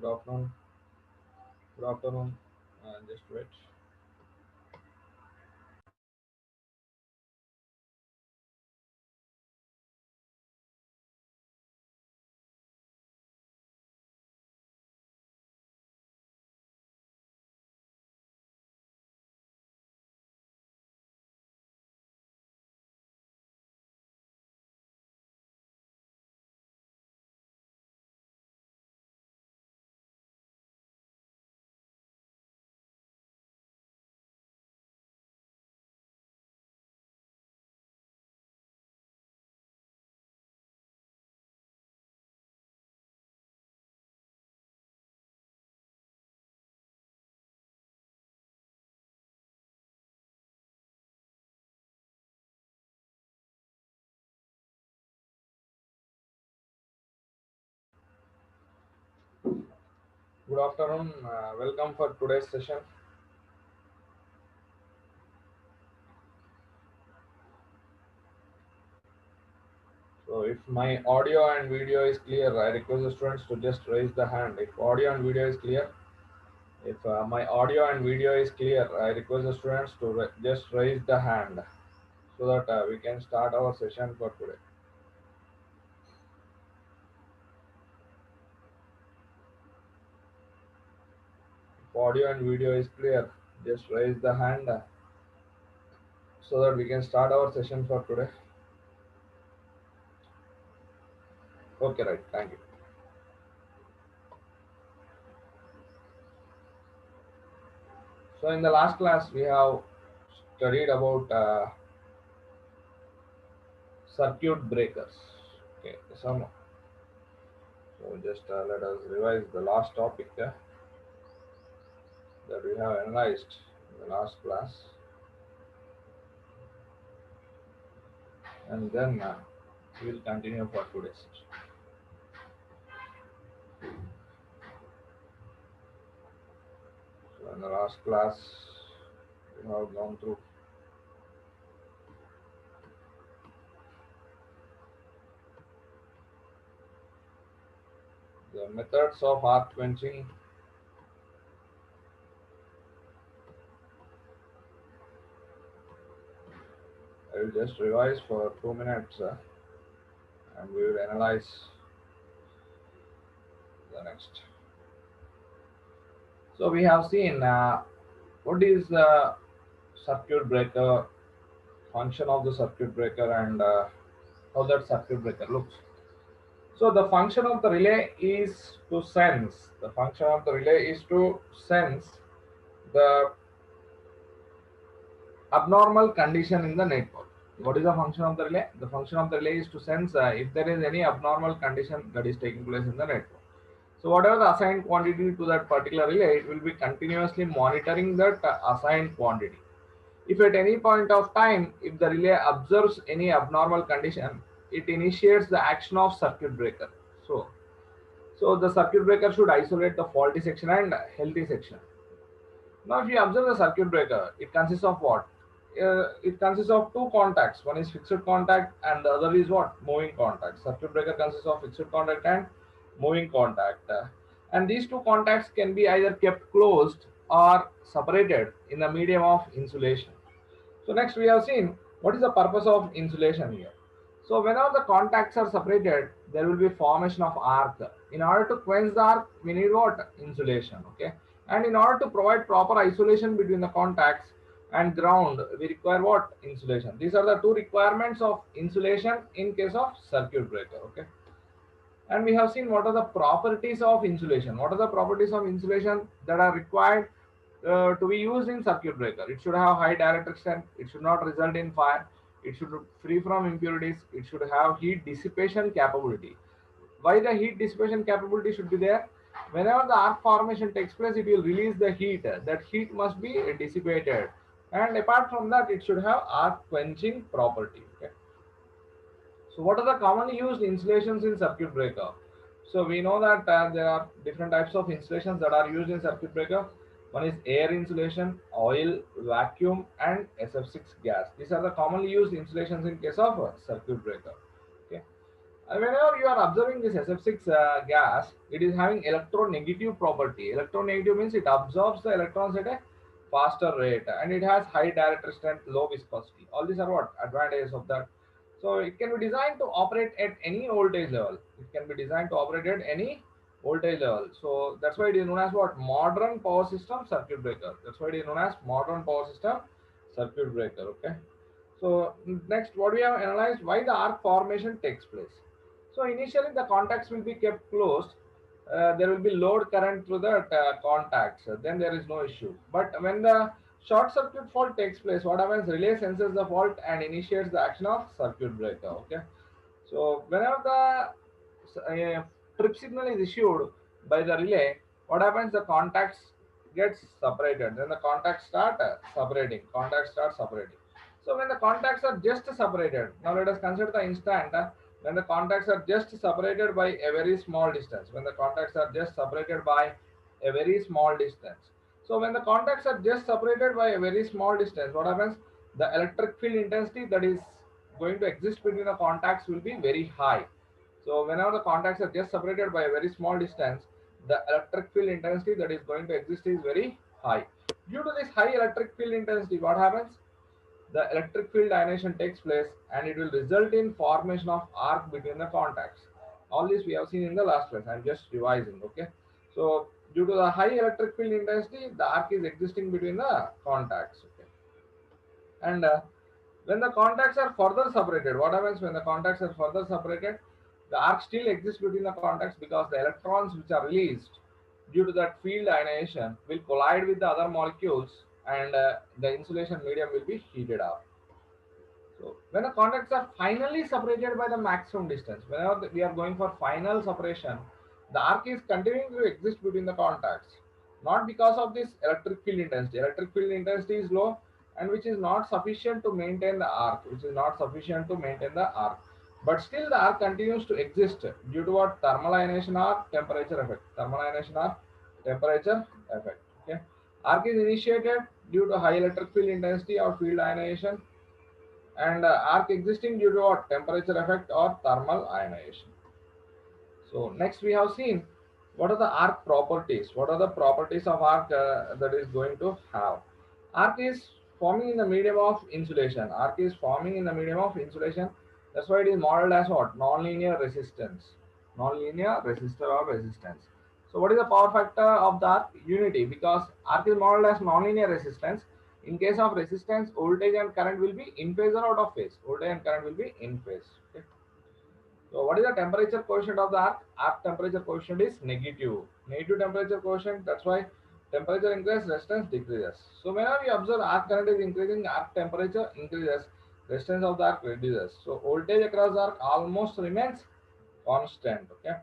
Good afternoon. Good afternoon. Just wait. Good afternoon. Welcome for today's session. So, if my audio and video is clear, I request the students to just raise the hand. If audio and video is clear, if my audio and video is clear, I request the students to just raise the hand so that we can start our session for today. If audio and video is clear, just raise the hand so that we can start our session for today. Okay, right. Thank you. So in the last class, we have studied about circuit breakers. Okay, so just let us revise the last topic that we have analyzed in the last class, and then we will continue for today's session. So in the last class, we have gone through the methods of arc quenching. I will just revise for 2 minutes, and we will analyze the next. So we have seen what is the circuit breaker, function of the circuit breaker, and how that circuit breaker looks. So the function of the relay is to sense. The function of the relay is to sense the abnormal condition in the network. What is the function of the relay? The function of the relay is to sense if there is any abnormal condition that is taking place in the network. So whatever the assigned quantity to that particular relay, it will be continuously monitoring that assigned quantity. If at any point of time, if the relay observes any abnormal condition, it initiates the action of circuit breaker. So the circuit breaker should isolate the faulty section and healthy section. Now, if you observe the circuit breaker, it consists of what? It consists of two contacts. One is fixed contact, and the other is what? Moving contact. Circuit breaker consists of fixed contact and moving contact. And these two contacts can be either kept closed or separated in the medium of insulation. So next we have seen what is the purpose of insulation here. So whenever the contacts are separated, there will be formation of arc. In order to quench the arc, we need what? Insulation. Okay. And in order to provide proper isolation between the contacts and ground, we require what? Insulation. These are the two requirements of insulation in case of circuit breaker. Okay. And we have seen what are the properties of insulation. What are the properties of insulation that are required to be used in circuit breaker? It should have high dielectric strength. It should not result in fire. It should be free from impurities. It should have heat dissipation capability. Why the heat dissipation capability should be there? Whenever the arc formation takes place, it will release the heat. That heat must be dissipated. And apart from that, it should have arc quenching property. Okay. So what are the commonly used insulations in circuit breaker? So we know that there are different types of insulations that are used in circuit breaker. One is air insulation, oil, vacuum, and SF6 gas. These are the commonly used insulations in case of circuit breaker. Okay. Whenever you are observing this SF6 gas, it is having electronegative property. Electronegative means it absorbs the electrons at a faster rate, and it has high direct strength, low viscosity. All these are what advantages of that. So it can be designed to operate at any voltage level. It can be designed to operate at any voltage level. So that's why it is known as what, modern power system circuit breaker. That's why it is known as modern power system circuit breaker. Okay. So next, what we have analyzed, why the arc formation takes place. So initially the contacts will be kept closed. There will be load current through the contacts. Then there is no issue. But when the short circuit fault takes place, what happens? Relay senses the fault and initiates the action of circuit breaker. Okay. So whenever the trip signal is issued by the relay, what happens? The contacts gets separated. Then the contacts start separating. Contacts start separating. So when the contacts are just separated, now let us consider the instant when the contacts are just separated by a very small distance. When the contacts are just separated by a very small distance. So when the contacts are just separated by a very small distance, what happens? The electric field intensity that is going to exist between the contacts will be very high. So whenever the contacts are just separated by a very small distance, the electric field intensity that is going to exist is very high. Due to this high electric field intensity, what happens? The electric field ionization takes place and it will result in formation of arc between the contacts. All this we have seen in the last class. I'm just revising. Okay. So due to the high electric field intensity, the arc is existing between the contacts. Okay. And when the contacts are further separated, what happens when the contacts are further separated? The arc still exists between the contacts because the electrons which are released due to that field ionization will collide with the other molecules, and the insulation medium will be heated up. So when the contacts are finally separated by the maximum distance, whenever we are going for final separation, the arc is continuing to exist between the contacts, not because of this electric field intensity. Electric field intensity is low, and which is not sufficient to maintain the arc, which is not sufficient to maintain the arc. But still the arc continues to exist due to what? Thermal ionization or temperature effect. Thermal ionization or temperature effect. Okay. Arc is initiated due to high electric field intensity or field ionization, and arc existing due to what? Temperature effect or thermal ionization. So next we have seen what are the arc properties. What are the properties of arc that is going to have? Arc is forming in the medium of insulation. Arc is forming in the medium of insulation. That's why it is modeled as what? Nonlinear resistance. Nonlinear resistor or resistance. So what is the power factor of the arc? Unity, because arc is modeled as nonlinear resistance. In case of resistance, voltage and current will be in phase or out of phase. Voltage and current will be in phase. Okay. So what is the temperature coefficient of the arc? Arc temperature coefficient is negative. Negative temperature coefficient. That's why temperature increases, resistance decreases. So whenever we observe arc current is increasing, arc temperature increases, resistance of the arc reduces. So voltage across the arc almost remains constant. Okay.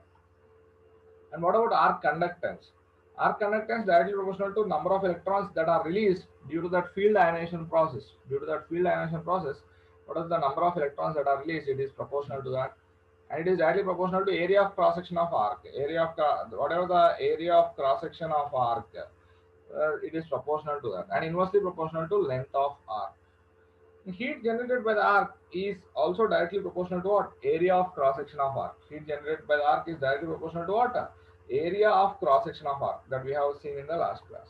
And what about arc conductance? Arc conductance directly proportional to number of electrons that are released due to that field ionization process. Due to that field ionization process, what is the number of electrons that are released? It is proportional to that, and it is directly proportional to area of cross section of arc. Area of whatever the area of cross section of arc, it is proportional to that, and inversely proportional to length of arc. Heat generated by the arc is also directly proportional to what? Area of cross section of arc. Heat generated by the arc is directly proportional to what? Area of cross section of arc that we have seen in the last class.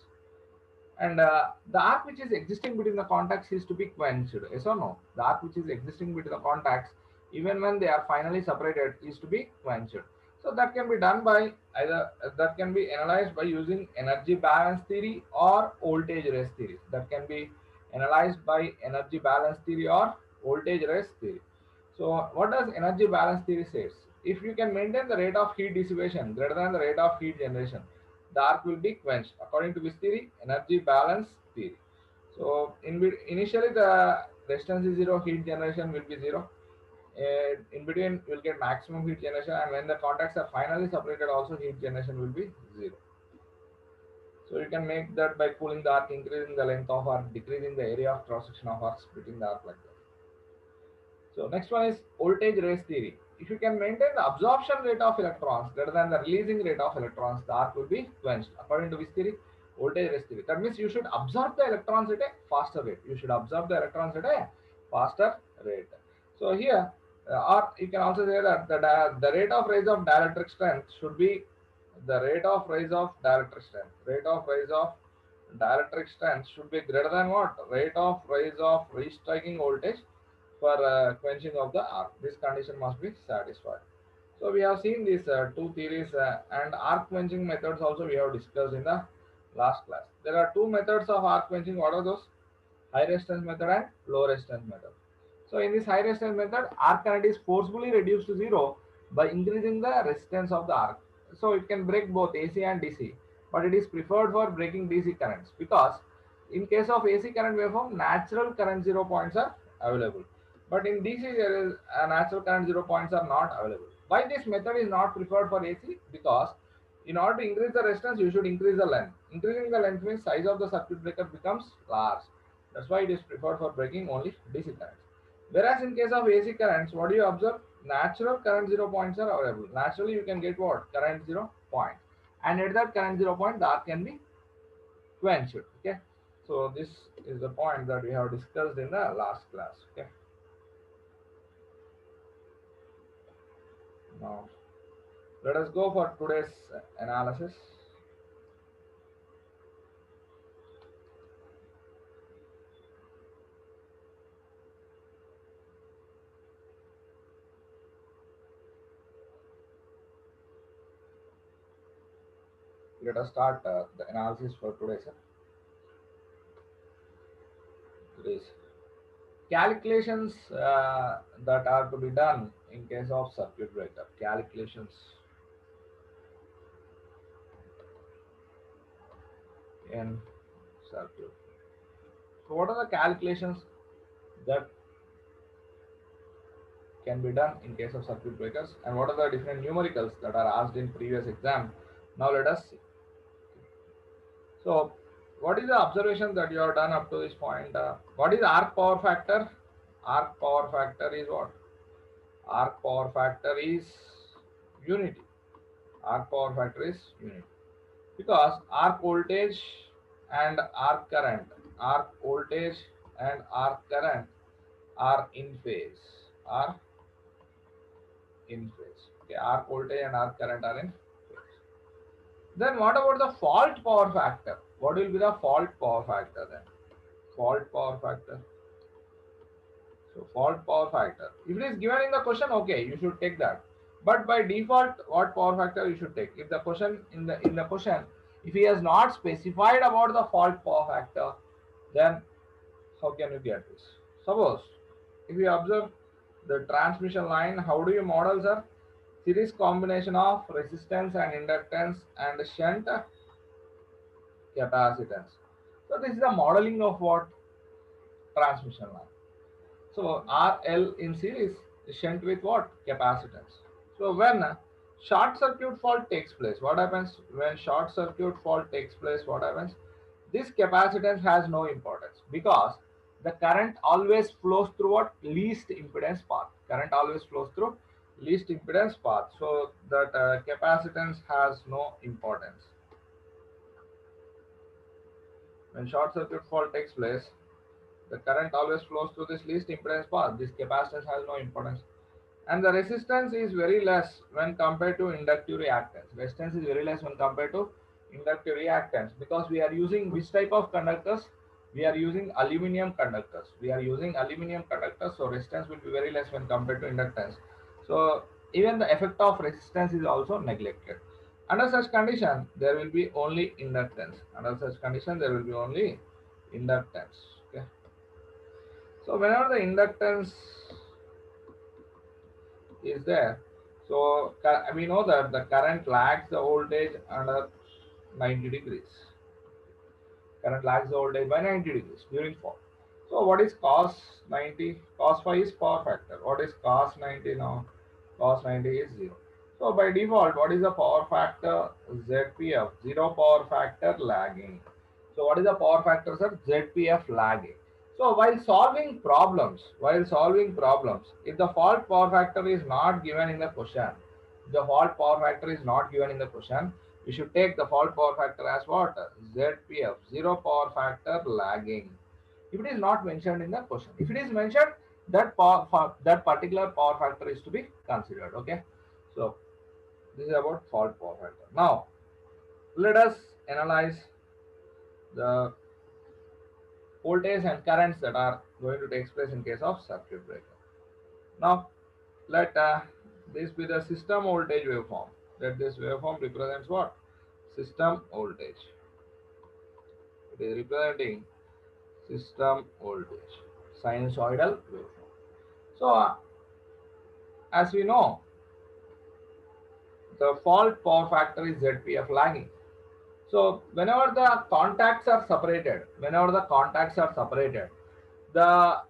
And the arc which is existing between the contacts is to be quenched. Yes or no? The arc which is existing between the contacts, even when they are finally separated, is to be quenched. So that can be done by either that can be analyzed by using energy balance theory or voltage race theory. That can be analyzed by energy balance theory or voltage race theory. So what does energy balance theory says? If you can maintain the rate of heat dissipation greater than the rate of heat generation, the arc will be quenched. According to this theory? Energy balance theory. So initially the resistance is zero, heat generation will be zero. In between you will get maximum heat generation, and when the contacts are finally separated also heat generation will be zero. So you can make that by cooling the arc, increasing the length of arc, decreasing the area of cross section of arc, splitting the arc like that. So next one is voltage race theory. If you can maintain the absorption rate of electrons greater than the releasing rate of electrons, the arc will be quenched. According to this theory? Voltage race theory. That means you should absorb the electrons at a faster rate. You should absorb the electrons at a faster rate. So here Or you can also say that the rate of rise of dielectric strength should be the rate of rise of dielectric strength. Rate of rise of dielectric strength should be greater than what? Rate of rise of restriking voltage for quenching of the arc. This condition must be satisfied. So we have seen these two theories and arc quenching methods also we have discussed in the last class. There are two methods of arc quenching. What are those? High resistance method and low resistance method. So in this high resistance method, arc current is forcefully reduced to zero by increasing the resistance of the arc. So it can break both AC and DC, but it is preferred for breaking DC currents because in case of AC current waveform, natural current zero points are available. But in DC, there is a natural current zero points are not available. Why this method is not preferred for AC? Because in order to increase the resistance, you should increase the length. Increasing the length means size of the circuit breaker becomes large. That's why it is preferred for breaking only DC currents. Whereas in case of AC currents, what do you observe? Natural current zero points are available. Naturally, you can get what? Current zero point. And at that current zero point, the arc can be quenched. Okay. So this is the point that we have discussed in the last class. Okay. Now, let us go for today's analysis. Let us start the analysis for today's calculations that are to be done in case of circuit breaker. Calculations in circuit. So what are the calculations that can be done in case of circuit breakers, and what are the different numericals that are asked in previous exam? Now let us see. So what is the observation that you have done up to this point? What is arc power factor? Arc power factor is what? Arc power factor is unity. Arc power factor is unity because arc voltage and arc current, are in phase. Are in phase. Okay, arc voltage and arc current are in phase. Then what about the fault power factor? What will be the fault power factor then? Fault power factor. So fault power factor. If it is given in the question, okay, you should take that. But by default, what power factor you should take? If the question in the question, if he has not specified about the fault power factor, then how can you get this? Suppose if you observe the transmission line, how do you model, sir? Series combination of resistance and inductance and shunt capacitance. So this is the modeling of what? Transmission line. So RL in series is shunt with what? Capacitance. So when short circuit fault takes place, what happens? When short circuit fault takes place, what happens? This capacitance has no importance because the current always flows through what? Least impedance path. Current always flows through least impedance path. So that capacitance has no importance. When short circuit fault takes place, the current always flows through this least impedance path. This capacitance has no importance. And the resistance is very less when compared to inductive reactance. Resistance is very less when compared to inductive reactance because we are using which type of conductors? We are using aluminum conductors. So resistance will be very less when compared to inductance. So even the effect of resistance is also neglected. Under such condition, there will be only inductance. Okay. So whenever the inductance is there, so we know that the current lags the voltage under 90 degrees. Current lags the voltage by 90 degrees during fall. So what is cos 90? Cos phi is power factor. What is cos 90 now? Cos 90 is 0. So by default, what is the power factor? ZPF, 0 power factor lagging. So what is the power factor, sir? ZPF lagging. So while solving problems, if the fault power factor is not given in the question, we should take the fault power factor as what? ZPF, 0 power factor lagging. If it is not mentioned in the question, if it is mentioned, that particular power factor is to be considered. Okay, so this is about fault power factor. Now let us analyze the voltage and currents that are going to take place in case of circuit breaker. Now let this be the system voltage waveform. Let this waveform represents what? System voltage. It is representing system voltage, sinusoidal waveform. So as we know, the fault power factor is ZPF lagging. So whenever the contacts are separated, the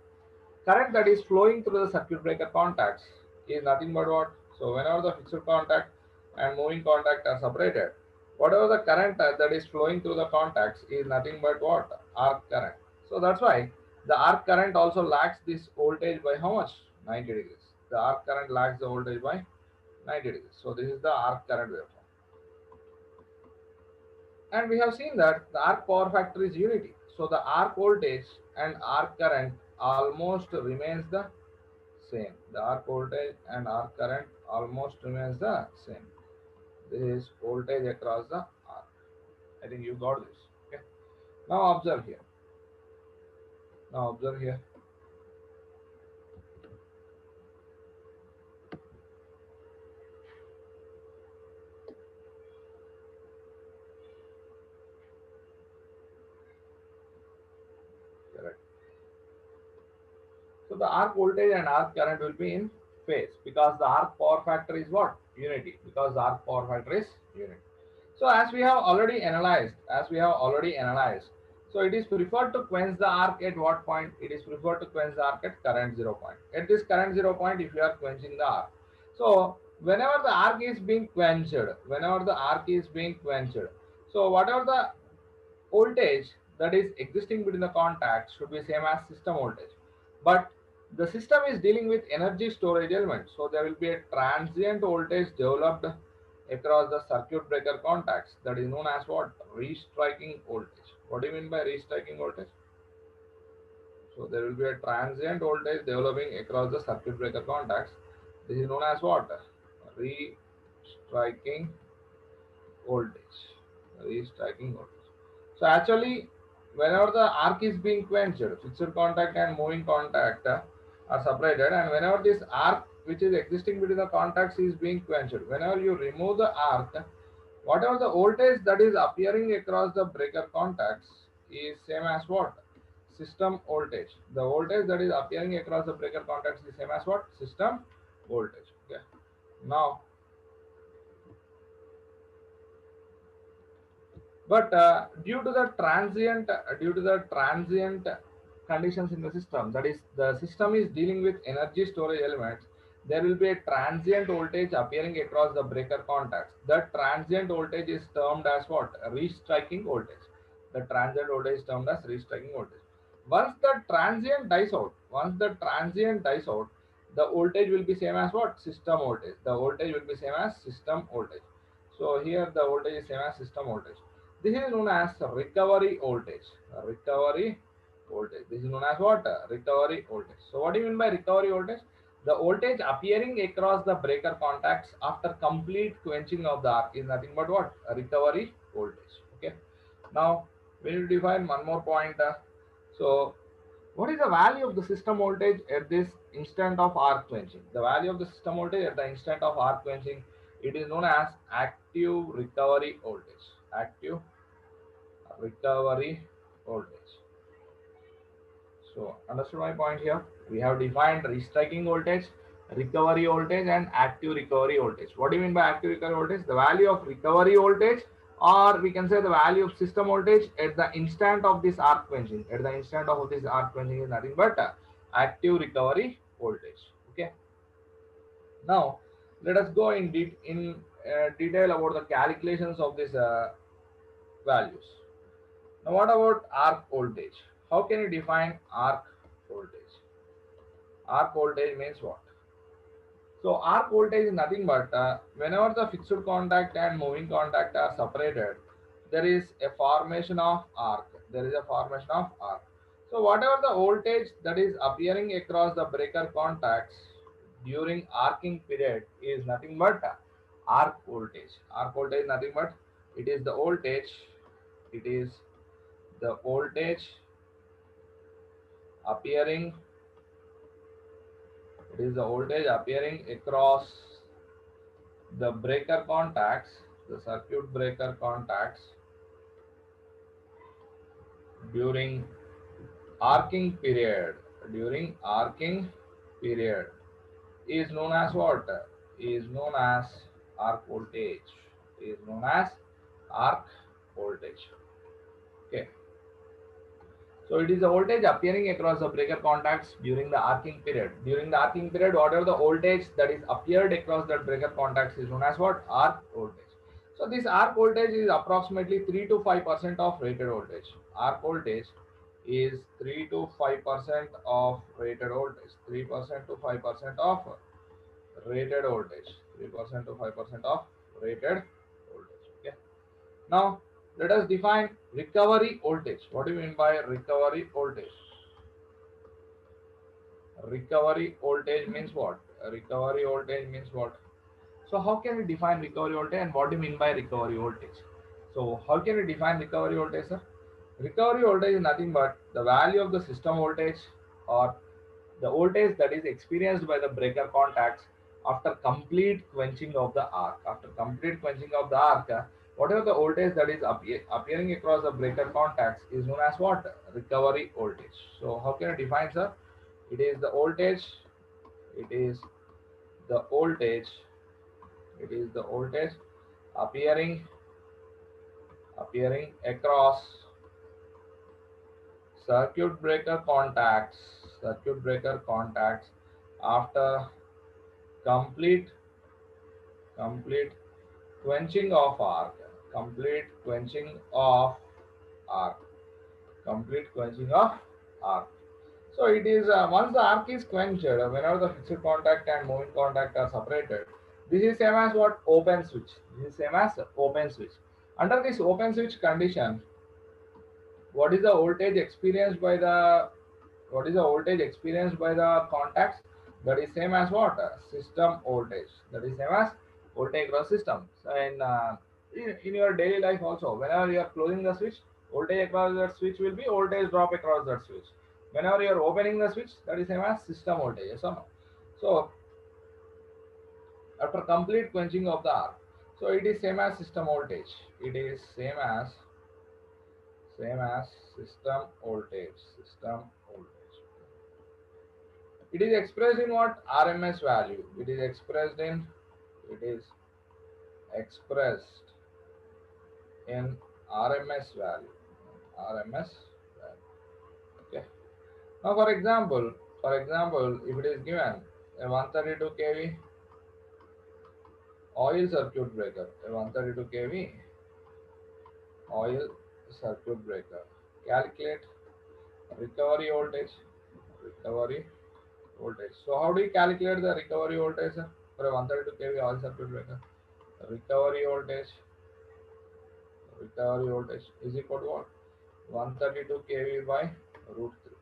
current that is flowing through the circuit breaker contacts is nothing but what? So whenever the fixed contact and moving contact are separated, whatever the current that is flowing through the contacts is nothing but what? Arc current. So that's why the arc current also lags this voltage by how much? 90 degrees. The arc current lags the voltage by 90 degrees. So this is the arc current waveform. And we have seen that the arc power factor is unity. So the arc voltage and arc current almost remains the same. The arc voltage and arc current almost remains the same. This is voltage across the arc. I think you got this. Okay. Now observe here. Correct. So the arc voltage and arc current will be in phase because the arc power factor is what? Unity. Because the arc power factor is unity. So as we have already analyzed, so it is preferred to quench the arc at what point? It is preferred to quench the arc at current 0 point. At this current 0 point, if you are quenching the arc. So whenever the arc is being quenched, so whatever the voltage that is existing between the contacts should be same as system voltage. But the system is dealing with energy storage elements, so there will be a transient voltage developed across the circuit breaker contacts that is known as what? Restriking voltage. What do you mean by restriking voltage? So there will be a transient voltage developing across the circuit breaker contacts. This is known as what? Restriking voltage. So actually, whenever the arc is being quenched, fixed contact and moving contact are separated, and whenever this arc which is existing between the contacts is being quenched, whenever you remove the arc, whatever the voltage that is appearing across the breaker contacts is same as what? System voltage. The voltage that is appearing across the breaker contacts is same as what? System voltage. Okay. Now, but due to the transient conditions in the system, that is the system is dealing with energy storage elements, there will be a transient voltage appearing across the breaker contacts. That transient voltage is termed as what? Restriking voltage. The transient voltage is termed as restriking voltage. Once the transient dies out, the voltage will be same as what? System voltage. The voltage will be same as system voltage. So here the voltage is same as system voltage. This is known as recovery voltage. This is known as what? Recovery voltage. So what do you mean by recovery voltage? The voltage appearing across the breaker contacts after complete quenching of the arc is nothing but what? A recovery voltage. Okay. Now we need to define one more point. So what is the value of the system voltage at this instant of arc quenching? The value of the system voltage at the instant of arc quenching, it is known as active recovery voltage. Active recovery voltage. So understood my point here? We have defined restriking voltage, recovery voltage, and active recovery voltage. What do you mean by active recovery voltage? The value of recovery voltage, or we can say the value of system voltage at the instant of this arc quenching. At the instant of this arc quenching is nothing but active recovery voltage. Okay. Now let us go in detail about the calculations of these values. Now what about arc voltage? How can you define arc voltage? Arc voltage means what? So arc voltage is nothing but whenever the fixed contact and moving contact are separated, there is a formation of arc. So whatever the voltage that is appearing across the breaker contacts during arcing period is nothing but arc voltage. Arc voltage is nothing but it is the voltage. It is the voltage appearing. It is the voltage appearing across the breaker contacts, the circuit breaker contacts during arcing period. During arcing period is known as what? Is known as arc voltage. Is known as arc voltage. Okay. So it is the voltage appearing across the breaker contacts during the arcing period. During the arcing period, whatever the voltage that is appeared across that breaker contacts is known as what? Arc voltage. So this arc voltage is approximately 3 to 5% of rated voltage. Arc voltage is 3 to 5% of rated voltage. 3% to 5% of rated voltage. 3% to 5% of rated voltage. Okay. Now let us define recovery voltage. What do you mean by recovery voltage? Recovery voltage means what? Recovery voltage means what? So how can we define recovery voltage and what do you mean by recovery voltage? So how can we define recovery voltage, sir? Recovery voltage is nothing but the value of the system voltage or the voltage that is experienced by the breaker contacts after complete quenching of the arc. After complete quenching of the arc, whatever the voltage that is appearing across the breaker contacts is known as what? Recovery voltage. So how can I define, sir? It is the voltage. It is the voltage. It is the voltage appearing across circuit breaker contacts after complete complete quenching of arc, complete quenching of arc, complete quenching of arc. So it is once the arc is quenched, whenever the fixed contact and moving contact are separated, this is same as what? Open switch. This is same as open switch. Under this open switch condition, what is the voltage experienced by the contacts? That is same as what? System voltage. That is same as voltage across system. So in your daily life also, whenever you are closing the switch, voltage across that switch will be voltage drop across that switch. Whenever you are opening the switch, that is same as system voltage. Yes or no? So after complete quenching of the arc, so it is same as system voltage. It is same as system voltage. System voltage. It is expressed in what? RMS value. It is expressed in RMS value. RMS value. Okay. Now for example, if it is given a 132 kV oil circuit breaker, a 132 kV oil circuit breaker, calculate recovery voltage. Recovery voltage. So how do you calculate the recovery voltage, sir, for a 132 kV oil circuit breaker? Recovery voltage is equal to what? 132 kV by root 3.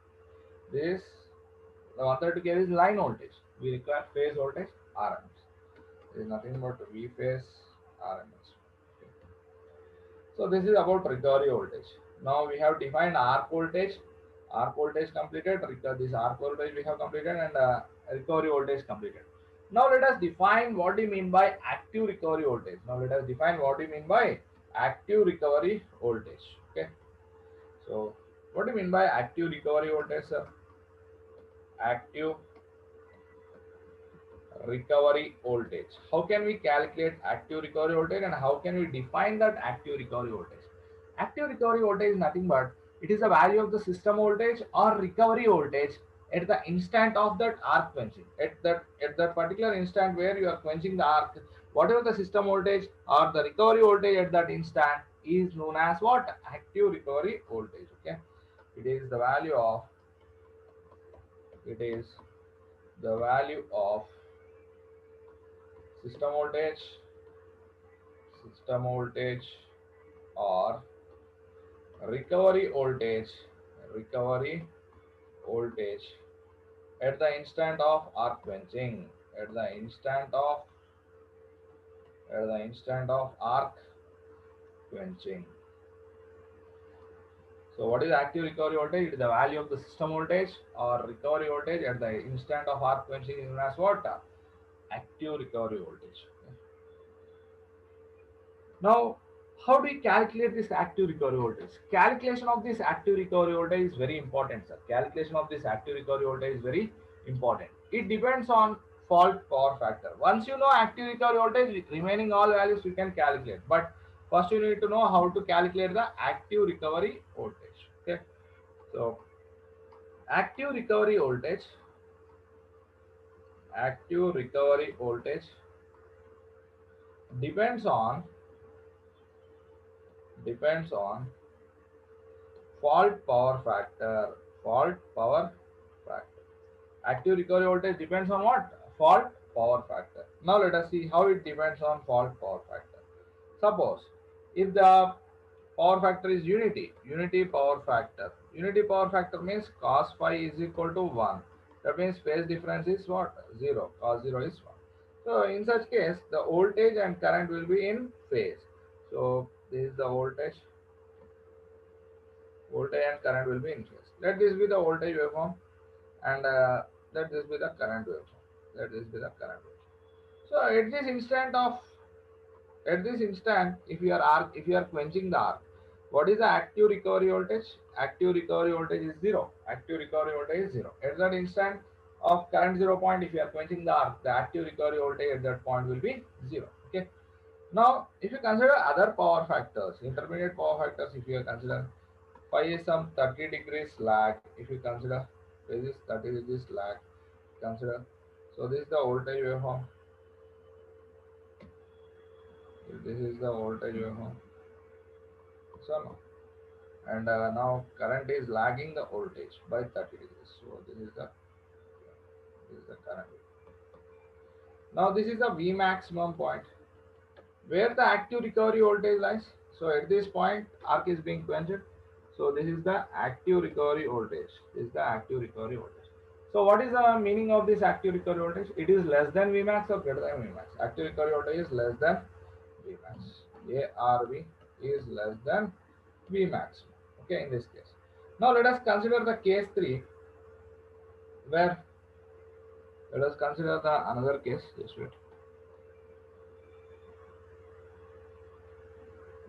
This the 132 kV is line voltage. We require phase voltage RMS. There is nothing but V phase RMS. Okay. So this is about recovery voltage. Now we have defined arc voltage. Arc voltage completed. This arc voltage we have completed and recovery voltage completed. Now let us define what do you mean by active recovery voltage. Now let us define what do you mean by active recovery voltage. Okay. So what do you mean by active recovery voltage, sir? Active recovery voltage. How can we calculate active recovery voltage and how can we define that active recovery voltage? Active recovery voltage is nothing but it is the value of the system voltage or recovery voltage at the instant of that arc quenching. At that particular instant where you are quenching the arc, whatever the system voltage or the recovery voltage at that instant is known as what? Active recovery voltage. Okay. It is the value of system voltage or recovery voltage, recovery voltage at the instant of arc quenching, at the instant of arc quenching. So what is active recovery voltage? It is the value of the system voltage or recovery voltage at the instant of arc quenching is known as what? Active recovery voltage. Now, how do we calculate this active recovery voltage? Calculation of this active recovery voltage is very important, sir. Calculation of this active recovery voltage is very important. It depends on fault power factor. Once you know active recovery voltage, remaining all values you can calculate. But first you need to know how to calculate the active recovery voltage. Okay. So active recovery voltage depends on fault power factor. Fault power factor. Active recovery voltage depends on what? Fault power factor. Now let us see how it depends on fault power factor. Suppose if the power factor is unity power factor. Unity power factor means cos phi is equal to 1. That means phase difference is what? 0. Cos 0 is 1. So in such case, the voltage and current will be in phase. So this is the voltage and current will be in phase. Let this be the voltage waveform and let this be the current waveform. Let this be the current waveform. So at this instant, if you are quenching the arc, what is the active recovery voltage? Active recovery voltage is 0. Active recovery voltage is 0. At that instant of current 0 point, if you are quenching the arc, the active recovery voltage at that point will be 0. Okay. Now, if you consider other power factors, intermediate power factors, if you consider phi is some 30 degrees lag, if you consider phase is 30 degrees lag, consider. So this is the voltage waveform. This is the voltage waveform. So no. And now current is lagging the voltage by 30 degrees. So this is the current. Now this is the V maximum point where the active recovery voltage lies. So at this point arc is being quenched. So this is the active recovery voltage. This is the active recovery voltage. So what is the meaning of this active recovery voltage? It is less than Vmax or greater than Vmax. Active recovery voltage is less than Vmax. ARV is less than Vmax. Okay, in this case. Now let us consider the case 3 where let us consider the another case. Just wait.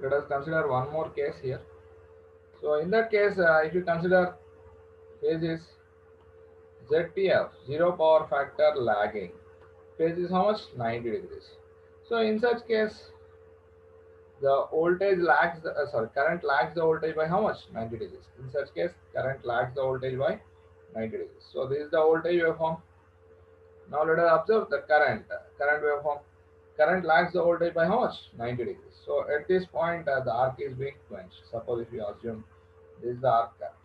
Let us consider one more case here. So in that case, if you consider phase is ZPF, zero power factor lagging. Phase is how much? 90 degrees. So in such case, the voltage lags, current lags the voltage by how much? 90 degrees. In such case, current lags the voltage by 90 degrees. So this is the voltage waveform. Now let us observe the current waveform. Current lags the voltage by how much? 90 degrees. So at this point, the arc is being quenched. Suppose if you assume this is the arc current.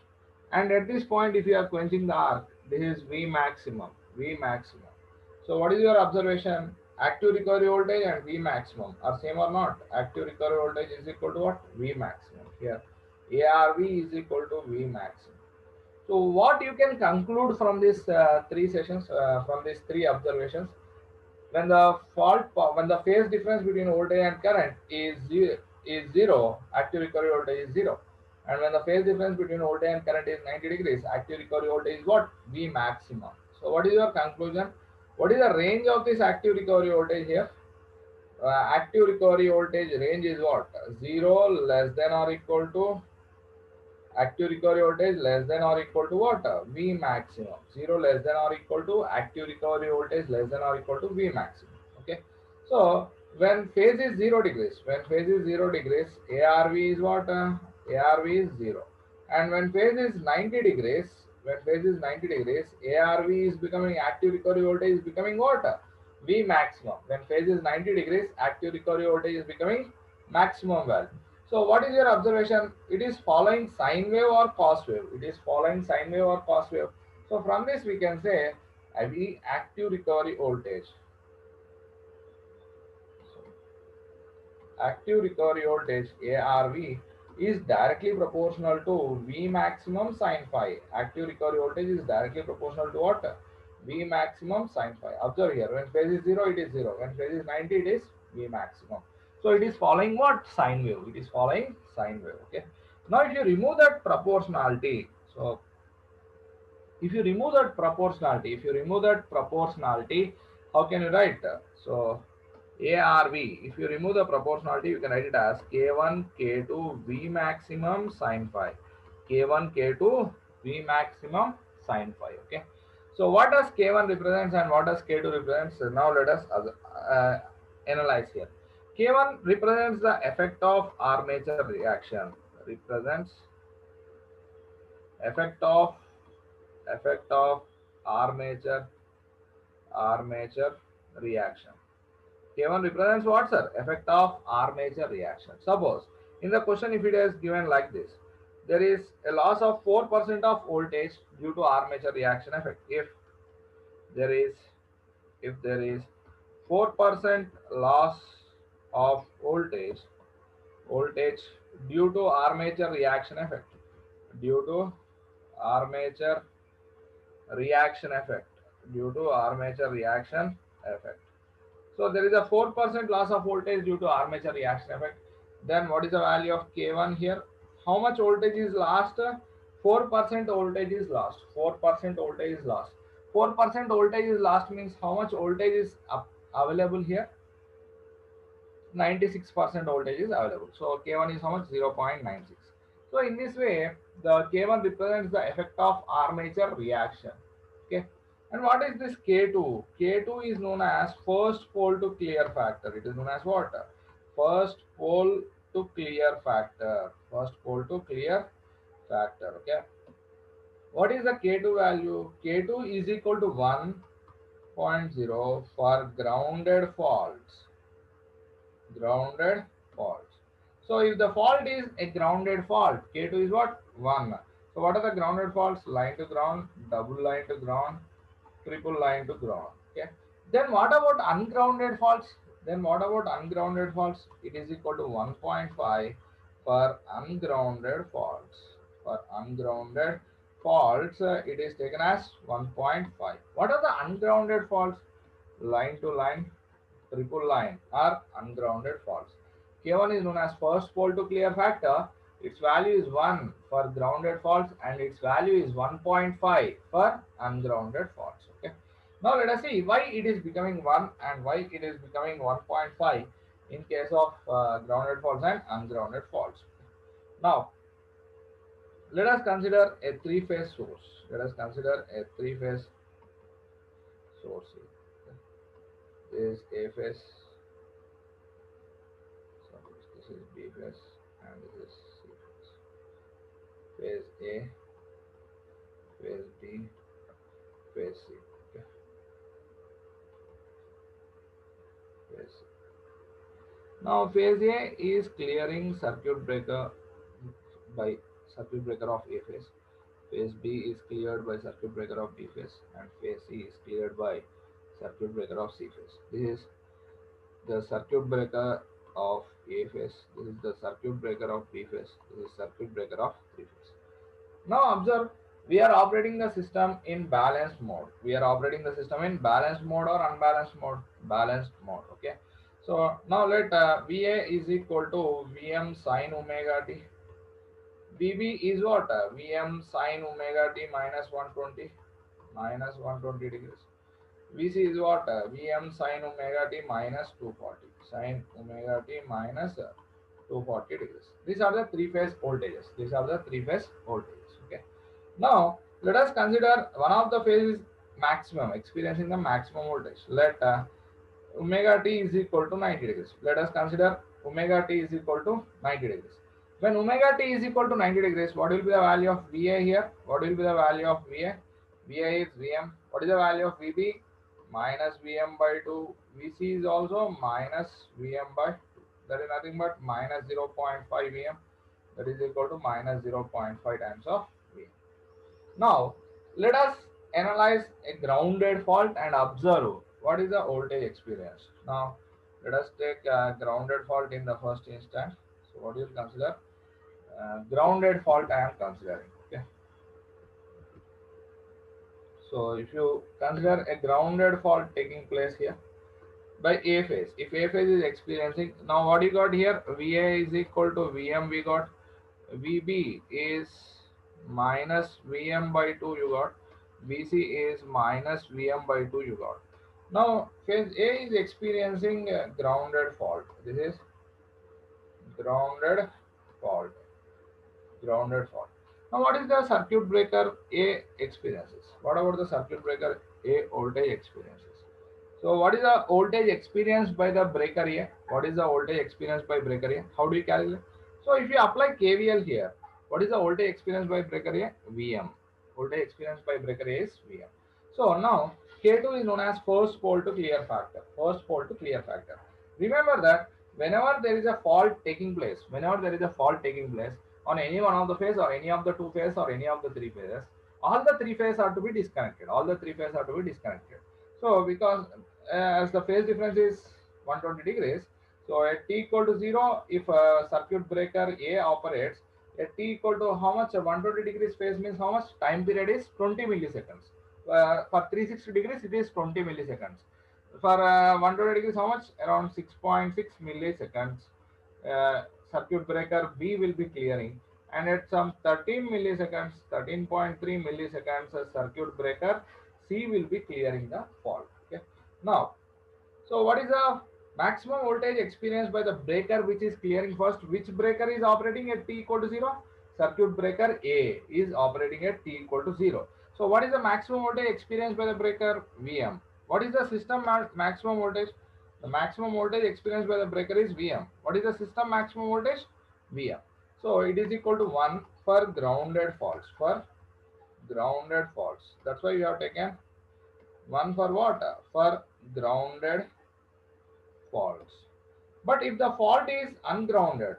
And at this point, if you are quenching the arc, this is V maximum. So what is your observation? Active recovery voltage and V maximum are same or not? Active recovery voltage is equal to what? V maximum. Here, ARV is equal to V maximum. So what you can conclude from these three sessions, from these three observations, when the phase difference between voltage and current is zero, active recovery voltage is 0. And when the phase difference between voltage and current is 90 degrees, active recovery voltage is what? V maximum. So what is your conclusion? What is the range of this active recovery voltage here? Active recovery voltage range is what? 0 less than or equal to active recovery voltage less than or equal to what? V maximum. 0 less than or equal to active recovery voltage less than or equal to V maximum. Okay. So when phase is 0 degrees, ARV is what? ARV is 0. And when phase is 90 degrees, ARV is becoming active recovery voltage is becoming what? V maximum. When phase is 90 degrees, active recovery voltage is becoming maximum value. So what is your observation? It is following sine wave or cos wave. So from this we can say the active recovery voltage. So, active recovery voltage ARV is directly proportional to V maximum sine phi. Active recovery voltage is directly proportional to what? V maximum sine phi. Observe here, when phase is 0, it is 0. When phase is 90, it is V maximum. So it is following what? Sine wave. It is following sine wave. Okay. Now if you remove that proportionality, so if you remove that proportionality, how can you write? So ARV, if you remove the proportionality, you can write it as K1, K2, V maximum sine phi. K1, K2, V maximum sine phi. Okay. So what does K1 represents and what does K2 represents? So now let us analyze here. K1 represents the effect of armature reaction. Represents effect of effect of armature armature reaction. K1 represents what, sir? Effect of armature reaction. Suppose in the question, if it is given like this, there is a loss of 4% of voltage due to armature reaction effect. There is if there is 4% loss of voltage due to armature reaction effect, due to armature reaction effect due to armature reaction effect. So there is a 4% loss of voltage due to armature reaction effect. Then what is the value of K1 here? How much voltage is lost? 4% voltage is lost. 4% voltage is lost. 4% voltage is lost means how much voltage is available here? 96% voltage is available. So K1 is how much? 0.96. So in this way, the K1 represents the effect of armature reaction. Okay. And what is this K2? K2 is known as first pole to clear factor. It is known as what? First pole to clear factor. First pole to clear factor. Okay. What is the K2 value? K2 is equal to 1.0 for grounded faults. Grounded faults. So if the fault is a grounded fault, K2 is what? 1. So what are the grounded faults? Line to ground, double line to ground, triple line to ground. Okay. Then what about ungrounded faults? It is equal to 1.5 for ungrounded faults. For ungrounded faults, it is taken as 1.5. What are the ungrounded faults? Line to line, triple line are ungrounded faults. K1 is known as first pole to clear factor. Its value is 1 for grounded faults and its value is 1.5 for ungrounded faults. Okay. Now let us see why it is becoming 1 and why it is becoming 1.5 in case of grounded faults and ungrounded faults. Now let us consider a three-phase source. Source. This is A phase. Suppose this is B phase and this is C phase. Phase A, phase B, phase C. Okay. Phase C. Now phase A is clearing circuit breaker by circuit breaker of A phase. Phase B is cleared by circuit breaker of B phase, and phase C is cleared by circuit breaker of C phase. This is the circuit breaker of A phase. This is the circuit breaker of B phase. This is circuit breaker of C phase. Now observe, we are operating the system in balanced mode. Balanced mode or unbalanced mode? Balanced mode. Okay. So now let VA is equal to Vm sine omega t. VB is what? Vm sine omega t minus 120 degrees. VC is what? Vm sine omega t minus 240. Sine omega t minus 240 degrees. These are the three-phase voltages. Okay. Now let us consider one of the phases maximum, experiencing the maximum voltage. Let omega t is equal to 90 degrees. Let us consider omega t is equal to 90 degrees. When omega t is equal to 90 degrees, what will be the value of VA here? What will be the value of VA? VA is Vm. What is the value of VB? Minus Vm by 2. VC is also minus Vm by 2. That is nothing but minus 0.5 Vm. That is equal to minus 0.5 times of Vm. Now, let us analyze a grounded fault and observe what is the voltage experienced. Now, let us take a grounded fault in the first instance. So, what you will consider? grounded fault I am considering. Okay. So if you consider a grounded fault taking place here by A phase, if A phase is experiencing, now what you got here, VA is equal to VM, we got VB is minus VM by 2, you got VC is minus VM by 2, you got. Now phase A is experiencing a grounded fault. This is grounded fault. Grounded fault. Now, what is the circuit breaker A experiences? What about the circuit breaker A voltage experiences? So, what is the voltage experienced by the breaker A? What is the voltage experienced by breaker A? How do you calculate? So, if you apply KVL here, what is the voltage experienced by breaker A? VM. Voltage experienced by breaker A is VM. So, now K2 is known as first pole to clear factor. First pole to clear factor. Remember that whenever there is a fault taking place, on any one of the phase or any of the two phase or any of the three phases, all the three phases are to be disconnected. So because as the phase difference is 120 degrees, so at t equal to 0, if circuit breaker A operates at t equal to how much, 120 degrees phase means how much, time period is 20 milliseconds. For 360 degrees it is 20 milliseconds. For 120 degrees how much, around 6.6 milliseconds. Circuit breaker B will be clearing, and at some 13 milliseconds, 13.3 milliseconds, circuit breaker C will be clearing the fault. Okay. Now, so what is the maximum voltage experienced by the breaker which is clearing first? Which breaker is operating at t equal to 0? Circuit breaker A is operating at t equal to 0. So what is the maximum voltage experienced by the breaker? VM. What is the system maximum voltage? The maximum voltage experienced by the breaker is VM. What is the system maximum voltage? VM. So it is equal to 1 for grounded faults. That's why you have taken 1 for what? For grounded faults. But if the fault is ungrounded,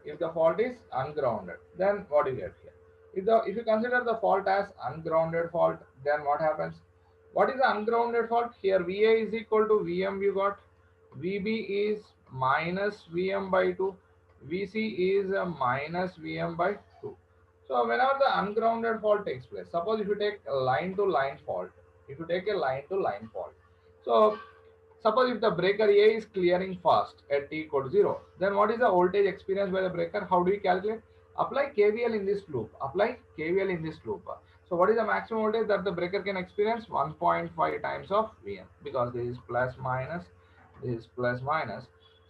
then what do you get here? If you consider the fault as ungrounded fault, then what happens? What is the ungrounded fault? Here VA is equal to VM, you got VB is minus VM by 2, VC is minus VM by 2. So whenever the ungrounded fault takes place, suppose if you take a line to line fault, so suppose if the breaker A is clearing fast at t equal to 0, then what is the voltage experienced by the breaker? How do we calculate? Apply KVL in this loop. So what is the maximum voltage that the breaker can experience? 1.5 times of Vn, because this is plus minus,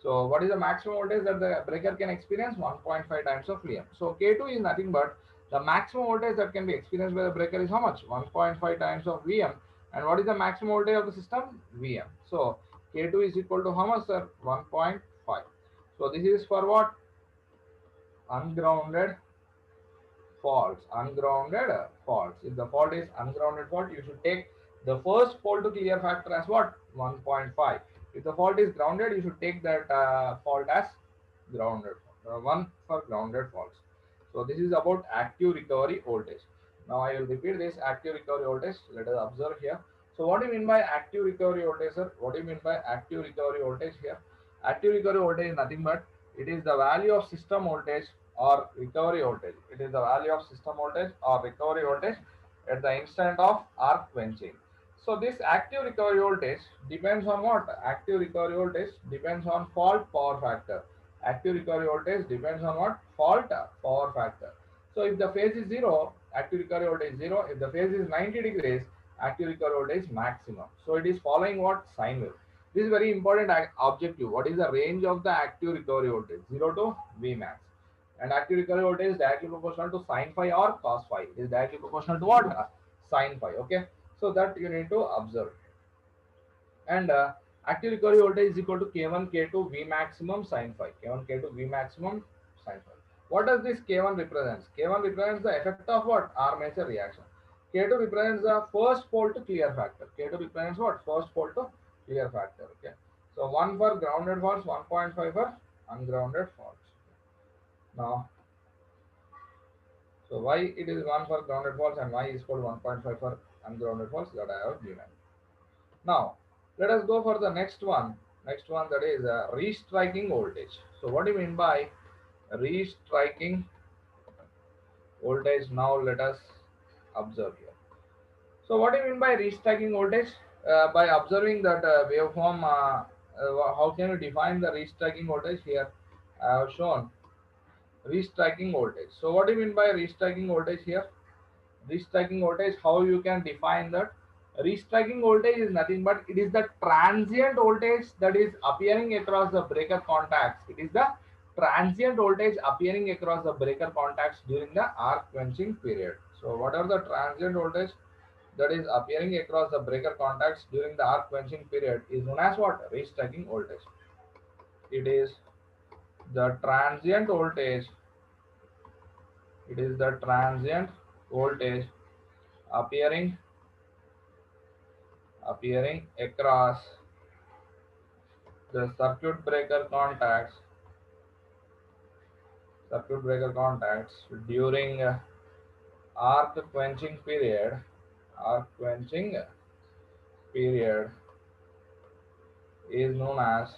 So what is the maximum voltage that the breaker can experience? 1.5 times of Vm. So K2 is nothing but the maximum voltage that can be experienced by the breaker is how much? 1.5 times of Vm. And what is the maximum voltage of the system? Vm. So K2 is equal to how much, sir? 1.5. So this is for what? Ungrounded faults. If the fault is ungrounded fault, you should take the first pole to clear factor as what? 1.5. If the fault is grounded, you should take that fault as grounded. 1 for grounded faults. So this is about active recovery voltage. Now I will repeat this active recovery voltage. Let us observe here. So what do you mean by active recovery voltage, sir? What do you mean by active recovery voltage here? Active recovery voltage is nothing but it is the value of system voltage or recovery voltage. It is the value of system voltage or recovery voltage at the instant of arc quenching. So this active recovery voltage depends on what? Active recovery voltage depends on fault power factor. Active recovery voltage depends on what? Fault power factor. So if the phase is 0, active recovery voltage is 0. If the phase is 90 degrees, active recovery voltage is maximum. So it is following what? Sine wave. This is very important objective. What is the range of the active recovery voltage? 0 to Vmax. And active recovery voltage is directly proportional to sine phi or cos phi. It is directly proportional to what? Sine phi. Okay. So that you need to observe. And active recovery voltage is equal to K1, K2, V maximum sine phi. K1, K2, V maximum sine phi. What does this K1 represents? K1 represents the effect of what? Armature reaction. K2 represents the first pole to clear factor. K2 represents what? First pole to clear factor. Okay. So 1 for grounded faults, 1.5 for ungrounded faults. Now, so why it is 1 for grounded faults and why is equal to 1.5 for ungrounded faults, that I have given. Now, let us go for the next one. Next one, that is restriking voltage. So what do you mean by restriking voltage. Now let us observe here. So what do you mean by restacking voltage? By observing that waveform, how can you define the restacking voltage here? I have shown restacking voltage. So what do you mean by restacking voltage here? Restacking voltage, how you can define that? Restacking voltage is nothing but it is the transient voltage that is appearing across the breaker contacts. It is the transient voltage appearing across the breaker contacts during the arc quenching period. So whatever the transient voltage that is appearing across the breaker contacts during the arc quenching period is known as what? Restacking voltage. It is the transient voltage. It is the transient voltage appearing across the circuit breaker contacts during arc quenching period. Arc quenching period is known as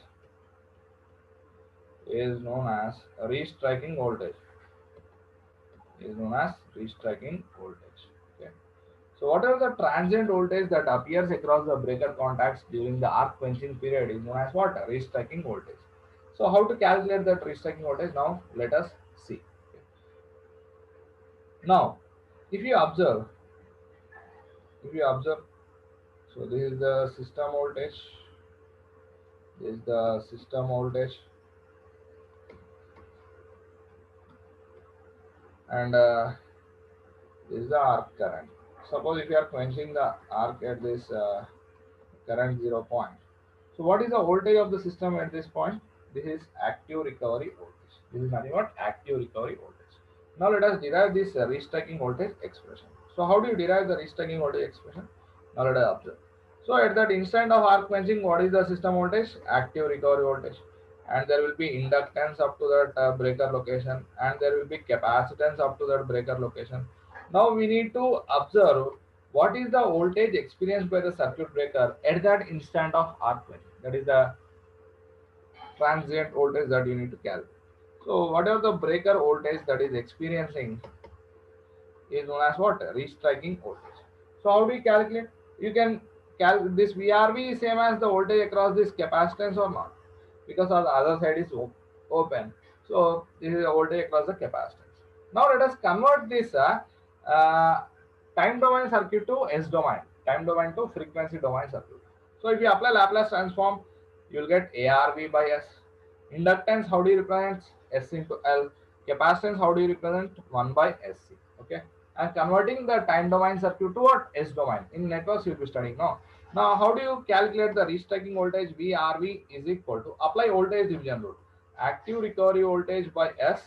restriking voltage. Is known as restriking voltage. Okay. So whatever the transient voltage that appears across the breaker contacts during the arc quenching period is known as what? Restriking voltage. So how to calculate that restriking voltage? Now let us see. Okay. Now, if you observe, so this is the system voltage. This is the system voltage, and this is the arc current. Suppose if you are quenching the arc at this current 0 point. So what is the voltage of the system at this point? This is active recovery voltage. This is nothing but active recovery voltage. Now let us derive this restacking voltage expression. So how do you derive the restacking voltage expression? Now let us observe. So at that instant of arc quenching, what is the system voltage? Active recovery voltage. And there will be inductance up to that breaker location, and there will be capacitance up to that breaker location. Now we need to observe what is the voltage experienced by the circuit breaker at that instant of arc quenching. That is the transient voltage that you need to calculate. So whatever the breaker voltage that is experiencing is known as what? Restriking voltage. So how do you calculate? You can calculate this VRV is same as the voltage across this capacitance or not, because on the other side is open. So this is the voltage across the capacitance. Now let us convert this uh, time domain circuit to S domain, time domain to frequency domain circuit. So if you apply Laplace transform, you will get ARV by S. Inductance, how do you represent? S into L. Capacitance, how do you represent? 1 by SC. Okay. And converting the time domain circuit to what? S domain. In networks, you'll be studying now. Now, how do you calculate the restacking voltage? VRV is equal to apply voltage division rule. Active recovery voltage by S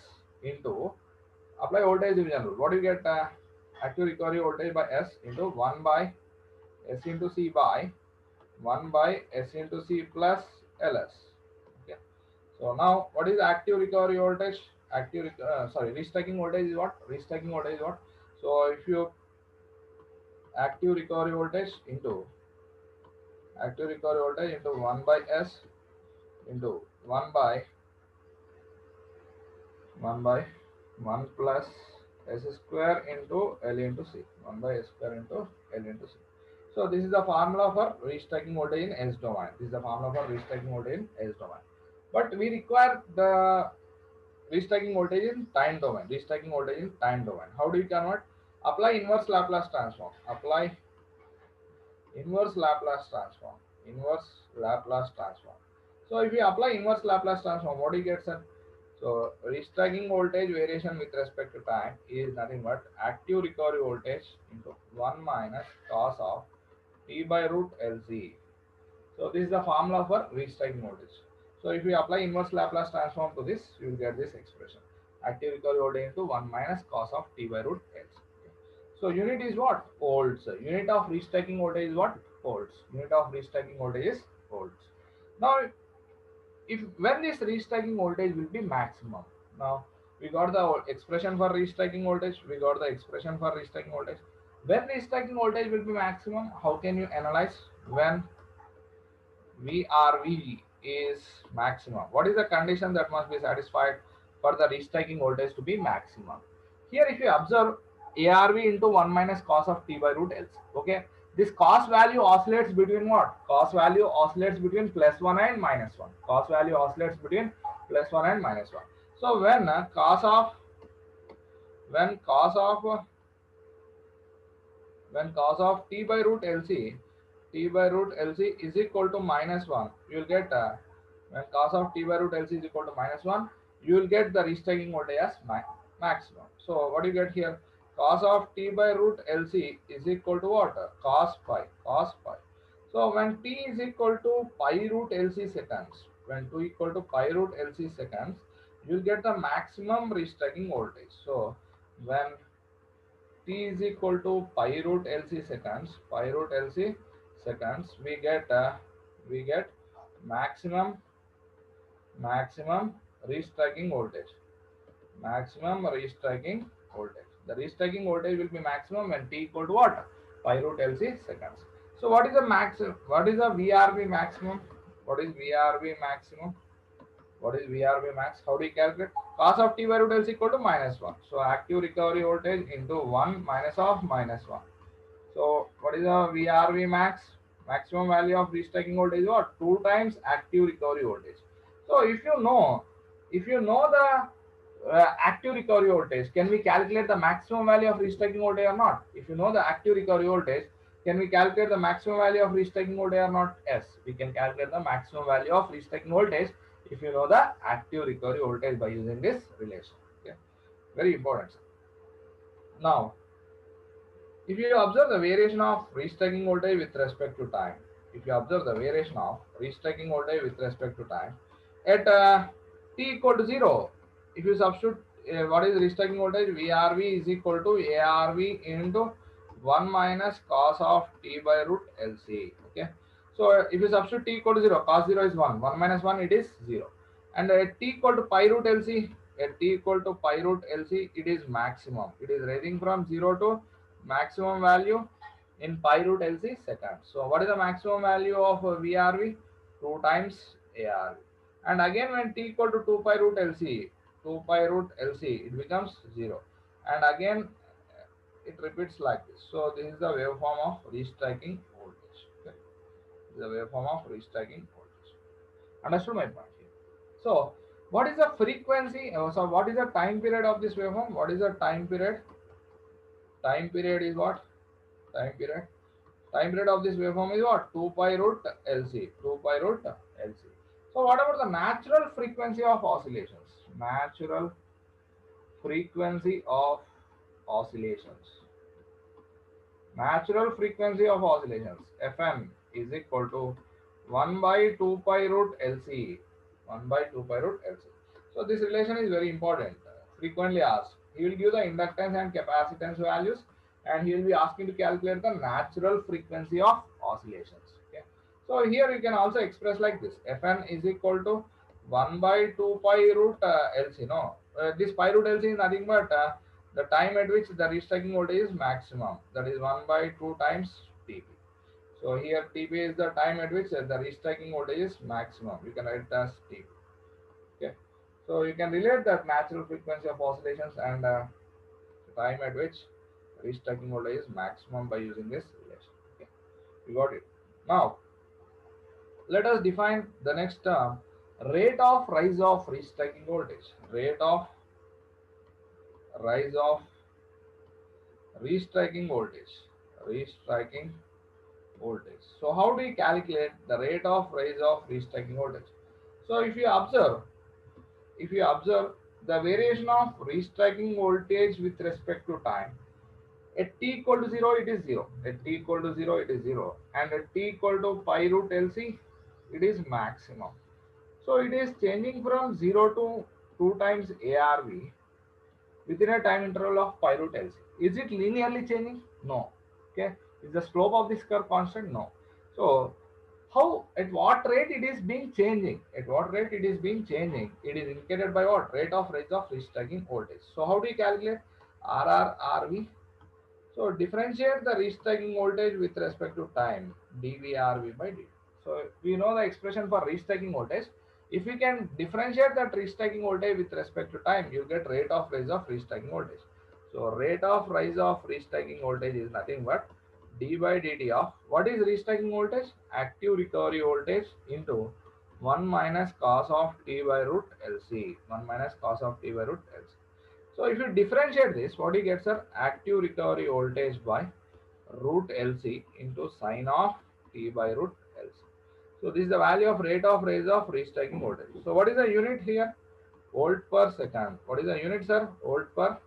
into apply voltage division rule. What do you get? Active recovery voltage by S into 1 by S into C by 1 by S into C plus LS. Okay. So now, what is active recovery voltage? Restacking voltage is what? Restacking voltage is what? So if you active recovery voltage into 1 by S into 1 by 1 plus S square into L into C. 1 by S square into L into C. So this is the formula for restacking voltage in S domain. This is the formula for restacking voltage in S domain. But we require the restacking voltage in time domain. Restacking voltage in time domain. How do you convert? Apply inverse Laplace transform. Apply inverse Laplace transform. Inverse Laplace transform. So if you apply inverse Laplace transform, what do you get, sir? So restacking voltage variation with respect to time is nothing but active recovery voltage into 1 minus cos of T by root LC. So this is the formula for restacking voltage. So if we apply inverse Laplace transform to this, you will get this expression. Active recovery voltage into 1 minus cos of T by root LC. So unit is what? Volts. Unit of restacking voltage is what? Volts. Unit of restacking voltage is volts. Now, if when this restacking voltage will be maximum. Now we got the expression for restacking voltage. We got the expression for restacking voltage. When restacking voltage will be maximum, how can you analyze? When VRV is maximum. What is the condition that must be satisfied for the restacking voltage to be maximum? Here if you observe ARV into 1 minus cos of t by root L. Okay, this cos value oscillates between what? Cos value oscillates between plus 1 and minus 1. Cos value oscillates between plus 1 and minus 1. So when cos of t by root LC is equal to minus 1, you will get when cos of t by root LC is equal to minus 1, you will get the restacking voltage as maximum. So what do you get here? Cos of t by root LC is equal to what? Cos pi. So when t is equal to pi root LC seconds, when t equal to pi root LC seconds, you will get the maximum restacking voltage. So when t is equal to pi root LC seconds, we get maximum restacking voltage. The restacking voltage will be maximum when t equal to what? Pi root LC seconds. So what is the VRV maximum? What is VRV maximum? What is VRV max? How do you calculate? Cos of t by root L is equal to minus 1. So active recovery voltage into 1 minus of minus 1. So what is the VRV max? Maximum value of restacking voltage is what? 2 times active recovery voltage. So if you know the active recovery voltage, can we calculate the maximum value of restacking voltage or not? If you know the active recovery voltage, can we calculate the maximum value of restacking voltage or not? Yes, we can calculate the maximum value of restacking voltage if you know the active recovery voltage by using this relation. Okay, very important. Now, if you observe the variation of restacking voltage with respect to time, at t equal to 0, if you substitute what is restacking voltage, VRV is equal to ARV into 1 minus cos of t by root LC. Okay, so if you substitute t equal to 0, cos 0 is 1, 1 minus 1 it is 0, and at t equal to pi root LC, it is maximum. It is raising from 0 to maximum value in pi root LC seconds. So what is the maximum value of VRV? 2 times ARV. And again when t equal to 2 pi root LC, it becomes 0. And again it repeats like this. So this is the waveform of restacking voltage. Okay? This is the waveform of restacking voltage. Understood my point here? So what is the frequency? So what is the time period of this waveform? What is the time period? Time period is what? Time period of this waveform is what? 2 pi root LC. So what about the natural frequency of oscillations? Natural frequency of oscillations. Fn is equal to 1 by 2 pi root LC. So this relation is very important. Frequently asked. He will give the inductance and capacitance values, and he will be asking to calculate the natural frequency of oscillations. Okay. So here you can also express like this: Fn is equal to 1 by 2 pi root LC. No, this pi root LC is nothing but the time at which the restacking voltage is maximum. That is 1 by 2 times Tp. So here Tp is the time at which the restacking voltage is maximum. You can write it as Tp. Okay. So you can relate that natural frequency of oscillations and the time at which restacking voltage is maximum by using this relation. Okay, you got it. Now let us define the next term: rate of rise of restacking voltage. Rate of rise of restacking voltage. So how do you calculate the rate of rise of restacking voltage? So if you observe the variation of restacking voltage with respect to time, at t equal to 0 it is 0, and at t equal to pi root LC it is maximum. So it is changing from 0 to 2 times ARV within a time interval of pi root LC. Is it linearly changing? No. Okay, is the slope of this curve constant? No. So at what rate it is being changing? It is indicated by what? Rate of rise of restacking voltage. So how do you calculate RRRV? So differentiate the restacking voltage with respect to time, dVRV by dt. So we know the expression for restacking voltage. If we can differentiate that restacking voltage with respect to time, you get rate of rise of restacking voltage. So rate of rise of restacking voltage is nothing but d by dt of what is restacking voltage? Active recovery voltage into 1 minus cos of t by root LC. 1 minus cos of t by root LC. So if you differentiate this, what you get, sir? Active recovery voltage by root LC into sine of t by root LC. So this is the value of rate of rise of restacking voltage. So what is the unit here? Volt per second. What is the unit, sir? Volt per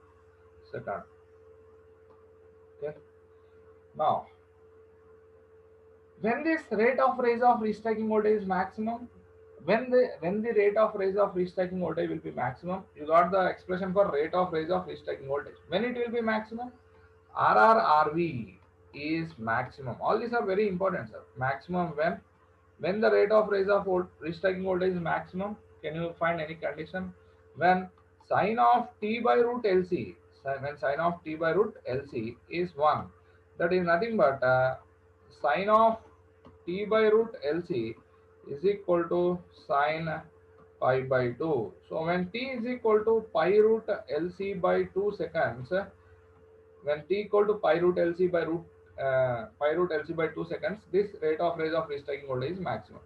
second. Okay. Now, when this rate of rise of restacking voltage is maximum, when the rate of rise of restacking voltage will be maximum, you got the expression for rate of rise of restacking voltage. When it will be maximum, RRRV is maximum. All these are very important, sir. Maximum when the rate of rise of restacking voltage is maximum. Can you find any condition? When sine of t by root LC, when sine of t by root LC is 1, that is nothing but sine of t by root LC is equal to sine pi by 2. So when t is equal to pi root LC by 2 seconds, when t equal to pi root LC by 2 seconds, this rate of rise of restacking voltage is maximum.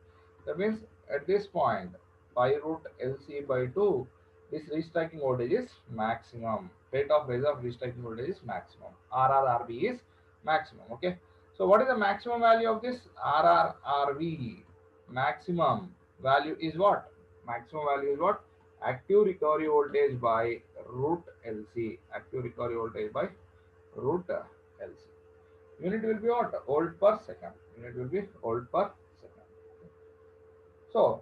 That means at this point, pi root LC by 2, this restacking voltage is maximum. Rate of rise of restacking voltage is maximum. RRRV is maximum. Okay. So what is the maximum value of this RRRV? Maximum value is what? Maximum value is what? Active recovery voltage by root LC. Active recovery voltage by root LC. Unit will be what? Volt per second. Unit will be volt per second. So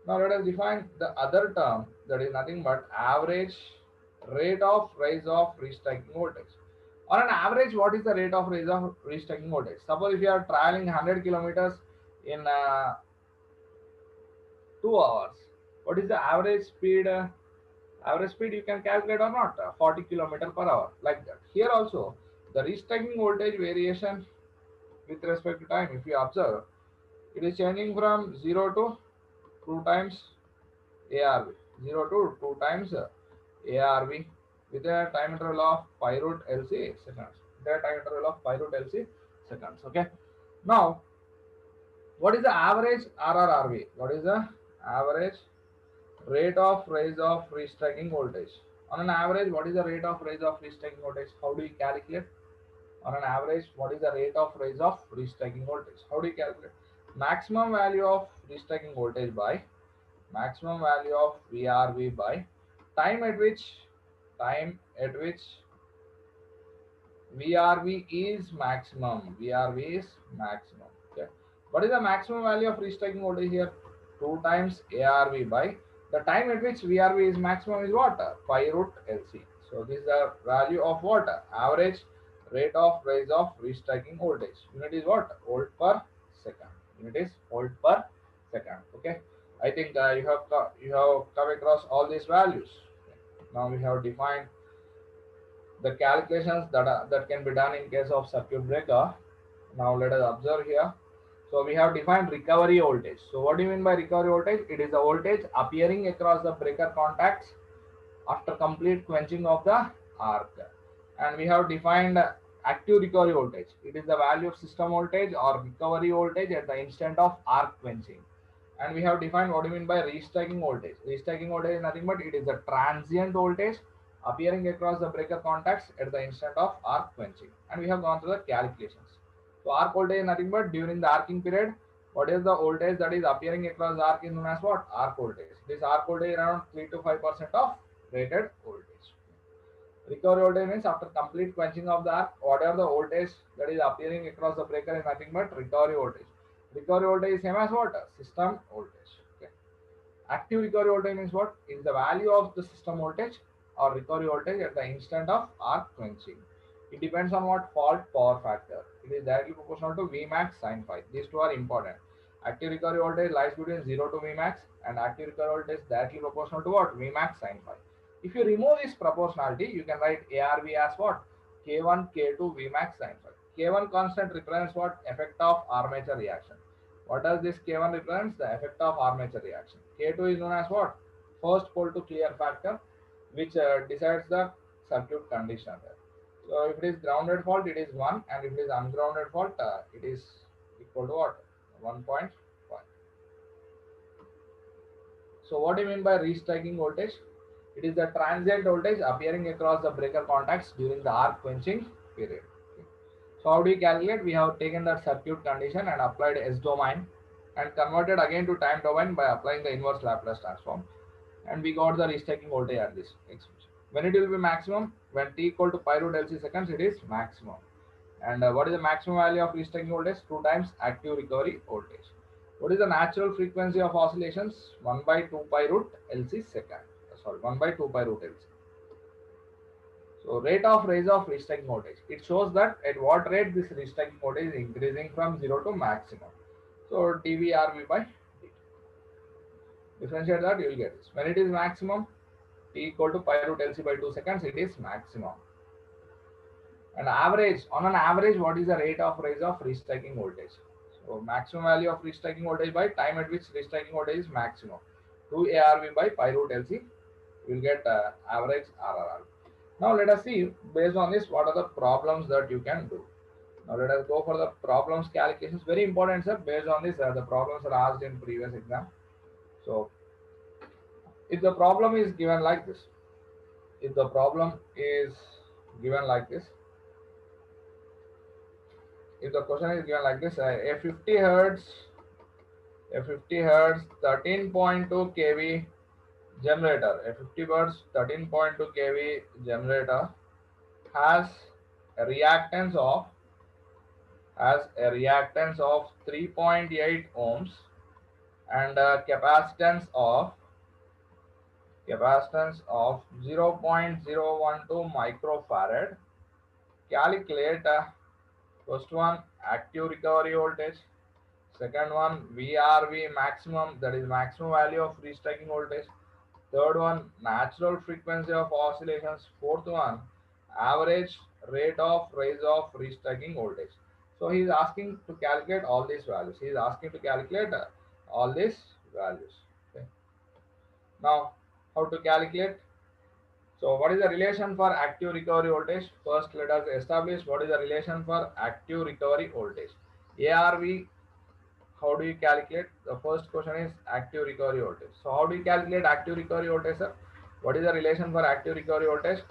now let us define the other term, that is nothing but average rate of rise of restacking voltage. On an average, what is the rate of rise of restacking voltage? Suppose if you are traveling 100 kilometers in 2 hours, what is the average speed? Average speed you can calculate or not, 40 kilometer per hour, like that. Here also the restacking voltage variation with respect to time, if you observe, it is changing from 0 to 2 times ARV, 0 to 2 times ARV with a time interval of pi root LC seconds. The time interval of pi root LC seconds. Okay. Now, what is the average RRRV? What is the average rate of rise of restacking voltage? On an average, what is the rate of rise of restacking voltage? How do you calculate? On an average, what is the rate of rise of restacking voltage? How do you calculate? Maximum value of restacking voltage by maximum value of VRV by time at which VRV is maximum. VRV is maximum. Okay. What is the maximum value of restacking voltage here? 2 times ARV by the time at which VRV is maximum is what? Pi root LC. So this is the value of what? Average rate of rise of restacking voltage. Unit is what? Volt per second. Unit is volt per second. Okay. I think you have come across all these values. Now we have defined the calculations that can be done in case of circuit breaker. Now let us observe here. So we have defined recovery voltage. So what do you mean by recovery voltage? It is the voltage appearing across the breaker contacts after complete quenching of the arc. And we have defined active recovery voltage. It is the value of system voltage or recovery voltage at the instant of arc quenching. And we have defined what do you mean by restacking voltage. Restacking voltage is nothing but it is the transient voltage appearing across the breaker contacts at the instant of arc quenching. And we have gone through the calculations. So arc voltage is nothing but during the arcing period, what is the voltage that is appearing across the arc is known as what? Arc voltage. This arc voltage is around 3 to 5% of rated voltage. Recovery voltage means after complete quenching of the arc, whatever the voltage that is appearing across the breaker is nothing but recovery voltage. Recovery voltage is same as what? System voltage. Okay. Active recovery voltage means what? Is the value of the system voltage or recovery voltage at the instant of arc quenching. It depends on what? Fault power factor. It is directly proportional to Vmax sin phi. These two are important. Active recovery voltage lies between 0 to Vmax and active recovery voltage is directly proportional to what? Vmax sin phi. If you remove this proportionality, you can write ARV as what? K1, K2, Vmax sin phi. K1 constant represents what? Effect of armature reaction. What does this K1 represents? The effect of armature reaction. K2 is known as what? First pole to clear factor, which decides the circuit condition there. So if it is grounded fault, it is 1, and if it is ungrounded fault, it is equal to what? 1.5. So what do you mean by restriking voltage? It is the transient voltage appearing across the breaker contacts during the arc quenching period. Okay. So how do we calculate? We have taken that circuit condition and applied S domain and converted again to time domain by applying the inverse Laplace transform, and we got the restriking voltage at this expression. When it will be maximum? When t equal to pi root LC seconds, it is maximum. And what is the maximum value of restriking voltage? 2 times active recovery voltage. What is the natural frequency of oscillations? 1 by 2 pi root LC second. Sorry, 1 by 2 pi root LC. So rate of rise of restriking voltage. It shows that at what rate this restriking voltage is increasing from 0 to maximum. So dVRV by dt. Differentiate that, you will get this. When it is maximum, t equal to pi root LC by 2 seconds, it is maximum. And average, on an average, what is the rate of rise of restriking voltage? So maximum value of restriking voltage by time at which restriking voltage is maximum. 2 ARV by pi root LC, you will get average RRR. Now let us see, based on this, what are the problems that you can do. Now let us go for the problems calculations. Very important, sir. Based on this, the problems are asked in previous exam. So if the problem is given like this, if the problem is given like this, if the question is given like this, a 50 hertz 13.2 kV generator, a 50 hertz 13.2 kV generator has a reactance of 3.8 ohms and a capacitance of 0.012 microfarad. Calculate first one active recovery voltage, second one VRV maximum, that is maximum value of restriking voltage, third one natural frequency of oscillations, fourth one average rate of rise of restriking voltage. So he is asking to calculate all these values. He is asking to calculate all these values. Okay. Now how to calculate? So what is the relation for active recovery voltage? First let us establish what is the relation for active recovery voltage. ARV, how do you calculate? The first question is active recovery voltage. So how do you calculate active recovery voltage, sir? What is the relation for active recovery voltage?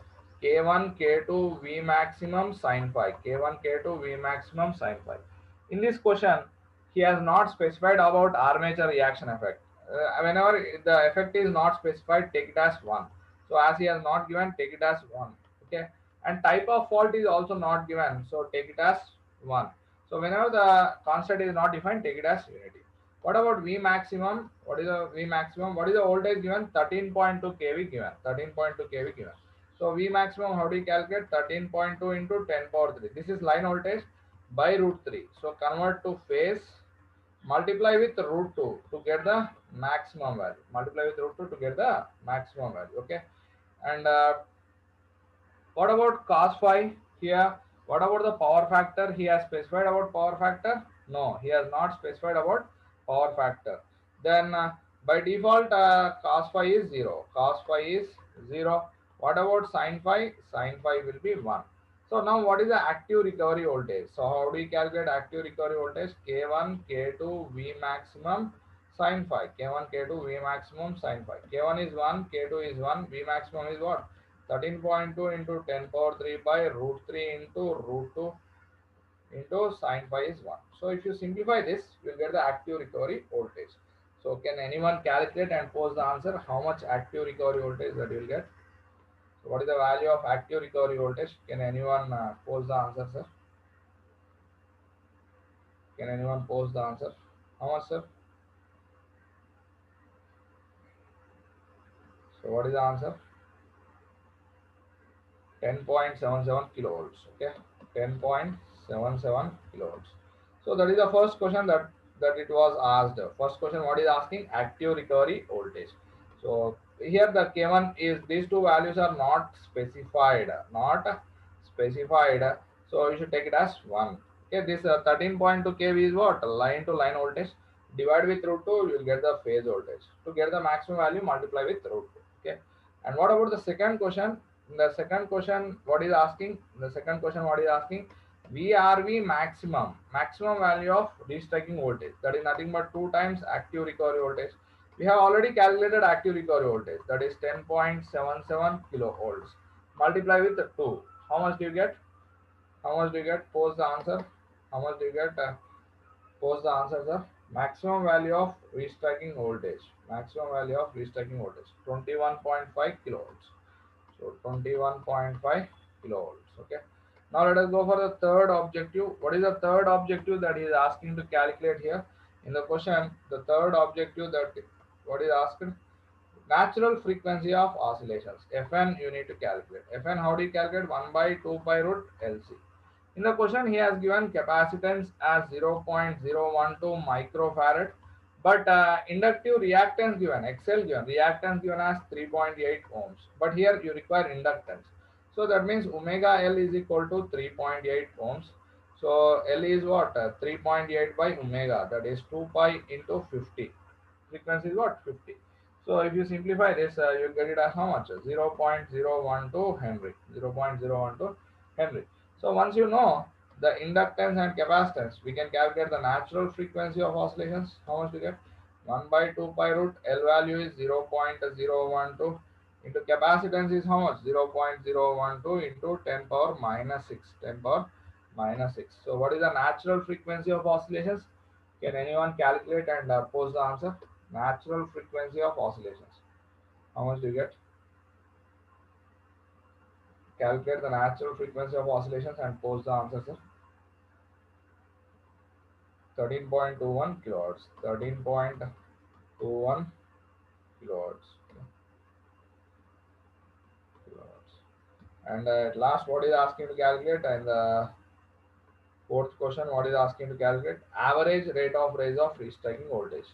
K1 K2 V maximum sin phi. K1 K2 V maximum sin phi. In this question, he has not specified about armature reaction effect. Whenever the effect is not specified, take it as 1. So as he has not given, take it as 1. Okay. And type of fault is also not given. So take it as 1. So whenever the constant is not defined, take it as unity. What about V maximum? What is the V maximum? What is the voltage given? 13.2 kV given. 13.2 kV given. So V maximum, how do you calculate? 13.2 into 10 power 3. This is line voltage by root 3. So convert to phase, multiply with root 2 to get the maximum value. Multiply with root 2 to get the maximum value. Okay. And what about cos phi here? What about the power factor? He has specified about power factor? No, he has not specified about power factor. Then by default, cos phi is 0. Cos phi is 0. What about sin phi? Sin phi will be 1. So now what is the active recovery voltage? So how do you calculate active recovery voltage? K1, K2, V maximum sin phi. K1, K2, V maximum sin phi. K1 is 1, K2 is 1, V maximum is what? 13.2 into 10 power 3 by root 3 into root 2 into sin phi is 1. So if you simplify this, you will get the active recovery voltage. So can anyone calculate and post the answer how much active recovery voltage that you will get? So what is the value of active recovery voltage? Can anyone post the answer, sir? Can anyone post the answer? How much, sir? So what is the answer? 10.77 kilovolts. Okay, 10.77 kilovolts. So that is the first question that it was asked. First question, what is asking? Active recovery voltage. So here the K1 is, these two values are not specified. So you should take it as 1. Okay, this 13.2 kV is what? Line to line voltage. Divide with root 2, you will get the phase voltage. To get the maximum value, multiply with root 2. Okay. And what about the second question? The second question, what is asking? The second question, what is asking? VRV maximum value of restriking voltage. That is nothing but 2 times active recovery voltage. We have already calculated active recovery voltage. That is 10.77 kilovolts. Multiply with 2. How much do you get? How much do you get? Post the answer. How much do you get? Post the answer, sir. Maximum value of restriking voltage. Maximum value of restriking voltage. 21.5 kilovolts. So 21.5 kilovolts. Okay. Now let us go for the third objective. What is the third objective that he is asking to calculate here? In the question, the third objective that what is asked? Natural frequency of oscillations. Fn you need to calculate. Fn, how do you calculate? 1 by 2 pi root Lc. In the question, he has given capacitance as 0.012 microfarad, but inductive reactance given, XL given, reactance given as 3.8 ohms. But here you require inductance. So that means omega L is equal to 3.8 ohms. So L is what? 3.8 by omega, that is 2 pi into 50. Frequency is what? 50. So if you simplify this, you get it as how much? 0.012 Henry. 0.012 Henry. So once you know the inductance and capacitance, we can calculate the natural frequency of oscillations. How much do you get? 1 by 2 pi root L value is 0.012 into capacitance is how much? 0.012 into 10 power minus 6. 10 power minus 6. So what is the natural frequency of oscillations? Can anyone calculate and post the answer? Natural frequency of oscillations. How much do you get? Calculate the natural frequency of oscillations and post the answer, sir. 13.21 kilohertz. 13.21 kilohertz. And at last, what is asking to calculate? And the fourth question, what is asking to calculate? Average rate of rise of restriking voltage.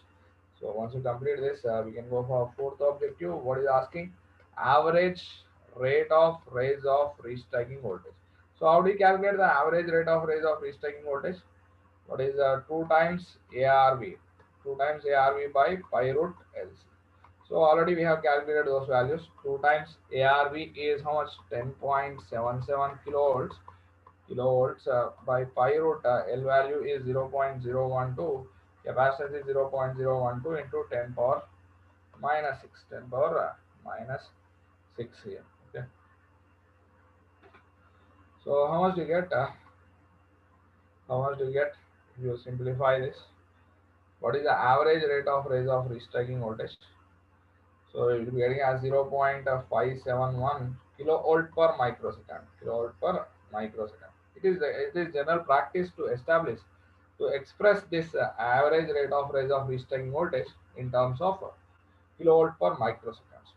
So once you complete this, we can go for fourth objective. What is asking? Average rate of rise of restriking voltage. So how do you calculate the average rate of rise of restriking voltage? What is 2 times ARV? 2 times ARV by pi root LC. So already we have calculated those values. 2 times ARV is how much? 10.77 kilovolts by pi root L value is 0.012. Capacitance is 0.012 into 10 power minus 6. 10 power minus 6 here. Okay. So how much do you get? How much do you get if you simplify this? What is the average rate of rise of restriking voltage? So you will be getting as 0.571 kilovolt per microsecond. Kilovolt per microsecond. It is general practice to establish to express this average rate of rise of restriking voltage in terms of kilovolt per microseconds.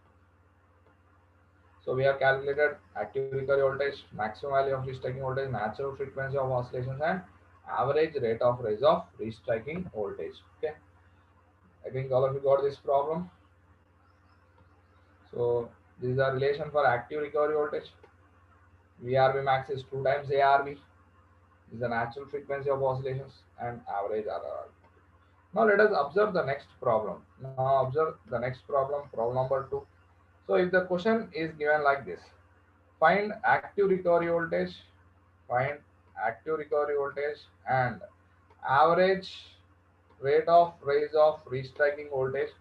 So we have calculated active recovery voltage, maximum value of restriking voltage, natural frequency of oscillations, and average rate of rise of restriking voltage. Okay, I think all of you got this problem. So this is a relation for active recovery voltage. VRV max is 2 times ARV. This is the natural frequency of oscillations and average RRR. Now let us observe the next problem. Now observe the next problem, problem number 2. So if the question is given like this, find active recovery voltage, find active recovery voltage and average rate of rise of restriking voltage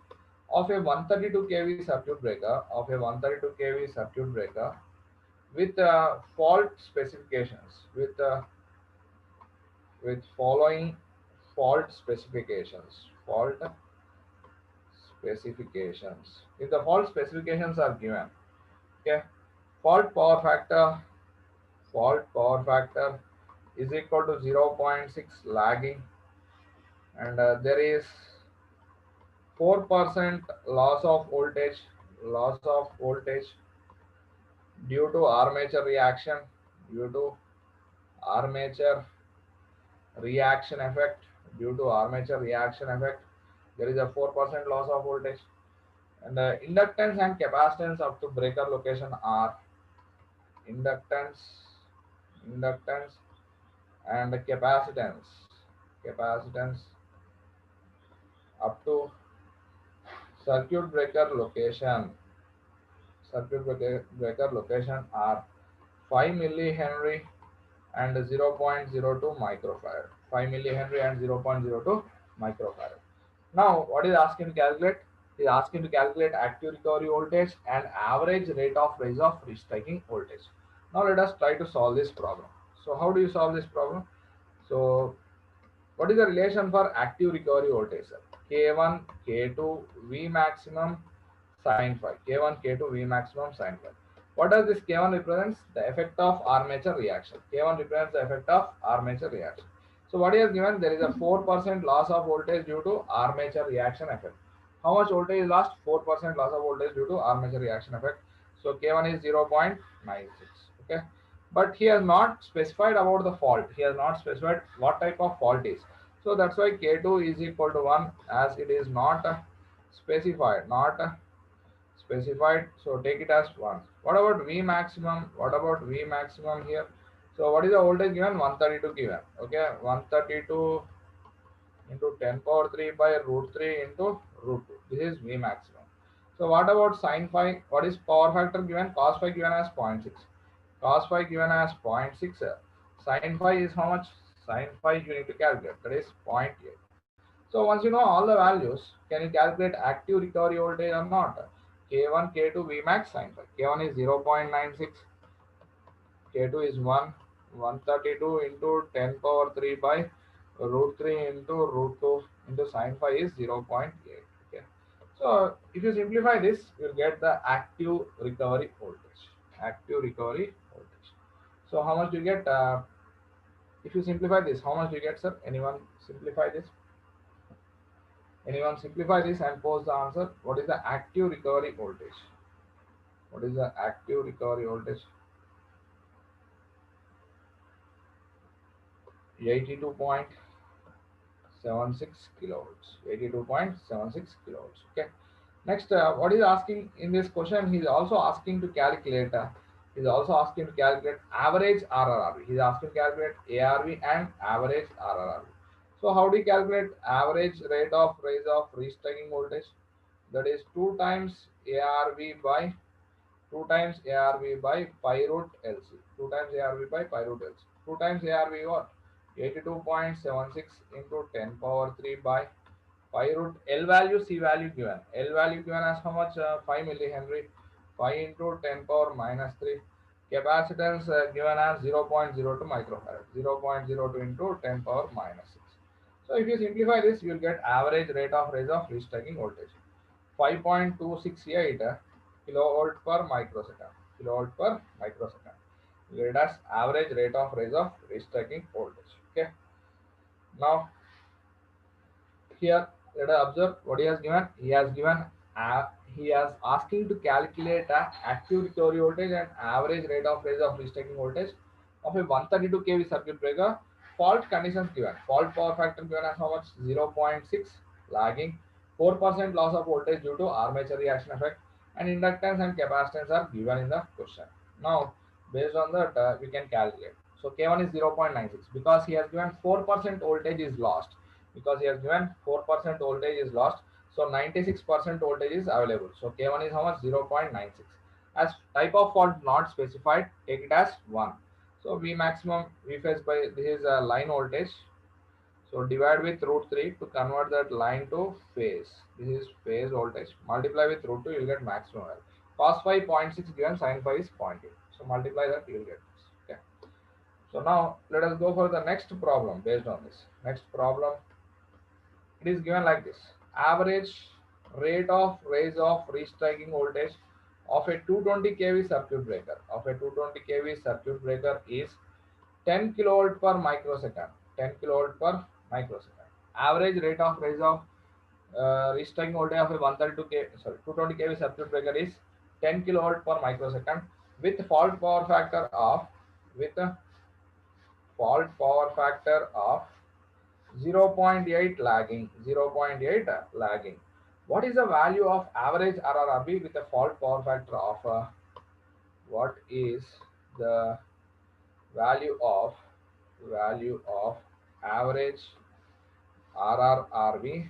of a 132 kV circuit breaker, with fault specifications, with following fault specifications. If the fault specifications are given, okay, fault power factor is equal to 0.6 lagging, and there is 4% loss of voltage due to armature reaction, due to armature reaction effect, there is a 4% loss of voltage. And inductance and capacitance up to breaker location are inductance and capacitance up to circuit breaker location circuit breaker location are 5 millihenry and 0.02 microfarad. 5 millihenry and 0.02 microfarad. Now, what is asking to calculate? It is asking to calculate active recovery voltage and average rate of rise of restriking voltage. Now, let us try to solve this problem. So, how do you solve this problem? So, what is the relation for active recovery voltage? K1, K2, V maximum sin phi. K1, K2, V maximum sin phi. What does this K1 represents? The effect of armature reaction. K1 represents the effect of armature reaction. So what he has given, there is a 4% loss of voltage due to armature reaction effect. How much voltage is lost? 4% loss of voltage due to armature reaction effect. So K1 is 0.96. Okay. But he has not specified about the fault. He has not specified what type of fault is. So that's why K2 is equal to 1 as it is not specified. Not specified, so take it as 1. What about V maximum? What about V maximum here? So what is the voltage given? 132 given. Okay, 132 into 10 power 3 by root 3 into root 2. This is V maximum. So what about sin phi? What is power factor given? Cos phi given as 0.6. Cos phi given as 0.6. Sin phi is how much? Sin phi you need to calculate. That is 0.8. So once you know all the values, can you calculate active recovery voltage or not? K1, K2, Vmax, sin phi. K1 is 0.96, K2 is 1, 132 into 10 power 3 by root 3 into root 2 into sin phi is 0.8. Okay. So if you simplify this, you'll get the active recovery voltage. Active recovery voltage. So how much do you get? If you simplify this, how much do you get, sir? Anyone simplify this? Anyone simplify this and post the answer. What is the active recovery voltage? What is the active recovery voltage? 82.76 kilovolts. 82.76 kilovolts. Okay. Next, what is asking in this question? He is also asking to calculate. Average RRRV. He is asking to calculate ARV and average RRRV. So how do you calculate average rate of rise of restriking voltage? That is 2 times ARV by 2 times ARV by pi root LC. 2 times ARV by pi root LC. 2 times ARV what? 82.76 into 10 power 3 by pi root L value, C value given. L value given as how much? 5 millihenry. 5 into 10 power minus 3. Capacitance given as 0.02 microfarad. 0.02 into 10 power minus 6. So if you simplify this, you will get average rate of rise of restriking voltage. 5.268 kilovolt per microsecond. Kilovolt per microsecond. Let us average rate of rise of restriking voltage. Okay. Now here let us observe what he has given. He has asking to calculate active recovery voltage and average rate of rise of restriking voltage of a 132 kV circuit breaker. Fault conditions given. Fault power factor given as how much? 0.6, lagging, 4% loss of voltage due to armature reaction effect, and inductance and capacitance are given in the question. Now, based on that, we can calculate. So K1 is 0.96 because he has given 4% voltage is lost. Because he has given 4% voltage is lost, so 96% voltage is available. So K1 is how much? 0.96. As type of fault not specified, take it as 1. So V maximum, V phase by this is a line voltage. So divide with root 3 to convert that line to phase. This is phase voltage. Multiply with root 2, you will get maximum value. Cos phi 0.6 given, sin phi is 0.8. So multiply that, you will get this. Okay. So now let us go for the next problem based on this. Next problem, it is given like this. Average rate of rise of restriking voltage of a 220 kV circuit breaker is 10 kilovolt per microsecond. 10 kilovolt per microsecond. Average rate of rise of restriking voltage of a 220 kV circuit breaker is 10 kilovolt per microsecond with fault power factor of with a fault power factor of 0.8 lagging. 0.8 lagging. What is the value of average RRRB with a fault power factor of what is the value of average RRRB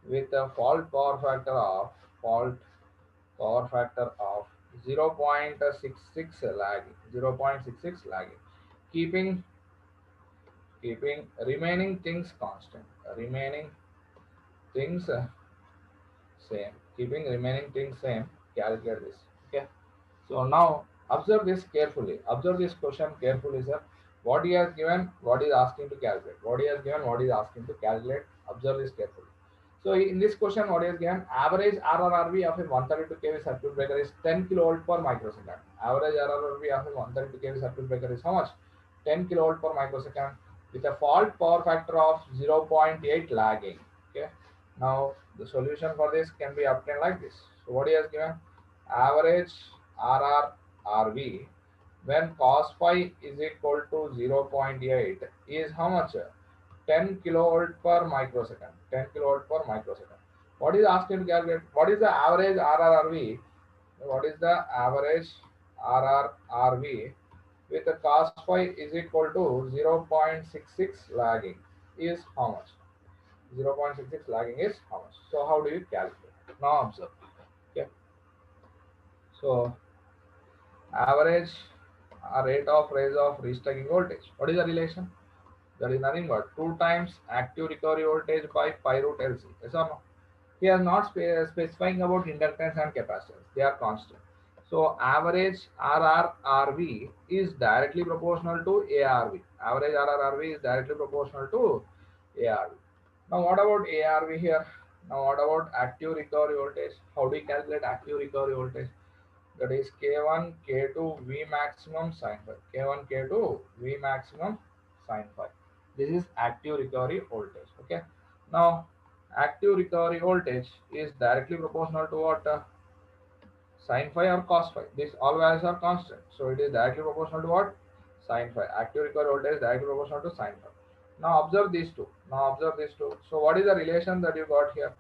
with a fault power factor of power factor of 0.66 lagging, 0.66 lagging, keeping remaining things constant, remaining things same, keeping remaining things same. Calculate this. Okay. So now observe this carefully. Observe this question carefully, sir. What he has given, what is asking to calculate. What he has given, what is asking to calculate. Observe this carefully. So in this question, what he has given, average RRRV of a 132 kV circuit breaker is 10 kilovolt per microsecond. Average RRRV of a 132 kV circuit breaker is how much? 10 kilovolt per microsecond with a fault power factor of 0.8 lagging. Okay. Now the solution for this can be obtained like this. So what he has given, average RRRV when cos phi is equal to 0.8 is how much? 10 kilovolt per microsecond. 10 kilovolt per microsecond. What is asking to calculate? What is the average RRRV? What is the average RRRV with the cos phi is equal to 0.66 lagging is how much? 0.66 lagging is how much? So how do you calculate? Now observe. Okay. So average rate of rise of restacking voltage. What is the relation? That is nothing but 2 times active recovery voltage by pi root LC. Yes or no? He is not specifying about inductance and capacitance. They are constant. So average RRRV is directly proportional to ARV. Average RRRV is directly proportional to ARV. Now what about ARV here? Now what about active recovery voltage? How do you calculate active recovery voltage? That is K1 K2 V maximum sin phi. K1 K2 V maximum sin phi. This is active recovery voltage. Okay. Now active recovery voltage is directly proportional to what? Sin phi or cos phi. These all values are constant. So it is directly proportional to what? Sin phi. Active recovery voltage is directly proportional to sin phi. Now observe these two. Now observe these two. So what is the relation that you got here?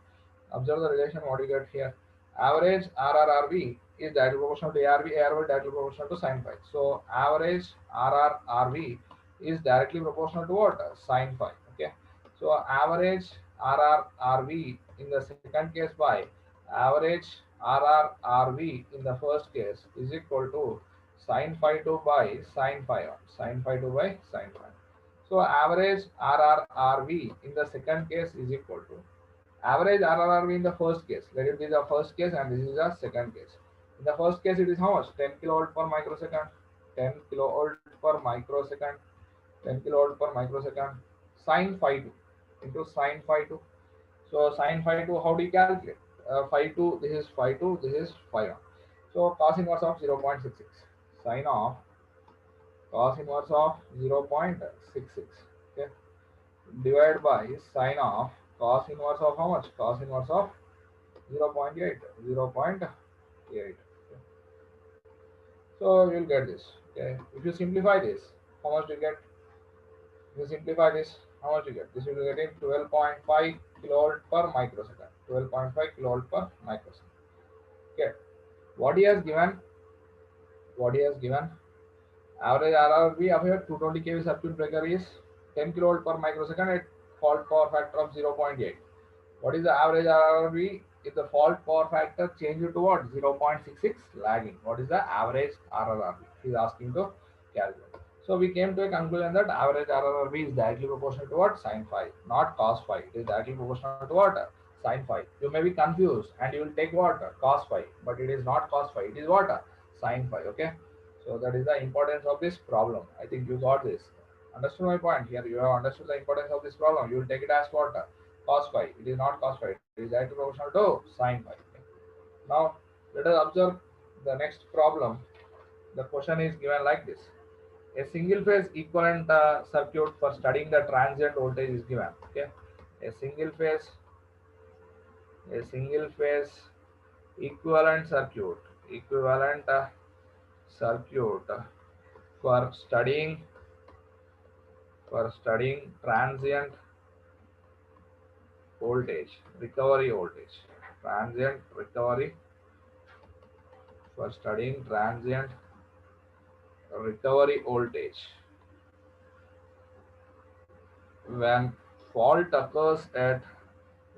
Observe the relation what you get here. Average RRRV is directly proportional to ARV, ARV directly proportional to sin phi. So average RRRV is directly proportional to what? Sin phi. Okay. So average RRRV in the second case by average RRRV in the first case is equal to sin phi 2 by sin phi 1. Sin phi 2 by sin phi. So average RRRV in the second case is equal to average RRRV in the first case. Let it be the first case and this is the second case. In the first case, it is how much? 10 kilovolt per microsecond. 10 kilovolt per microsecond. 10 kilovolt per microsecond. Sin phi 2 into sin phi 2. So sin phi 2, how do you calculate? Phi 2, this is phi 2, this is phi 1. So cos inverse of 0.66. Sin of cos inverse of 0.66. Okay. Divided by sin of cos inverse of how much? Cos inverse of 0.8. 0.8. So you'll get this. Okay. If you simplify this, how much do you get? If you simplify this, how much you get? This will be getting 12.5 kilovolt per microsecond. 12.5 kilovolt per microsecond. Okay. What he has given? What he has given? Average RRV of a 220 kV circuit breaker is 10 kilovolt per microsecond at fault power factor of 0.8. What is the average RRV if the fault power factor changes to what? 0.66 lagging. What is the average RRRV? He is asking to calculate. So we came to a conclusion that average RRRV is directly proportional to what? Sin phi, not cos phi. It is directly proportional to what? Sin phi. You may be confused and you will take what? Cos phi, but it is not cos phi. It is what? Sin phi. Okay. So that is the importance of this problem. I think you got this. Understood my point here? You have understood the importance of this problem. You will take it as what? Cos phi. It is not cos phi. It is directly proportional to sin phi. Now let us observe the next problem. The question is given like this: a single phase equivalent circuit for studying the transient voltage is given. Okay, a single phase equivalent circuit for studying transient voltage, recovery voltage, transient recovery for studying transient recovery voltage when fault occurs at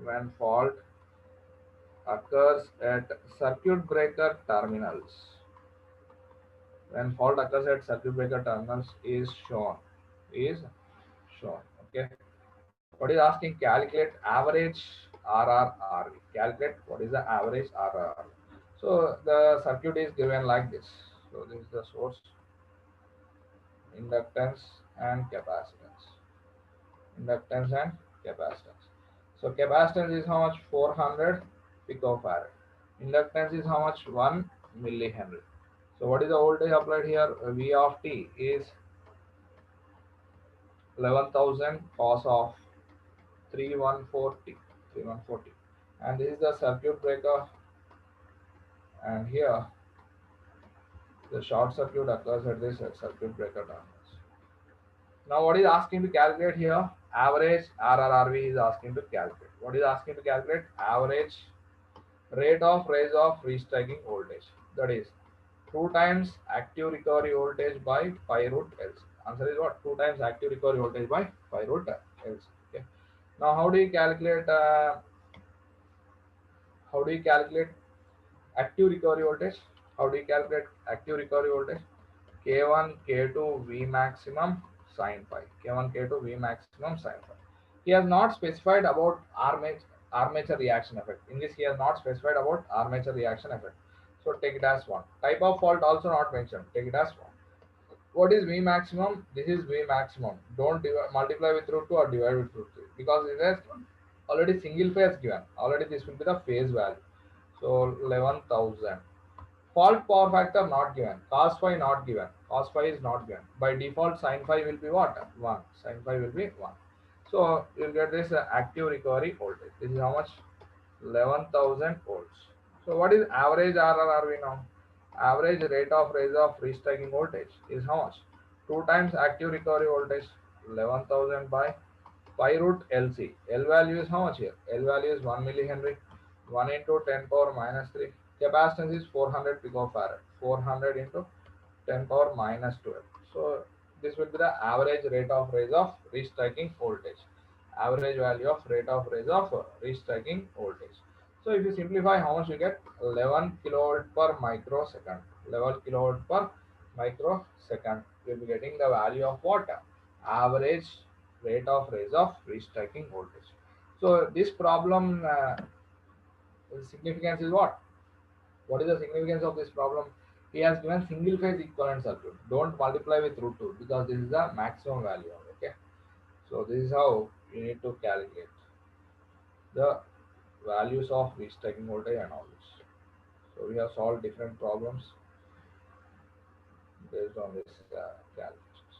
when fault occurs at circuit breaker terminals. When fault occurs at circuit breaker terminals is shown. Is shown. Okay. What is asking? Calculate average RRRV. Calculate what is the average RRRV. So the circuit is given like this. So this is the source, inductance and capacitance. Inductance and capacitance. So capacitance is how much? 400 picofarad. Inductance is how much? 1 millihenry. So what is the voltage applied here? V of t is 11,000 cos of 3140, 3140, and this is the circuit breaker, and here the short circuit occurs at this circuit breaker terminals. Now what is asking to calculate here? Average RRRV is asking to calculate. What is asking to calculate? Average rate of rise of restriking voltage. That is 2 times active recovery voltage by pi root LC. Answer is what? 2 times active recovery voltage by pi root LC. Okay. Now how do you calculate active recovery voltage? How do you calculate active recovery voltage? K1, K2, V maximum sin phi. K1, K2, V maximum sin phi. He has not specified about armature reaction effect. In this, he has not specified about armature reaction effect. So take it as 1. Type of fault also not mentioned. Take it as 1. What is V maximum? This is V maximum. Don't multiply with root 2 or divide with root 3 because it is already single phase given. Already this will be the phase value. So 11,000. Fault power factor not given. Cos phi not given. Cos phi is not given. By default, sin phi will be what? 1. Sin phi will be 1. So you'll get this active recovery voltage. This is how much? 11,000 volts. So what is average RRRV now? Average rate of rise of restriking voltage is how much? 2 times active recovery voltage, 11,000 by pi root LC. L value is how much here? L value is 1 millihenry. 1 into 10 power minus 3. Capacitance is 400 picofarad. 400 into 10 power minus 12. So this will be the average rate of rise of restriking voltage. Average value of rate of rise of restriking voltage. So if you simplify, how much you get? 11 kilovolt per microsecond. 11 kilovolt per microsecond. You will be getting the value of what? Average rate of rise of restriking voltage. So this problem significance is what? What is the significance of this problem? He has given single phase equivalent circuit. Don't multiply with root 2 because this is the maximum value. Okay. So this is how you need to calculate the values of restriking voltage and all this. So we have solved different problems based on this calculations.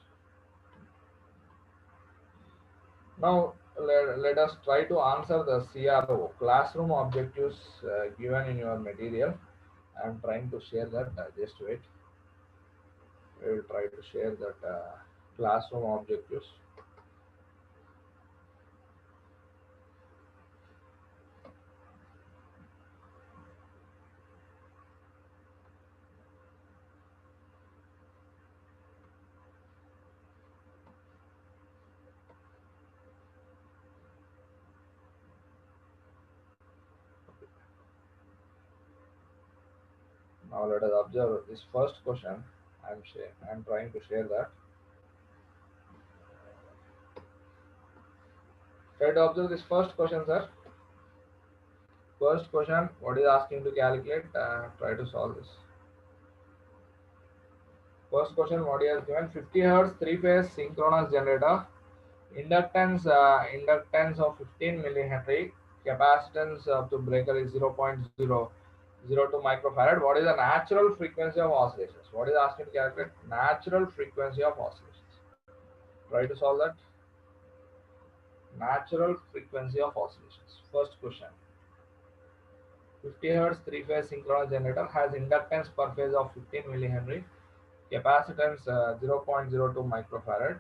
Now let us try to answer the CRO classroom objectives given in your material. I am trying to share that. Just wait. We will try to share that classroom objectives. Now let us observe this first question. I'm trying to share that. Try to observe this first question, sir. First question, what is asking to calculate? Try to solve this. First question, what he has given: 50 hertz three-phase synchronous generator, inductance of 15 millihenry, capacitance of the breaker is 0.002 microfarad. What is the natural frequency of oscillations? What is asking to calculate? Natural frequency of oscillations. Try to solve that. Natural frequency of oscillations. First question. 50 Hz three-phase synchronous generator has inductance per phase of 15 millihenry, capacitance 0.02 microfarad.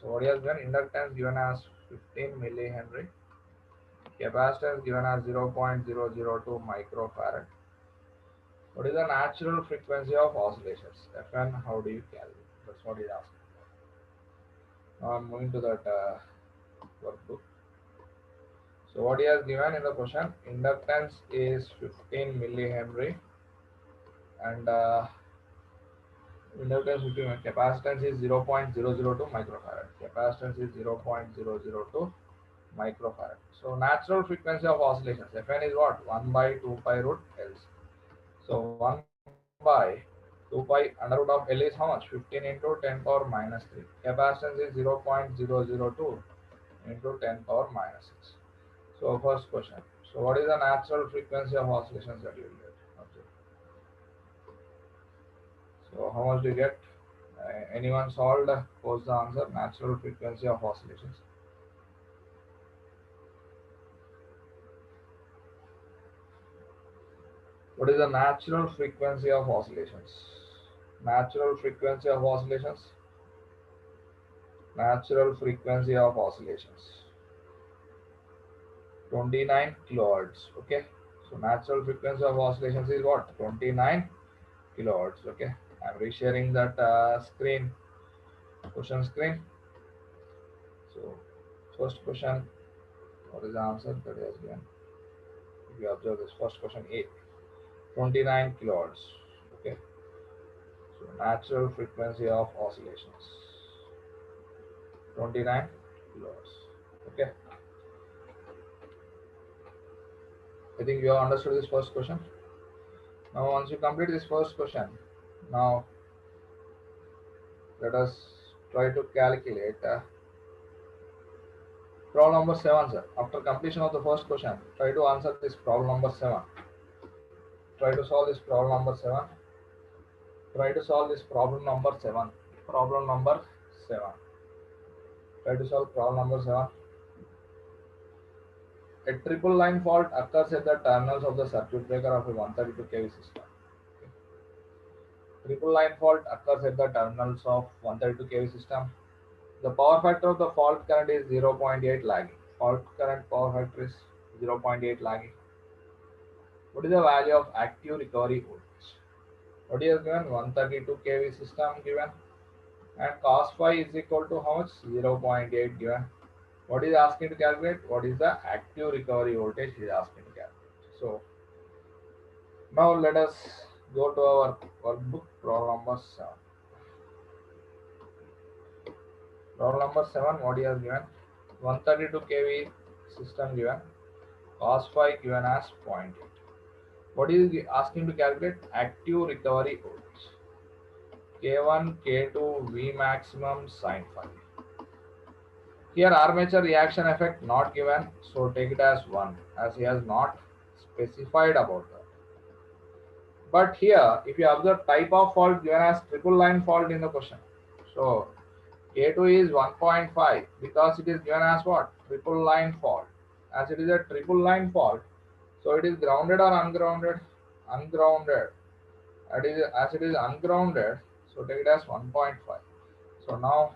So what he has given? Inductance given as 15 millihenry, capacitance given as 0.002 microfarad. What is the natural frequency of oscillations? Fn, how do you calculate? That's what he's asking. Now I'm moving to that workbook. So what he has given in the question, inductance is 15 millihenry and inductance 15, capacitance is 0.002 microfarad. Capacitance is 0.002 microfarad. So natural frequency of oscillations, Fn is what? 1 by 2 pi root L. So 1 by 2 pi under root of L is how much? 15 into 10 power minus 3. Capacitance is 0.002 into 10 power minus 6. So first question. So what is the natural frequency of oscillations that you will get? Okay. So how much do you get? Anyone solved? Post the answer. Natural frequency of oscillations. What is the natural frequency of oscillations? Natural frequency of oscillations. Natural frequency of oscillations. 29 kilohertz. Okay. So natural frequency of oscillations is what? 29 kilohertz. Okay. I'm resharing that screen. Question screen. So first question. What is the answer that is given? If you observe this first question A. 29 kilohertz. Okay. So natural frequency of oscillations. 29 kilohertz. Okay. I think you have understood this first question. Now once you complete this first question, now let us try to calculate problem number 7, sir. After completion of the first question, try to answer this problem number 7. Try to solve this problem number 7. Try to solve this problem number 7. Problem number 7. Try to solve problem number 7. A triple line fault occurs at the terminals of the circuit breaker of a 132 kV system. Okay. Triple line fault occurs at the terminals of 132 kV system. The power factor of the fault current is 0.8 lagging. Fault current power factor is 0.8 lagging. What is the value of active recovery voltage? What is given? 132 kV system given, and cos phi is equal to how much? 0.8 given. What is asking to calculate? What is the active recovery voltage he is asking to calculate. So now let us go to our workbook, problem number 7. Problem number 7, what he has given? 132 kV system given, cos phi given as 0.8. What is he asking to calculate? Active recovery voltage. K1, K2, V maximum, sin phi. Here armature reaction effect not given, so take it as 1, as he has not specified about that. But here, if you observe type of fault given as triple line fault in the question, so K2 is 1.5 because it is given as what? Triple line fault. As it is a triple line fault, so it is grounded or ungrounded? Ungrounded. As it is ungrounded, so take it as 1.5. So now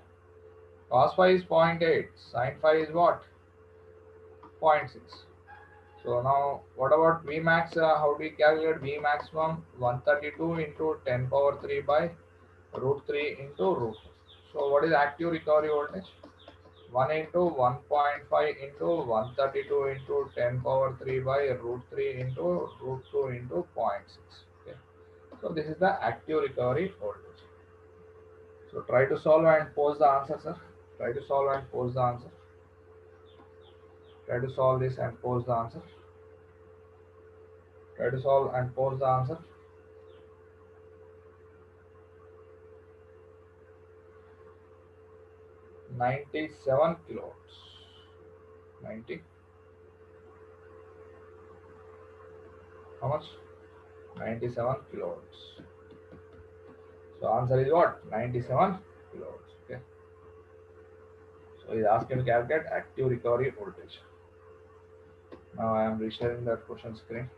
cos phi is 0.8, sin phi is what? 0.6. So now what about Vmax? How do we calculate V maximum? 132 into 10 power 3 by root 3 into root 2. So what is active recovery voltage? 1 into 1.5 into 132 into 10 power 3 by root 3 into root 2 into 0.6. Okay. So this is the active recovery voltage. So try to solve and post the answer, sir. Try to solve and post the answer. Try to solve this and post the answer. Try to solve and post the answer. $97 kilowatts. 90. How much? 97 kilowatts. So answer is what? 97 kilowatts. Okay. So he's asking to calculate active recovery voltage. Now I am resharing that question screen.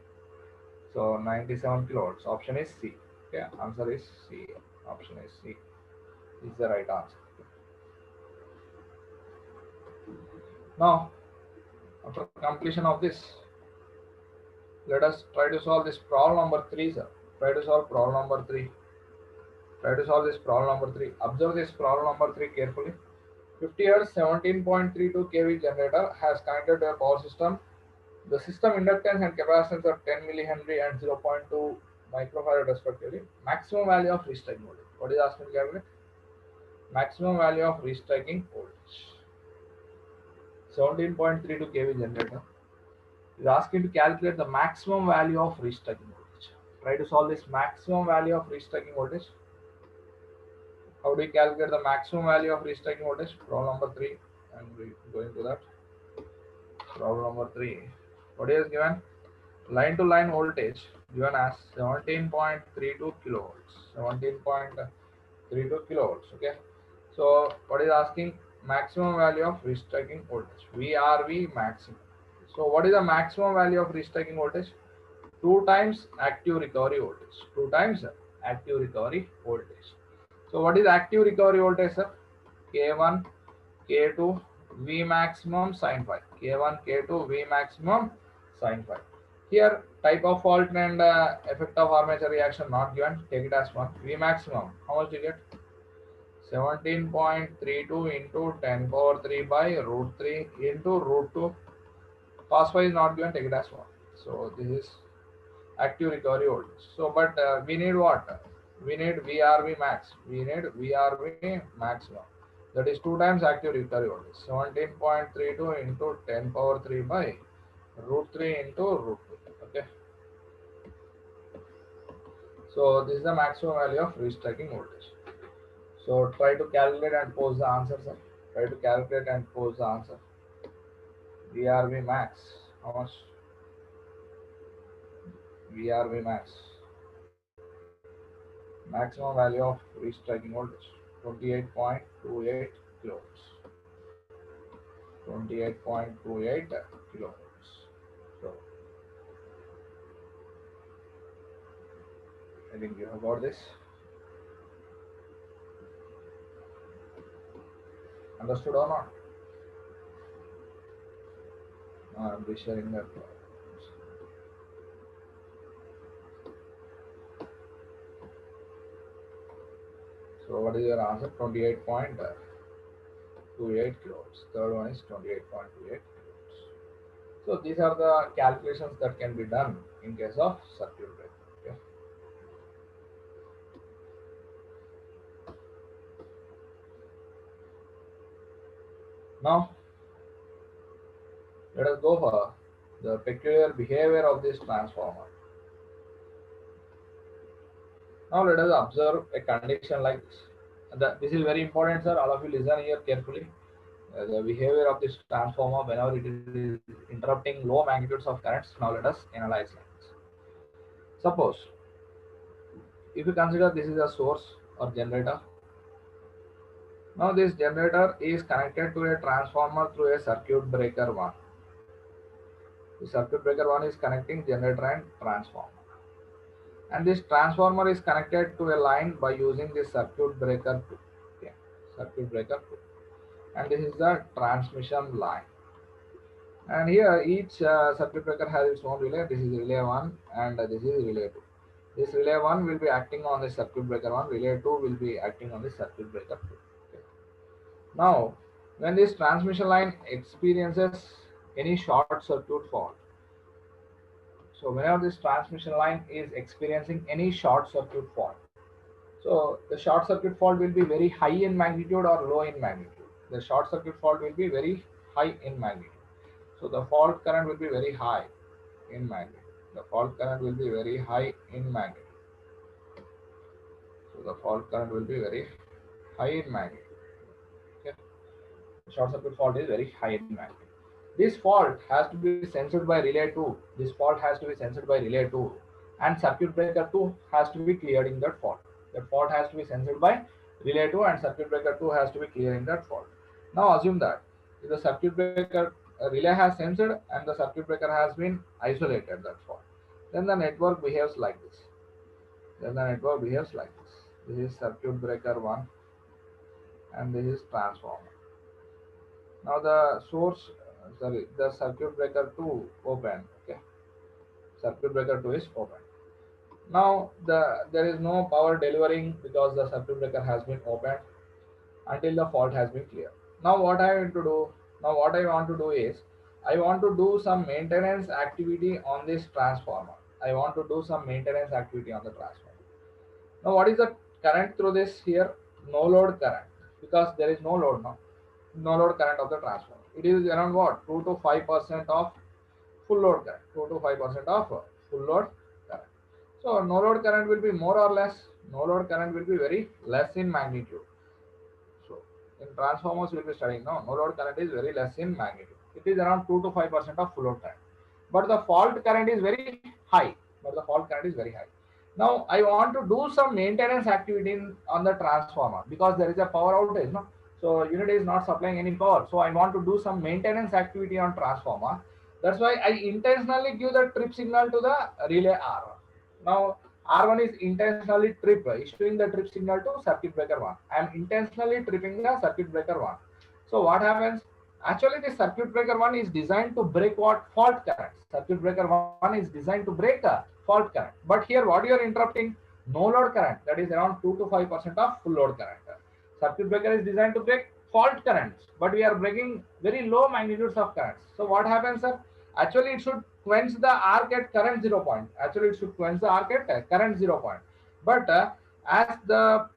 So 97 kilowatts. Option is C. Okay. Answer is C. Option is C. Is the right answer. Now, after completion of this, let us try to solve this problem number 3, sir. Try to solve problem number 3. Try to solve this problem number 3. Observe this problem number 3 carefully. 50 Hz 17.32 kV generator has connected to a power system The system inductance and capacitance are 10 millihenry and 0.2 microfarad respectively. Maximum value of restriking voltage. What is asking to calculate? Maximum value of restriking voltage. 17.32 kV generator. Is asking to calculate the maximum value of restriking voltage. Try to solve this maximum value of restriking voltage. How do we calculate the maximum value of restriking voltage? Problem number 3. And we going to that. Problem number 3. What is given? Line to line voltage given as 17.32 kilovolts. 17.32 kilovolts. Okay. So what is asking? Maximum value of restriking voltage. VRV maximum. So what is the maximum value of restriking voltage? 2 times active recovery voltage. 2 times active recovery voltage. So what is active recovery voltage, sir? K1, K2, V maximum sin phi. K1, K2, V maximum sin phi. Here, type of fault and effect of armature reaction not given. Take it as 1. V maximum. How much you get? 17.32 into 10 power 3 by root 3 into root 2. Cos phi is not given. Take it as 1. So this is active recovery voltage. So, but we need what? We need VRV max. We need VRV maximum. That is 2 times active recovery voltage. 17.32 into 10 power 3 by root 3 into root 2. Okay. So this is the maximum value of restriking voltage. So try to calculate and post the answer, sir. Try to calculate and post the answer. VRV max. How much? VRV max. Maximum value of restriking voltage 28.28 kilovolts. 28.28 kilovolts. So I think you have got this. Understood or not? I'll be sharing that. So what is your answer? 28.28 kilovolts. Third one is 28.28 kilovolts. So these are the calculations that can be done in case of circuit breaker. Okay. Now let us go for the peculiar behavior of this transformer. Now let us observe a condition like this. This is very important, sir. All of you listen here carefully. The behavior of this transformer whenever it is interrupting low magnitudes of currents. Now let us analyze like this. Suppose if you consider this is a source or generator. Now this generator is connected to a transformer through a circuit breaker 1. The circuit breaker 1 is connecting generator and transformer. And this transformer is connected to a line by using this circuit breaker 2. Okay. Circuit breaker 2. And this is the transmission line. And here each circuit breaker has its own relay. This is relay 1 and this is relay 2. This relay 1 will be acting on the circuit breaker 1. Relay 2 will be acting on the circuit breaker 2. Okay. Now, when this transmission line experiences any short circuit fault, so whenever this transmission line is experiencing any short circuit fault, so the short circuit fault will be very high in magnitude or low in magnitude. The short circuit fault will be very high in magnitude. So the fault current will be very high in magnitude. The fault current will be very high in magnitude. So the fault current will be very high in magnitude. Okay. The short circuit fault is very high in magnitude. This fault has to be sensed by relay 2. This fault has to be sensed by relay 2. And circuit breaker 2 has to be clearing that fault. That fault has to be sensed by relay 2 and circuit breaker 2 has to be clearing that fault. Now assume that if the circuit breaker relay has sensed and the circuit breaker has been isolated that fault, then the network behaves like this. Then the network behaves like this. This is circuit breaker 1 and this is transformer. Now the source, the circuit breaker 2 open. Okay, circuit breaker 2 is open. Now there is no power delivering because the circuit breaker has been opened until the fault has been cleared. Now what I want to do? Now what I want to do is I want to do some maintenance activity on this transformer. I want to do some maintenance activity on the transformer. Now, what is the current through this here? No load current, because there is no load now. No load current of the transformer. It is around what? 2 to 5% of full load current. 2 to 5% of full load current. So, no load current will be more or less. No load current will be very less in magnitude. So, in transformers, we will be studying now. No load current is very less in magnitude. It is around 2 to 5% of full load current. But the fault current is very high. But the fault current is very high. Now, I want to do some maintenance activity on the transformer because there is a power outage. No? So, unit is not supplying any power. So, I want to do some maintenance activity on transformer. That's why I intentionally give the trip signal to the relay R. Now, R1 is intentionally issuing the trip signal to circuit breaker 1. I am intentionally tripping the circuit breaker 1. So what happens? Actually, the circuit breaker 1 is designed to break what? Fault current. Circuit breaker 1 is designed to break a fault current. But here, what you are interrupting? No load current. That is around 2 to 5% of full load current. Circuit breaker is designed to break fault currents, but we are breaking very low magnitudes of currents. So what happens, sir? Actually, it should quench the arc at current 0 point. Actually, it should quench the arc at current 0 point. But as the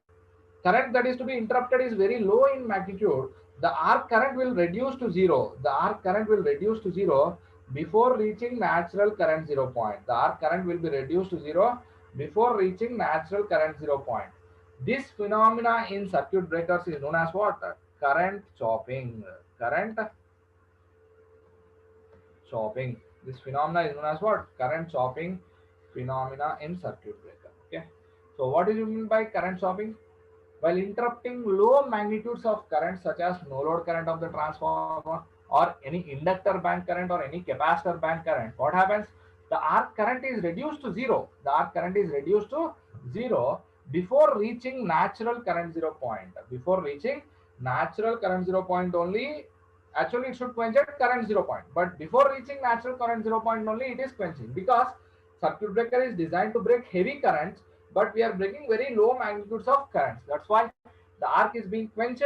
current that is to be interrupted is very low in magnitude, the arc current will reduce to zero. The arc current will reduce to zero before reaching natural current 0 point. The arc current will be reduced to zero before reaching natural current 0 point. This phenomena in circuit breakers is known as what? Current chopping. Current chopping. This phenomena is known as what? Current chopping phenomena in circuit breaker. Okay. So what do you mean by current chopping? While interrupting low magnitudes of current such as no load current of the transformer or any inductor bank current or any capacitor bank current, what happens? The arc current is reduced to zero. The arc current is reduced to zero before reaching natural current 0 point. Before reaching natural current 0 point only, actually it should quench at current 0 point. But before reaching natural current 0 point only, it is quenching because circuit breaker is designed to break heavy currents, but we are breaking very low magnitudes of currents. That's why the arc is being quenched.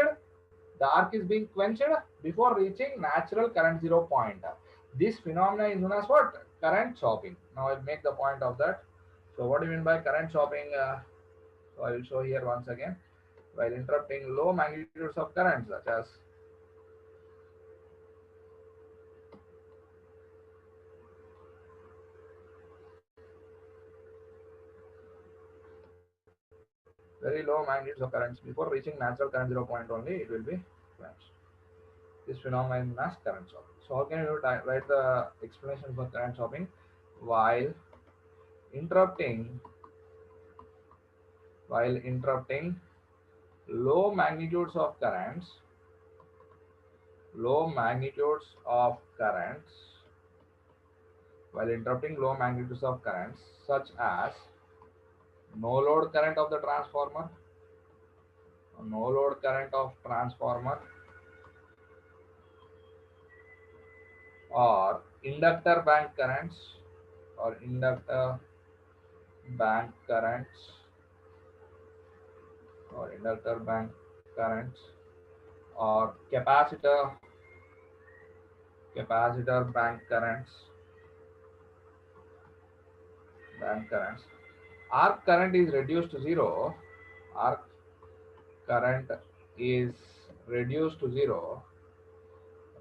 The arc is being quenched before reaching natural current 0 point. This phenomena is known as what? Current chopping. Now I'll make the point of that. So what do you mean by current chopping? So I will show here once again. While interrupting low magnitudes of current such as very low magnitudes of currents before reaching natural current 0 point only, it will be quenched. This phenomenon is known as current chopping. So how can you write the explanation for current chopping? While interrupting low magnitudes of currents, low magnitudes of currents, while interrupting low magnitudes of currents such as no load current of the transformer, no load current of transformer or inductor bank currents or inductor bank currents or inductor bank currents or capacitor bank currents. Arc current is reduced to zero. Arc current is reduced to zero.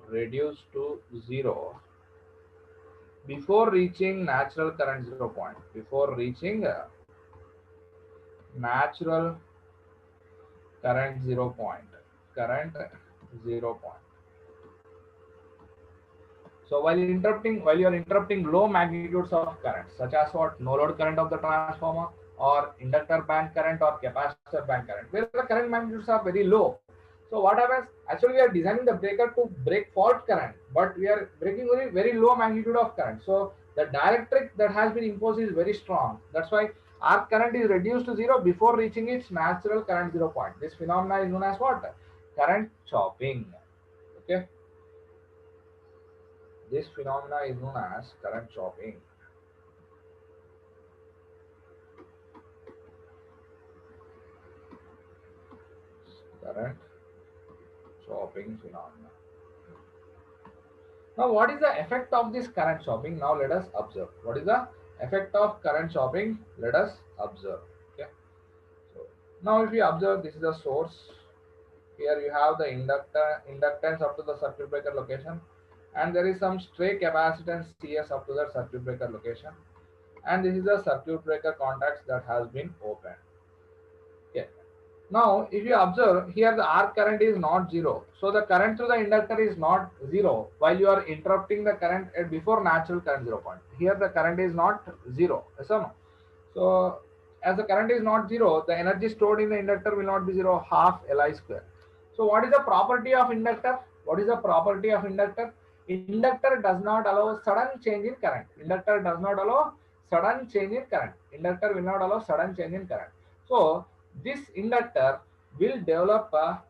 Reduced to zero before reaching natural current 0 point. Before reaching natural current 0 point. Current 0 point. So while you are interrupting low magnitudes of current, such as what? No load current of the transformer or inductor bank current or capacitor bank current, where the current magnitudes are very low. So what happens? Actually, we are designing the breaker to break fault current, but we are breaking very low magnitude of current. So the dielectric that has been imposed is very strong. That's why arc current is reduced to zero before reaching its natural current 0 point. This phenomena is known as what? Current chopping. Okay. This phenomena is known as current chopping. Current chopping phenomena. Now, what is the effect of this current shopping? Now, let us observe. What is the effect of current shopping? Let us observe. Okay. So now, if you observe, this is the source. Here you have the inductance up to the circuit breaker location, and there is some stray capacitance CS up to the circuit breaker location, and this is the circuit breaker contacts that has been opened. Okay. Now, if you observe here, the arc current is not zero. So the current through the inductor is not zero while you are interrupting the current at before natural current 0 point. Here the current is not zero. Yes or no? So as the current is not zero, the energy stored in the inductor will not be zero, half Li square. So what is the property of inductor? What is the property of inductor? Inductor does not allow sudden change in current. Inductor does not allow sudden change in current. Inductor will not allow sudden change in current. So this inductor will develop a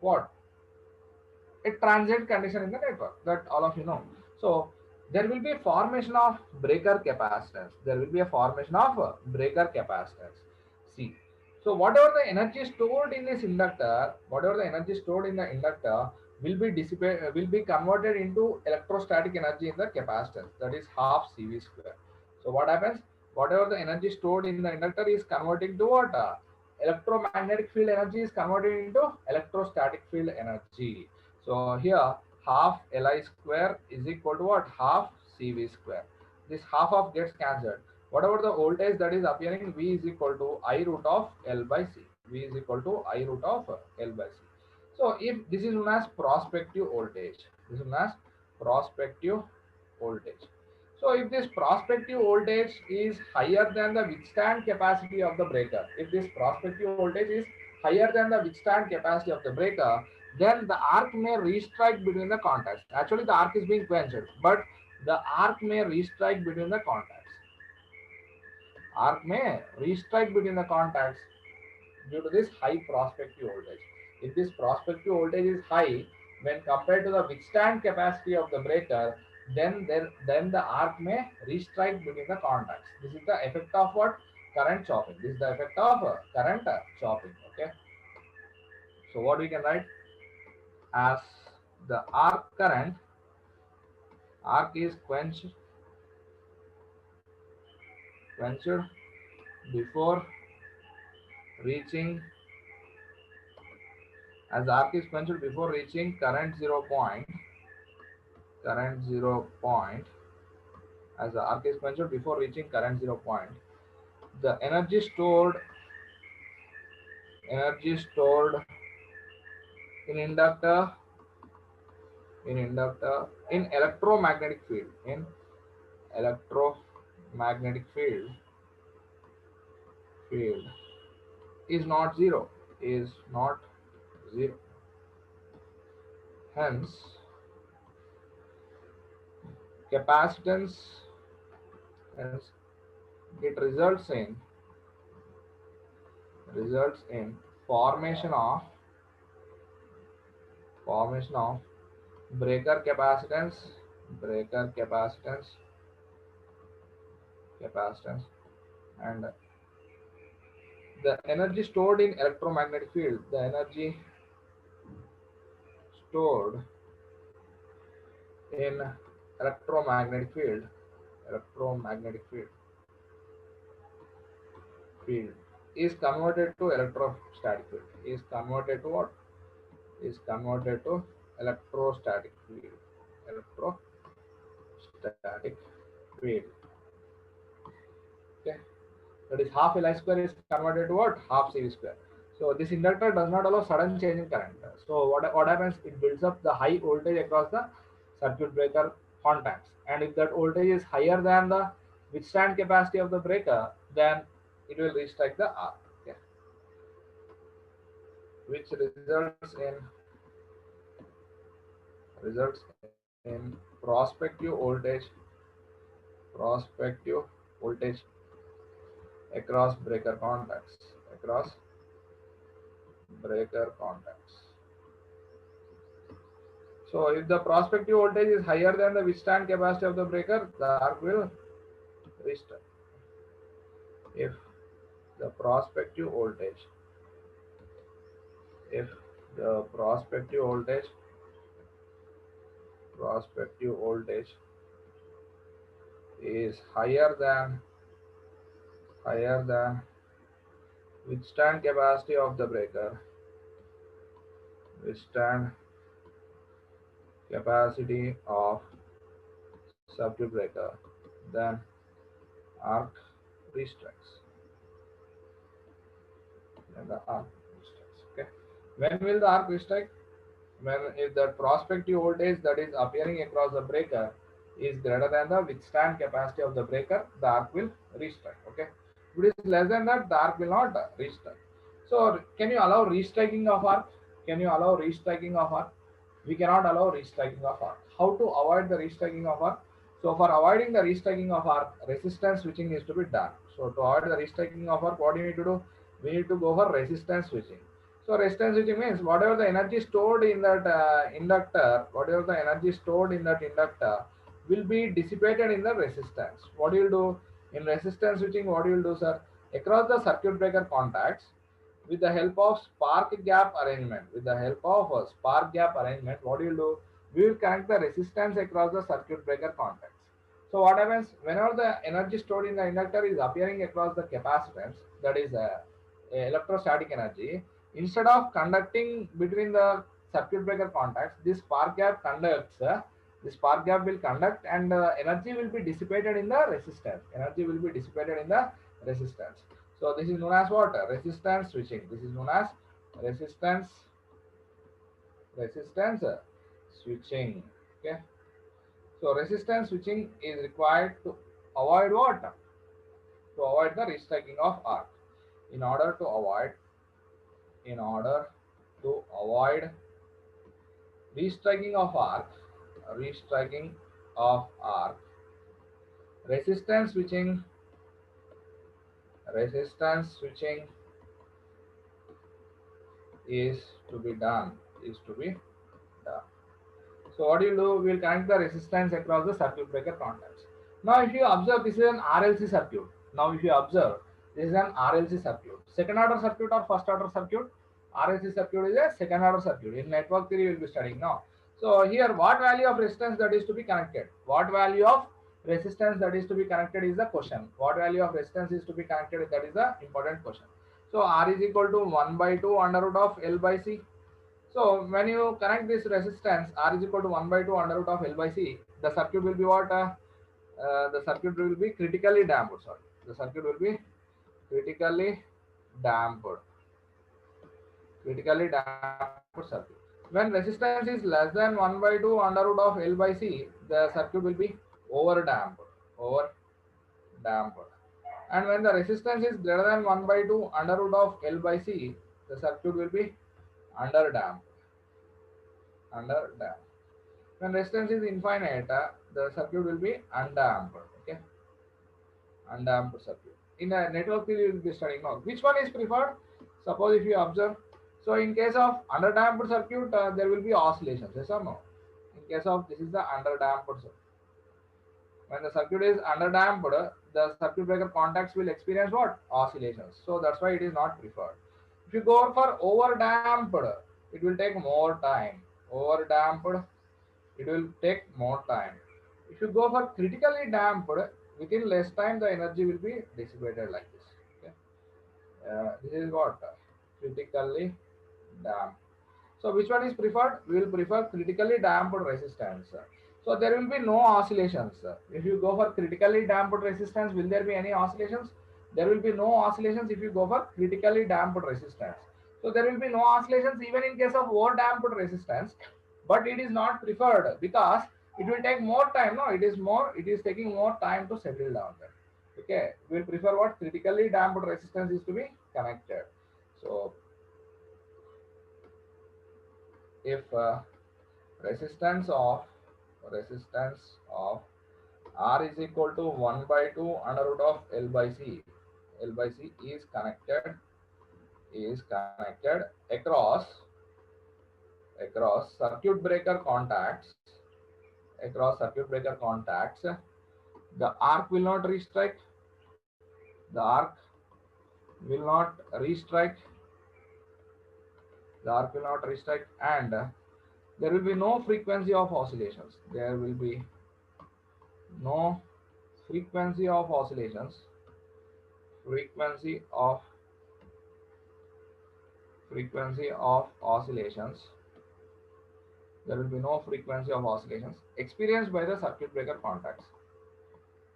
what? A transient condition in the network that all of you know. So there will be a formation of breaker capacitance. There will be a formation of breaker capacitance. See, so whatever the energy stored in this inductor, whatever the energy stored in the inductor will be dissipated, will be converted into electrostatic energy in the capacitance. That is half CV square. So what happens? Whatever the energy stored in the inductor is converting to what? Electromagnetic field energy is converted into electrostatic field energy. So here half Li square is equal to what? Half CV square. This half of gets cancelled. Whatever the voltage that is appearing, V is equal to I root of L by C. V is equal to I root of L by C. So if this is known as prospective voltage, this is known as prospective voltage. So if this prospective voltage is higher than the withstand capacity of the breaker, if this prospective voltage is higher than the withstand capacity of the breaker, then the arc may restrike between the contacts. Actually, the arc is being quenched, but the arc may restrike between the contacts. Arc may restrike between the contacts due to this high prospective voltage. If this prospective voltage is high when compared to the withstand capacity of the breaker, then the arc may restrike between the contacts. This is the effect of what? Current chopping. This is the effect of current chopping. Okay. So what we can write as the arc is quenched before reaching as the arc is quenched before reaching current zero point as the arc is quenched before reaching current 0 point, the energy stored in inductor in electromagnetic field is not zero. Hence capacitance, hence it results in formation of breaker capacitance, and the energy stored in electromagnetic field, the energy stored in electromagnetic field electromagnetic field is converted to electrostatic field, is converted to what? Is converted to electrostatic field. Okay, that is half Li square is converted to what? Half CV square. So this inductor does not allow sudden change in current. So what happens? It builds up the high voltage across the circuit breaker contacts, and if that voltage is higher than the withstand capacity of the breaker, then it will restrike the arc. Okay. Which results in prospective voltage across breaker contacts. So if the prospective voltage is higher than the withstand capacity of the breaker, the arc will restrike. If the prospective voltage if the prospective voltage prospective voltage is higher than withstand capacity of the breaker, withstand capacity of circuit breaker, then arc restricts. Then the arc restricts. Okay. When will the arc restrict? When if the prospective voltage that is appearing across the breaker is greater than the withstand capacity of the breaker, the arc will restrike. Okay. If it is less than that, the arc will not restrike. So can you allow restriking of arc? Can you allow restriking of arc? We cannot allow restriking of arc. How to avoid the restriking of arc? So for avoiding the restriking of arc, resistance switching is to be done. So to avoid the restriking of arc, what do you need to do? We need to go for resistance switching. So resistance switching means whatever the energy stored in that inductor will be dissipated in the resistance. What you will do in resistance switching? What you will do, sir? Across the circuit breaker contacts, with the help of spark gap arrangement, what you will do? We will connect the resistance across the circuit breaker contacts. So what happens whenever the energy stored in the inductor is appearing across the capacitance, that is electrostatic energy, instead of conducting between the circuit breaker contacts, this spark gap conducts. The spark gap will conduct, and energy will be dissipated in the resistance. So this is known as what? Resistance switching. This is known as resistance switching. Okay. So resistance switching is required to avoid what? To avoid the restriking of arc. In order to avoid restriking of arc, resistance switching is to be done. So what do you do? We will connect the resistance across the circuit breaker contacts. Now if you observe, this is an RLC circuit. Second order circuit or first order circuit? RLC circuit is a second order circuit. In network theory we will be studying now. So here what value of resistance that is to be connected? Is the question. What value of resistance is to be connected? That is the important question. So R is equal to 1 by 2 under root of L by C. So when you connect this resistance, R is equal to 1 by 2 under root of L by C, the circuit will be what? The circuit will be critically damped. Circuit. When resistance is less than 1 by 2 under root of L by C, the circuit will be over damped. And when the resistance is greater than 1 by 2 under root of L by C, the circuit will be under damped. When resistance is infinite, the circuit will be undamped. Okay, undamped circuit. In a network theory, you will be studying now. Which one is preferred? Suppose if you observe, so in case of underdamped circuit, there will be oscillations. Yes or no? In case of this is the underdamped circuit. When the circuit is underdamped, the circuit breaker contacts will experience what? Oscillations. So that's why it is not preferred. If you go for overdamped, it will take more time. If you go for critically damped, within less time the energy will be dissipated like this. Okay. This is what? Critically damped. So which one is preferred? We will prefer critically damped resistance. So there will be no oscillations. If you go for critically damped resistance, will there be any oscillations? There will be no oscillations if you go for critically damped resistance. So there will be no oscillations even in case of over damped resistance, but it is not preferred because it will take more time. No, it is taking more time to settle down there. Okay, we will prefer what? Critically damped resistance is to be connected. So if resistance of R is equal to 1 by 2 under root of L by C is connected across circuit breaker contacts, the arc will not restrike, and there will be no frequency of oscillations. There will be no frequency of oscillations. Frequency of oscillations. There will be no frequency of oscillations experienced by the circuit breaker contacts.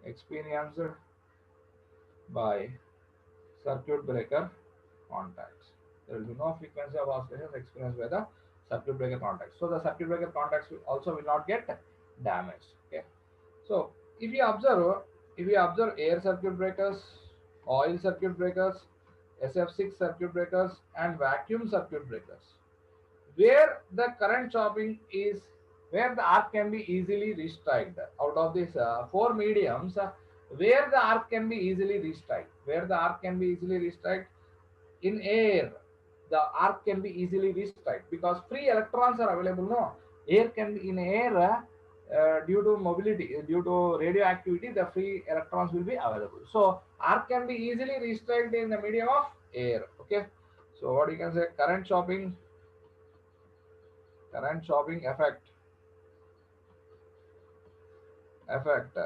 Experienced by circuit breaker contacts. There will be no frequency of oscillations experienced by the circuit breaker contacts. So the circuit breaker contacts will not get damaged. Okay. So if you observe air circuit breakers, oil circuit breakers, SF6 circuit breakers, and vacuum circuit breakers, where the current chopping is, where the arc can be easily restriked out of these four mediums, where the arc can be easily restriked, in air, the arc can be easily restriked because free electrons are available. No, air can be in air, due to mobility, due to radioactivity, the free electrons will be available. So arc can be easily restriked in the medium of air. Okay. So what you can say, current chopping effect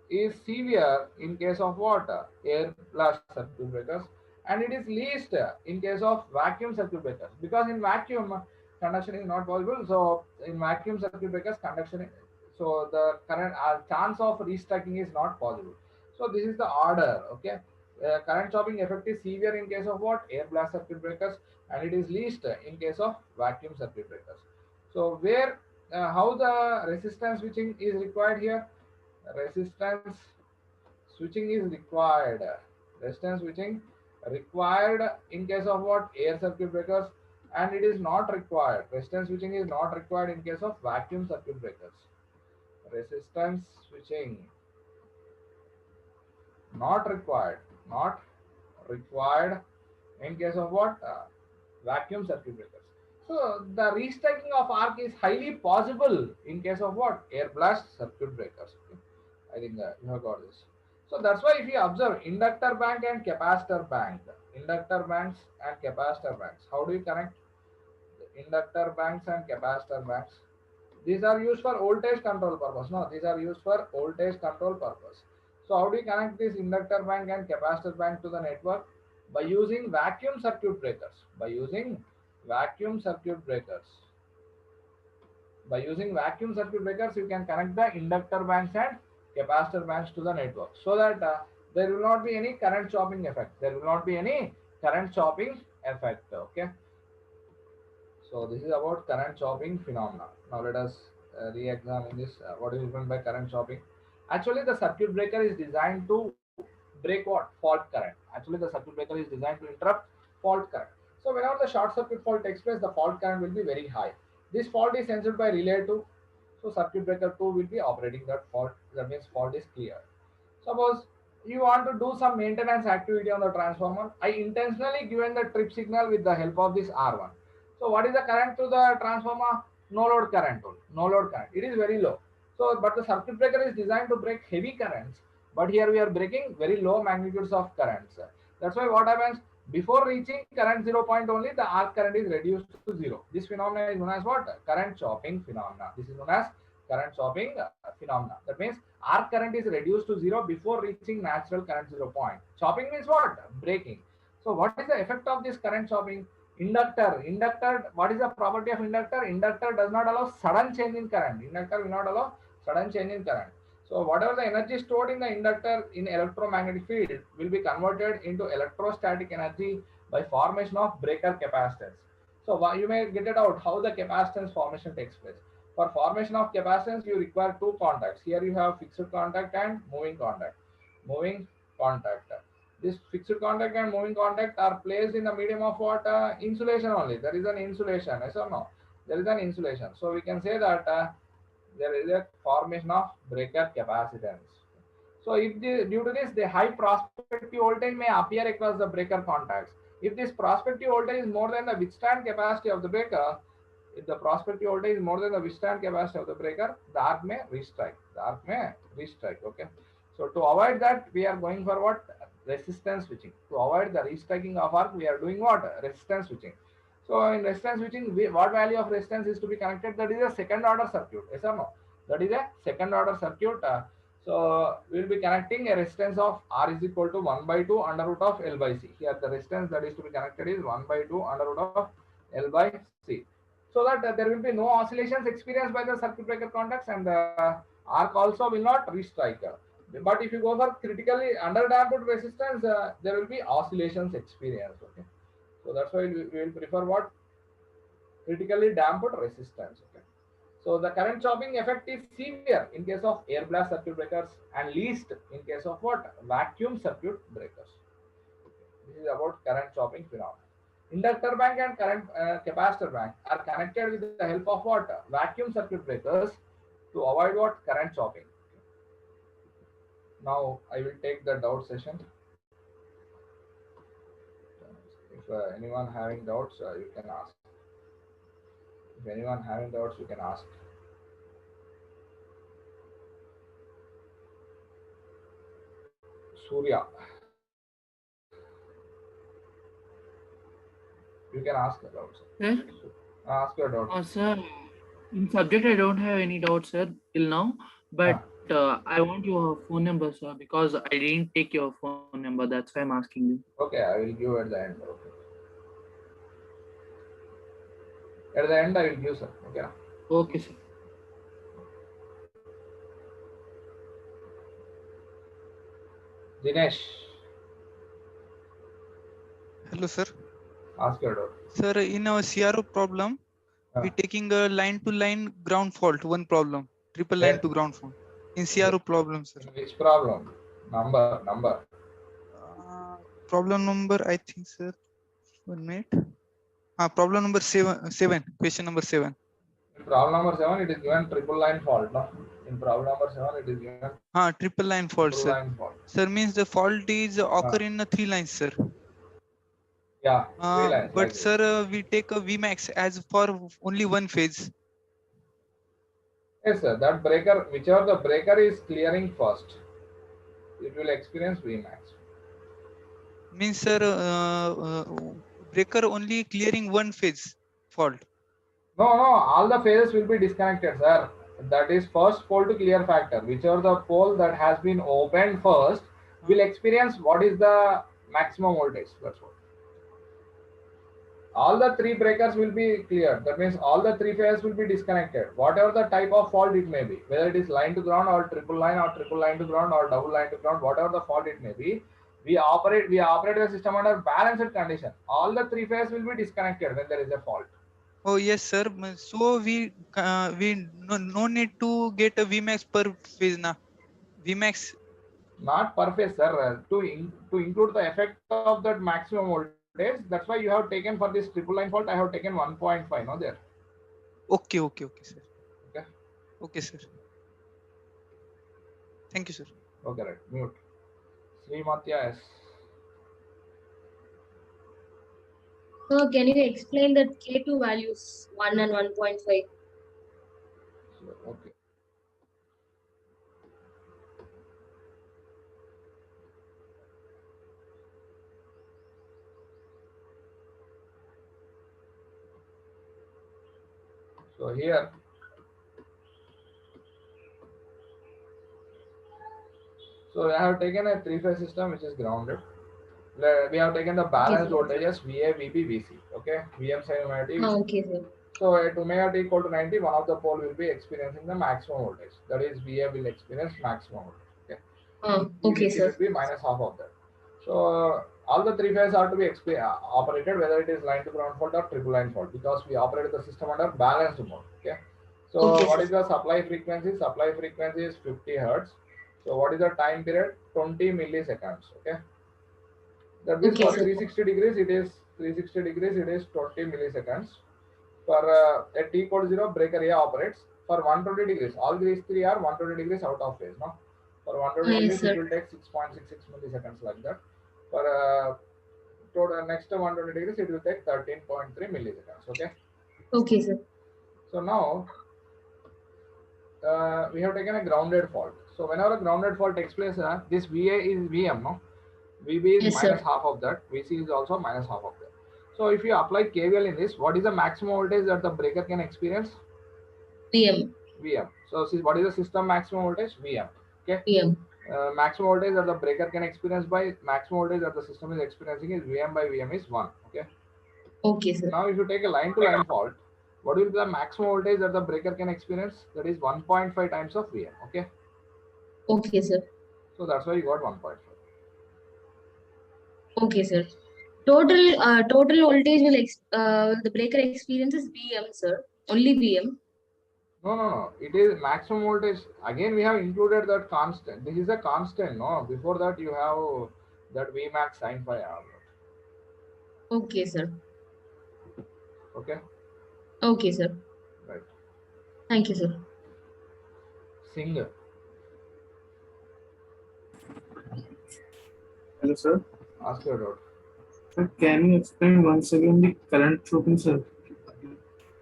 is severe in case of what? Air blast circuit breakers, and it is least in case of vacuum circuit breakers, because in vacuum conduction is not possible. So in vacuum circuit breakers conduction, so the current chance of restriking is not possible. So this is the order. Okay. Current chopping effect is severe in case of what? Air blast circuit breakers, and it is least in case of vacuum circuit breakers. So where, how the resistance switching is required here? Resistance switching is required. Resistance switching required in case of what? Air circuit breakers, and it is not required. Resistance switching is not required in case of vacuum circuit breakers. Resistance switching not required, not required in case of what? Vacuum circuit breakers. So the restacking of arc is highly possible in case of what? Air blast circuit breakers. Okay. I think you have got this. So that's why if you observe inductor bank and capacitor bank, inductor banks and capacitor banks, how do you connect the inductor banks and capacitor banks? These are used for voltage control purpose. No, these are used for voltage control purpose. So how do you connect this inductor bank and capacitor bank to the network? By using vacuum circuit breakers. By using vacuum circuit breakers. By using vacuum circuit breakers, you can connect the inductor banks and capacitor banks to the network, so that there will not be any current chopping effect. There will not be any current chopping effect. Okay. So this is about current chopping phenomena. Now let us re-examine this. What is meant by current chopping? Actually, the circuit breaker is designed to break what? Fault current. Actually, the circuit breaker is designed to interrupt fault current. So whenever the short circuit fault takes place, the fault current will be very high. This fault is sensed by relay 2. So circuit breaker 2 will be operating that fault. That means fault is cleared. Suppose you want to do some maintenance activity on the transformer. I intentionally given the trip signal with the help of this R1. So what is the current to the transformer? No load current only. No load current. It is very low. So but the circuit breaker is designed to break heavy currents. But here we are breaking very low magnitudes of currents. That's why what happens? Before reaching current 0 point only, the arc current is reduced to 0. This phenomena is known as what? Current chopping phenomena. This is known as current chopping phenomena. That means arc current is reduced to 0 before reaching natural current 0 point. Chopping means what? Breaking. So what is the effect of this current chopping? Inductor, what is the property of inductor? Inductor does not allow sudden change in current. Inductor will not allow sudden change in current. So whatever the energy stored in the inductor in electromagnetic field will be converted into electrostatic energy by formation of breaker capacitance. So you may get it out how the capacitance formation takes place. For formation of capacitance, you require two contacts. Here you have fixed contact and moving contact. Moving contact. This fixed contact and moving contact are placed in the medium of what? Insulation only. There is an insulation. Yes or no? There is an insulation. So we can say that there is a formation of breaker capacitance. So due to this, the high prospective voltage may appear across the breaker contacts. If this prospective voltage is more than the withstand capacity of the breaker, if the prospective voltage is more than the withstand capacity of the breaker, the arc may restrike. The arc may restrike. Okay. So to avoid that, we are going for what? Resistance switching. To avoid the restriking of arc, we are doing what? Resistance switching. So in resistance switching, what value of resistance is to be connected? That is a second order circuit. Yes or no? That is a second order circuit. So we will be connecting a resistance of R is equal to 1 by 2 under root of L by C. Here the resistance that is to be connected is 1 by 2 under root of L by C. So that there will be no oscillations experienced by the circuit breaker contacts, and the arc also will not restrike. But if you go for critically underdamped resistance, there will be oscillations experienced. Okay. So that's why we will prefer what? Critically damped resistance. Okay. So the current chopping effect is severe in case of air blast circuit breakers and least in case of what? Vacuum circuit breakers. This is about current chopping phenomenon. Inductor bank and current capacitor bank are connected with the help of what? Vacuum circuit breakers to avoid what? Current chopping. Now I will take the doubt session. If anyone having doubts, you can ask. If anyone having doubts, you can ask. Surya, you can ask your doubts. Sir? Ask your doubt. Sir, in subject I don't have any doubts, sir, till now. But Ah, I want your phone number, sir, because I didn't take your phone number. That's why I'm asking you. okay, I will give at the end. Okay. At the end, I will give, sir. Okay. Okay, sir. Dinesh, Hello, sir. ask your doubt. Sir, in our CRO problem, Ah, we taking a line-to-line ground fault. One problem, triple line where? to ground fault. In CRO problem, sir. In which problem? Number. Uh, Problem number, I think, sir. 1 minute. Problem number seven. Question number 7. In problem number 7, it is given triple line fault. No? In problem number 7, it is given Triple line triple fault, sir. line fault. Sir, means the fault is Ah, occur in 3 lines, sir. yeah, 3 lines But like this. sir, we take a Vmax as for only one phase. Yes, sir. That breaker, whichever the breaker is clearing first, it will experience Vmax. Means, sir, breaker only clearing one phase fault. No, all the phases will be disconnected, sir. That is first pole to clear factor. Whichever the pole that has been opened first will experience what is the maximum voltage. That's what. All the 3 breakers will be cleared. That means all the 3 phases will be disconnected. Whatever the type of fault it may be, whether it is line to ground or triple line to ground or double line to ground, whatever the fault it may be, we operate the system under balanced condition. All the 3 phases will be disconnected when there is a fault. Oh yes, sir. So we no need to get a Vmax per phase na. Vmax. Not per phase, sir. To include the effect of that maximum voltage, that's why you have taken for this triple line fault. I have taken 1.5. No, there. Okay, sir. Okay. Okay, sir. Thank you, sir. Okay, right. Mute. Srimatya S. So can you explain that K2 values 1 and 1.5? Okay. So here, so I have taken a 3-phase system which is grounded. We have taken the balanced voltages VA, VB, VC. Okay, VM sin omega t. Okay, sir. So at omega t equal to 90, one of the pole will be experiencing the maximum voltage. That is, VA will experience maximum voltage. Okay. Okay, VBC sir. will be minus half of that. So all the 3 phases are to be operated, whether it is line to ground fault or triple line fault, because we operated the system under balanced mode. Okay. So Okay, what sir. is the supply frequency? Supply frequency is 50 hertz. So what is the time period? 20 milliseconds. Okay. That means Okay, for sir. 360 degrees, it is 20 milliseconds. For at t equal to 0, breaker A operates. For 120 degrees, all these 3 are 120 degrees out of phase. No, for 120 Yes, degrees, sir. it will take 6.66 milliseconds like that. For next 120 degrees, it will take 13.3 milliseconds. Okay. Okay, sir. So now we have taken a grounded fault. So whenever a grounded fault takes place, this VA is VM, no? VB is Yes, minus sir. half of that. VC is also minus half of that. So if you apply KVL in this, what is the maximum voltage that the breaker can experience? VM. VM. So see, what is the system maximum voltage? VM. Okay. VM. Maximum voltage that the breaker can experience by maximum voltage that the system is experiencing is VM by VM is 1. Okay. Okay, sir. Now if you take a line to line fault, what will be the maximum voltage that the breaker can experience? That is 1.5 times of VM. Okay. Okay, sir. So that's why you got 1.5. Okay, sir. Total voltage will the breaker experiences VM, sir. Only VM. No. It is maximum voltage. Again, we have included that constant. This is a constant. No, before that you have that Vmax sin phi r. Okay, sir. Okay. Okay, sir. Right. Thank you, sir. Singer. Hello, sir. Ask your doubt. Sir, can you explain once again the current chopping, sir?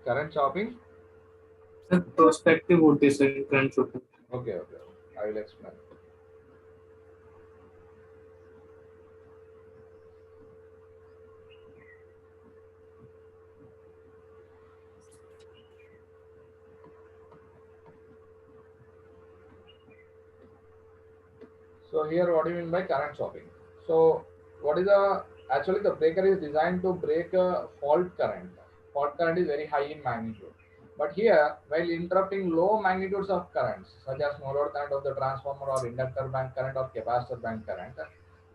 Current chopping. Sir, prospective voltage, sir, current chopping. Okay. I will explain. So here, what do you mean by current chopping? So what is actually the breaker is designed to break a fault current. Fault current is very high in magnitude. But here, while interrupting low magnitudes of currents, such as no load current of the transformer or inductor bank current or capacitor bank current,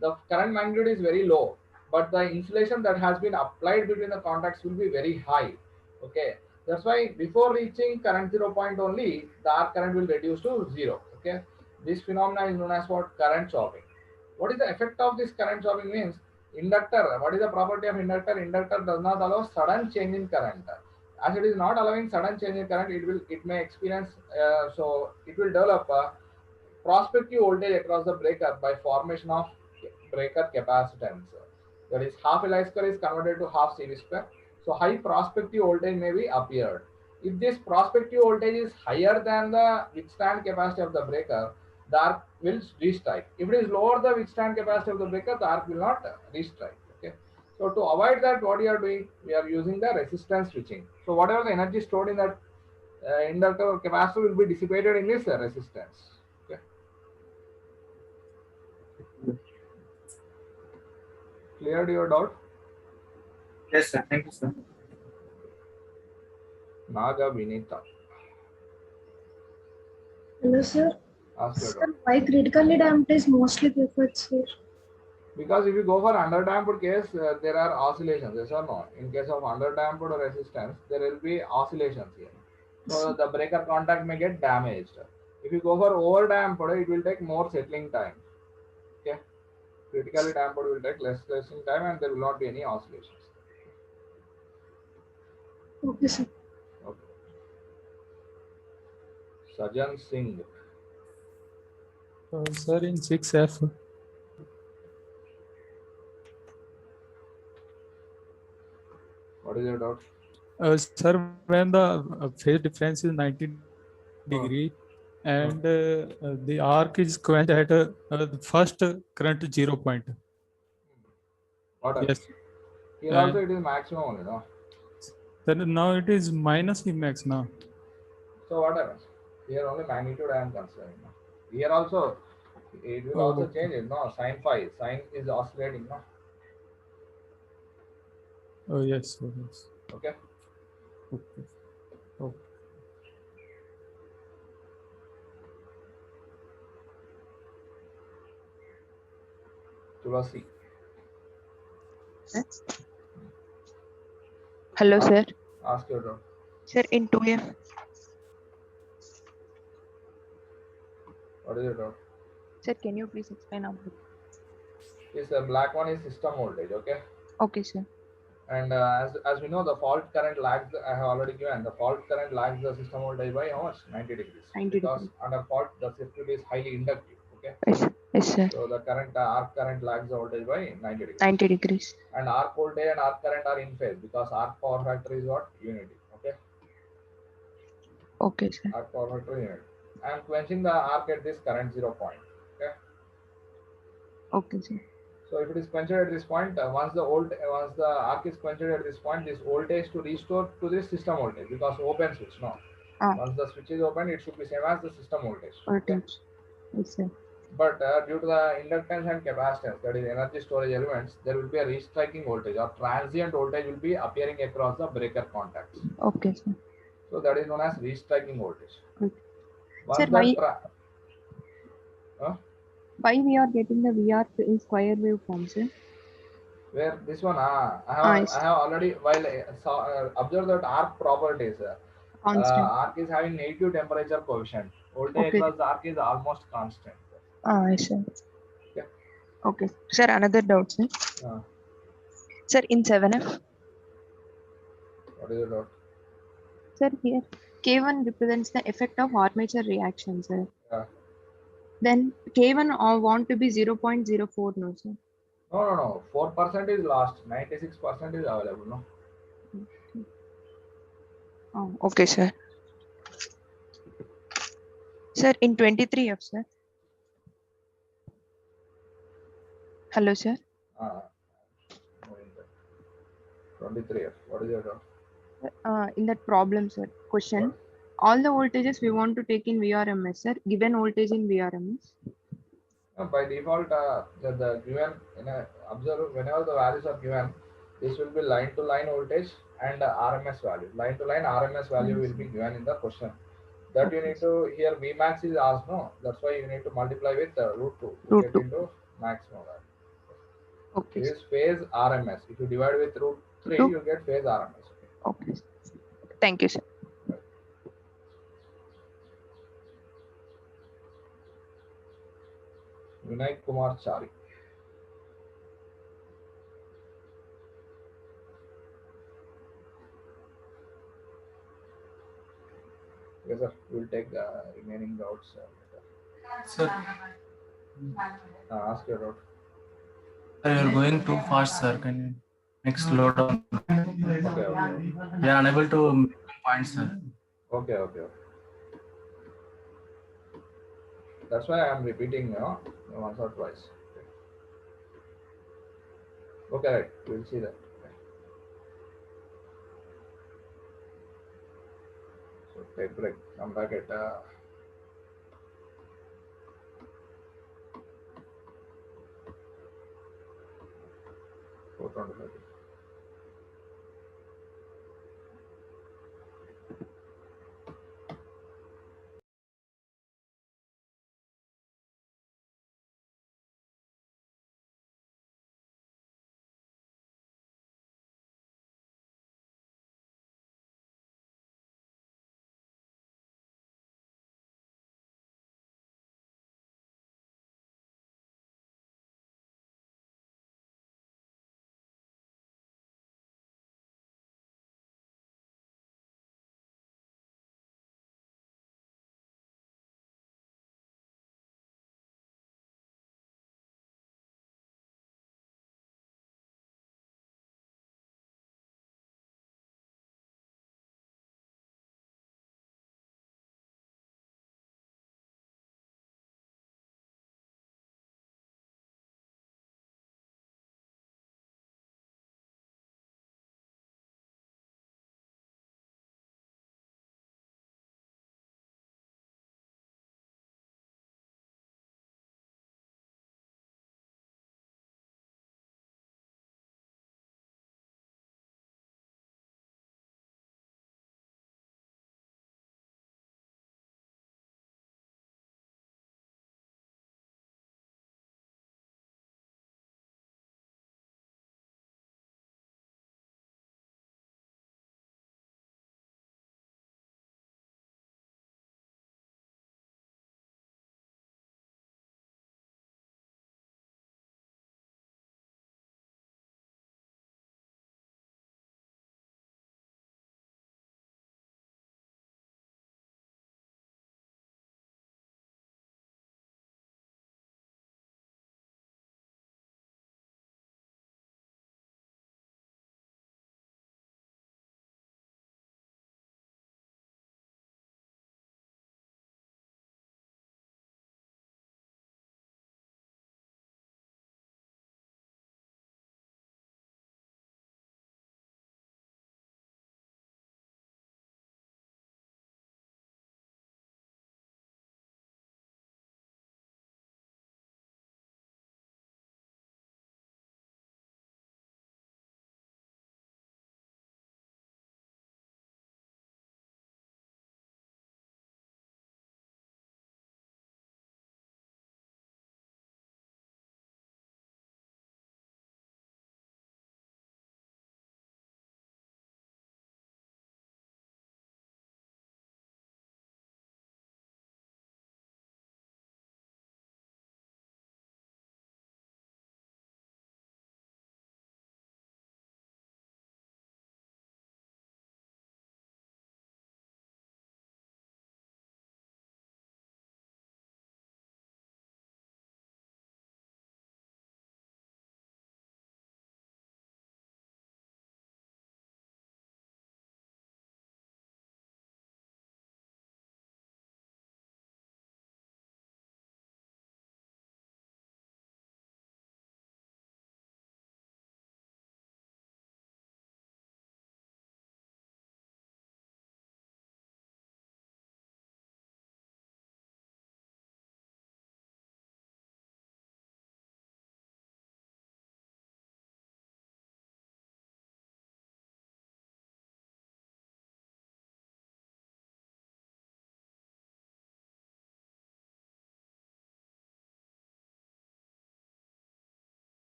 the current magnitude is very low, but the insulation that has been applied between the contacts will be very high. Okay, that's why before reaching current 0 point only, the arc current will reduce to 0. Okay, this phenomena is known as what? Current chopping. What is the effect of this current chopping means? Inductor, what is the property of inductor? Inductor does not allow sudden change in current. As it is not allowing sudden change in current, it may experience, so it will develop a prospective voltage across the breaker by formation of breaker capacitance. That is, half Li square is converted to half Cv square. So high prospective voltage may be appeared. If this prospective voltage is higher than the withstand capacity of the breaker, the arc will restrike. If it is lower the withstand capacity of the breaker, the arc will not restrike. Okay. So to avoid that, what we are doing? We are using the resistance switching. So whatever the energy stored in that inductor or capacitor will be dissipated in this resistance. Okay. Cleared your doubt? Yes, sir. Thank you, sir. Naga Vinita. Hello, sir. Ask your Sir, doubt. why critically damped is mostly preferred, sir? Because if you go for underdamped case, there are oscillations, yes or no? In case of underdamped resistance, there will be oscillations here. So the breaker contact may get damaged. If you go for overdamped, it will take more settling time. Okay. Critically damped will take less settling time and there will not be any oscillations. Okay, sir. Okay. Sajan Singh. Sir, in 6F, What is your doubt? sir, when the phase difference is 90 degree and the arc is quenched at the first current 0 point. What else? Yes. Here also it is maximum only, no? Then now it is minus Emax now. So what happens? Here only magnitude I am considering. No? Here also it will also okay. change it, no? Sin phi. Sin is oscillating, no? Oh, yes. Oh, yes. Okay. Okay. Okay. Tulasi. Hello, sir. Ask your doubt. Sir, in 2F, What is your doubt? sir, can you please explain about it? This black one is system voltage, okay? Okay, sir. And as we know, the fault current lags, I have already given, the fault current lags the system voltage by how much? 90 degrees. 90 because degrees. under fault, the circuit is highly inductive, okay? Yes, sir. So the current, arc current lags the voltage by 90 degrees. 90 degrees. And arc voltage and arc current are in phase because arc power factor is what? Unity, okay? Okay, sir. Arc power factor unity. I am quenching the arc at this current 0 point, okay? Okay, sir. So if it is quenched at this point, once the arc is quenched at this point, this voltage to restore to this system voltage, because open switch, no. Ah. Once the switch is open, it should be same as the system voltage. Okay? Voltage. Yes, sir. But due to the inductance and capacitance, that is energy storage elements, there will be a restriking voltage or transient voltage will be appearing across the breaker contacts. Okay, sir. So that is known as restriking voltage. Okay. Once Sir, that why we are getting the VR in square wave form, sir? where this one, I I see. have already, while observe that arc properties. Constant. Arc is having negative temperature coefficient. Voltage Okay. across the arc is almost constant. I see. Okay. Okay. Sir, another doubt, sir. Sir, in 7F, What is the doubt? sir, here K1 represents the effect of armature reaction, sir. Yeah. Then K1 want to be 0.04, no, sir. No. 4% is lost. 96% is available. No. Oh, okay, sir. Sir, in 23F, sir. Hello, sir. 23. What is your doubt? In that problem, sir, question. What? All the voltages we want to take in VRMS, sir. Given voltage in VRMS. By default, the given observe whenever the values are given, this will be line to line voltage and RMS value. Line to line RMS value will be given in the question. That you need to here Vmax is asked, no. That's why you need to multiply with root 2 to Root get 2. into maximum value. Okay. This is phase RMS. If you divide with root 3, Two. you get phase RMS. Okay. Thank you, sir. Vinay Kumar Chari. Yes, sir. We will take the remaining doubts later. Sir, Ask your doubt. sir, you're going too fast, sir. Can you next slow down? Okay. We are unable to make points, sir. Okay. That's why I am repeating, once or twice. Okay, right. We'll see that. So take break. Come back at 4:25.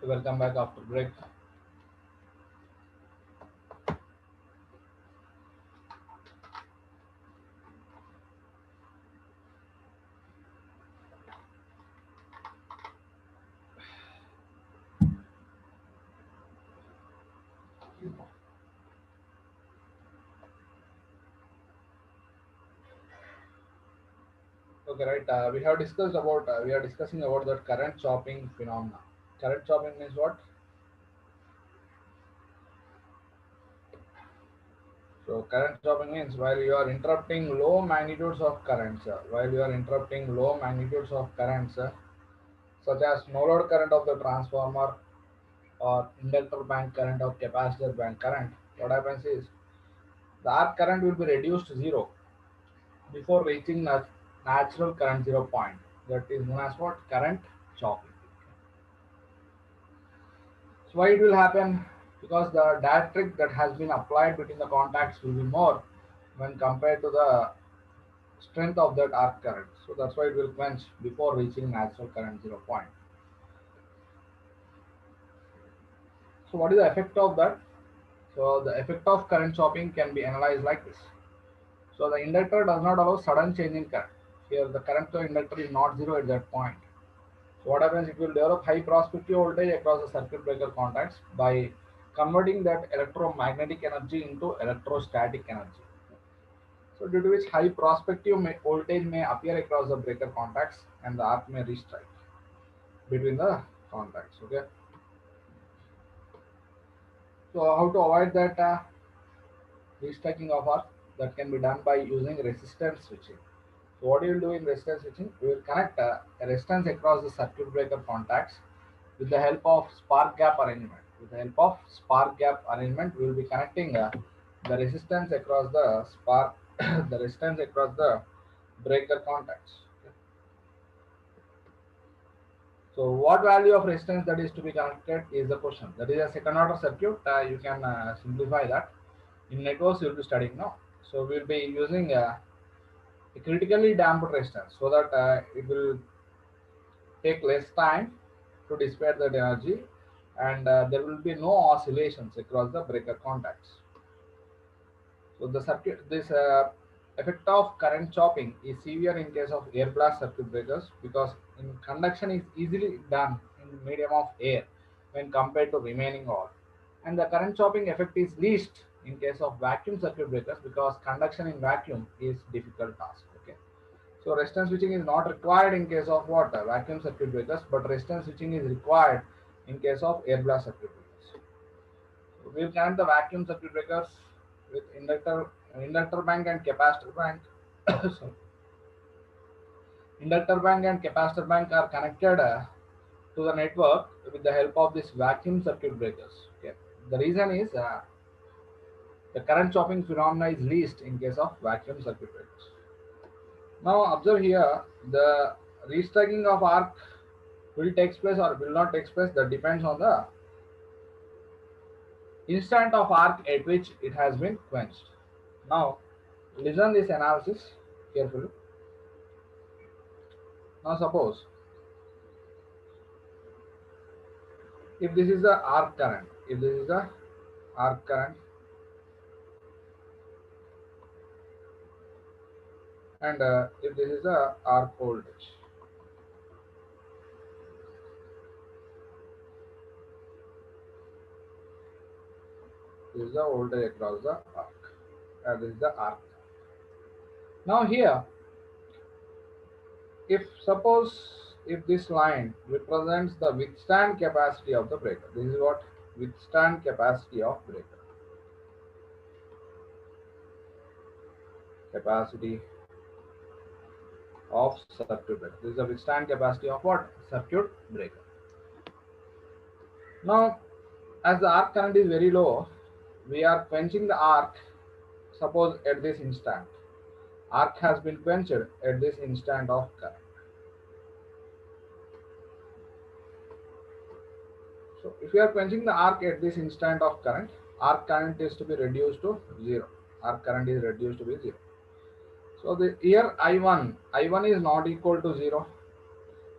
Welcome back after break. Okay, right. We have discussed about we are discussing about the current chopping phenomena. Current chopping means what? So current chopping means while you are interrupting low magnitudes of currents, such as no load current of the transformer or inductor bank current or capacitor bank current, what happens is the arc current will be reduced to zero before reaching natural current zero point. That is known as what? Current chopping. So why it will happen? Because the dielectric that has been applied between the contacts will be more when compared to the strength of that arc current. So that's why it will quench before reaching natural current zero point. So what is the effect of that? So the effect of current chopping can be analyzed like this. So the inductor does not allow sudden change in current. Here the current to inductor is not zero at that point. So what happens? It will develop high prospective voltage across the circuit breaker contacts by converting that electromagnetic energy into electrostatic energy. So due to which high prospective voltage may appear across the breaker contacts and the arc may restrike between the contacts. Okay. So how to avoid that restriking of arc? That can be done by using resistance switching. So what you will do in resistance switching? We will connect a resistance across the circuit breaker contacts with the help of spark gap arrangement. With the help of spark gap arrangement, we will be connecting the resistance across the spark, the resistance across the breaker contacts. Okay. So what value of resistance that is to be connected is the question. That is a second order circuit. You can simplify that. In networks, you will be studying now. So we will be using a critically damped resistance so that it will take less time to dissipate that energy and there will be no oscillations across the breaker contacts. So the circuit, this effect of current chopping is severe in case of air blast circuit breakers because in conduction is easily done in the medium of air when compared to remaining oil. And the current chopping effect is least in case of vacuum circuit breakers because conduction in vacuum is difficult task. Okay. So resistance switching is not required in case of what? Vacuum circuit breakers, but resistance switching is required in case of air blast circuit breakers. So we will connect the vacuum circuit breakers with inductor bank and capacitor bank. So inductor bank and capacitor bank are connected to the network with the help of this vacuum circuit breakers. Okay. The reason is the current chopping phenomena is least in case of vacuum circuit breakers. Now observe here, the restriking of arc will take place or will not take place. That depends on the instant of arc at which it has been quenched. Now listen this analysis carefully. Now suppose if this is the arc current, and if this is the arc voltage. This is the voltage across the arc, and this is the arc. Now here, if this line represents the withstand capacity of the breaker, this is what withstand capacity of breaker. Capacity of circuit breaker. This is the withstand capacity of what? Circuit breaker. Now, as the arc current is very low, we are quenching the arc. Suppose at this instant, arc has been quenched at this instant of current. So if we are quenching the arc at this instant of current, arc current is to be reduced to zero. Arc current is reduced to be zero. So the here I1 is not equal to 0.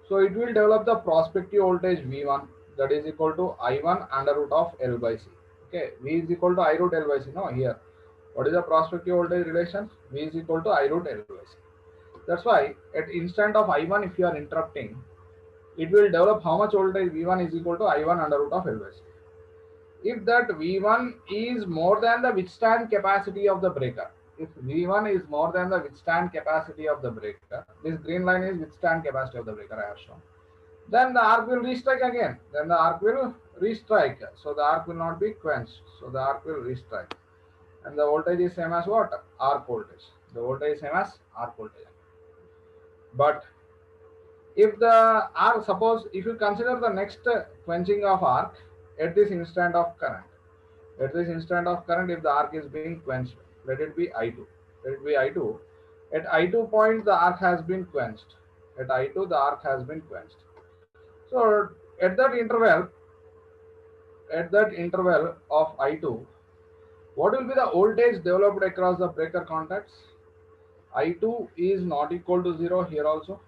So it will develop the prospective voltage V1, that is equal to I1 under root of L by C. Okay, V is equal to I root L by C. No, here, what is the prospective voltage relation? V is equal to I root L by C. That's why at instant of I1, if you are interrupting, it will develop how much voltage V1 is equal to I1 under root of L by C. If that V1 is more than the withstand capacity of the breaker, if V1 is more than the withstand capacity of the breaker, this green line is withstand capacity of the breaker I have shown, then the arc will restrike again. Then the arc will restrike. So the arc will not be quenched. So the arc will restrike. And the voltage is same as what? Arc voltage. The voltage is same as arc voltage. But if the arc, suppose if you consider the next quenching of arc at this instant of current, at this instant of current, if the arc is being quenched, let it be I2. Let it be I2. At I2 point, the arc has been quenched. At I2, the arc has been quenched. So at that interval of I2, what will be the voltage developed across the breaker contacts? I2 is not equal to 0 here also.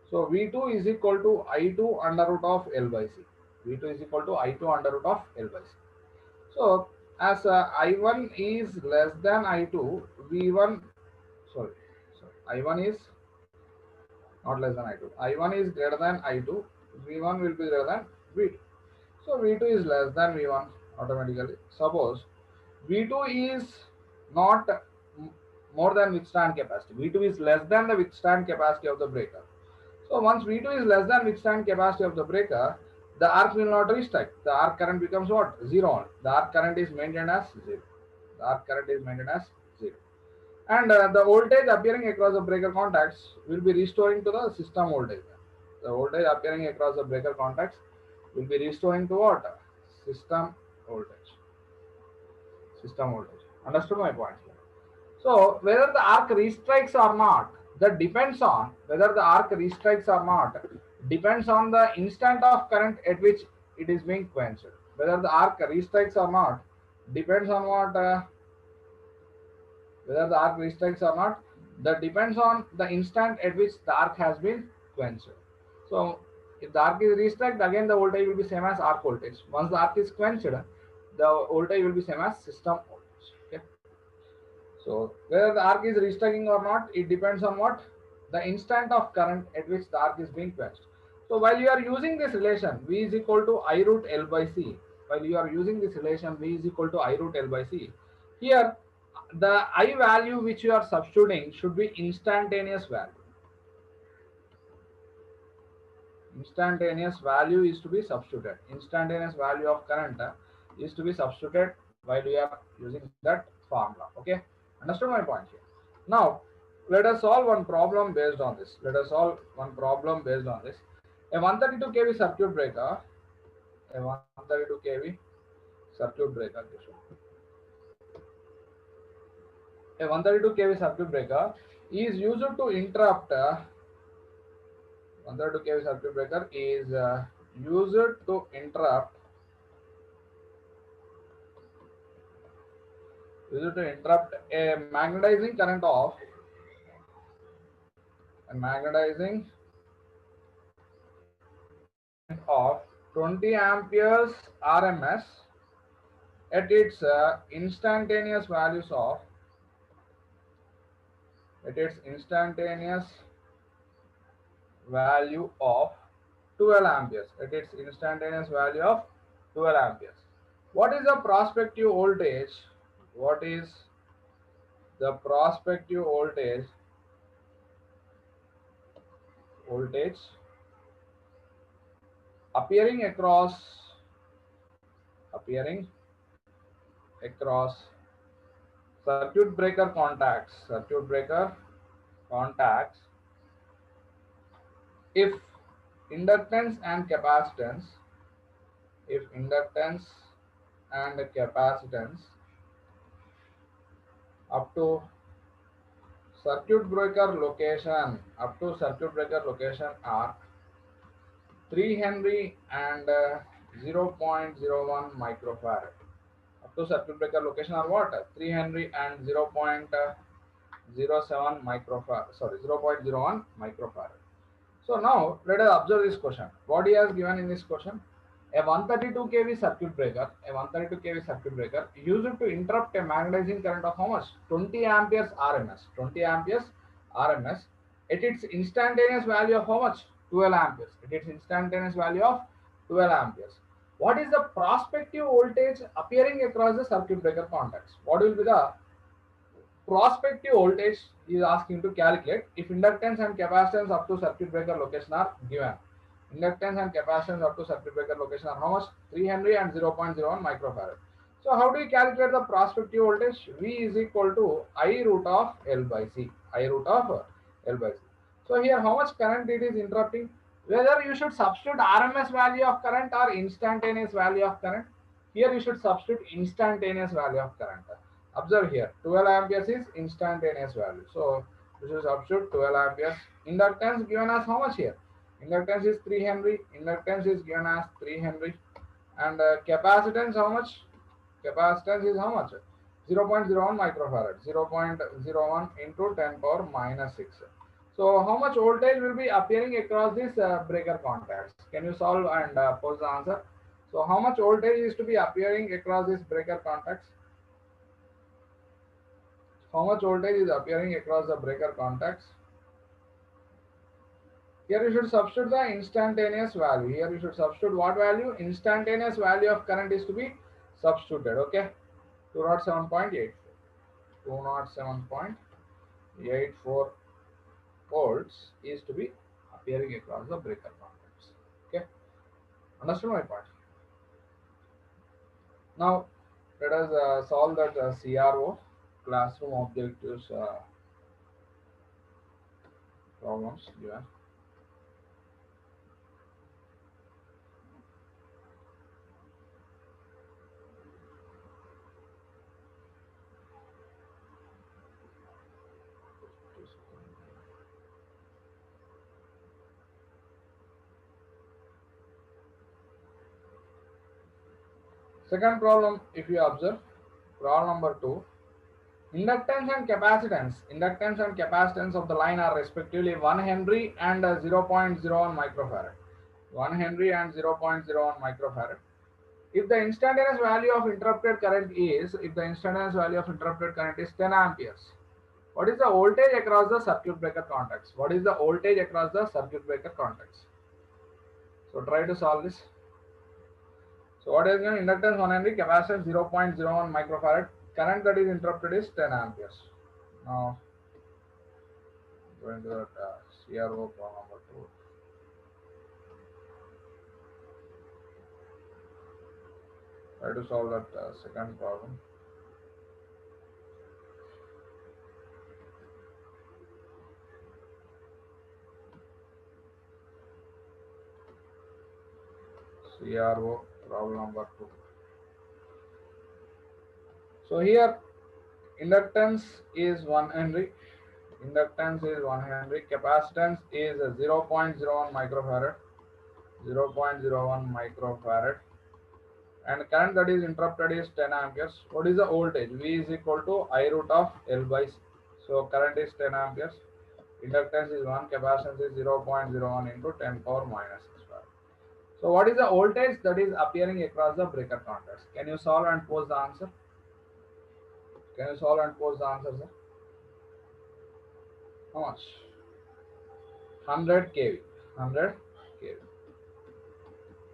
So V2 is equal to I2 under root of L by C. V2 is equal to I2 under root of L by C. So as I1 is less than I2, V1, I1 is not less than I2. I1 is greater than I2, V1 will be greater than V2. So V2 is less than V1 automatically. Suppose V2 is not more than withstand capacity. V2 is less than the withstand capacity of the breaker. So once V2 is less than withstand capacity of the breaker, the arc will not restrike. The arc current becomes what? 0. The arc current is maintained as 0. The arc current is maintained as 0. And the voltage appearing across the breaker contacts will be restoring to the system voltage. The voltage appearing across the breaker contacts will be restoring to what? System voltage. System voltage. Understood my point here? So whether the arc restrikes or not, that depends on whether the arc restrikes or not, depends on the instant of current at which it is being quenched. Whether the arc restrikes or not depends on what? Whether the arc restrikes or not, that depends on the instant at which the arc has been quenched. So if the arc is restriked, again the voltage will be same as arc voltage. Once the arc is quenched, the voltage will be same as system voltage. Okay. So whether the arc is restriking or not, it depends on what? The instant of current at which the arc is being quenched. So while you are using this relation, V is equal to I root L by C, while you are using this relation, V is equal to I root L by C, here the I value which you are substituting should be instantaneous value. Instantaneous value is to be substituted. Instantaneous value of current is to be substituted while we are using that formula. Okay, understood my point here? Now let us solve one problem based on this. Let us solve one problem based on this. A 132 kV circuit breaker, a 132 kV circuit breaker. A 132 kV circuit breaker is used to interrupt. 132 kV circuit breaker is used to interrupt. Used to interrupt a magnetizing current of 20 amperes RMS at its instantaneous values of 12 amperes. At its instantaneous value of 12 amperes. What is the prospective voltage? What is the prospective voltage appearing across circuit breaker contacts if inductance and capacitance up to circuit breaker location are 3 Henry and 0.01 microfarad. Up to circuit breaker location are what? 3 Henry and 0.01 microfarad. So now let us observe this question. What he has given in this question? A 132 kV circuit breaker, used to interrupt a magnetizing current of how much? 20 amperes RMS. 20 amperes RMS at its instantaneous value of how much? 12 amperes. At its instantaneous value of 12 amperes. What is the prospective voltage appearing across the circuit breaker contacts? What will be the prospective voltage is asking to calculate if inductance and capacitance up to circuit breaker location are given. Inductance and capacitance up to circuit breaker location are how much? 3 Henry and 0.01 microfarad. So how do you calculate the prospective voltage? V is equal to I root of L by C. I root of L by C. So here how much current it is interrupting? Whether you should substitute RMS value of current or instantaneous value of current. Here you should substitute instantaneous value of current. Observe here, 12 amperes is instantaneous value. So this is substitute 12 amperes. Inductance given as how much here? Inductance is 3 Henry. Inductance is given as 3 Henry. And capacitance how much? Capacitance is how much? 0.01 microfarad. 0.01 into 10 power minus 6. So how much voltage will be appearing across this breaker contacts? Can you solve and post the answer? So how much voltage is to be appearing across this breaker contacts? How much voltage is appearing across the breaker contacts? Here you should substitute the instantaneous value. Here you should substitute what value? Instantaneous value of current is to be substituted. Okay, 207.84. 207.84 volts is to be appearing across the breaker contacts. Okay, understood my point? Now let us solve that CRO, classroom objectives problems given. Second problem, if you observe, problem number 2, inductance and capacitance of the line are respectively 1 Henry and 0.01 microfarad. 1 Henry and 0.01 microfarad. If the instantaneous value of interrupted current is 10 amperes, what is the voltage across the circuit breaker contacts? What is the voltage across the circuit breaker contacts? So try to solve this. So what is given? Inductance 1 Henry, capacitance 0.01 microfarad. Current that is interrupted is 10 amperes. Now going to that CRO problem number 2. Try to solve that second problem. CRO problem number 2. So here inductance is 1 Henry. Capacitance is 0.01 microfarad. 0.01 microfarad. And current that is interrupted is 10 amperes. What is the voltage? V is equal to I root of L by C. So current is 10 amperes. Inductance is 1. Capacitance is 0.01 into 10 power minus 6 farad. So what is the voltage that is appearing across the breaker contacts? Can you solve and post the answer? Can you solve and post the answer, sir? How much? 100 kV. 100 kV.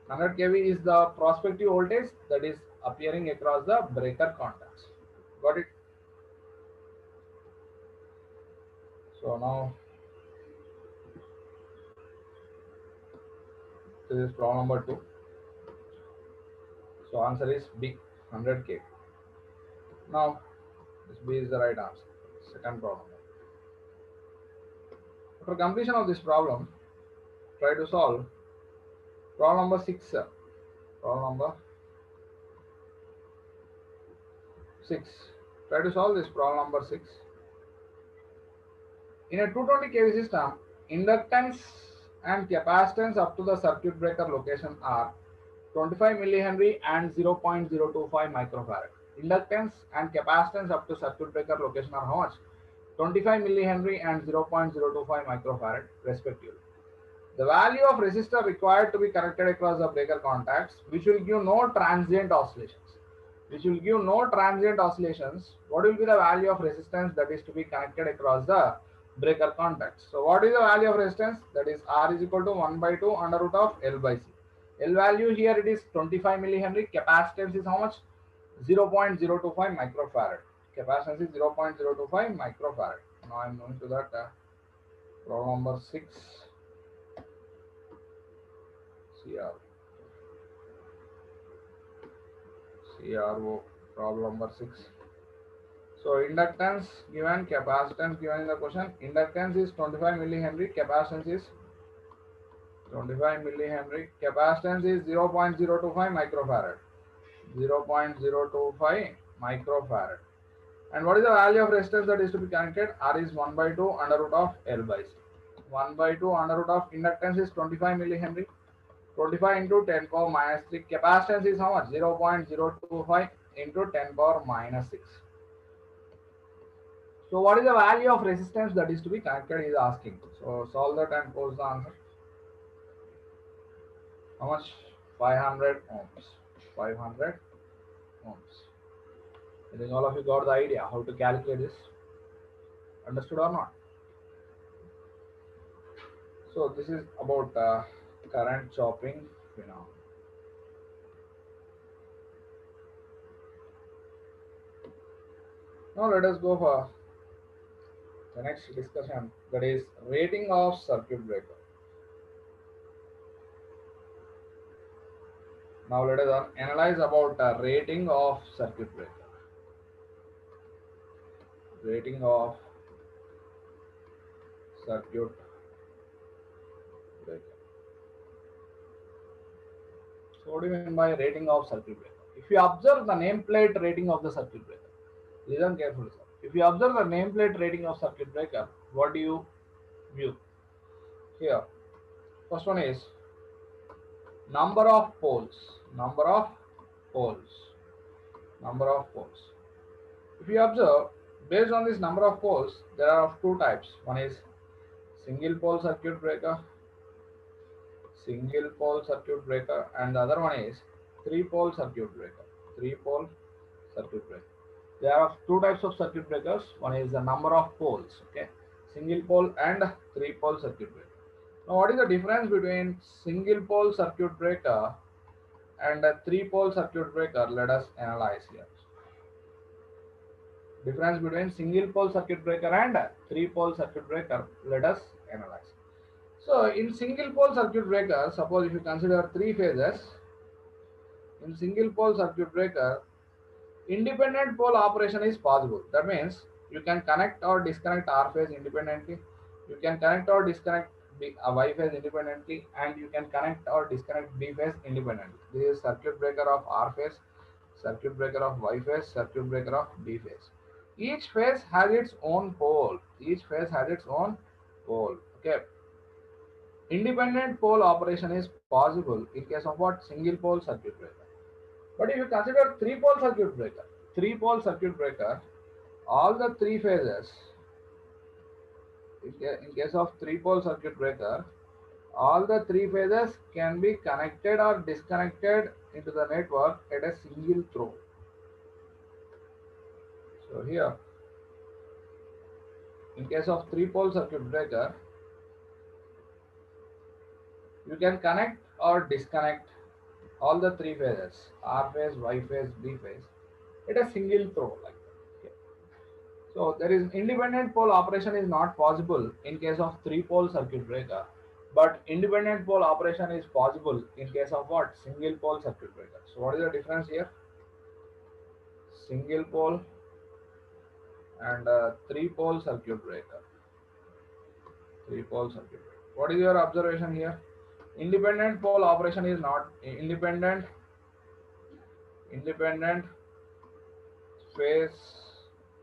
100 kV is the prospective voltage that is appearing across the breaker contacts. Got it? So now this is problem number 2. So answer is B, 100 kV. Now this B is the right answer. Second problem. After completion of this problem, try to solve problem number 6. Problem number 6. Try to solve this problem number 6. In a 220 kV system, inductance and capacitance up to the circuit breaker location are 25 millihenry and 0.025 microfarad. Inductance and capacitance up to circuit breaker location are how much? 25 millihenry and 0.025 microfarad respectively. the value of resistor required to be connected across the breaker contacts, which will give no transient oscillations. Which will give no transient oscillations. What will be the value of resistance that is to be connected across the breaker contacts? So what is the value of resistance? That is R is equal to 1 by 2 under root of L by C. L value here it is 25 millihenry. Capacitance is how much? 0.025 microfarad. Capacitance is 0.025 microfarad. Now I am going to that problem number 6. CRO problem number 6. So inductance given, capacitance given in the question. Inductance is 25 millihenry, capacitance is 25 millihenry, capacitance is 0.025 microfarad. 0.025 microfarad. And what is the value of resistance that is to be connected? R is 1 by 2 under root of L by C. 1 by 2 under root of inductance is 25 millihenry. 25 into 10 power minus 3. Capacitance is how much? 0.025 into 10 power minus 6. So what is the value of resistance that is to be connected is asking. So solve that and post the answer. How much? 500 ohms. 500 ohms. I think all of you got the idea how to calculate this. Understood or not? So this is about current chopping phenomenon. Now let us go for the next discussion, that is rating of circuit breaker. Now let us analyze about rating of circuit breaker. Rating of circuit breaker. So what do you mean by rating of circuit breaker? If you observe the nameplate rating of the circuit breaker, listen carefully, sir. If you observe the nameplate rating of circuit breaker, what do you view? Here, first one is number of poles. Number of poles. Number of poles. If you observe, based on this number of poles, there are of two types. One is single pole circuit breaker. Single pole circuit breaker, and the other one is three pole circuit breaker. Three pole circuit breaker. There are two types of circuit breakers. One is the number of poles, okay, single pole and three pole circuit breaker. Now, what is the difference between single pole circuit breaker and a three pole circuit breaker? Let us analyze here. Difference between single pole circuit breaker and three pole circuit breaker. Let us analyze. So, in single pole circuit breaker, suppose if you consider three phases, in single pole circuit breaker, independent pole operation is possible. That means you can connect or disconnect R phase independently. You can connect or disconnect Y phase independently, and you can connect or disconnect B phase independently. This is circuit breaker of R phase, circuit breaker of Y phase, circuit breaker of B phase. Each phase has its own pole. Each phase has its own pole. Okay. Independent pole operation is possible in case of what? Single pole circuit breaker. But if you consider three pole circuit breaker, all the three phases, in case of three pole circuit breaker, all the three phases can be connected or disconnected into the network at a single throw. So here, in case of three pole circuit breaker, you can connect or disconnect all the three phases, R phase, Y phase, B phase, at a single throw like that. Okay. So there is independent pole operation is not possible in case of three pole circuit breaker, but independent pole operation is possible in case of what? Single pole circuit breaker. So what is the difference here? Single pole and three pole circuit breaker. Three pole circuit breaker. What is your observation here? Independent pole operation is not independent phase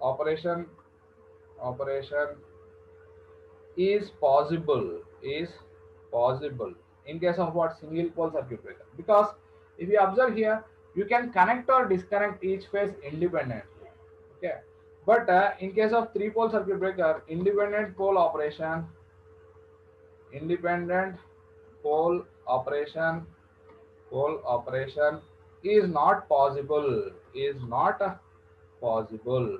operation is possible in case of what? Single pole circuit breaker. Because if you observe here, you can connect or disconnect each phase independently. Okay, but in case of three pole circuit breaker, independent pole operation is not possible, is not possible.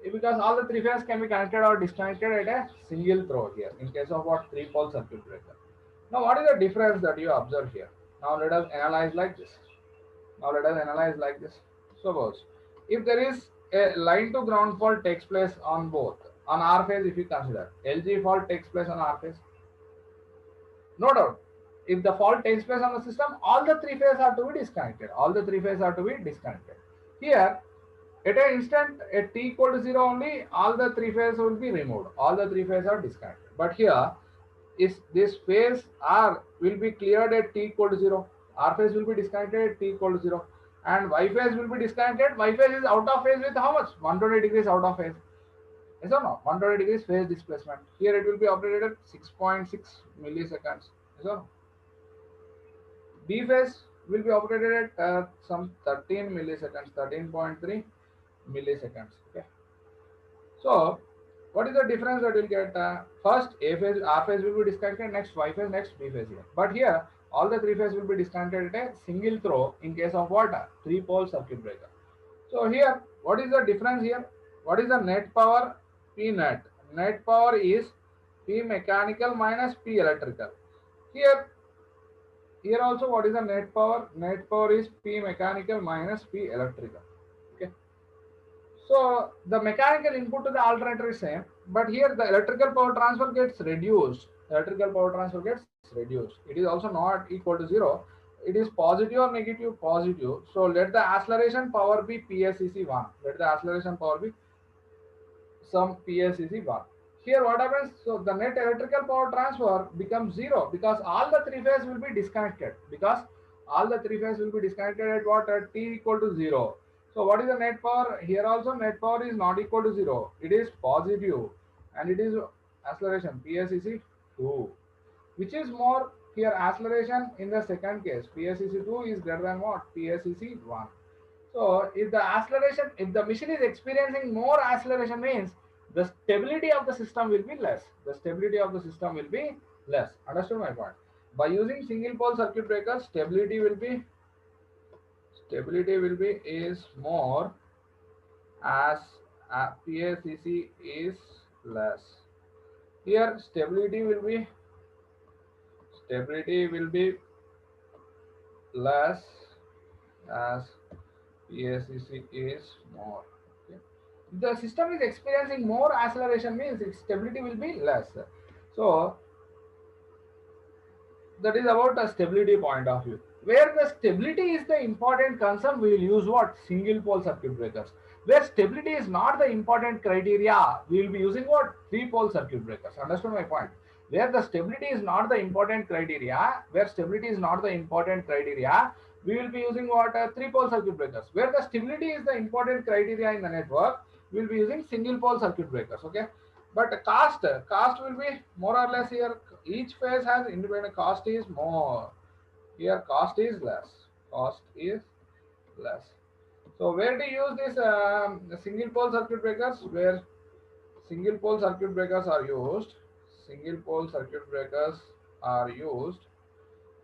Because all the three phases can be connected or disconnected at a single throw here in case of what three pole circuit breaker. Now what is the difference that you observe here? Now let us analyze like this. Suppose if there is a line to ground fault takes place on both, on R phase, if you consider LG fault takes place on R phase, no doubt, if the fault takes place on the system, all the three phases are to be disconnected. Here, at an instant at t equal to 0 only, all the three phases will be removed. All the three phases are disconnected. But here, is this phase R will be cleared at t equal to 0. R phase will be disconnected at t equal to 0. And Y phase will be disconnected. Y phase is out of phase with how much? 120 degrees out of phase. Yes or no? 120 degrees phase displacement. Here it will be operated at 6.6 milliseconds. Yes or no? B phase will be operated at some 13 milliseconds, 13.3 milliseconds. Okay. So, what is the difference that we'll get? First, A phase, R phase will be disconnected, next Y phase, next B phase here. But here, all the three phases will be disconnected at a single throw in case of what? Three pole circuit breaker. So here, what is the difference here? What is the net power? P net. Net power is P mechanical minus P electrical. Here also, what is the net power? Net power is P mechanical minus P electrical. Okay. So the mechanical input to the alternator is same, but here the electrical power transfer gets reduced. It is also not equal to 0. It is positive or negative? Positive. So let the acceleration power be PSEC1. Let the acceleration power be some PSEC1. Here what happens? So the net electrical power transfer becomes 0 because all the three phases will be disconnected. At what? At t equal to 0. So what is the net power? Here also net power is not equal to 0. It is positive, and it is acceleration PSEC2. Which is more? Here acceleration in the second case, PSEC2 is greater than what? PSEC1. So if the machine is experiencing more acceleration, means the stability of the system will be less. Understood my point? By using single pole circuit breakers, stability will be is more as PSEC is less. Here stability will be less as PSEC is more. Okay. The system is experiencing more acceleration, means its stability will be less. So that is about a stability point of view. Where the stability is the important concern, we will use what? Single pole circuit breakers. Where stability is not the important criteria, we will be using what? Three pole circuit breakers. Understand my point? Where the stability is not the important criteria, we will be using what? Three pole circuit breakers. Where the stability is the important criteria in the network, we will be using single pole circuit breakers. Okay. But cost will be more or less here. Each phase has independent. Cost is more. Here cost is less. So where to use this single pole circuit breakers? Where single pole circuit breakers are used.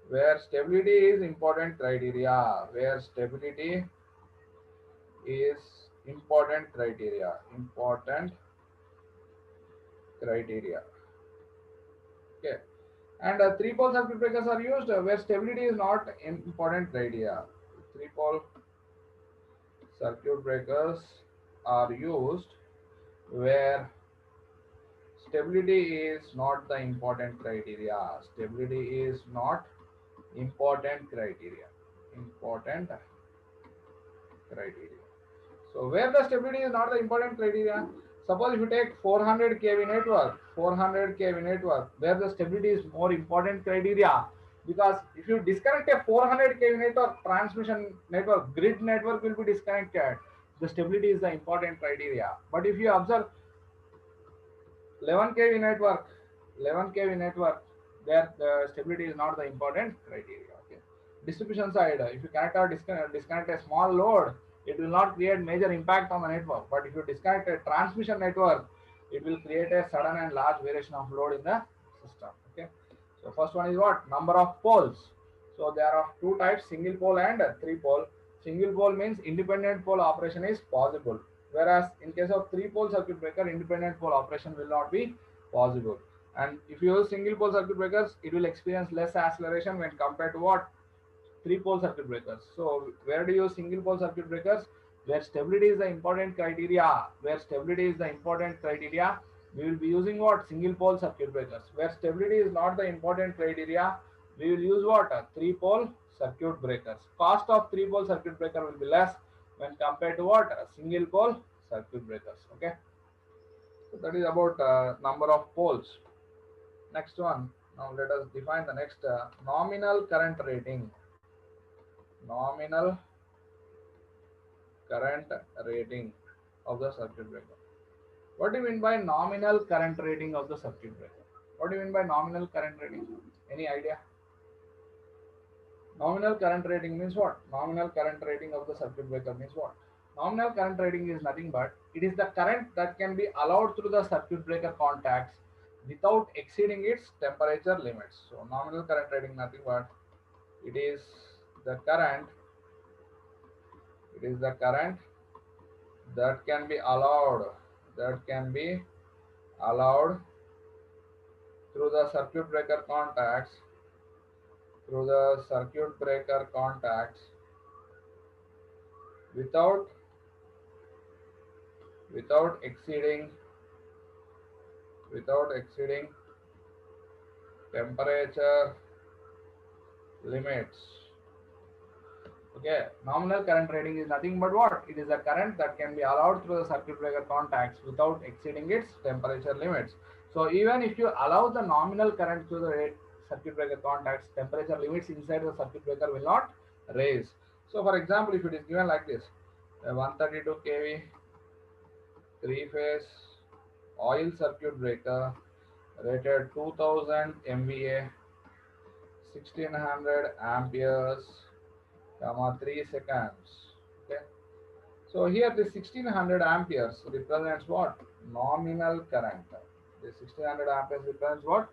Where stability is important criteria. Okay. And three pole circuit breakers are used where stability is not important criteria. Three pole circuit breakers are used where stability is not the important criteria. So where the stability is not the important criteria, suppose if you take 400 kV network, where the stability is more important criteria, because if you disconnect a 400 kV network, transmission network, grid network will be disconnected. The stability is the important criteria. But if you observe 11 kV network, where the stability is not the important criteria. Okay. Distribution side, if you connect or disconnect a small load, it will not create major impact on the network. But if you disconnect a transmission network, it will create a sudden and large variation of load in the system. Okay. So first one is what? Number of poles. So there are two types, single pole and three pole. Single pole means independent pole operation is possible. Whereas in case of three pole circuit breaker, independent pole operation will not be possible. And if you use single pole circuit breakers, it will experience less acceleration when compared to what? Three pole circuit breakers. So where do you use single pole circuit breakers? Where stability is the important criteria. Where stability is the important criteria, we will be using what? Single pole circuit breakers. Where stability is not the important criteria, we will use what? Three pole circuit breakers. Cost of three pole circuit breaker will be less when compared to what? Single pole circuit breakers. Okay. So that is about number of poles. Next one. Now let us define the next nominal current rating. Nominal current rating of the circuit breaker. What do you mean by nominal current rating of the circuit breaker? What do you mean by nominal current rating? Any idea? Nominal current rating means what? Nominal current rating of the circuit breaker means what? Nominal current rating is nothing but it is the current that can be allowed through the circuit breaker contacts without exceeding its temperature limits. So nominal current rating nothing but it is the current that can be allowed through the circuit breaker contacts without exceeding temperature limits. Okay, nominal current rating is nothing but what? It is a current that can be allowed through the circuit breaker contacts without exceeding its temperature limits. So even if you allow the nominal current through the circuit breaker contacts, temperature limits inside the circuit breaker will not raise. So for example, if it is given like this, a 132 kV three-phase oil circuit breaker rated 2000 MVA, 1600 amperes, 3 seconds. Okay. So here the 1600 amperes represents what? Nominal current. The 1600 amperes represents what?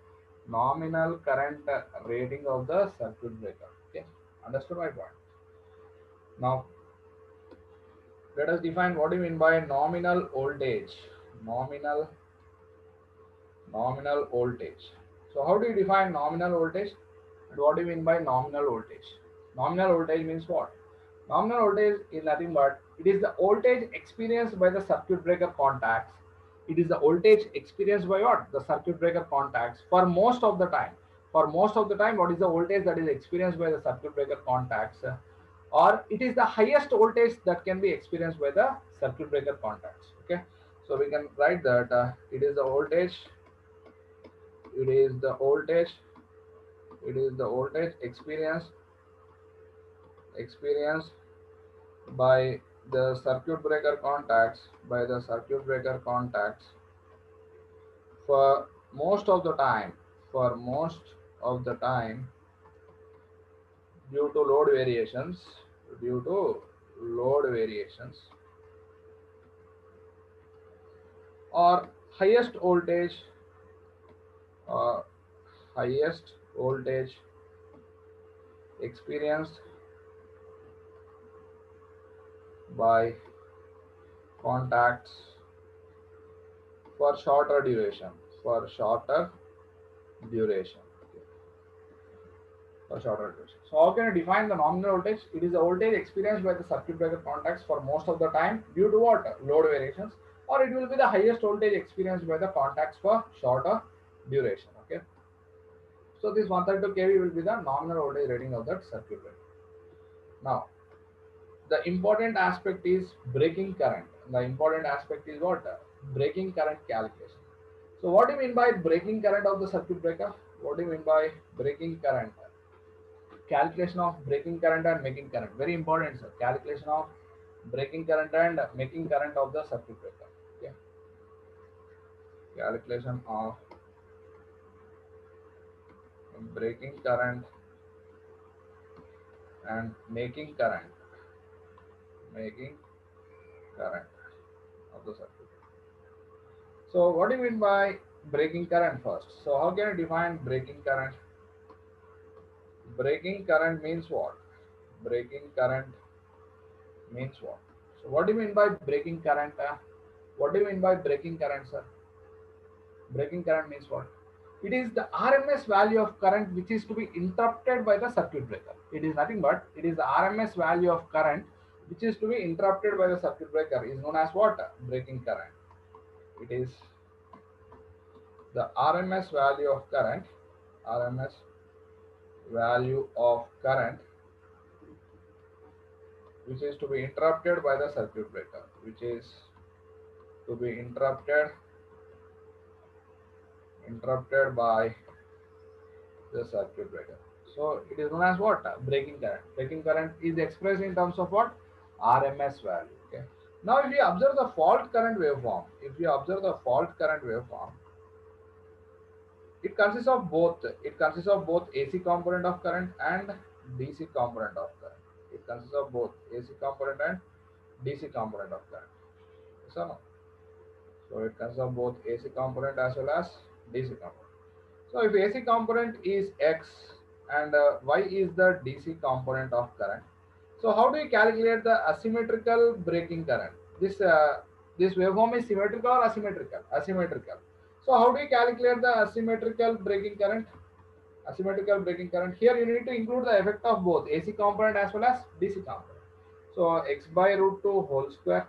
Nominal current rating of the circuit breaker. Okay. Understood my point? Now let us define what do you mean by nominal voltage. Nominal voltage. So how do you define nominal voltage? And what do you mean by nominal voltage? Nominal voltage means what? Nominal voltage is nothing but it is the voltage experienced by the circuit breaker contacts. It is the voltage experienced by what? The circuit breaker contacts for most of the time. For most of the time, what is the voltage that is experienced by the circuit breaker contacts? Or it is the highest voltage that can be experienced by the circuit breaker contacts. Okay. So we can write that it is the voltage experienced by the circuit breaker contacts for most of the time due to load variations or highest voltage experienced by contacts for shorter duration. So how can you define the nominal voltage? It is the voltage experienced by the circuit breaker contacts for most of the time due to what? Load variations, or it will be the highest voltage experienced by the contacts for shorter duration. Okay. So this 132 kV will be the nominal voltage rating of that circuit breaker. Now, the important aspect is breaking current. The important aspect is what? Breaking current calculation. So what do you mean by breaking current of the circuit breaker? What do you mean by breaking current? Calculation of breaking current and making current. Very important, sir. Calculation of breaking current and making current of the circuit breaker. Okay. Calculation of breaking current and making current of the circuit. So what do you mean by breaking current first? So how can you define breaking current? Breaking current means what? Breaking current means what? So what do you mean by breaking current? What do you mean by breaking current, sir? Breaking current means what? It is the RMS value of current which is to be interrupted by the circuit breaker. It is nothing but it is the RMS value of current which is to be interrupted by the circuit breaker is known as what? Breaking current. It is the RMS value of current, RMS value of current which is to be interrupted by the circuit breaker, which is to be interrupted by the circuit breaker. So it is known as what? Breaking current. Breaking current is expressed in terms of what? RMS value. Okay. Now if you observe the fault current waveform, it consists of both. It consists of both AC component of current and DC component of current. It consists of both AC component and DC component of current. Yes or no? So it consists of both AC component as well as DC component. So if AC component is X and Y is the DC component of current, so how do you calculate the asymmetrical breaking current? This waveform is symmetrical or asymmetrical? Asymmetrical. So how do you calculate the asymmetrical breaking current? Asymmetrical breaking current. Here you need to include the effect of both AC component as well as DC component. So X by root 2 whole square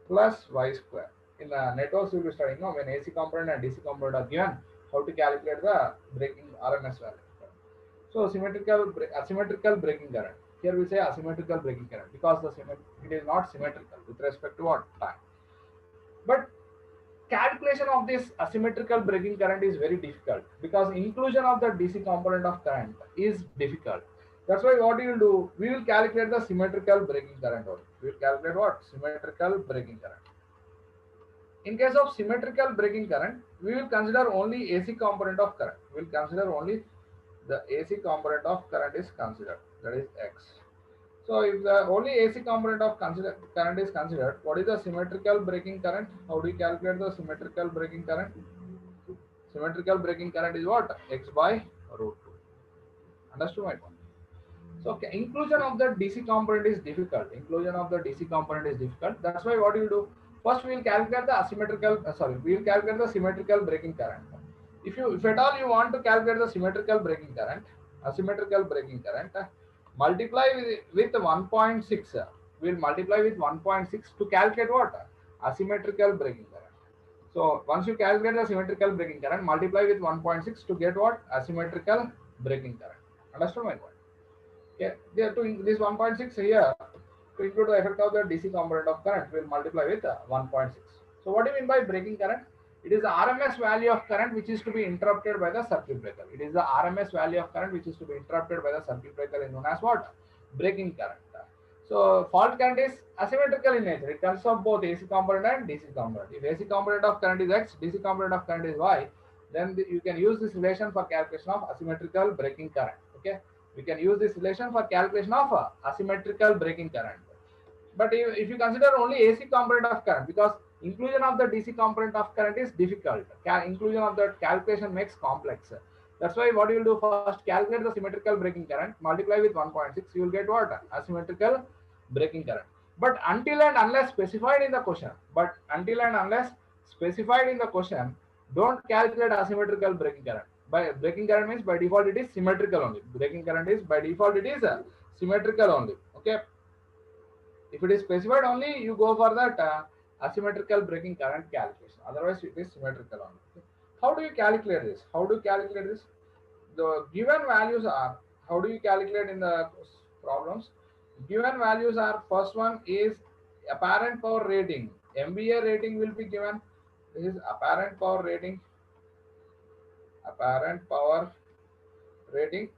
plus Y square. In the networks we will be studying now when AC component and DC component are given, how to calculate the breaking RMS value. So asymmetrical breaking current. Here we say asymmetrical breaking current because it is not symmetrical with respect to what? Time. But calculation of this asymmetrical breaking current is very difficult because inclusion of the DC component of current is difficult. That's why what you will do, we will calculate the symmetrical breaking current only. We will calculate what? Symmetrical breaking current. In case of symmetrical breaking current, we will consider only AC component of current. We will consider only the AC component of current is considered, that is X. So if the only AC component of current is considered, what is the symmetrical breaking current? How do you calculate the symmetrical breaking current? Symmetrical breaking current is what? X by root 2. Understood my point? So inclusion of the DC component is difficult. That's why what you do? First we will calculate the symmetrical breaking current. If at all you want to calculate the symmetrical breaking current, multiply with 1.6. We will multiply with 1.6 to calculate what? Asymmetrical breaking current. So once you calculate the symmetrical breaking current, multiply with 1.6 to get what? Asymmetrical breaking current. Understood my point? Okay. This 1.6 here to include the effect of the DC component of current, we will multiply with 1.6. So what do you mean by breaking current? It is the RMS value of current which is to be interrupted by the circuit breaker. It is the RMS value of current which is to be interrupted by the circuit breaker is known as what? Breaking current. So fault current is asymmetrical in nature. It consists of both AC component and DC component. If AC component of current is X, DC component of current is Y, then you can use this relation for calculation of asymmetrical breaking current. Okay, we can use this relation for calculation of asymmetrical breaking current. But if you consider only AC component of current, because inclusion of the DC component of current is difficult. Inclusion of the calculation makes complex. That's why what you will do first, calculate the symmetrical breaking current, multiply with 1.6, you will get what? Asymmetrical breaking current. But until and unless specified in the question, don't calculate asymmetrical breaking current. By breaking current means by default it is symmetrical only. Breaking current is by default it is symmetrical only. Okay. If it is specified only, you go for that asymmetrical breaking current calculation. Otherwise, it is symmetrical only. Okay. How do you calculate this? The given values are, how do you calculate in the problems? Given values are, first one is apparent power rating. MVA rating will be given. This is apparent power rating.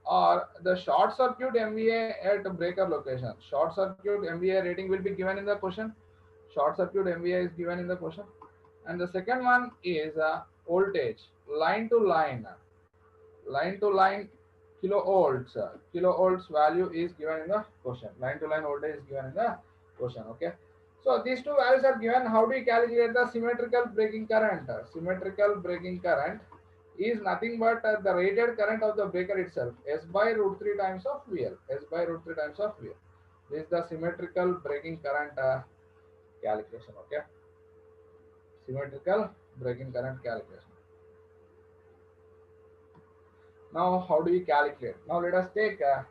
Or the short circuit MVA at breaker location. Short circuit MVA rating will be given in the question. Short circuit MVA is given in the question. And the second one is voltage, line to line kilovolts. Kilovolts value is given in the question. Line to line voltage is given in the question. Okay. So these two values are given. How do you calculate the symmetrical breaking current? Symmetrical breaking current is nothing but the rated current of the breaker itself, S by root 3 times of VL, S by root 3 times of VL. This is the symmetrical breaking current calculation, okay? Symmetrical breaking current calculation. Now, how do we calculate? Now, let us take a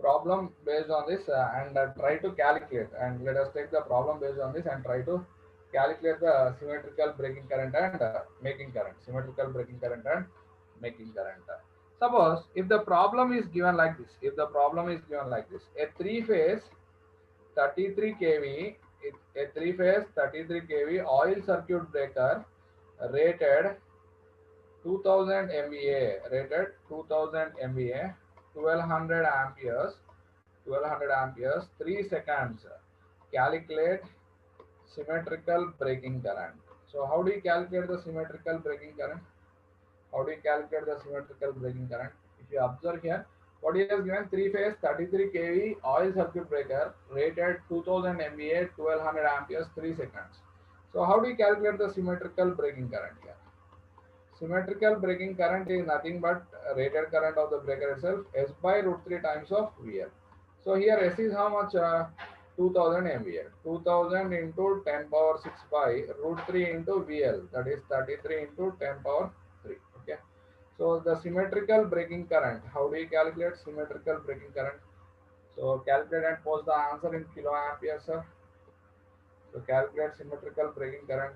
problem based on this and try to calculate. And let us take the problem based on this and try to calculate the symmetrical breaking current and making current. Symmetrical breaking current and making current. Suppose if the problem is given like this, a three-phase 33 kV, a three-phase 33 kV oil circuit breaker rated 2000 MVA, 1200 amperes, 3 seconds. Calculate symmetrical breaking current. So how do you calculate the symmetrical breaking current? If you observe here, what he has given, three-phase 33 kV oil circuit breaker rated 2000 MVA, 1200 amperes, 3 seconds. So how do you calculate the symmetrical breaking current here? Symmetrical breaking current is nothing but rated current of the breaker itself, S by root 3 times of VL. So here S is how much? 2000 MVA. 2000 into 10 power 6 by root 3 into VL, that is 33 into 10 power 3. Okay. So the symmetrical breaking current, how do you calculate symmetrical breaking current? So calculate and post the answer in kiloampere, sir. So calculate symmetrical breaking current.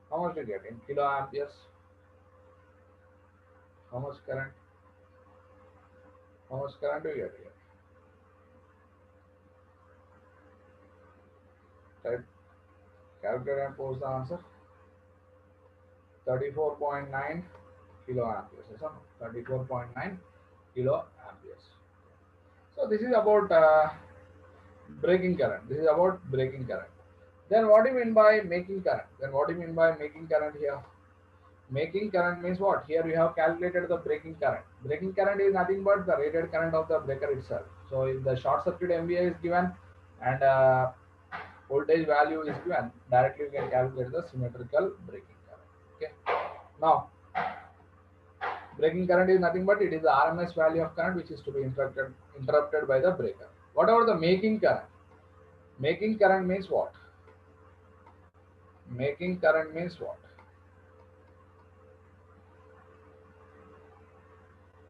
How much you get in kiloamperes? How much current? How much current do you get here? Type, calculate and post the answer. 34.9 kiloamperes. Yes, 34.9 kiloamperes. So this is about breaking current. Then what do you mean by making current? Here? Making current means what? Here we have calculated the breaking current. Breaking current is nothing but the rated current of the breaker itself. So if the short circuit MVA is given and voltage value is given, directly we can calculate the symmetrical breaking current. Okay. Now, breaking current is nothing but it is the RMS value of current which is to be interrupted by the breaker. What about the making current? Making current means what?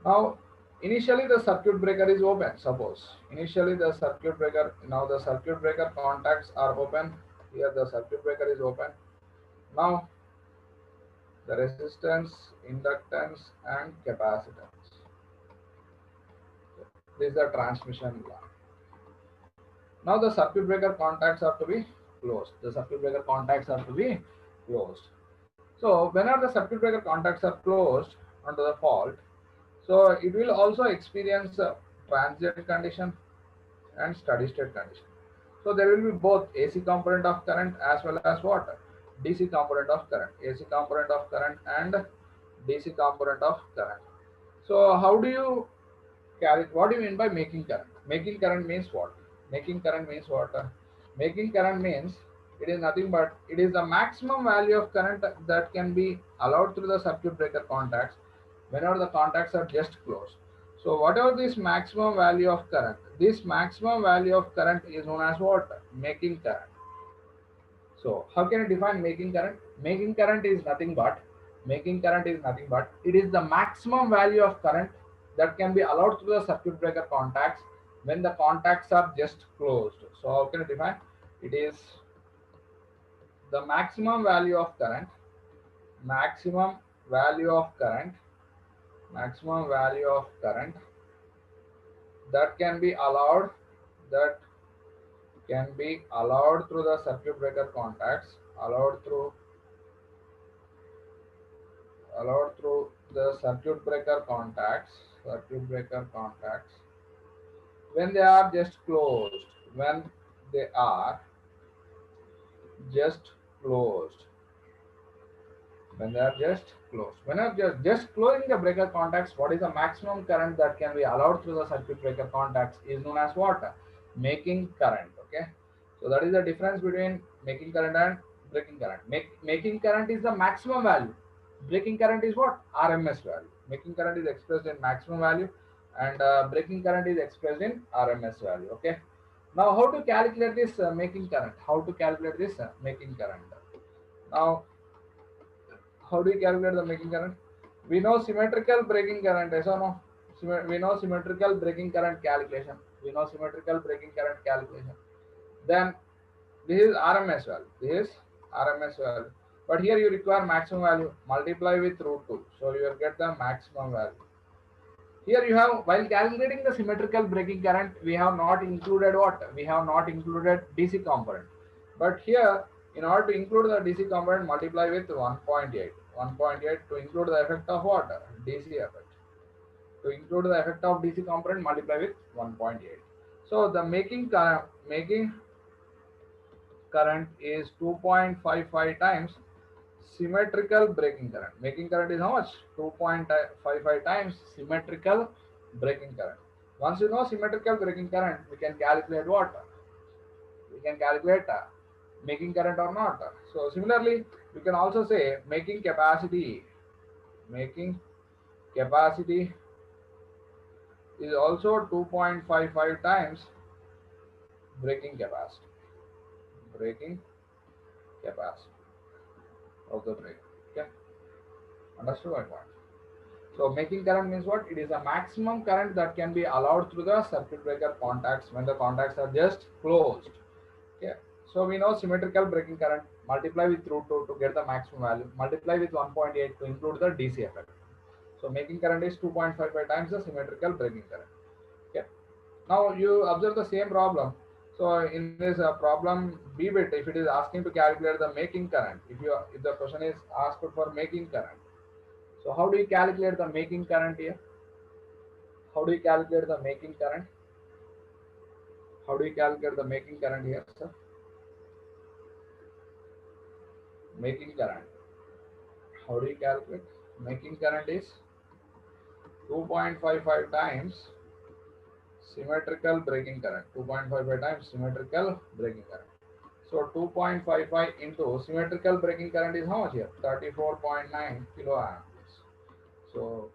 Now, initially the circuit breaker is open. Suppose initially the circuit breaker, now the circuit breaker contacts are open. Here the circuit breaker is open. Now the resistance, inductance and capacitance. This is the transmission line. Now the circuit breaker contacts are to be closed. So whenever the circuit breaker contacts are closed under the fault, so it will also experience a transient condition and steady state condition. So there will be both AC component of current as well as what? DC component of current. AC component of current and DC component of current. So how do you what do you mean by making current? Making current means what? Making current means it is nothing but it is the maximum value of current that can be allowed through the circuit breaker contacts whenever the contacts are just closed. So whatever this maximum value of current, is known as what? Making current. So how can you define making current? Making current is nothing but it is the maximum value of current that can be allowed through the circuit breaker contacts when the contacts are just closed. So how can you define? It is the maximum value of current that can be allowed through the circuit breaker contacts, allowed through the circuit breaker contacts when they are just closed, when they are just closed. Just closing the breaker contacts, what is the maximum current that can be allowed through the circuit breaker contacts is known as what? Making current. Okay, so that is the difference between making current and breaking current. Making current is the maximum value Braking current is what? RMS value. Making current is expressed in maximum value, and braking current is expressed in RMS value. Okay. Now, how to calculate this making current? How to calculate this making current? Now, how do you calculate the making current? We know symmetrical braking current, yes or no? We know symmetrical braking current calculation. We know symmetrical braking current calculation. Then this is RMS value. This is RMS value. But here you require maximum value. Multiply with root 2. So you will get the maximum value. Here you have, while calculating the symmetrical braking current, we have not included what? We have not included DC component. But here, in order to include the DC component, multiply with 1.8. 1.8 to include the effect of what? DC effect. To include the effect of DC component, multiply with 1.8. So the making current is 2.55 times symmetrical braking current. Making current is how much? 2.55 times symmetrical braking current. Once you know symmetrical braking current, we can calculate what? We can calculate making current or not. So similarly, we can also say making capacity. Making capacity is also 2.55 times braking capacity. Braking capacity of the brake. Okay, understood my point? So making current means what? It is a maximum current that can be allowed through the circuit breaker contacts when the contacts are just closed. Okay. So we know symmetrical braking current, multiply with root 2 to get the maximum value, multiply with 1.8 to include the DC effect. So making current is 2.55 times the symmetrical braking current. Okay. Now you observe the same problem. So in this problem B bit, if it is asking to calculate the making current, if the question is asked for making current, so how do you calculate the making current here? How do you calculate the making current? How do you calculate the making current here, sir? Making current. How do you calculate? Making current is 2.55 times symmetrical braking current. 2.55 times symmetrical braking current. So 2.55 into symmetrical braking current is how much here? 34.9 kiloamps. So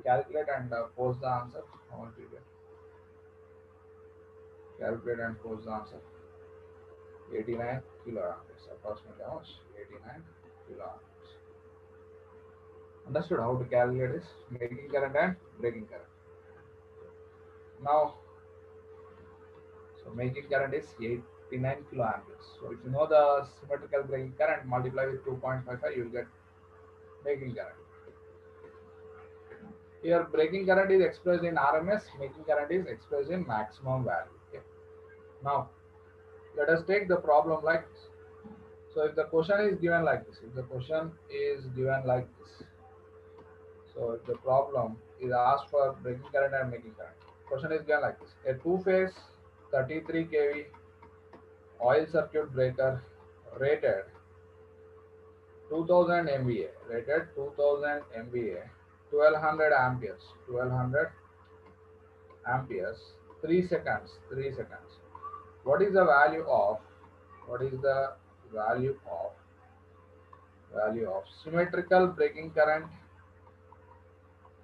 calculate and post the answer. How much you get? Calculate and post the answer. 89 kiloamps. Approximately how much? 89 kiloamps. Understood how to calculate this making current and braking current. Now, so making current is 89 kiloamps. So if you know the symmetrical braking current, multiply with 2.55, you will get making current. Here braking current is expressed in RMS, making current is expressed in maximum value. Okay. Now, let us take the problem like this. So if the question is given like this, so if the problem is asked for braking current and making current, question is given like this: a two-phase 33 kV oil circuit breaker rated 2000 MVA, 1200 amperes, 3 seconds. What is the value of symmetrical braking current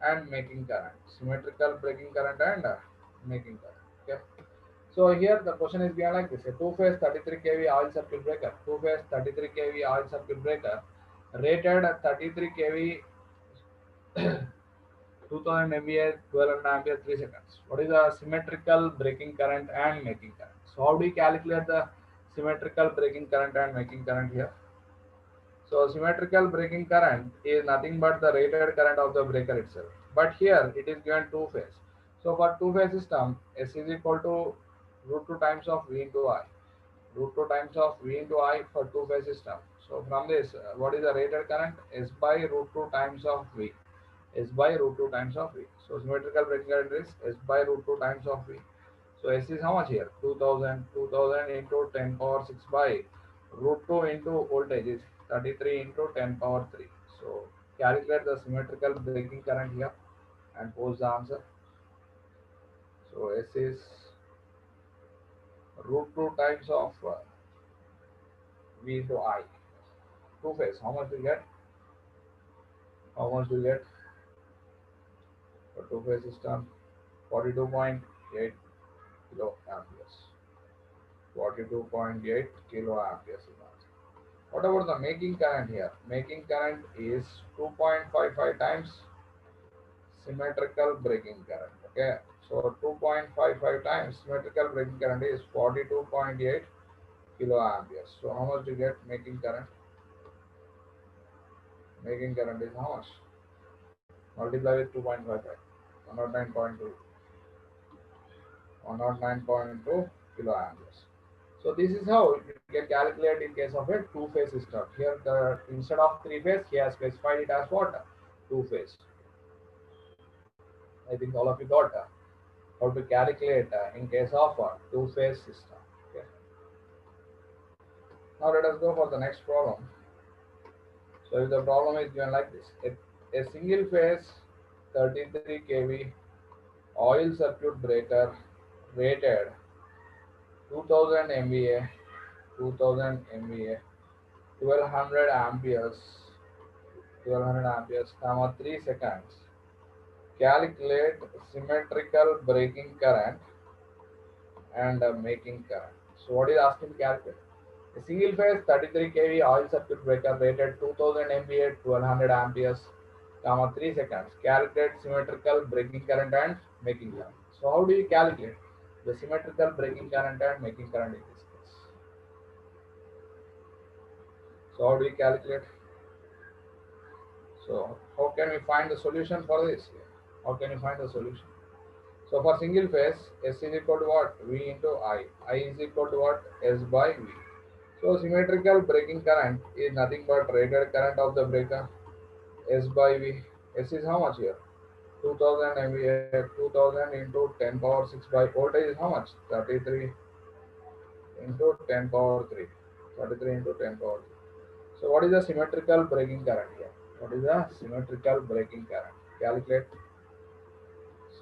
and making current? Symmetrical braking current and making current. Okay. So here the question is given like this: a two-phase 33 kV oil circuit breaker, rated at 33 kV, 2000 MVA, 1200 ampere, 3 seconds. What is the symmetrical braking current and making current? So how do you calculate the symmetrical braking current and making current here? So symmetrical braking current is nothing but the rated current of the breaker itself. But here it is given two-phase. So for two-phase system, S is equal to root 2 times of V into I. Root 2 times of V into I for two-phase system. So from this, what is the rated current? S by root 2 times of V. S by root 2 times of V. So symmetrical braking current is S by root 2 times of V. So S is how much here? 2000 into 10 power 6 by root 2 into voltage is 33 into 10 power 3. So calculate the symmetrical braking current here and post the answer. So S is root 2 times of V into I. Two phase, how much we get? How much do you get for two-phase system? 42.8 kilo amperes. 42.8 kilo amperes is answer. What about the making current here? Making current is 2.55 times symmetrical breaking current. Okay, so 2.55 times symmetrical breaking current is 42.8 kilo amperes. So how much do you get making current? Making current is how much? Multiply with 2.55. 109.2. 109.2 kilo amperes. So this is how you can calculate in case of a two-phase system. Here, the instead of three-phase, he has specified it as what? Two-phase. I think all of you got how to calculate in case of a two-phase system. Okay. Now let us go for the next problem. So if the problem is given like this, a single-phase 33 kV oil circuit breaker rated 2000 MVA, 1200 amperes, 3 seconds. Calculate symmetrical breaking current and making current. So what is asking to calculate? A single phase 33 kV oil circuit breaker rated 2000 MVA, 1200 amperes, 3 seconds. Calculate symmetrical breaking current and making current. So how do you calculate the symmetrical breaking current and making current in this case? So how do you calculate? So how can we find the solution for this? How can you find the solution? So for single phase, S is equal to what? V into I. I is equal to what? S by V. So symmetrical breaking current is nothing but rated current of the breaker, S by V. S is how much here? 2000 MVA, 2000 into 10 power 6 by voltage is how much? 33 into 10 power 3. 33 into 10 power 3. So what is the symmetrical breaking current here? What is the symmetrical breaking current? Calculate.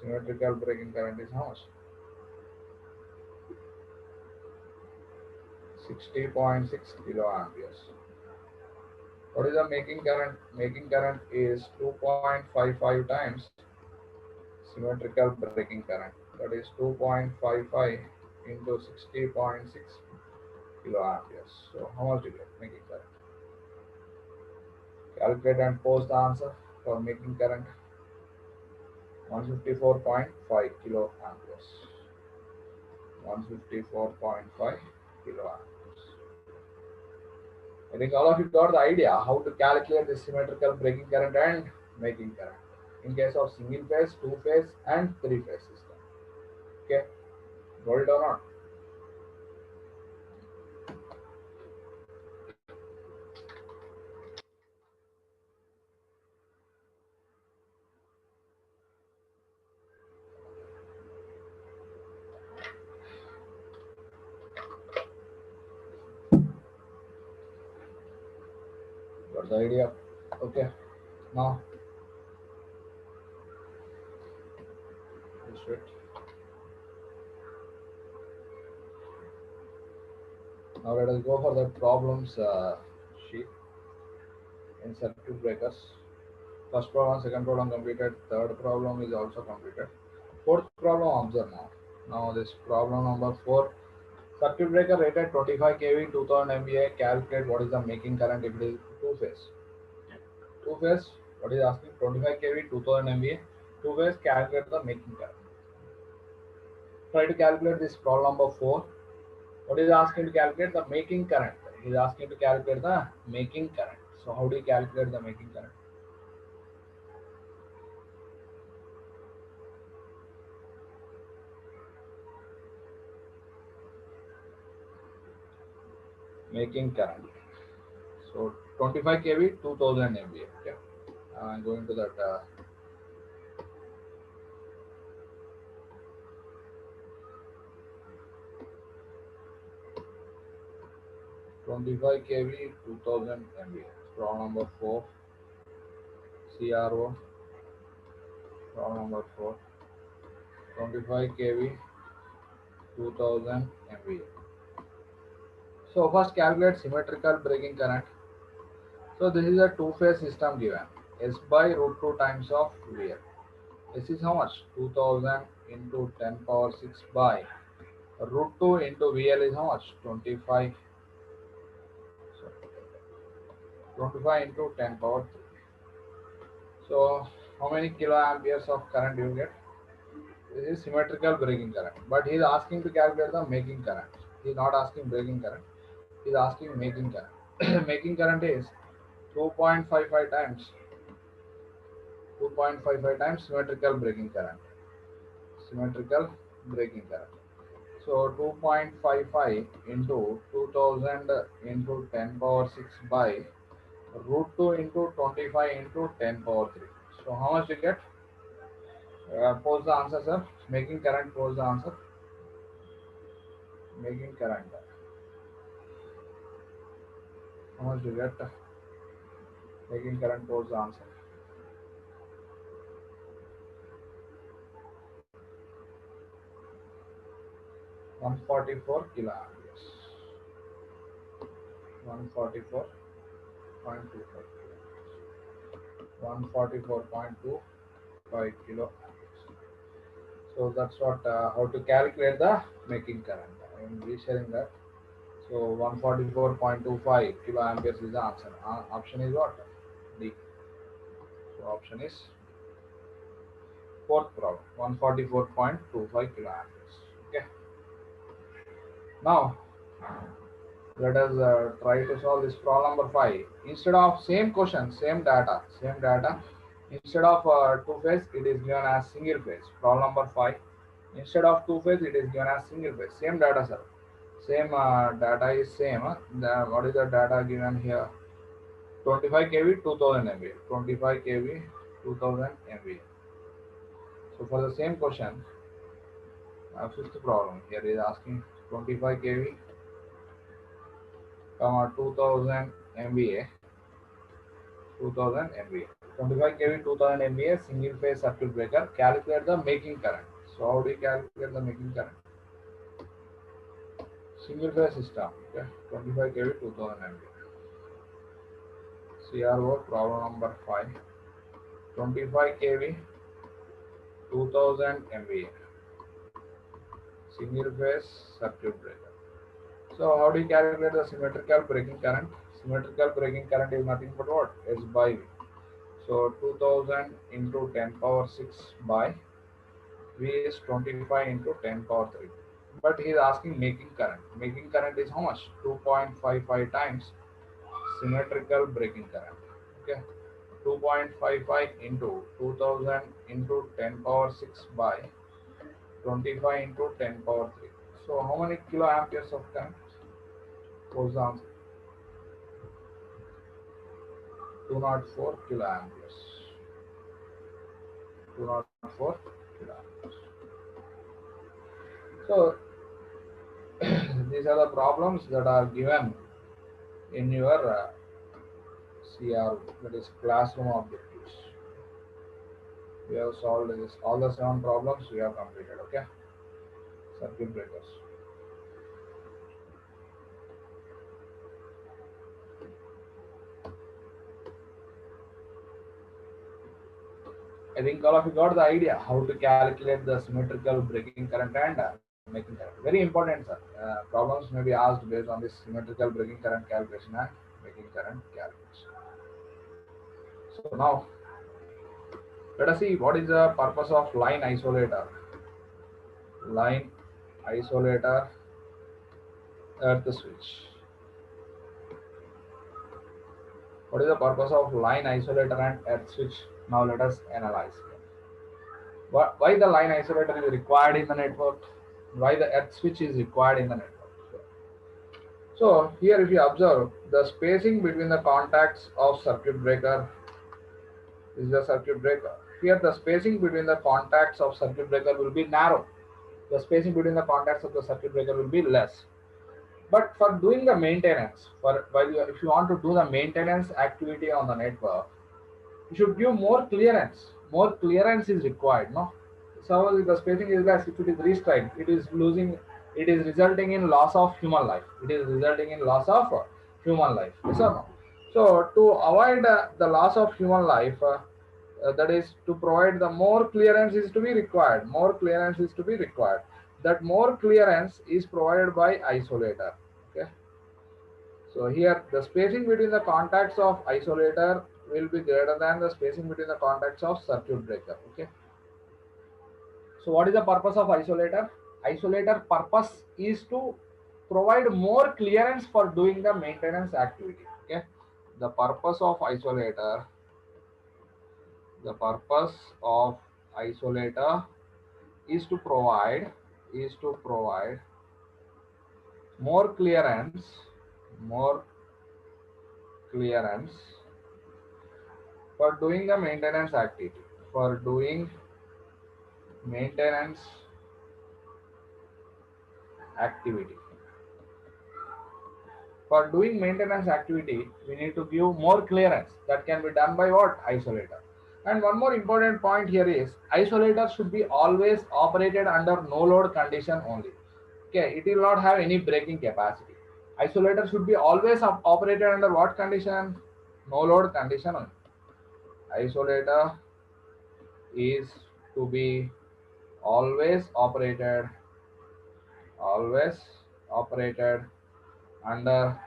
Symmetrical breaking current is how much? 60.6 kilo amperes. What is the making current? Making current is 2.55 times symmetrical breaking current. That is 2.55 into 60.6 kilo amperes. So how much do you get making current? Calculate and post the answer for making current. 154.5 kilo amperes. 154.5 kilo amperes. I think all of you got the idea how to calculate the symmetrical breaking current and making current in case of single phase, two phase, and three phase system. Okay, got it or not? Got the idea? Okay, now just wait. Now let us go for the problems sheet in circuit breakers. First problem, second problem completed, third problem is also completed. Fourth problem, observe now. Now this problem number 4. Circuit breaker rated 25 kV, 2000 MVA. Calculate what is the making current if it is two phase. Two phase, what is asking? 25 kV, 2000 MVA. Two phase, calculate the making current. Try to calculate this problem number 4. What is asking to calculate? The making current. He is asking to calculate the making current. So how do you calculate the making current? Making current. So 25 kV, 2000 MVA. Okay. I'm going to that. 25 kV, 2000 MVA. Problem number 4. CRO. Problem number 4. 25 kV, 2000 MVA. So first calculate symmetrical breaking current. So this is a two-phase system given. S by root 2 times of VL. S is how much? 2000 into 10 power 6 by root 2 into VL is how much? 25. So 25 into 10 power 3. So how many kiloamperes of current you get? This is symmetrical breaking current. But he is asking to calculate the making current. He is not asking breaking current. He is asking making current. Making current is 2.55 times 2.55 times symmetrical breaking current. Symmetrical breaking current. So 2.55 into 2000 into 10 power 6 by root 2 into 25 into 10 power 3. So how much you get? Pose the answer, sir. Making current, pose the answer. Making current. How much you get? Making current, pose the answer. One 44 kiloamperes. 144.25. 144.25 kilo. So that's what how to calculate the making current. I am resharing that. So 144.25 kiloamperes is the answer. Option is what? D. So option is fourth problem. 144.25 kiloamperes. Okay. Now let us try to solve this problem number 5. Instead of same question, same data. Instead of two phase, it is given as single phase. Problem number 5. Instead of two phase, it is given as single phase. Same data, sir. Same data is same. What is the data given here? 25 kV, 2000 MVA. 25 kV, 2000 MVA. So for the same question, fifth problem here is asking 25 kV, 2000 MVA. 2000 MVA. 25 kV, 2000 MVA, single phase circuit breaker. Calculate the making current. So how do you calculate the making current? Single phase system. Okay, 25 kV, 2000 MVA. CRO problem number 5. 25 kV, 2000 MVA. Single phase circuit breaker. So how do you calculate the symmetrical breaking current? Symmetrical breaking current is nothing but what? S by V. So 2000 into 10 power 6 by V is 25 into 10 power 3. But he is asking making current. Making current is how much? 2.55 times symmetrical breaking current. Okay. 2.55 into 2000 into 10 power 6 by 25 into 10 power 3. So how many kiloamperes of current? What's the answer? 204 kiloamperes. 204 kiloamperes. So these are the problems that are given in your CR, that is classroom objectives. We have solved this. All the 7 problems we have completed. Okay. Circuit breakers. I think all of you got the idea how to calculate the symmetrical breaking current and making current. Very important, sir. Problems may be asked based on this symmetrical breaking current calculation and making current calculation. So now, let us see what is the purpose of line isolator. Line isolator, earth switch. What is the purpose of line isolator and earth switch? Now let us analyze. Why the line isolator is required in the network? Why the earth switch is required in the network? So here if you observe, the spacing between the contacts of circuit breaker is the circuit breaker. Here the spacing between the contacts of circuit breaker will be narrow. The spacing between the contacts of the circuit breaker will be less. But for doing the maintenance, if you want to do the maintenance activity on the network, you should give more clearance. More clearance is required, no? So if the spacing is less, if it is restrained, it is resulting in loss of human life. It is resulting in loss of human life. Yes or no? So to avoid the loss of human life, that is to provide the more clearance is to be required. More clearance is to be required. That more clearance is provided by isolator. Okay. So here the spacing between the contacts of isolator will be greater than the spacing between the contacts of circuit breaker. Okay. So what is the purpose of isolator? Isolator purpose is to provide more clearance for doing the maintenance activity. Okay. The purpose of isolator, the purpose of isolator is to provide more clearance, more clearance for doing the maintenance activity, for doing maintenance activity. For doing maintenance activity, we need to give more clearance. That can be done by what? Isolator. And one more important point here is isolator should be always operated under no load condition only. Okay, it will not have any braking capacity. Isolator should be always operated under what condition? No load condition only. Isolator is to be always operated under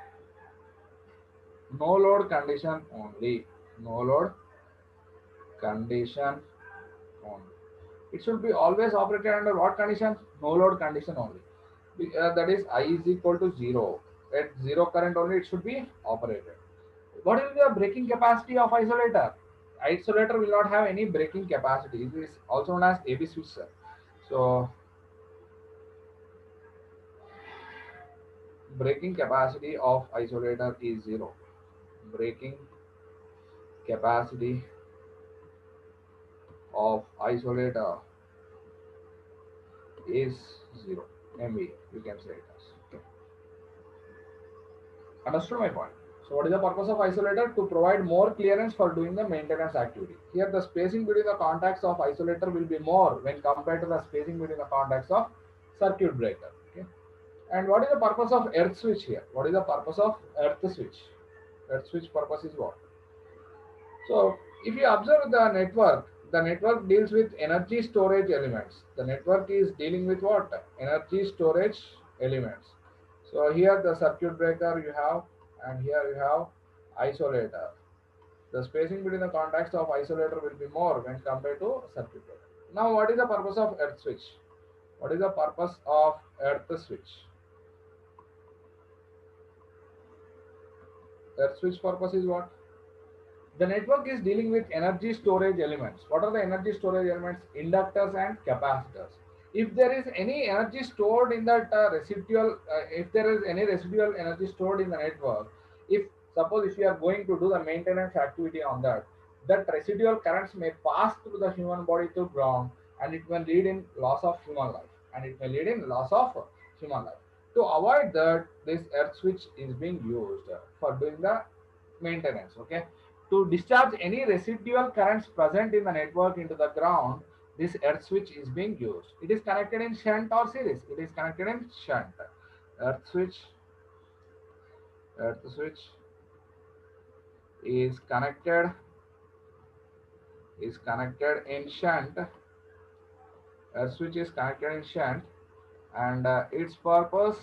no load condition only. No load condition only. It should be always operated under what condition? No load condition only. That is I is equal to 0. At 0 current only it should be operated. What is the braking capacity of isolator? Isolator will not have any braking capacity. It is also known as AB switcher. So braking capacity of isolator is 0. Braking capacity of isolator is 0 MVA, you can say it as. Okay. Understood my point? So what is the purpose of isolator? To provide more clearance for doing the maintenance activity. Here the spacing between the contacts of isolator will be more when compared to the spacing between the contacts of circuit breaker. Okay. And what is the purpose of earth switch here? What is the purpose of earth switch? Earth switch purpose is what? So if you observe the network deals with energy storage elements. The network is dealing with what? Energy storage elements. So here the circuit breaker you have, and here you have isolator. The spacing between the contacts of isolator will be more when compared to circuit breaker. Now what is the purpose of earth switch? What is the purpose of earth switch? Earth switch purpose is what? The network is dealing with energy storage elements. What are the energy storage elements? Inductors and capacitors. If there is any energy stored in that if there is any residual energy stored in the network, if suppose if you are going to do the maintenance activity on that residual currents may pass through the human body to ground, and it may lead in loss of human life. To avoid that, this earth switch is being used for doing the maintenance. Okay. To discharge any residual currents present in the network into the ground, this earth switch is being used. It is connected in shunt or series. It is connected in shunt. Earth switch is connected in shunt. Earth switch is connected in shunt, and its purpose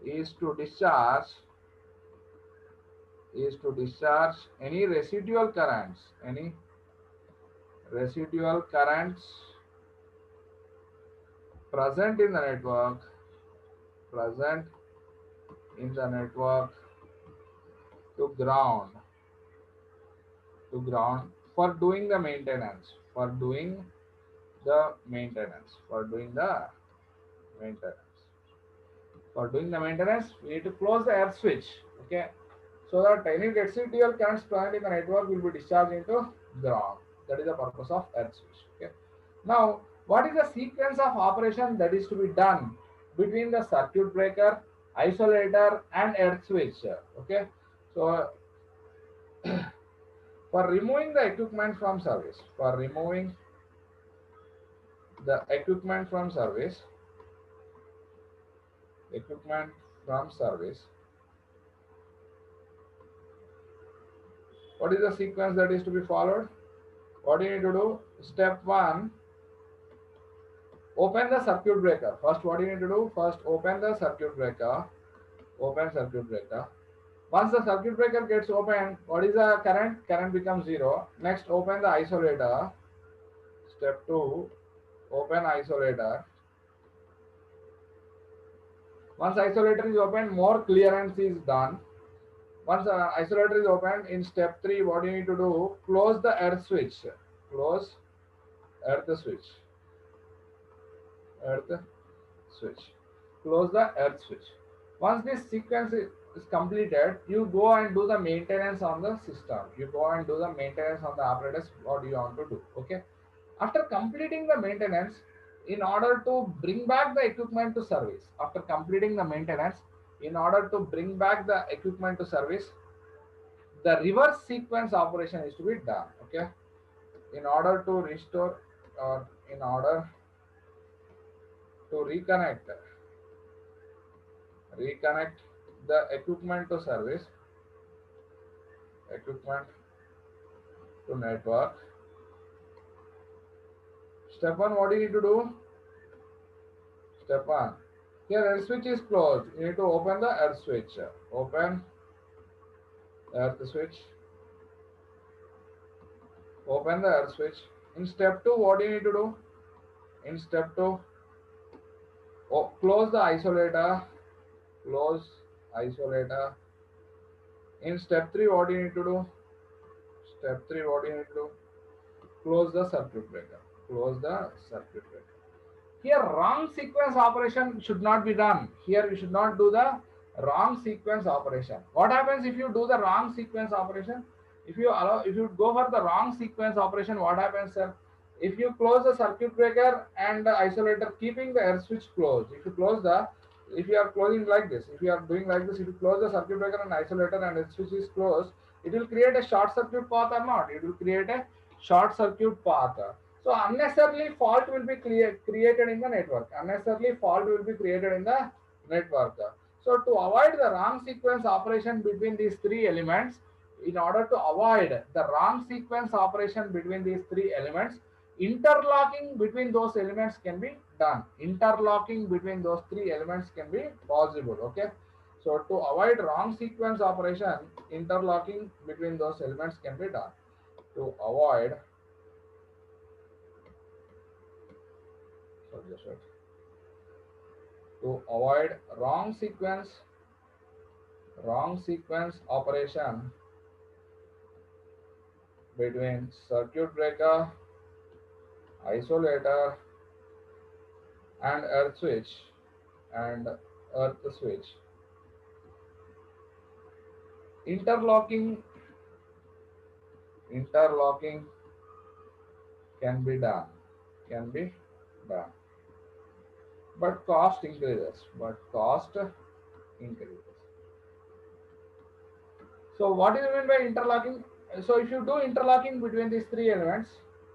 is to discharge any residual currents present in the network to ground for doing the maintenance. We need to close the earth switch. Okay. So that any residual currents present in the network will be discharged into ground. That is the purpose of earth switch. Okay. Now, what is the sequence of operation that is to be done between the circuit breaker, isolator, and earth switch? Okay. So, for removing the equipment from service, from service. What is the sequence that is to be followed? What do you need to do? Step 1, open the circuit breaker. First, what do you need to do? First, open the circuit breaker. Open circuit breaker. Once the circuit breaker gets opened, what is the current? Current becomes 0. Next, open the isolator. Step 2, open isolator. Once isolator is opened, more clearance is done. Once the isolator is opened, in step 3, what you need to do? Close the earth switch. Close earth switch. Earth switch. Close the earth switch. Once this sequence is completed, you go and do the maintenance on the system. You go and do the maintenance on the apparatus. What you want to do? Okay. After completing the maintenance, in order to bring back the equipment to service, after completing the maintenance, in order to bring back the equipment to service, the reverse sequence operation is to be done. Okay. In order to restore or in order to reconnect the equipment to service, equipment to network. Step 1, what do you need to do? Step 1, here earth switch is closed. You need to open the earth switch. Open earth switch. Open the earth switch. In step 2, what do you need to do? In step 2, close the isolator. Close isolator. In step 3, what do you need to do? Step 3, what do you need to do? Close the circuit breaker. Close the circuit breaker. Here, wrong sequence operation should not be done. Here, you should not do the wrong sequence operation. What happens if you do the wrong sequence operation? If you go for the wrong sequence operation, what happens, sir? If you close the circuit breaker and the isolator, keeping the earth switch closed, if you are closing like this, if you are doing like this, if you close the circuit breaker and isolator and earth switch is closed, it will create a short circuit path or not? It will create a short circuit path. So unnecessarily fault will be created in the network. Unnecessarily fault will be created in the network. So to avoid the wrong sequence operation between these three elements, in order to avoid the wrong sequence operation between these three elements, interlocking between those elements can be done. Interlocking between those three elements can be possible. Okay. So to avoid wrong sequence operation, interlocking between those elements can be done. To avoid wrong sequence operation between circuit breaker, isolator and earth switch interlocking can be done, but cost increases. So what is meant by interlocking? So if you do interlocking between these three elements,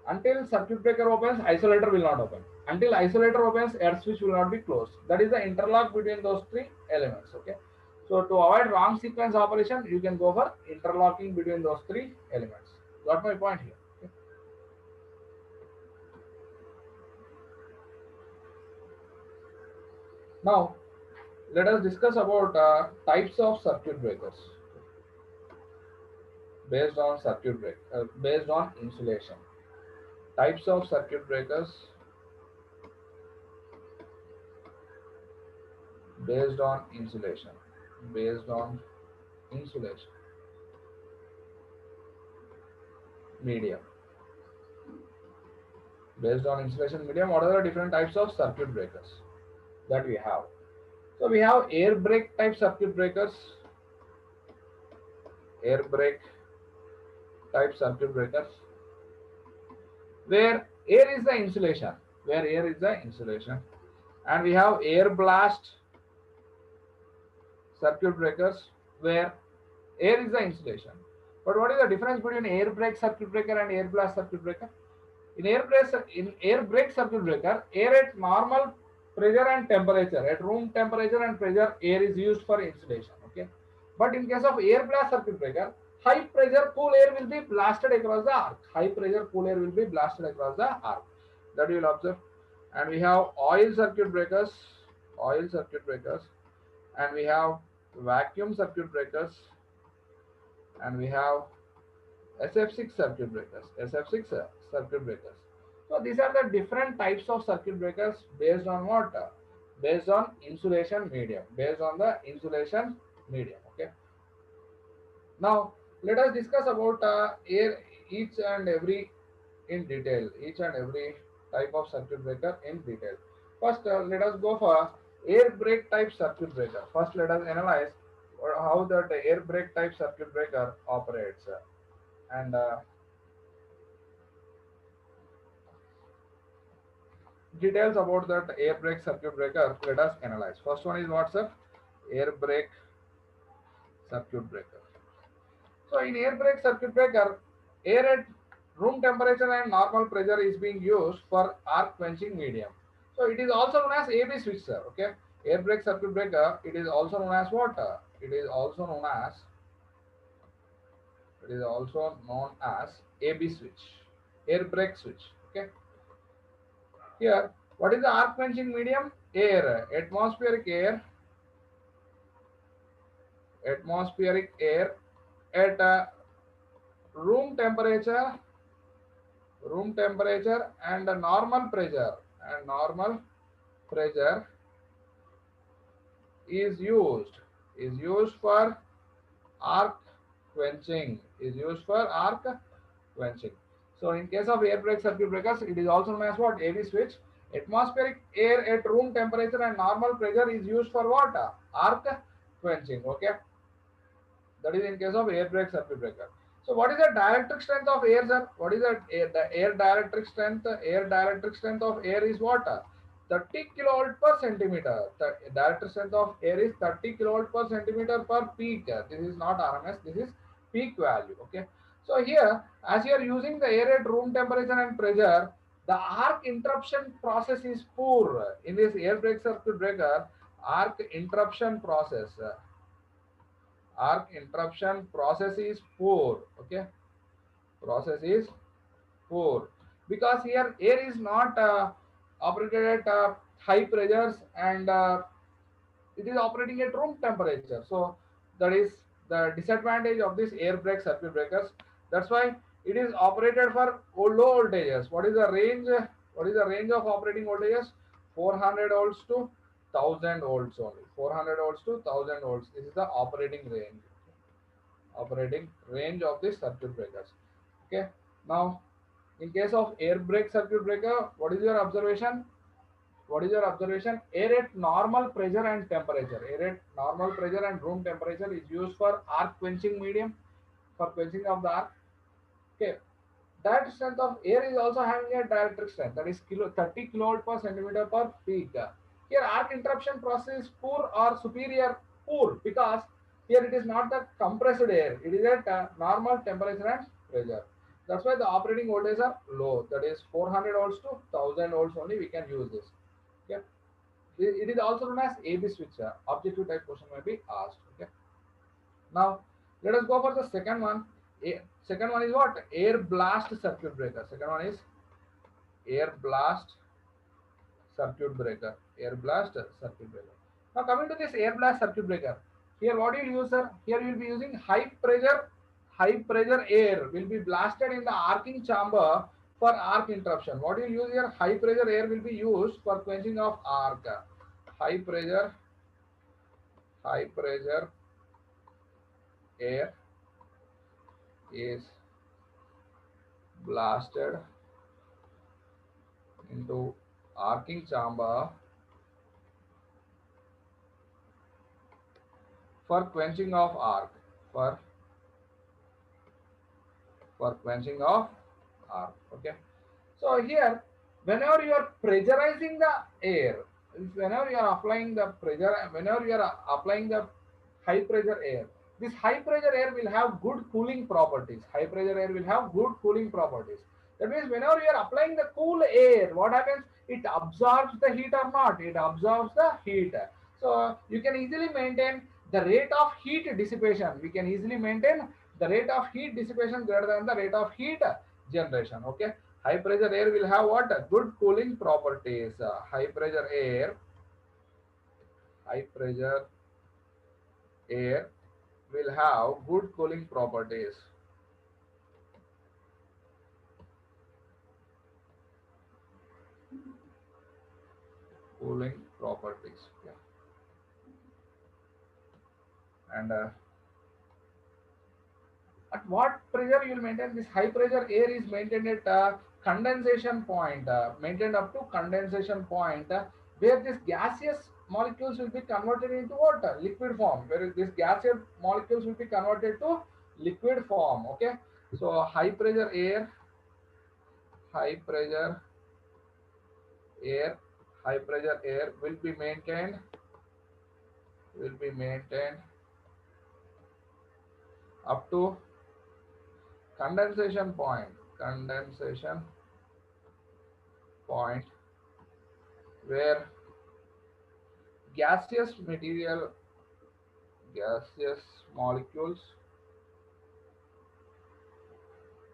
until circuit breaker opens, isolator will not open. Until isolator opens, earth switch will not be closed. That is the interlock between those three elements. Okay. So to avoid wrong sequence operation, you can go for interlocking between those three elements. Got my point here? Okay. Now, let us discuss about types of circuit breakers based on based on insulation. Types of circuit breakers based on insulation. Medium. Based on insulation medium, what are the different types of circuit breakers that we have? So we have air brake type circuit breakers. Air brake type circuit breakers, where air is the insulation. And we have air blast circuit breakers, where air is the insulation. But what is the difference between air brake circuit breaker and air blast circuit breaker? In air brake circuit breaker, air at normal pressure and temperature. At room temperature and pressure, air is used for insulation. Okay, but in case of air blast circuit breaker, high pressure cool air will be blasted across the arc. High pressure cool air will be blasted across the arc. That you will observe. And we have oil circuit breakers, and we have vacuum circuit breakers, and we have SF6 circuit breakers, SF6 circuit breakers. So these are the different types of circuit breakers based on what? Based on insulation medium, based on the insulation medium. Okay. Now let us discuss about each and every in detail, each and every type of circuit breaker in detail. First, let us go for air brake type circuit breaker. First, let us analyze how that air brake type circuit breaker operates. And details about that air brake circuit breaker, let us analyze. First one is what's up? Air brake circuit breaker. So in air brake circuit breaker, air at room temperature and normal pressure is being used for arc quenching medium. So it is also known as AB switch, sir. Okay, air brake circuit breaker. It is also known as what? It is also known as AB switch, air brake switch. Okay. Here, what is the arc quenching medium? Air, atmospheric air at room temperature and normal pressure, is used for arc quenching, So in case of air brake circuit breakers, it is also known as what? AB switch. Atmospheric air at room temperature and normal pressure is used for what? Arc quenching. Okay, that is in case of air brake circuit breaker. So what is the dielectric strength of air, sir? What is that? The air dielectric strength? Air dielectric strength of air is what? 30 kilovolt per centimeter. The dielectric strength of air is 30 kilovolt per centimeter per peak. This is not RMS. This is peak value. Okay. So here, as you are using the air at room temperature and pressure, the arc interruption process is poor. In this air brake circuit breaker, arc interruption process is poor. Okay, process is poor because here air is not operated at high pressures and it is operating at room temperature. So that is the disadvantage of this air brake circuit breakers. That's why it is operated for low voltages. What is the range? What is the range of operating voltages? 400 volts to 1000 volts only. 400 volts to 1000 volts. This is the operating range of this circuit breakers. Okay. Now, in case of air brake circuit breaker, what is your observation? Air at normal pressure and temperature. Air at normal pressure and room temperature is used for arc quenching medium, for quenching of the arc. Okay. Dielectric strength of air is also having a dielectric strength, that is 30 kilovolt per centimeter per peak. Here arc interruption process is poor or superior? Poor, because here it is not the compressed air, it is at normal temperature and pressure. That's why the operating voltages are low, that is 400 volts to 1000 volts only we can use this. Okay. It is also known as AB switch. Objective type question may be asked. Okay. Now let us go for the second one. Second one is what? Air blast circuit breaker. Second one is air blast circuit breaker. Now coming to this air blast circuit breaker, here what you will use, sir? Here you will be using high pressure air will be blasted in the arcing chamber for arc interruption. What you will use here? High pressure air will be used for quenching of arc. High pressure air is blasted into arcing chamber for quenching of arc. Okay. So here, whenever you are pressurizing the air, whenever you are applying the pressure, whenever you are applying the high pressure air, this high pressure air will have good cooling properties. That means whenever you are applying the cool air, what happens? It absorbs the heat or not? It absorbs the heat. So you can easily maintain the rate of heat dissipation. We can easily maintain the rate of heat dissipation greater than the rate of heat generation. Okay. High pressure air will have what? Good cooling properties. High pressure air will have good cooling properties. Cooling properties. Yeah. And at what pressure you will maintain? This high pressure air is maintained at condensation point, maintained up to condensation point, where this gaseous molecules will be converted into water, liquid form, where this gaseous molecules will be converted to liquid form. Okay. So high pressure air high pressure air will be maintained up to condensation point where gaseous molecules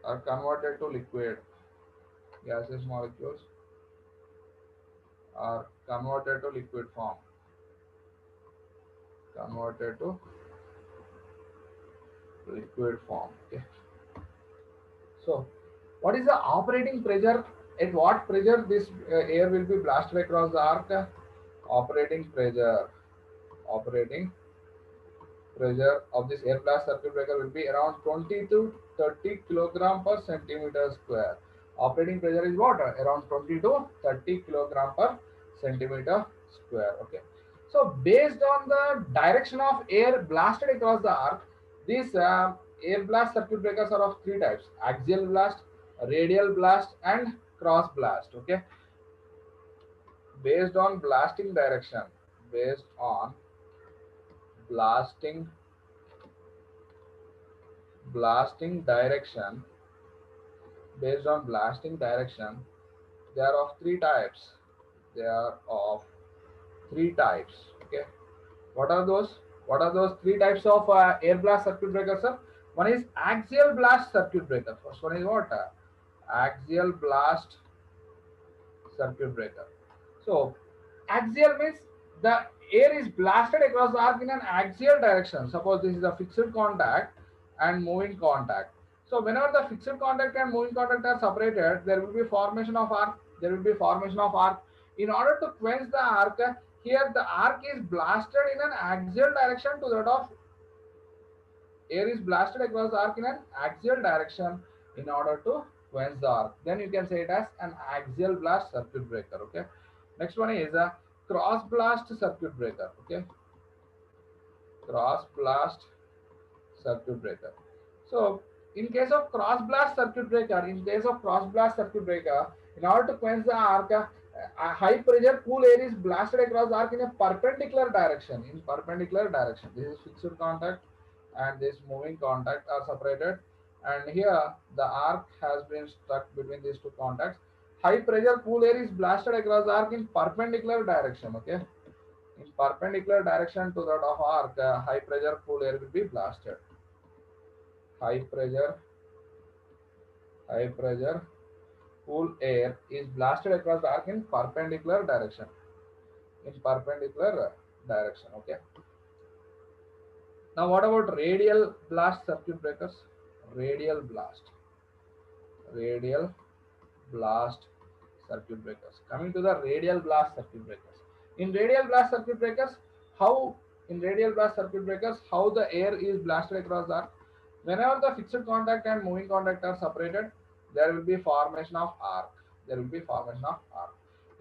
are converted to liquid. Gaseous molecules are converted to liquid form. Okay. So what is the operating pressure? At what pressure this air will be blasted across the arc? Operating pressure of this air blast circuit breaker will be around 20 to 30 kilogram per centimeter square. Operating pressure is what? Around 20 to 30 kilogram per centimeter square. Okay. So based on the direction of air blasted across the arc, these air blast circuit breakers are of three types: axial blast, radial blast, and cross blast. Okay. Based on blasting direction, based on blasting direction, they are of three types. Okay. What are those three types of air blast circuit breakers, sir? One is axial blast circuit breaker. First one is what? Axial blast circuit breaker. So axial means the air is blasted across the arc in an axial direction. Suppose this is a fixed contact and moving contact. So whenever the fixed contact and moving contact are separated, there will be formation of arc. In order to quench the arc, here the arc is blasted in an axial direction to that of air is blasted across the arc in an axial direction in order to quench the arc. Then you can say it as an axial blast circuit breaker. Okay. Next one is a cross blast circuit breaker. Okay. Cross blast circuit breaker. So in case of cross blast circuit breaker, in order to quench the arc, a high pressure cool air is blasted across the arc in a perpendicular direction. This is fixed contact and this moving contact are separated, and here the arc has been stuck between these two contacts. High pressure cool air is blasted across the arc in perpendicular direction. Okay. In perpendicular direction to that of arc, high pressure cool air will be blasted. High pressure cool air is blasted across the arc in perpendicular direction. Okay. Now what about radial blast circuit breakers? Radial blast circuit breakers. Coming to the radial blast circuit breakers. In radial blast circuit breakers, how the air is blasted across the arc? Whenever the fixed contact and moving contact are separated, there will be formation of arc. In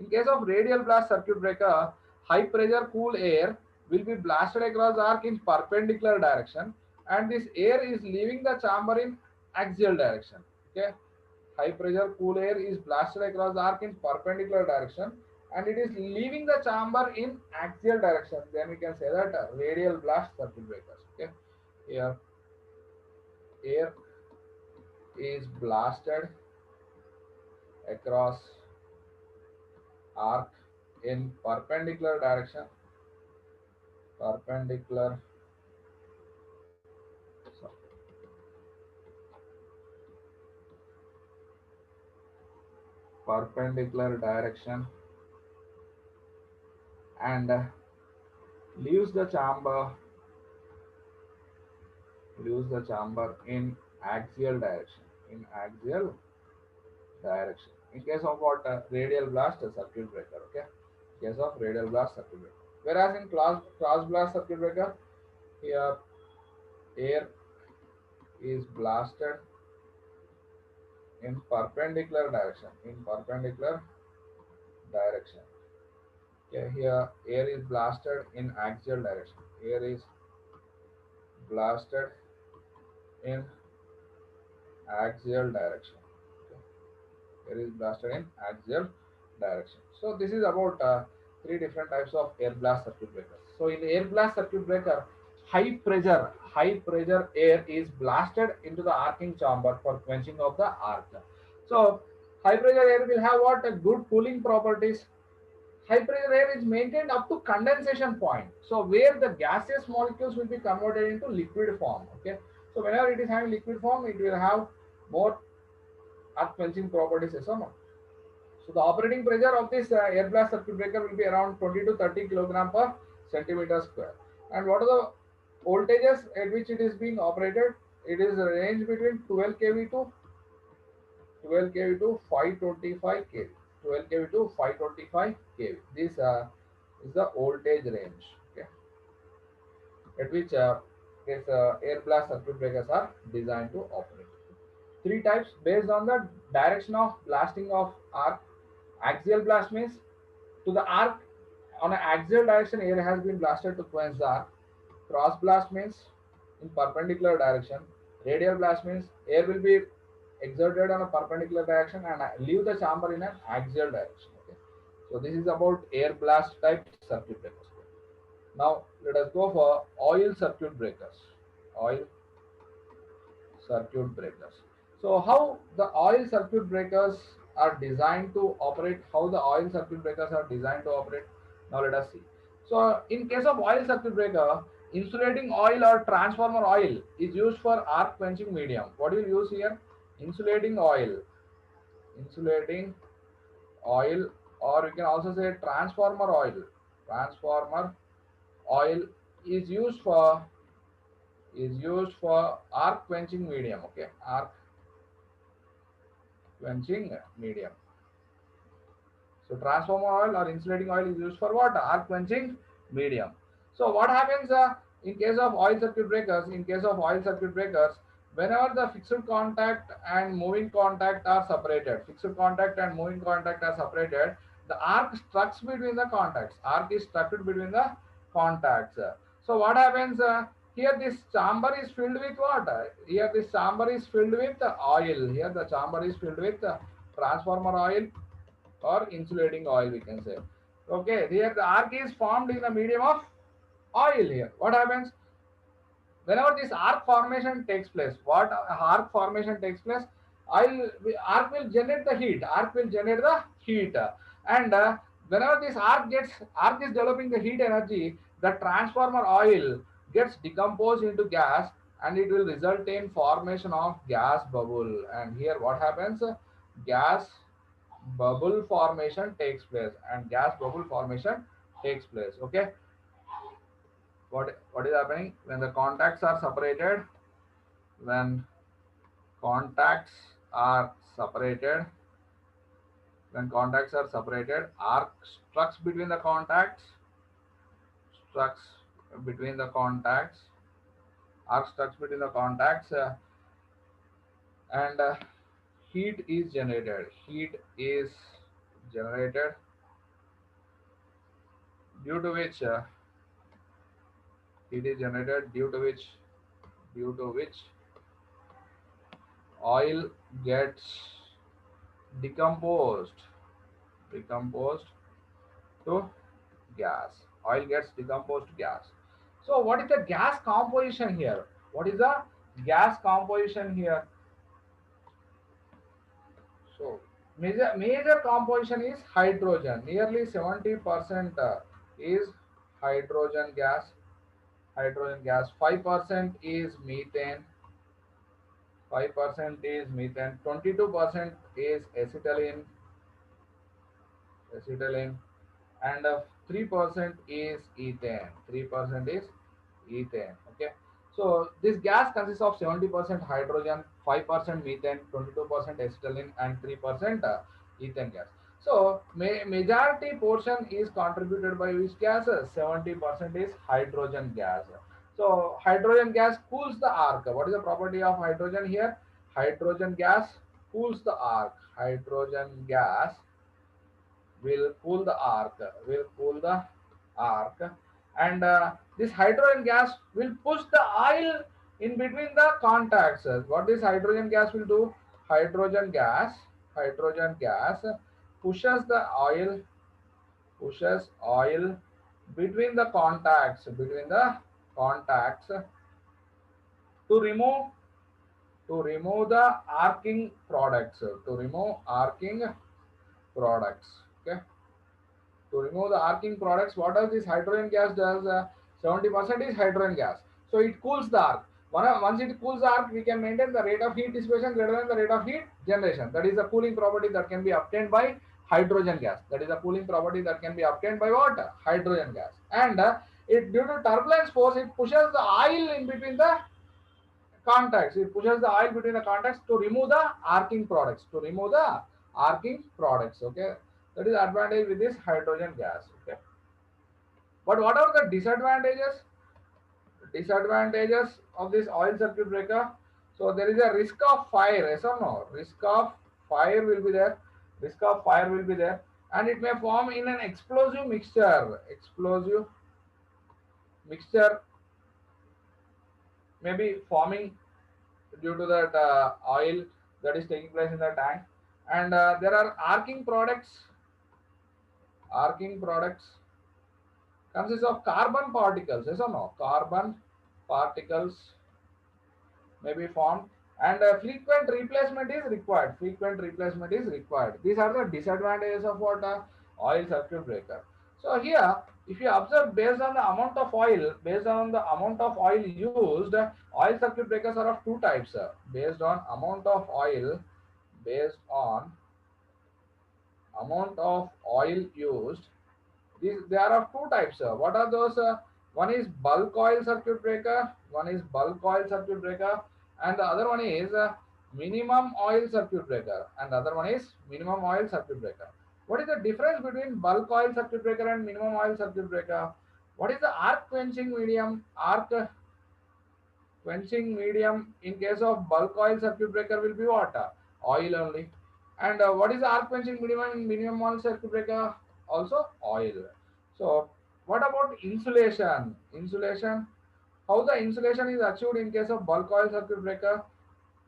case of radial blast circuit breaker, high pressure cool air will be blasted across the arc in perpendicular direction, and this air is leaving the chamber in axial direction. Okay. High pressure cool air is blasted across the arc in perpendicular direction and it is leaving the chamber in axial direction. Then we can say that radial blast circuit breakers. Okay. Here air is blasted across arc in perpendicular direction, perpendicular, so perpendicular direction, and leaves the chamber in axial direction, in axial direction. In case of what, radial blast circuit breaker, okay, in case of radial blast circuit breaker. Whereas in cross blast circuit breaker, here air is blasted in perpendicular direction, in perpendicular direction. Okay, here air is blasted in axial direction, air is blasted in axial direction. Okay. Air is blasted in axial direction. So this is about three different types of air blast circuit breakers. So in air blast circuit breaker, high pressure air is blasted into the arcing chamber for quenching of the arc. So high pressure air will have what, a good cooling properties. High pressure air is maintained up to condensation point. So where the gaseous molecules will be converted into liquid form. Okay. So whenever it is having liquid form, it will have more arc quenching properties, yes or no? So the operating pressure of this air blast circuit breaker will be around 20 to 30 kilogram per centimeter square. And what are the voltages at which it is being operated? It is a range between 12 kV to 525 kV. 12 kV to 525 kV. This is the voltage range, okay, at which this air blast circuit breakers are designed to operate. Three types based on the direction of blasting of arc. Axial blast means to the arc on an axial direction air has been blasted to quench the arc. Cross blast means in perpendicular direction. Radial blast means air will be exerted on a perpendicular direction and leave the chamber in an axial direction. Okay. So this is about air blast type circuit breakers. Now let us go for oil circuit breakers. Oil circuit breakers. So how the oil circuit breakers are designed to operate, how the oil circuit breakers are designed to operate. Now let us see. So in case of oil circuit breaker, insulating oil or transformer oil is used for arc quenching medium. What do you use here? Insulating oil, or you can also say transformer oil. Transformer oil is used for arc quenching medium. Okay, arc quenching medium. So transformer oil or insulating oil is used for what? Arc quenching medium. So what happens in case of oil circuit breakers? In case of oil circuit breakers, whenever the fixed contact and moving contact are separated, the arc struck between the contacts. Arc is struck between the contacts. So what happens here? This chamber is filled with what? Here this chamber is filled with oil. Here the chamber is filled with transformer oil or insulating oil, we can say. Okay, here the arc is formed in the medium of oil. Here what happens whenever this arc formation takes place? What arc formation takes place? Arc will generate the heat. And whenever this arc is developing the heat energy, the transformer oil gets decomposed into gas, and it will result in formation of gas bubble. And here what happens? Gas bubble formation takes place, okay. What is happening when the contacts are separated? When contacts are separated, arc structs between the contacts, and heat is generated. Due to which oil gets decomposed to gas. So what is the gas composition here? So major composition is hydrogen. Nearly 70% is hydrogen gas. 5% is methane. 5% is methane. 22% is acetylene, and 3% is ethane. 3% is ethane. Okay. So this gas consists of 70% hydrogen, 5% methane, 22% acetylene, and 3% ethane gas. So majority portion is contributed by which gases? 70% is hydrogen gas. So hydrogen gas cools the arc. What is the property of hydrogen here? Hydrogen gas cools the arc. Hydrogen gas will cool the arc, and this hydrogen gas will push the oil in between the contacts. What this hydrogen gas will do? Hydrogen gas pushes oil between the contacts to remove the arcing products. Okay. To remove the arcing products, what does this hydrogen gas does? 70% is hydrogen gas, so it cools the arc. Once it cools the arc, we can maintain the rate of heat dissipation greater than the rate of heat generation. That is the cooling property that can be obtained by hydrogen gas. That is the cooling property that can be obtained by what? Hydrogen gas. And it, due to turbulence force, it pushes the oil in between the contacts. It pushes the oil between the contacts to remove the arcing products. Okay. That is advantage with this hydrogen gas. Okay. But what are the disadvantages? Disadvantages of this oil circuit breaker. So there is a risk of fire. Yes or no? Risk of fire will be there. And it may form in an explosive mixture. May be forming due to that oil that is taking place in the tank. And there are arcing products consists of carbon particles. Yes or no? Carbon particles may be formed, and frequent replacement is required. These are the disadvantages of what? Oil circuit breaker. So here, if you observe, based on the amount of oil used, oil circuit breakers are of two types. Based on amount of oil used, they are of two types. What are those? One is bulk oil circuit breaker, and the other one is minimum oil circuit breaker, What is the difference between bulk oil circuit breaker and minimum oil circuit breaker? What is the arc quenching medium? In case of bulk oil circuit breaker will be what? Oil only. And what is the arc quenching medium in minimum oil circuit breaker? Also oil. So what about insulation? How the insulation is achieved in case of bulk oil circuit breaker?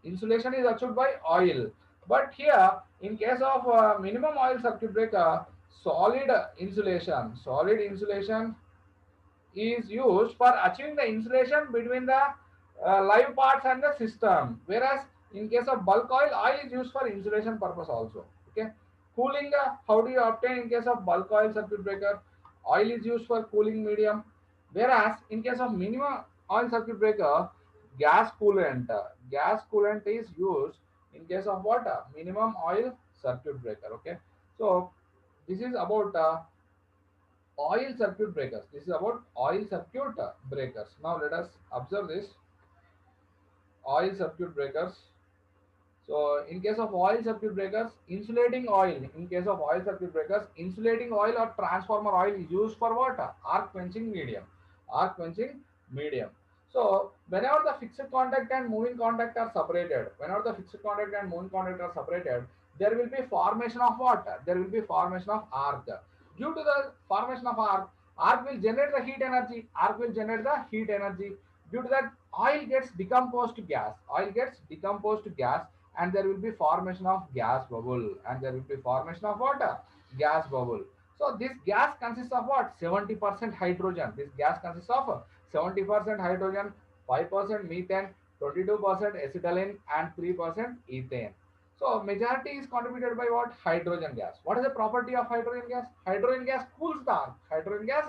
Insulation is achieved by oil. But here, in case of minimum oil circuit breaker, solid insulation is used for achieving the insulation between the live parts and the system. Whereas in case of bulk oil is used for insulation purpose also. Okay. Cooling, how do you obtain in case of bulk oil circuit breaker? Oil is used for cooling medium. Whereas in case of minimum oil circuit breaker, gas coolant is used in case of what? Minimum oil circuit breaker. Okay. So this is about oil circuit breakers. Now let us observe this oil circuit breakers. So in case of oil circuit breakers, insulating oil or transformer oil is used for what? Arc quenching medium. So whenever the fixed contact and moving contact are separated, there will be formation of what? There will be formation of arc. Due to the formation of arc will generate the heat energy. Due to that, oil gets decomposed to gas. And there will be formation of gas bubble. So this gas consists of what? 70% hydrogen. 5% methane, 22% acetylene, and 3% ethane. So majority is contributed by what? Hydrogen gas. What is the property of hydrogen gas? Hydrogen gas cools the arc. Hydrogen gas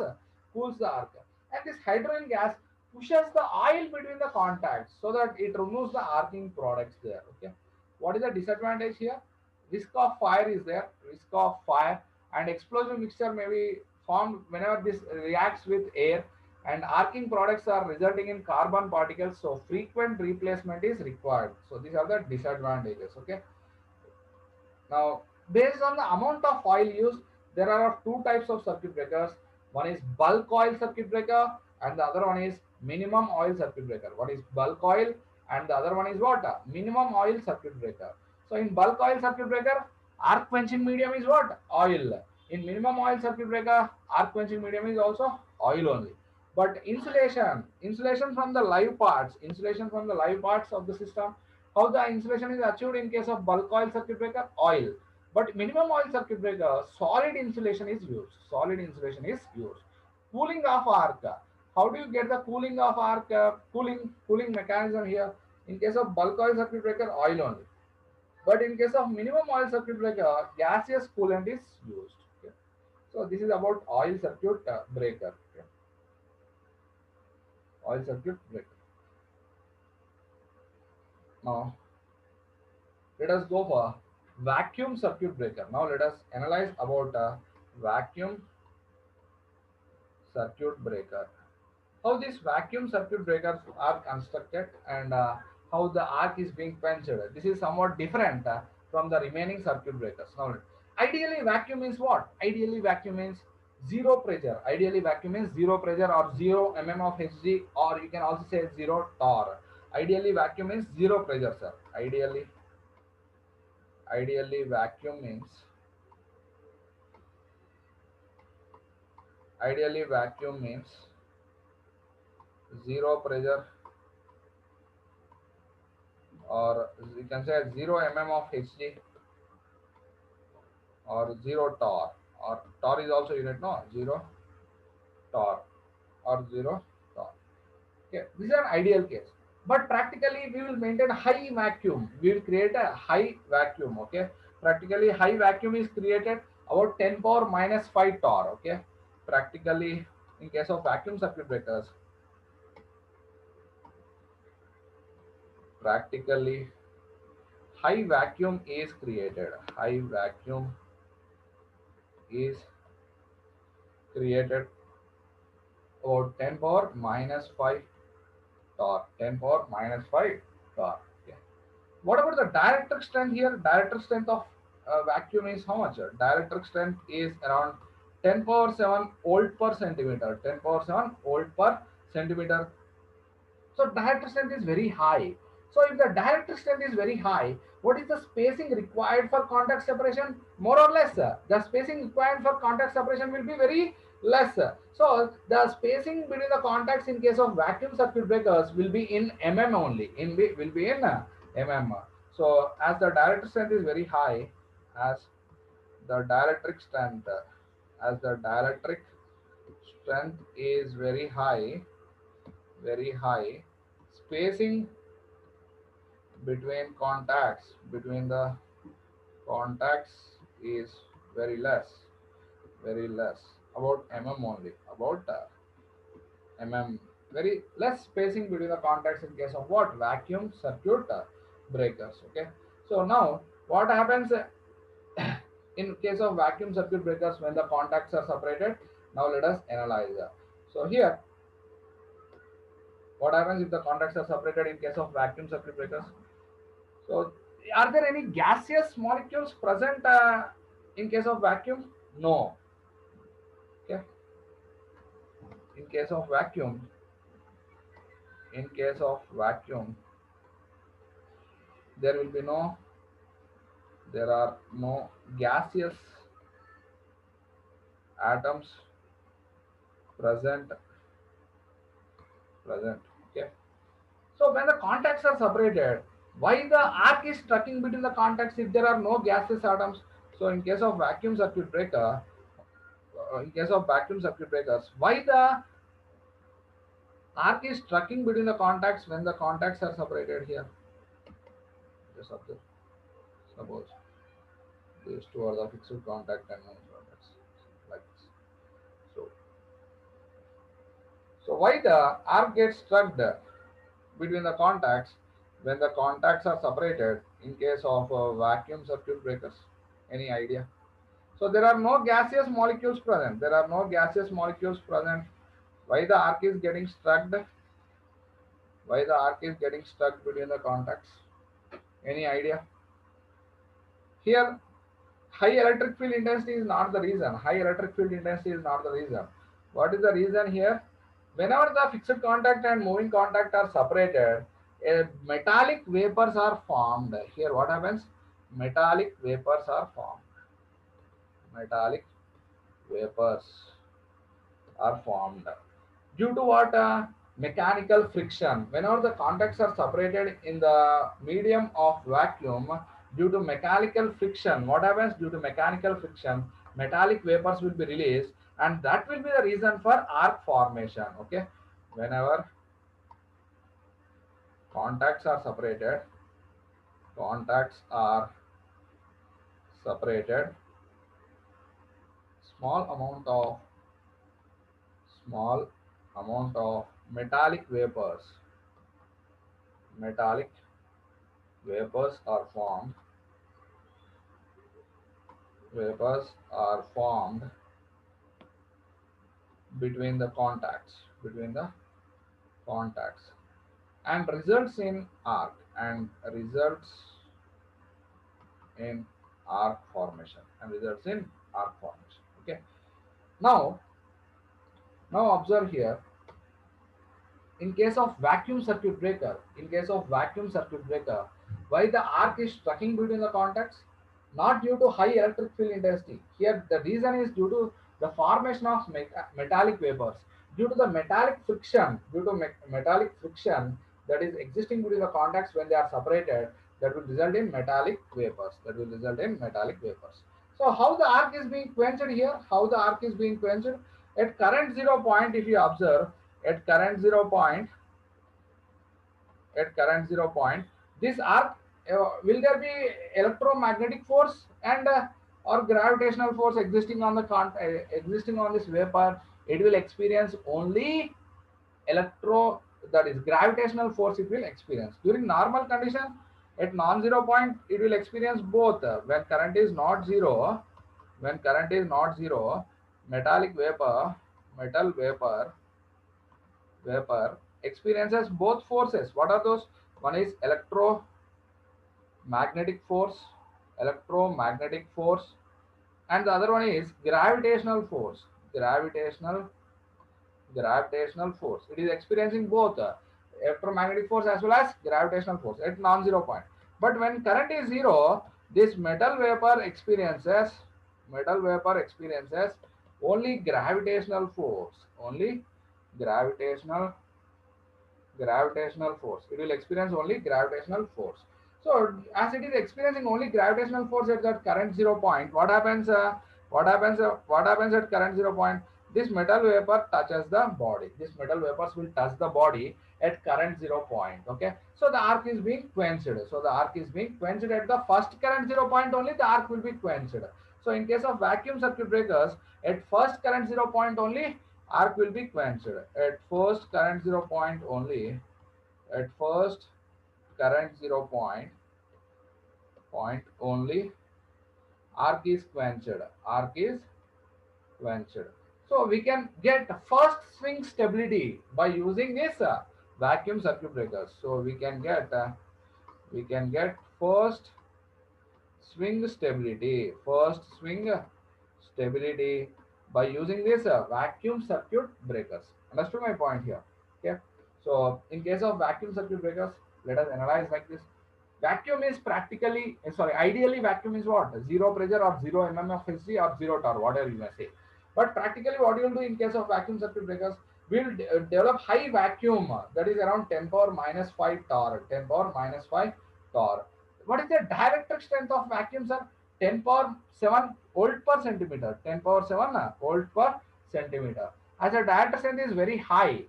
cools the arc. And this hydrogen gas pushes the oil between the contacts so that it removes the arcing products there. Okay. What is the disadvantage here? Risk of fire is there. Risk of fire and explosive mixture may be formed whenever this reacts with air, and arcing products are resulting in carbon particles, so frequent replacement is required. So these are the disadvantages. Okay. Now, based on the amount of oil used, there are two types of circuit breakers. One is bulk oil circuit breaker and the other one is minimum oil circuit breaker. One is bulk oil and the other one is what? Minimum oil circuit breaker. So in bulk oil circuit breaker, arc quenching medium is what? Oil. In minimum oil circuit breaker, arc quenching medium is also oil only. But insulation from the live parts, of the system, how the insulation is achieved in case of bulk oil circuit breaker? Oil. But minimum oil circuit breaker, solid insulation is used. Cooling of arc. How do you get the cooling of arc? Cooling mechanism here. In case of bulk oil circuit breaker, oil only. But in case of minimum oil circuit breaker, gaseous coolant is used. Okay. So this is about oil circuit breaker. Okay. Oil circuit breaker. Now, let us go for vacuum circuit breaker. Now, let us analyze about vacuum circuit breaker. How these vacuum circuit breakers are constructed and how the arc is being quenched. This is somewhat different from the remaining circuit breakers. Now, ideally, vacuum means what? Ideally, vacuum means zero pressure. Ideally, vacuum means zero pressure or 0 mm of Hg, or you can also say 0 torr. Ideally, vacuum means zero pressure, sir. Ideally, vacuum means zero pressure, or you can say 0 mm of Hg or 0 torr, or torr is also unit, no? 0 torr or 0 torr. Okay, this is an ideal case. But practically, we will maintain high vacuum. We will create a high vacuum. Okay, practically high vacuum is created about 10 power minus 5 torr. Okay, practically in case of vacuum circuit breakers, practically high vacuum is created. High vacuum is created about 10 power minus 5 torr. 10 power minus 5 torr. Okay. What about the dielectric strength here? Dielectric strength of vacuum is how much? Dielectric strength is around 10 power 7 volt per centimeter. 10 power 7 volt per centimeter. So dielectric strength is very high. So if the dielectric strength is very high, what is the spacing required for contact separation? More or less, the spacing required for contact separation will be very less. So the spacing between the contacts in case of vacuum circuit breakers will be in mm only. Will be in mm. So as the dielectric strength is very high, is very high, spacing between the contacts is very less, about mm only, about mm, very less spacing between the contacts in case of what? Vacuum circuit breakers. Okay, so now what happens in case of vacuum circuit breakers when the contacts are separated? Now let us analyze. So here, what happens if the contacts are separated in case of vacuum circuit breakers? So are there any gaseous molecules present in case of vacuum? No. Okay. In case of vacuum, there are no gaseous atoms present. Okay. So when the contacts are separated, why the arc is striking between the contacts if there are no gaseous atoms? So in case of vacuum circuit breakers, why the arc is striking between the contacts when the contacts are separated here? Just observe. Suppose these two are the fixed contact and moving contacts, like this. So, why the arc gets struck between the contacts when the contacts are separated in case of vacuum circuit breakers? Any idea? So there are no gaseous molecules present. There are no gaseous molecules present. Why the arc is getting struck? Why the arc is getting stuck between the contacts? Any idea? Here, high electric field intensity is not the reason. High electric field intensity is not the reason. What is the reason here? Whenever the fixed contact and moving contact are separated, metallic vapors are formed. Here, what happens? Metallic vapors are formed. Metallic vapors are formed due to what? Mechanical friction. Whenever the contacts are separated in the medium of vacuum, due to mechanical friction, what happens? Due to mechanical friction, metallic vapors will be released, and that will be the reason for arc formation. Okay, whenever contacts are separated, small amount of metallic vapors are formed. Between the contacts, and results in arc formation. Okay, now observe here. In case of vacuum circuit breaker, why the arc is striking between the contacts? Not due to high electric field intensity. Here the reason is due to the formation of metallic vapors. Due to the metallic friction, that is existing between the contacts when they are separated, that will result in metallic vapors. So how the arc is being quenched here? At current 0 point, if you observe, at current zero point, this arc, will there be electromagnetic force and or gravitational force existing on this vapor? It will experience only that is gravitational force. It will experience during normal condition. At non-zero point, it will experience both. When current is not zero, metal vapor experiences both forces. What are those? One is electromagnetic force, and the other one is gravitational force. It is experiencing both electromagnetic force as well as gravitational force at non-zero point. But when current is zero, this metal vapor experiences only gravitational force. It will experience only gravitational force. So as it is experiencing only gravitational force at that current 0 point, what happens at current 0 point? This metal vapor touches the body. These metal vapors will touch the body at current 0 point. Okay, so the arc is being quenched. At the first current 0 point only, the arc will be quenched. So in case of vacuum circuit breakers, at first current 0 point only, arc will be quenched. At first current 0 point only, arc is quenched. So we can get first swing stability by using this vacuum circuit breakers. So we can get first swing stability by using this vacuum circuit breakers. Understood my point here? Okay. So in case of vacuum circuit breakers, let us analyze like this. Vacuum is ideally vacuum is what? Zero pressure or 0 mm of Hg or 0 torr, whatever you may say. But practically what you will do in case of vacuum circuit breakers, we will develop high vacuum, that is around 10 power minus 5 torr. What is the dielectric strength of vacuum, sir? 10 power 7 volt per centimeter. As a dielectric strength is very high.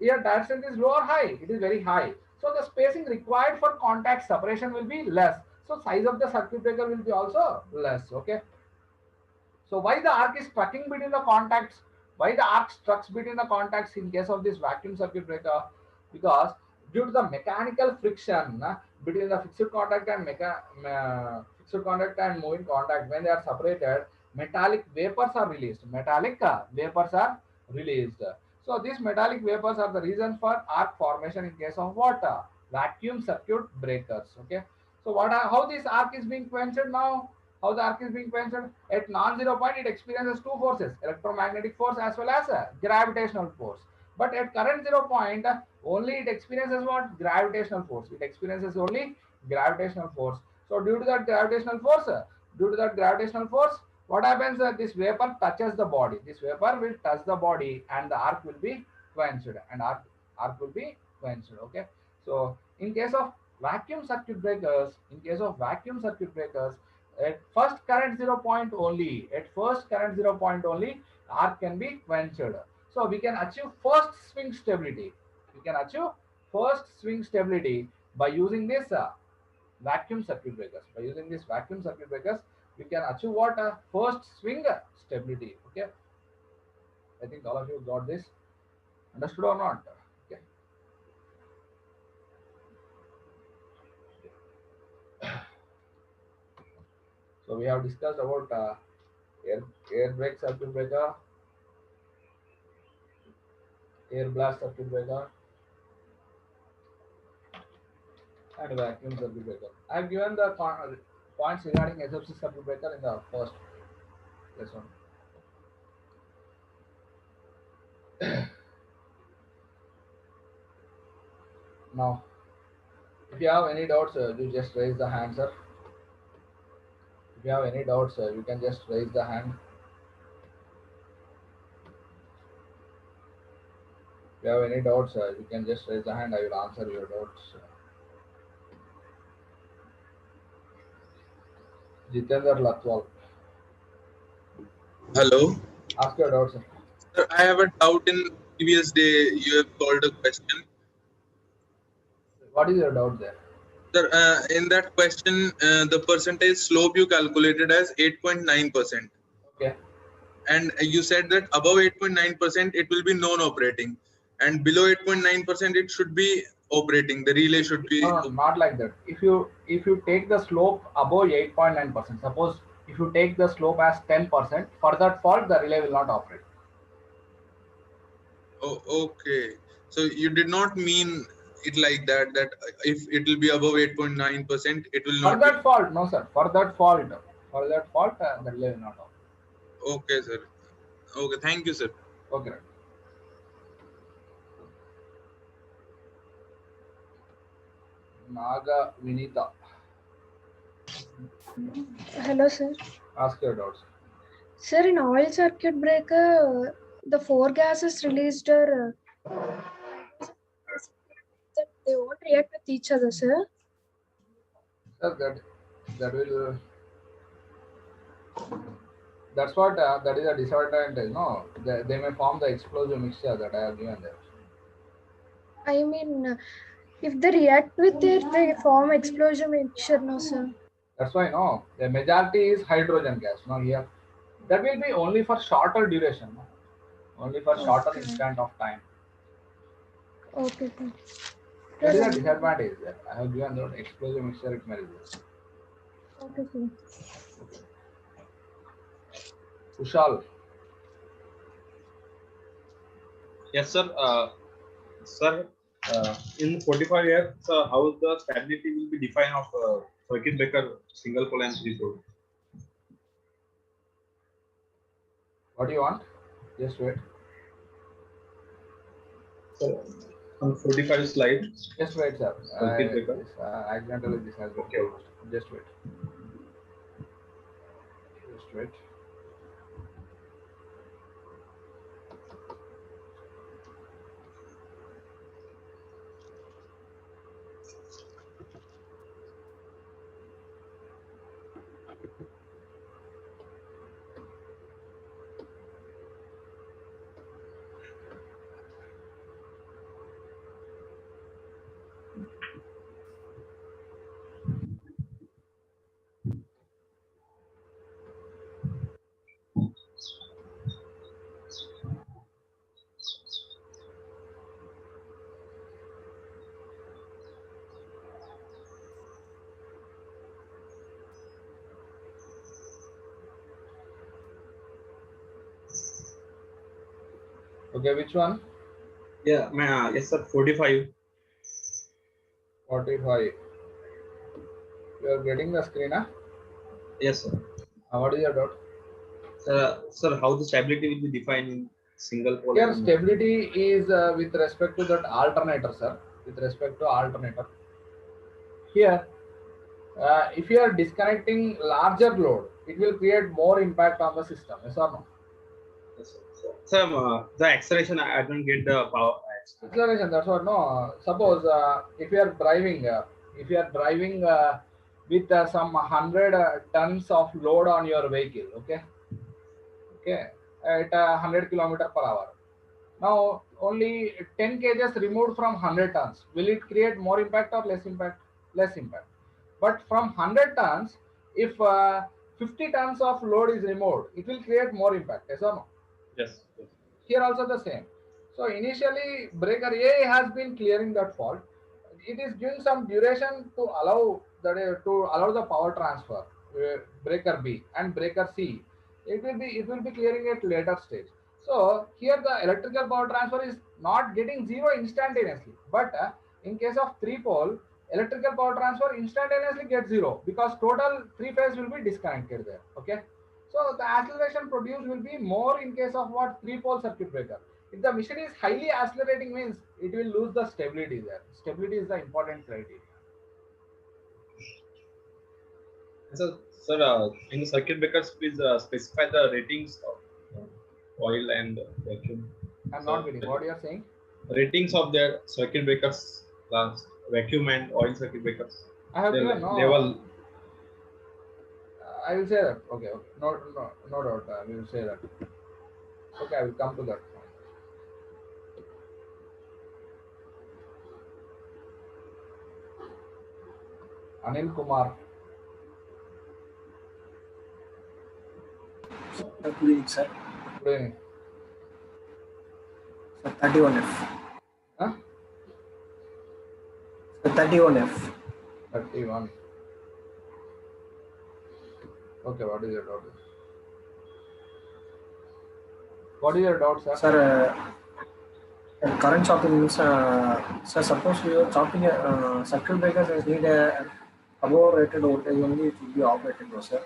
Here dielectric strength is low or high? It is very high. So the spacing required for contact separation will be less. So size of the circuit breaker will be also less. Okay. So why the arc is strucking between the contacts? Why the arc strucks between the contacts in case of this vacuum circuit breaker? Because due to the mechanical friction between the fixed contact and fixed contact and moving contact, when they are separated, metallic vapors are released. Metallic vapors are released. So these metallic vapors are the reason for arc formation in case of what? Vacuum circuit breakers. Okay. So how this arc is being quenched now? How the arc is being quenched? At non-zero point, it experiences two forces, electromagnetic force as well as gravitational force. But at current zero point, only it experiences what? Gravitational force. It experiences only gravitational force. So due to that gravitational force, what happens? This vapor touches the body. This vapor will touch the body, and the arc will be quenched, and arc will be quenched. Okay. So in case of vacuum circuit breakers, at first current zero point only, arc can be quenched. So we can achieve first swing stability. By using this vacuum circuit breakers. We can achieve what? First swing stability. Okay. I think all of you got this. Understood or not? Okay. So we have discussed about air brake circuit breaker, air blast circuit breaker, and vacuum circuit breaker. I have given the points regarding SFC circuit breaker in the first lesson. Now, if you have any doubts, you just raise the hand, sir. If you have any doubts, you can just raise the hand. If you have any doubts, you can just raise the hand. I will answer your doubts. Jitendra Latwal, Hello. ask your doubts, sir. Sir, I have a doubt. In previous day, you have solved a question. What is your doubt there? Sir, in that question, the percentage slope you calculated as 8.9%. Okay. And you said that above 8.9%, it will be non-operating. And below 8.9%, it should be operating. The relay should be... No, not like that. If you take the slope above 8.9%, suppose if you take the slope as 10%, for that fault the relay will not operate. Oh, okay. So you did not mean it like that, that if it will be above 8.9%, it will For not that fault, no sir. For that fault, the relay will not operate. Okay, sir. Okay, thank you, sir. Okay. Naga Vinita, Hello, sir. ask your doubts. Sir, in oil circuit breaker, the four gases released are that they won't react with each other, sir. Sir, that will. That's what that is a disadvantage. No, they may form the explosive mixture that I have given there. I mean, if they react with it, they form explosion mixture, no, sir. That's why no, the majority is hydrogen gas. No, here that will be only for shorter duration. No? Only for shorter Okay. instant of time. Okay, sir. That is a disadvantage there. I have given that explosive mixture it may resist. Okay, sir. Kushal, Yes, sir. Sir, in 45 years, how the stability will be defined of circuit breaker single pole and three pole? what do you want? Just wait. So, on 45 slide. Just wait, sir. Circuit breaker. Accidentally this has been Okay. closed. Just wait. Just wait. Okay, which one? Yeah, yes, sir. 45. 45. You are getting the screen, huh? Yes, sir. What is your doubt? Sir, how the stability will be defined in single pole? Here, and stability is with respect to that alternator, sir. With respect to alternator. Here, if you are disconnecting larger load, it will create more impact on the system. Yes or no? Yes, sir. Sir, the acceleration, I don't get the power. Acceleration. That's what. No. Suppose if you are driving with some 100 tons of load on your vehicle, okay, at 100 kilometer per hour. Now, only 10 kgs removed from 100 tons. Will it create more impact or less impact? Less impact. But from 100 tons, if 50 tons of load is removed, it will create more impact. Yes or no? Yes. Yes. Here also the same. So initially, breaker A has been clearing that fault. It is giving some duration to allow the power transfer. Breaker B and breaker C. It will be clearing at later stage. So here the electrical power transfer is not getting zero instantaneously, but in case of three pole, electrical power transfer instantaneously gets zero because total three phase will be disconnected there. Okay. So the acceleration produced will be more in case of what three pole circuit breaker. If the machine is highly accelerating means it will lose the stability there. Stability is the important criteria. Sir, in the circuit breakers, please specify the ratings of oil and vacuum. I'm not getting what you are saying. Ratings of their circuit breakers, vacuum and oil circuit breakers. I have given no. Level. I will say that. Okay. No doubt. We will say that. Okay, I will come to that. Anil Kumar. Good evening, sir. Good evening. Sir, 31F. Huh? Sir, 31F. 31. Okay, what is your doubt? What is your doubt, sir? Sir, current chopping means, sir, suppose you are chopping a circuit breaker that need a above rated voltage only, it will be operated, no, sir.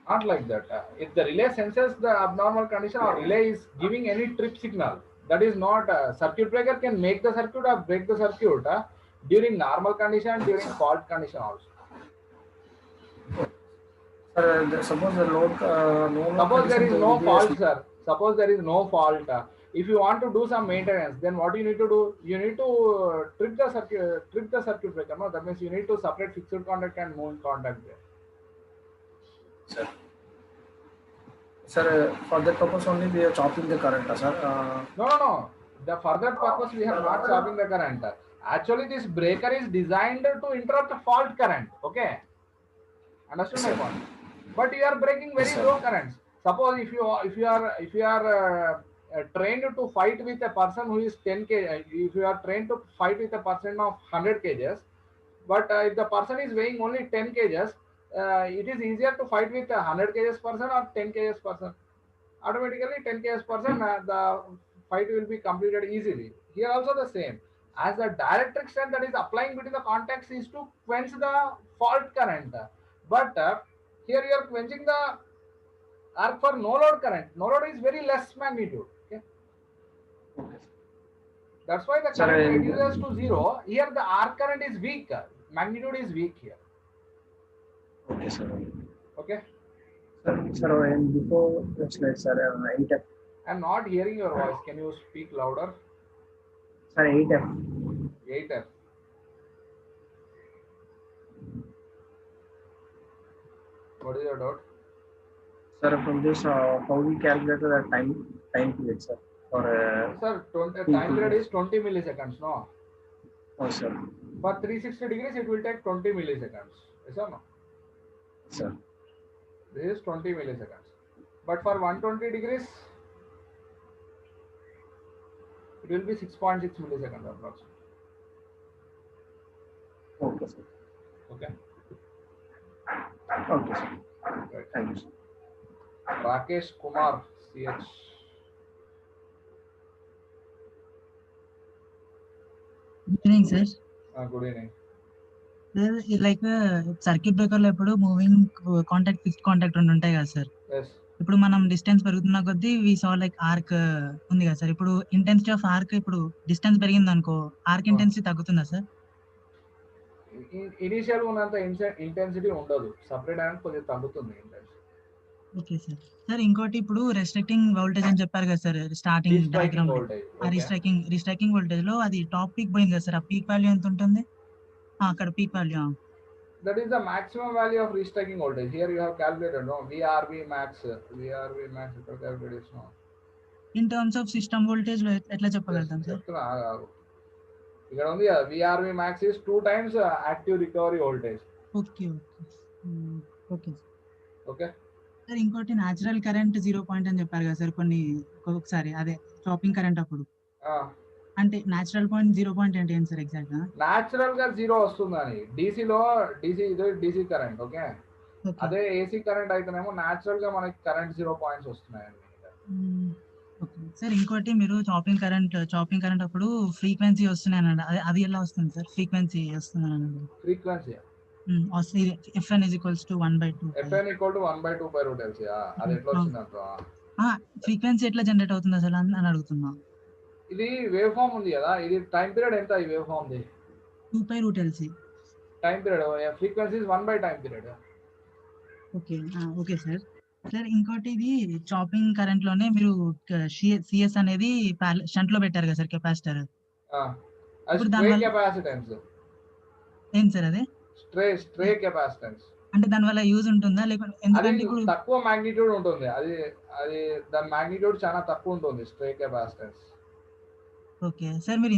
Not like that. If the relay senses the abnormal condition or relay is giving any trip signal, that is not circuit breaker can make the circuit or break the circuit during normal condition, during fault condition also. Sir, suppose the load, Suppose there is no fault, sir. Suppose there is no fault. If you want to do some maintenance, then what you need to do? You need to trip the circuit breaker. No, that means you need to separate fixed contact and moving contact there. Sir. Sir, for that purpose only we are chopping the current, sir. No. For that purpose we are not chopping the current. Actually, this breaker is designed to interrupt fault current. Okay, understood my point? But you are breaking very low currents. Suppose if you are trained to fight with a person who is 10 kg, if you are trained to fight with a person of 100 kgs, but if the person is weighing only 10 kgs, it is easier to fight with a 100 kgs person or 10 kgs person. Automatically 10 kgs person, the fight will be completed easily. Here also the same. As the dielectric strength that is applying between the contacts is to quench the fault current. But here you are quenching the arc for no load current. No load is very less magnitude. Okay. That's why the current reduces to zero. Here the arc current is weak. Magnitude is weak here. Okay, sir. Okay. Sir, and before next slide, sir, 8F. I'm not hearing your voice. Can you speak louder? Sir, 8F. 8F. What is your doubt? Sir, from this, how we calculate the time period, sir? Sir, time period is 20 milliseconds, no? Oh, sir. For 360 degrees, it will take 20 milliseconds. Yes or no? Sir. This is 20 milliseconds. But for 120 degrees, it will be 6.6 milliseconds approximately. Okay, sir. Okay. Okay, sir. Right. Thank you, sir. Rakesh Kumar, CH. Good evening sir. Good evening. Like circuit breaker లో ఇప్పుడు moving contact, fixed contact రెండు ఉంటాయి కదా sir. Yes. ఇప్పుడు మనం distance పెరుగుతున్న కొద్దీ వి సా like arc ఉంది కదా సార్. ఇప్పుడు ఇంటెన్సిటీ ఆఫ్ ఆర్క్, ఇప్పుడు డిస్టెన్స్ పెరిగింది అనుకో ఆర్క్ ఇంటెన్సిటీ తగ్గుతుందా సార్? ఇనిషియల్ ఉన్నంత ఇంటెన్సిటీ ఉండదు, సపరేట్ అయినా కొద్దిగా తగ్గుతుంది ఇంటెన్సిటీ. Okay sir. సార్ ఇంకోటి ఇప్పుడు రెస్ట్రిక్టింగ్ వోల్టేజ్ అని చెప్పారు కదా సార్ స్టార్టింగ్ డయాగ్రామ్ లో. ఆ రిస్ట్రైకింగ్ వోల్టేజ్ లో అది టాప్ పీక్ పోయింది కదా సార్. ఆ పీక్ వాల్యూ ఎంత ఉంటుంది? అక్కడ peak value. That is the maximum value of restriking voltage. Here you have calculated, no? VRV max ఇక్కడ calculate చేసిన. In terms of system voltage లో ఎట్లా చెప్పగలుగుతాం సార్? చెప్తున్నా ఇక్కడ ఉంది కదా, VRV max is 2 times active recovery voltage. Okay okay okay sir. ఇంకోటి న్యాచురల్ కరెంట్ 0 పాయింట్ అని చెప్పారు కదా సార్ ఒక్కొక్కసారి, అదే చాపింగ్ కరెంట్ అప్పుడు. అంటే న్యాచురల్ పాయింట్ 0 పాయింట్ అంటే ఏంటి సార్ ఎగ్జాక్ట్ గా? న్యాచురల్ గా 0 వస్తుందని డీసీ కరెంట్. ఓకే, అదే ఏసీ కరెంట్ అయితేనేమో న్యాచురల్ గా మనకి కరెంట్ 0 పాయింట్స్ వస్తున్నాయండి. Okay sir. ఇంకోటి మీరు చాపింగ్ కరెంట్ అప్పుడు ఫ్రీక్వెన్సీ వస్తున్నాయనండి, అది ఎలా వస్తుంది సార్? ఫ్రీక్వెన్సీ వస్తుందనండి. Frequency Fn is equals to 1/2. Fn equal to 1/2 pi root LC. అది ఎట్లా వచ్చిందంట? ఫ్రీక్వెన్సీ ఎట్లా జనరేట్ అవుతుంది అసలు అని అడుగుతున్నా. ఇది వేవ్ ఫామ్ ఉంది కదా, ఇది టైం పీరియడ్ ఎంత? ఈ wave form the 2 pi root LC. Time period, frequency is 1 by time period. Okay sir. Sir ఇంకోటి ఇది చాపింగ్ కరెంట్ లోనే మీరు సిఎస్ అనేది షంట్ లో పెట్టారు కదా సార్ కెపాసిటర్. కెపాసిటెన్స్ ఏం సార్ అది? స్ట్రే కెపాసిటెన్స్ అంటే దాని వల్ల యూజ్ ఉంటుందా లేకపోతే? ఎందుకంటే ఇప్పుడు తక్కువ మాగ్నిట్యూడ్ ఉంటుంది, అది దాని మాగ్నిట్యూడ్ చాలా తక్కువ ఉంటుంది స్ట్రే కెపాసిటెన్స్. Okay sir. మీరు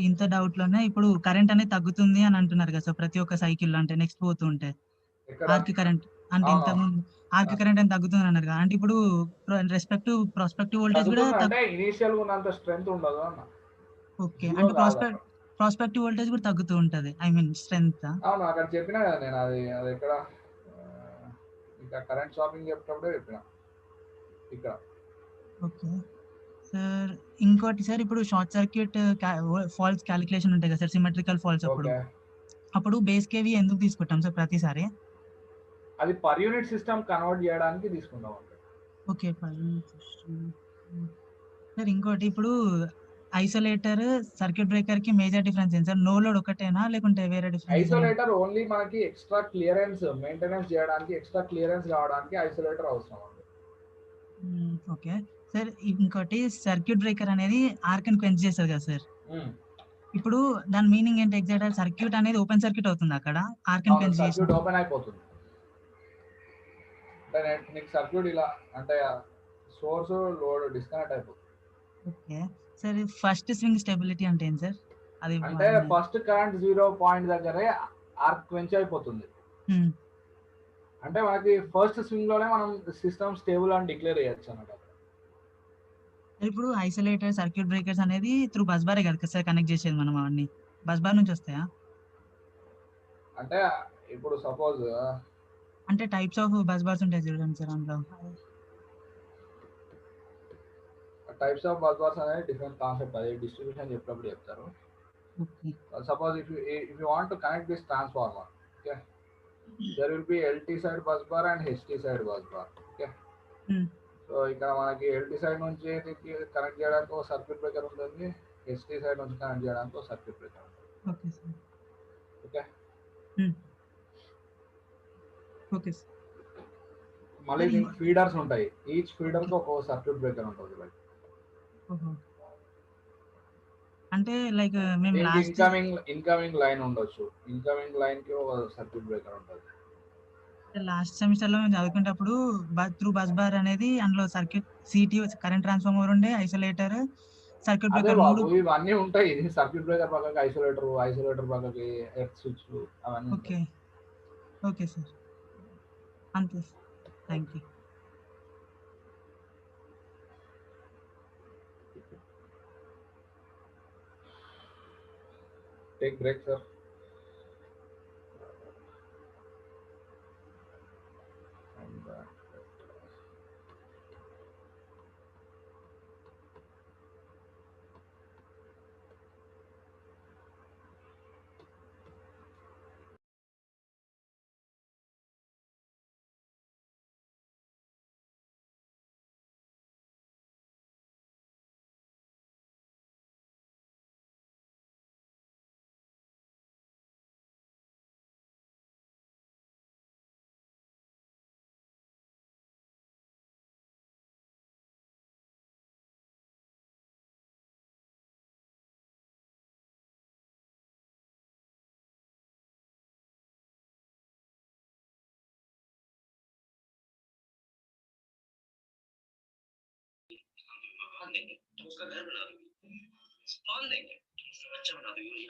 ఇంత డౌట్ లోనే ఇప్పుడు కరెంట్ అనేది తగ్గుతుంది అని అంటున్నారు కదా సార్ ప్రతి ఒక్క సైకిల్ లో, అంటే నెక్స్ట్ పోతూ ఉంటే ఆర్క్ కరెంట్ అంటే ఇంతకుముందు ఆర్క్ కరెంట్ అని తగ్గుతుంది అన్నారు కదా. అంటే ఇప్పుడు ప్రాస్పెక్టివ్ వోల్టేజ్ కూడా అంటే ఇనిషియల్ ఉన్నంత స్ట్రెంగ్త్ ఉండదు అన్న. ఓకే, అంటే ప్రాస్పెక్టివ్ వోల్టేజ్ కూడా తగ్గుతూ ఉంటది, ఐ మీన్ స్ట్రెంగ్త్. అవును, అక్కడ చెప్పినా కదా నేను. అది ఎక్కడ ఇంకా కరెంట్ షాపింగ్ చెప్పినప్పుడే చెప్పిన ఇక్కడ. Okay sir. ఇంకోటి సార్, ఇప్పుడు షార్ట్ సర్క్యూట్ ఫాల్స్ క్యాలిక్యులేషన్ ఉంటాయి కదా సార్, సిమెట్రికల్ ఫాల్స్ అప్పుడు బేస్ కేవీ ఎందుకు తీసుకుంటాం సార్ ప్రతిసారి? అది పర్ యూనిట్ సిస్టమ్ కన్వర్ట్ చేయడానికి తీసుకుంటాం. Okay, per unit system. Sir ఇంకోటి ఇప్పుడు ఐసోలేటర్ సర్క్యూట్ బ్రేకర్ కి మేజర్ డిఫరెన్స్ ఏంటి సార్? నో లోడ్ ఒకటేనా లేకుంటే వేరే డిఫరెన్స్? ఐసోలేటర్ ఓన్లీ మనకి ఎక్స్ట్రా క్లియరెన్స్ మెయింటెనెన్స్ చేయడానికి, ఎక్స్ట్రా క్లియరెన్స్ కావడానికి ఐసోలేటర్ అవసరం అండి. Okay sir. ఇంకోటి సర్క్యూట్ బ్రేకర్ అనేది ఆర్క్ ని క్వెంచ్ చేస్తారు కదా సార్. ఇప్పుడు దాని మీనింగ్ ఏంటి ఎగ్జాక్ట్? సర్క్యూట్ అనేది ఓపెన్ సర్క్యూట్ అవుతుంది అక్కడ, ఆర్క్ ని క్వెంచ్ చేసి సర్క్యూట్ ఓపెన్ అయిపోతుంది. అంటే నీకు సర్క్యూట్ ఇలా అంటే సోర్స్ లోడ్ డిస్కనెక్ట్ అయిపోతుంది. Okay sir. First swing stability అంటే ఏంటి సార్? అది అంటే ఫస్ట్ కరెంట్ 0 పాయింట్ దగ్గరే ఆర్క్ క్వెంచ్ అయిపోతుంది. అంటే మనకి ఫస్ట్ స్వింగ్ లోనే మనం సిస్టమ్ స్టేబుల్ అని డిక్లేర్ చేయొచ్చు అన్నమాట. ఇప్పుడు ఐసోలేటర్ సర్క్యూట్ బ్రేకర్స్ అనేది త్రూ బస్ బారే కదా సార్ కనెక్ట్ చేసేది మనం, అవన్నీ బస్ బార్ నుంచి వస్తాయా? అంటే ఇప్పుడు సపోజ్ అంటే టైప్స్ ఆఫ్ బస్ బార్స్ ఉంటాయి చూడండి సార్ అందులో. టైప్స్ ఆఫ్ బస్ బార్స్ అనేది డిఫరెంట్ కాన్సెప్ట్, అది డిస్ట్రిబ్యూషన్ చెప్పినప్పుడు చెప్తారు. Suppose if you want to connect this transformer, okay, there will be LT side bus bar and HT side bus bar. Okay, so ఇక్కడ మనకి LT side నుంచి connect చేయడానికి ఒక circuit breaker ఉంటుంది, HT side నుంచి connect చేయడానికి ఒక circuit breaker ఉంటుంది. ఓకే, మళ్ళీ దీనికి ఫీడర్స్ ఉంటాయి, ఈచ్ ఫీడర్ కి ఒక సర్క్యూట్ బ్రేకర్ ఉంటుంది. అంటే లైక్ మేము ఇన్కమింగ్ లైన్ ఉండొచ్చు, ఇన్కమింగ్ లైన్ కి ఒక సర్క్యూట్ బ్రేకర్ ఉంటుంది. లాస్ట్ సెమిస్టర్ లో మేము చదువుకునేటప్పుడు త్రూ బస్ బార్ అనేది అందులో సర్క్యూట్ సిటీ కరెంట్ ట్రాన్స్ఫార్మర్ ఉండే, ఐసోలేటర్, సర్క్యూట్ బ్రేకర్, ఇవన్నీ ఉంటాయి. సర్క్యూట్ బ్రేకర్ పక్కకి ఐసోలేటర్ పక్కకి ఎర్త్ స్విచ్ అవన్నీ. ఓకే ఓకే సార్, అంతే. Thank you. Take break, sir. उसका घर बना दूंगी, कौन देंगे, अच्छा बना दूंगी।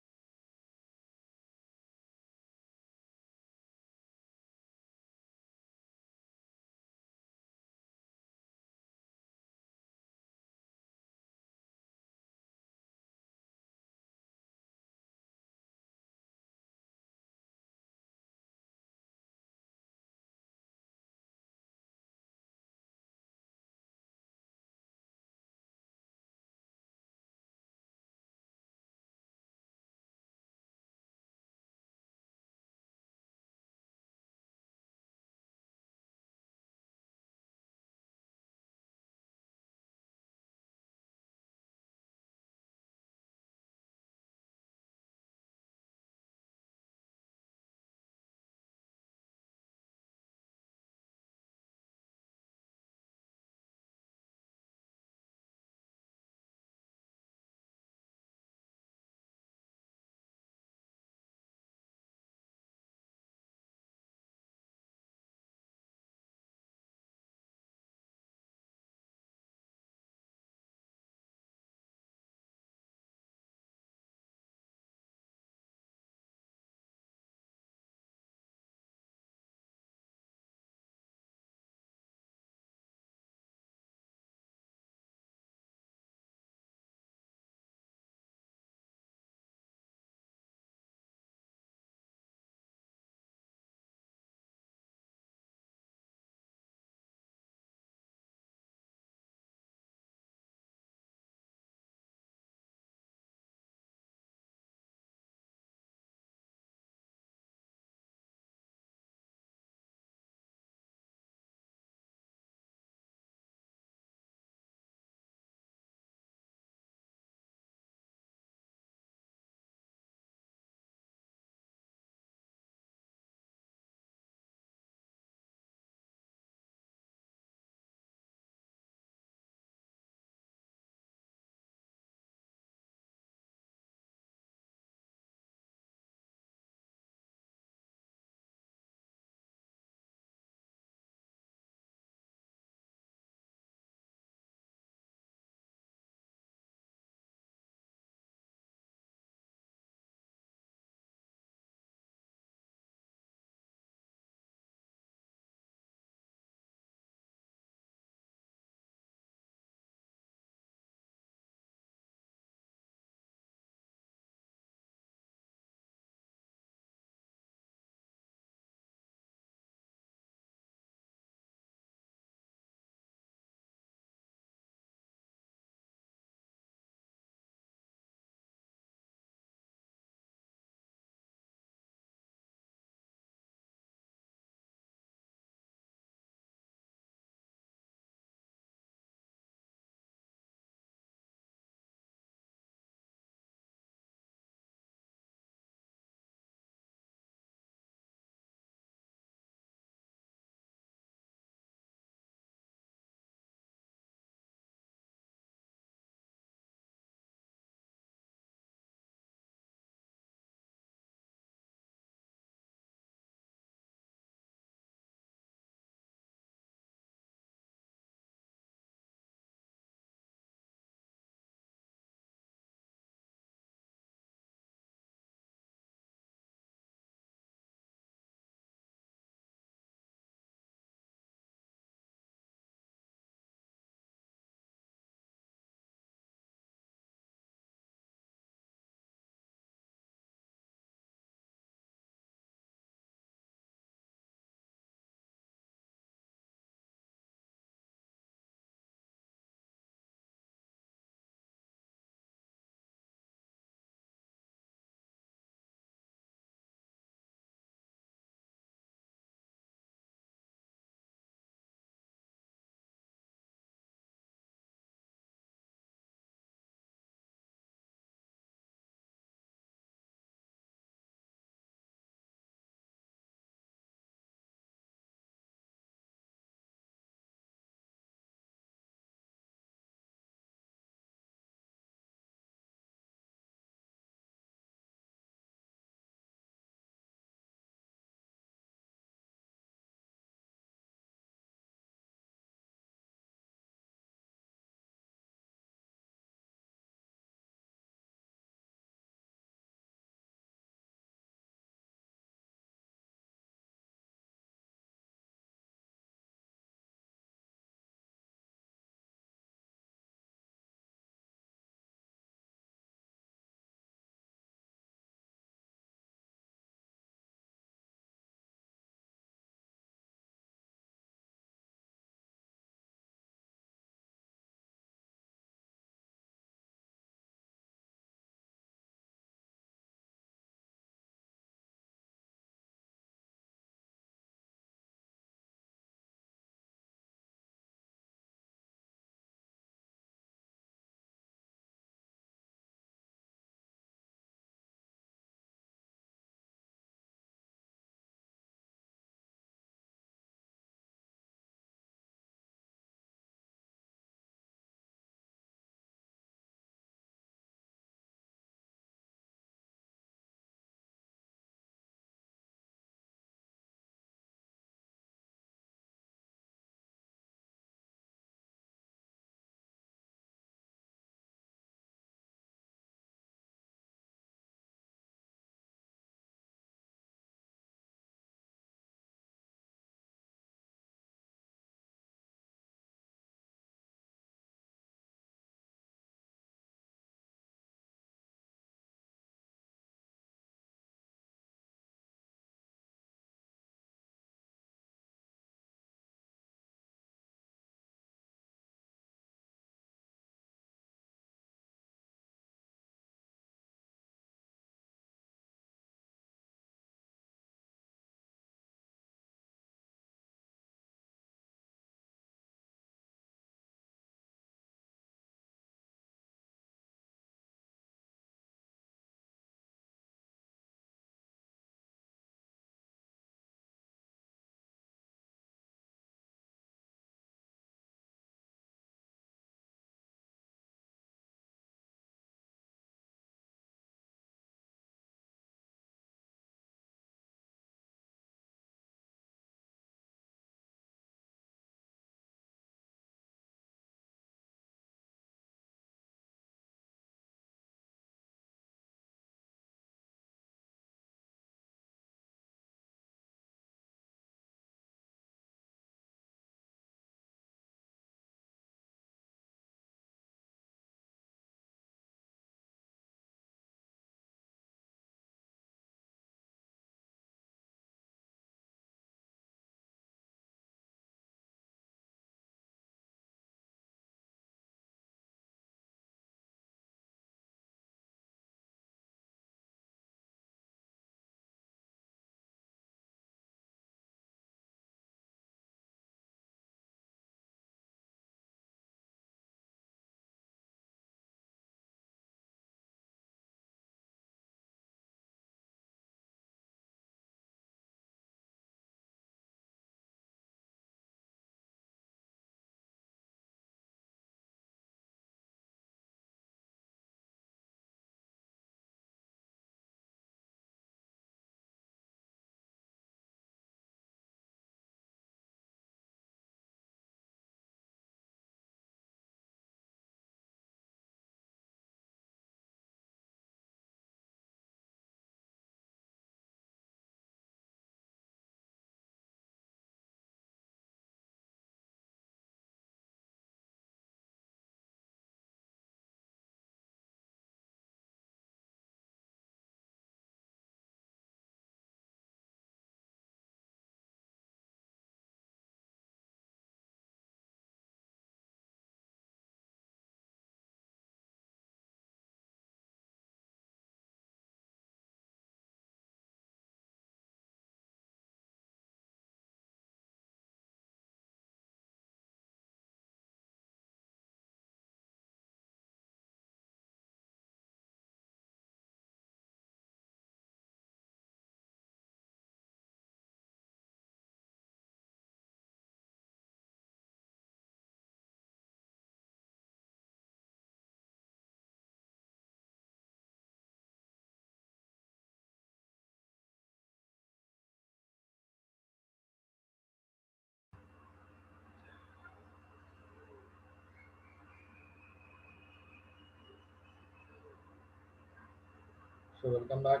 So welcome back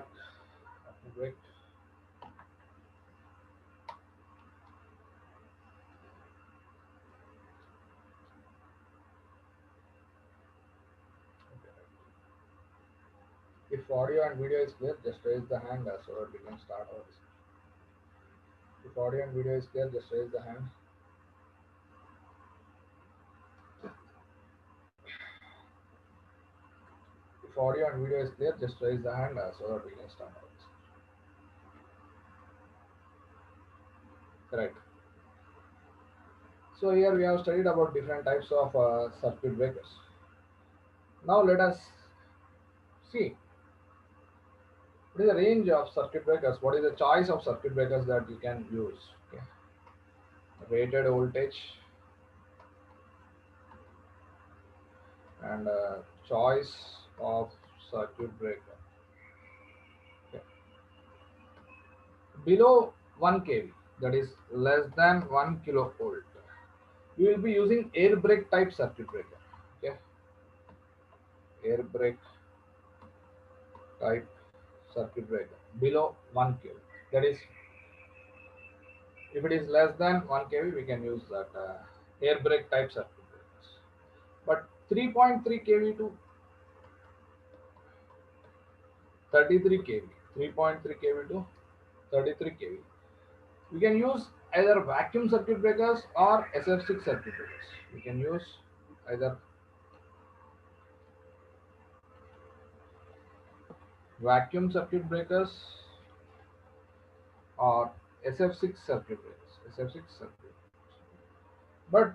after break. If audio and video is clear, just raise the hand so that we can start our discussion. If audio and video is clear, just raise the hand. If audio and video is clear, just raise the hand so that we can start our discussion. Correct. So here we have studied about different types of circuit breakers. Now let us see what is the range of circuit breakers, what is the choice of circuit breakers that you can use. Okay. Rated voltage and choice of circuit breaker. Okay. Below 1 kV, that is less than 1 kilovolt, we will be using air brake type circuit breaker. Okay, air brake type circuit breaker below 1 kV. That is, if it is less than 1 kV, we can use that air brake type circuit breakers. But 3.3 kV to 33 kV, 3.3 kV to 33 kV, we can use either vacuum circuit breakers or SF6 circuit breakers. We can use either vacuum circuit breakers or SF6 circuit breakers. SF6 circuit breakers. But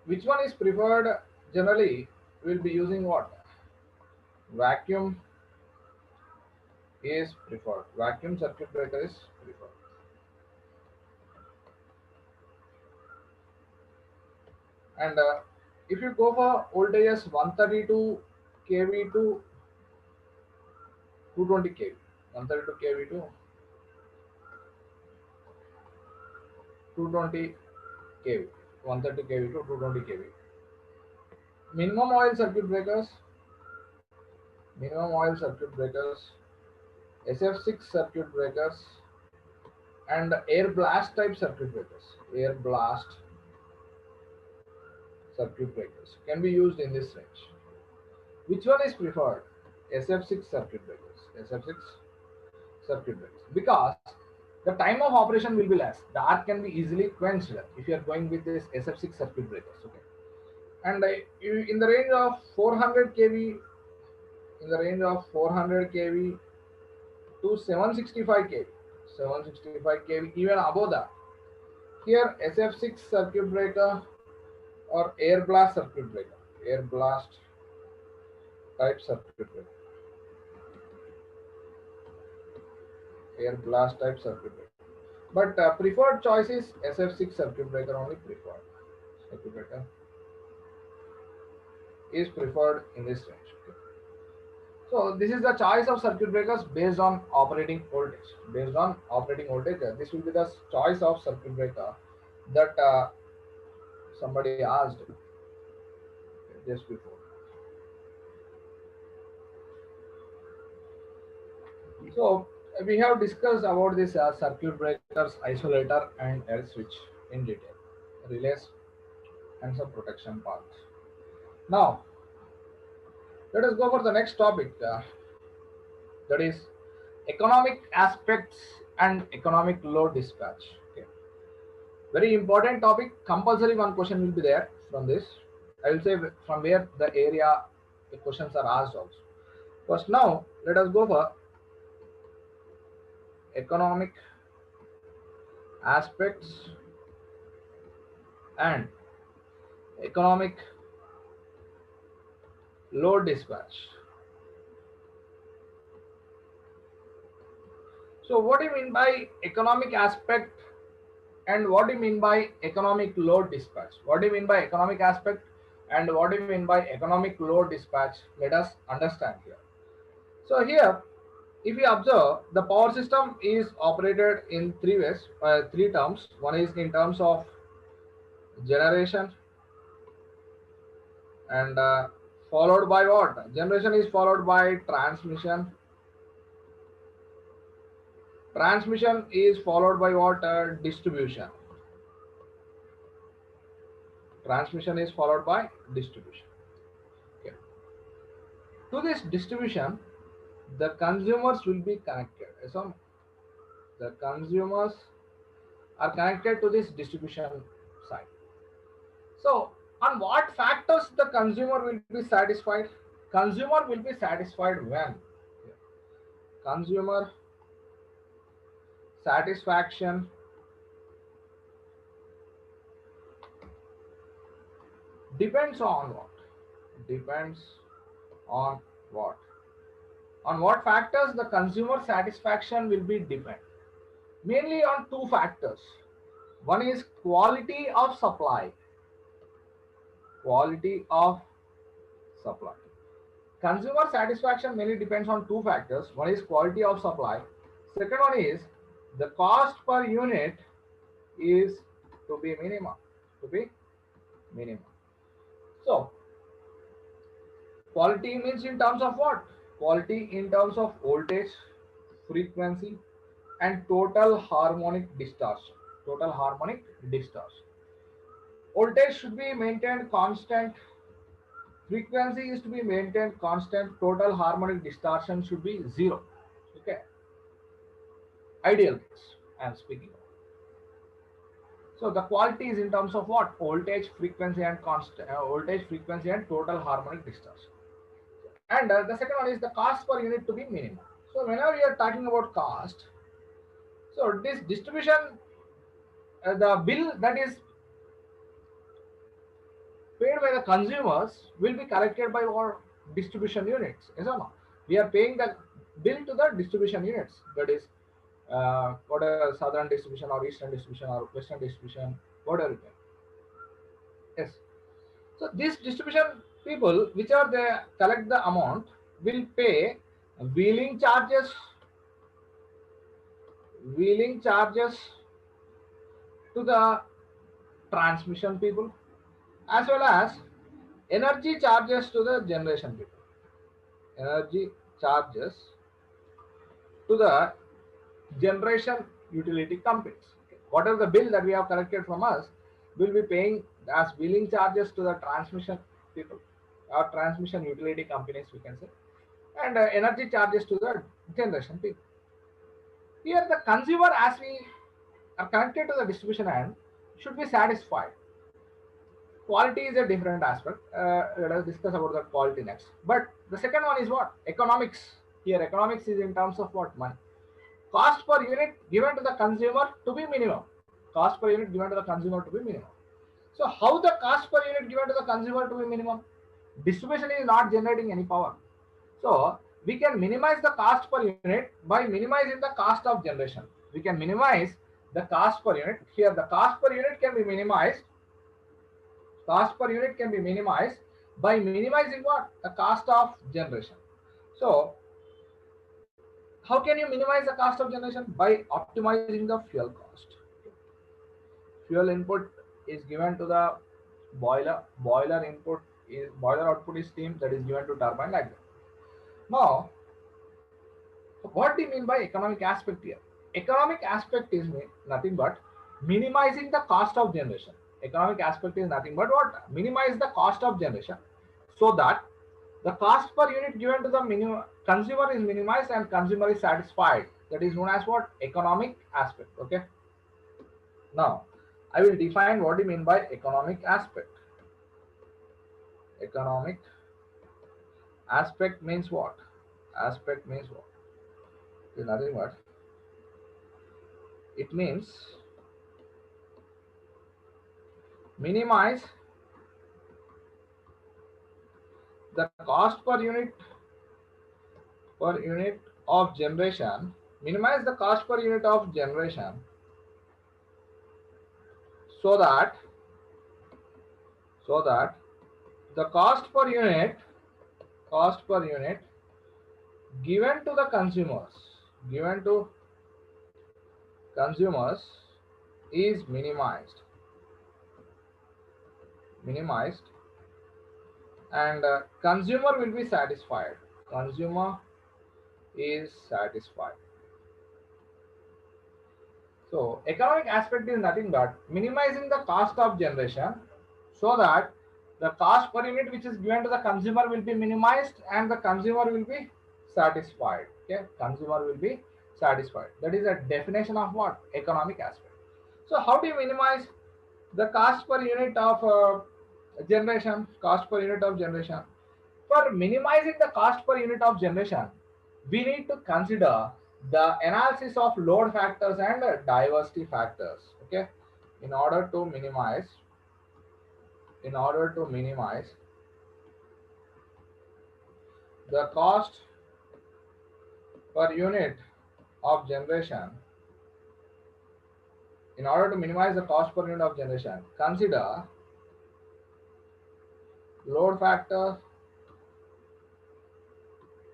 which one is preferred? Generally, we will be using what? Vacuum is preferred. Vacuum circuit breaker is preferred. And if you go for voltages 132 kV to 220 kV, 132 kV to 220 kV, 130 kV to 220 kV. Minimum oil circuit breakers, SF6 circuit breakers, and air blast type circuit breakers. Air blast circuit breakers can be used in this range. Which one is preferred? SF6 circuit breakers. SF6 circuit breakers, because the time of operation will be less. The arc can be easily quenched if you are going with this SF6 circuit breakers. Okay, and in the range of 400 kV, to 765 kV, 765 kV, even above that. Here SF6 circuit breaker or air blast circuit breaker, air blast type circuit breaker, air blast type circuit breaker. But preferred choice is SF6 circuit breaker only. Preferred circuit breaker is preferred in this range. Okay. So this is the choice of circuit breakers based on operating voltage. Based on operating voltage, this will be the choice of circuit breaker that somebody asked just before. So we have discussed about this circuit breakers, isolator and air switch in detail, relays and some protection parts. Now let us go for the next topic, that is economic aspects and economic load dispatch. Okay. Very important topic. Compulsory one question will be there from this. I will say from where the area the questions are asked also. First, now let us go for economic aspects and economic load dispatch. So what do you mean by economic aspect and what do you mean by economic load dispatch? What do you mean by economic aspect and what do you mean by economic load dispatch? Let us understand here. So here, if you observe, the power system is operated in three ways, three terms. One is in terms of generation, and followed by what? Generation is followed by transmission, Transmission is followed by what? Distribution. Transmission is followed by distribution. Okay. To this distribution, the consumers will be connected. So the consumers are connected to this distribution side. So on what factors the consumer will be satisfied? Consumer will be satisfied when? Consumer satisfaction depends on what? Depends on what? On what factors the consumer satisfaction will be depend? Mainly on two factors. One is quality of supply. Quality of supply. Consumer satisfaction mainly depends on two factors. One is quality of supply. Second one is the cost per unit is to be minimum. To be minimum. So, quality means in terms of what? Quality in terms of voltage, frequency, and total harmonic distortion. Total harmonic distortion. Voltage should be maintained constant. Frequency is to be maintained constant. Total harmonic distortion should be 0. Okay. Ideal case I am speaking of. So the quality is in terms of what? Voltage, frequency, and constant. Voltage, frequency, and total harmonic distortion. And the second one is the cost per unit to be minimum. So whenever you are talking about cost, so this distribution, the bill that is paid by the consumers will be collected by our distribution units. Yes or no? We are paying the bill to the distribution units. That is, whatever southern distribution or eastern distribution or western distribution, whatever it is. Yes. So this distribution people, which are they collect the amount, will pay wheeling charges to the transmission people, as well as energy charges to the generation people. Energy charges to the generation utility companies. Okay. Whatever the bill that we have collected from us, will be paying as wheeling charges to the transmission people or transmission utility companies, we can say, and energy charges to the generation people. Here the consumer, as we are connected to the distribution end, should be satisfied. Quality is a different aspect. Let us discuss about the quality next. But the second one is what? Economics. Here economics is in terms of what? Money. Cost per unit given to the consumer to be minimum. Cost per unit given to the consumer to be minimum. So how the cost per unit given to the consumer to be minimum? Distribution is not generating any power. So we can minimize the cost per unit by minimizing the cost of generation. We can minimize the cost per unit. Here the cost per unit can be minimized. Cost per unit can be minimized by minimizing what? The cost of generation. So how can you minimize the cost of generation? By optimizing the fuel cost. Fuel input is given to the boiler. Boiler output is steam that is given to turbine, like that. Now, what do you mean by economic aspect here? Economic aspect is nothing but minimizing the cost of generation. Economic aspect is nothing but what? Minimize the cost of generation, so that the cost per unit given to the consumer is minimized and consumer is satisfied. That is known as what? Economic aspect. Okay. Now, I will define what do you mean by economic aspect. Economic aspect means what? Aspect means what? It is nothing but it means minimize the cost per unit of generation. Minimize the cost per unit of generation, so that the cost per unit given to the consumers is minimized, and consumer will be satisfied. Consumer is satisfied. So economic aspect is nothing but minimizing the cost of generation so that the cost per unit which is given to the consumer will be minimized and the consumer will be satisfied. Okay, consumer will be satisfied. That is a definition of what? Economic aspect. So how do you minimize the cost per unit of generation? Cost per unit of generation. For minimizing the cost per unit of generation, we need to consider the analysis of load factors and diversity factors. Okay, in order to minimize the cost per unit of generation, in order to minimize the cost per unit of generation, consider load factor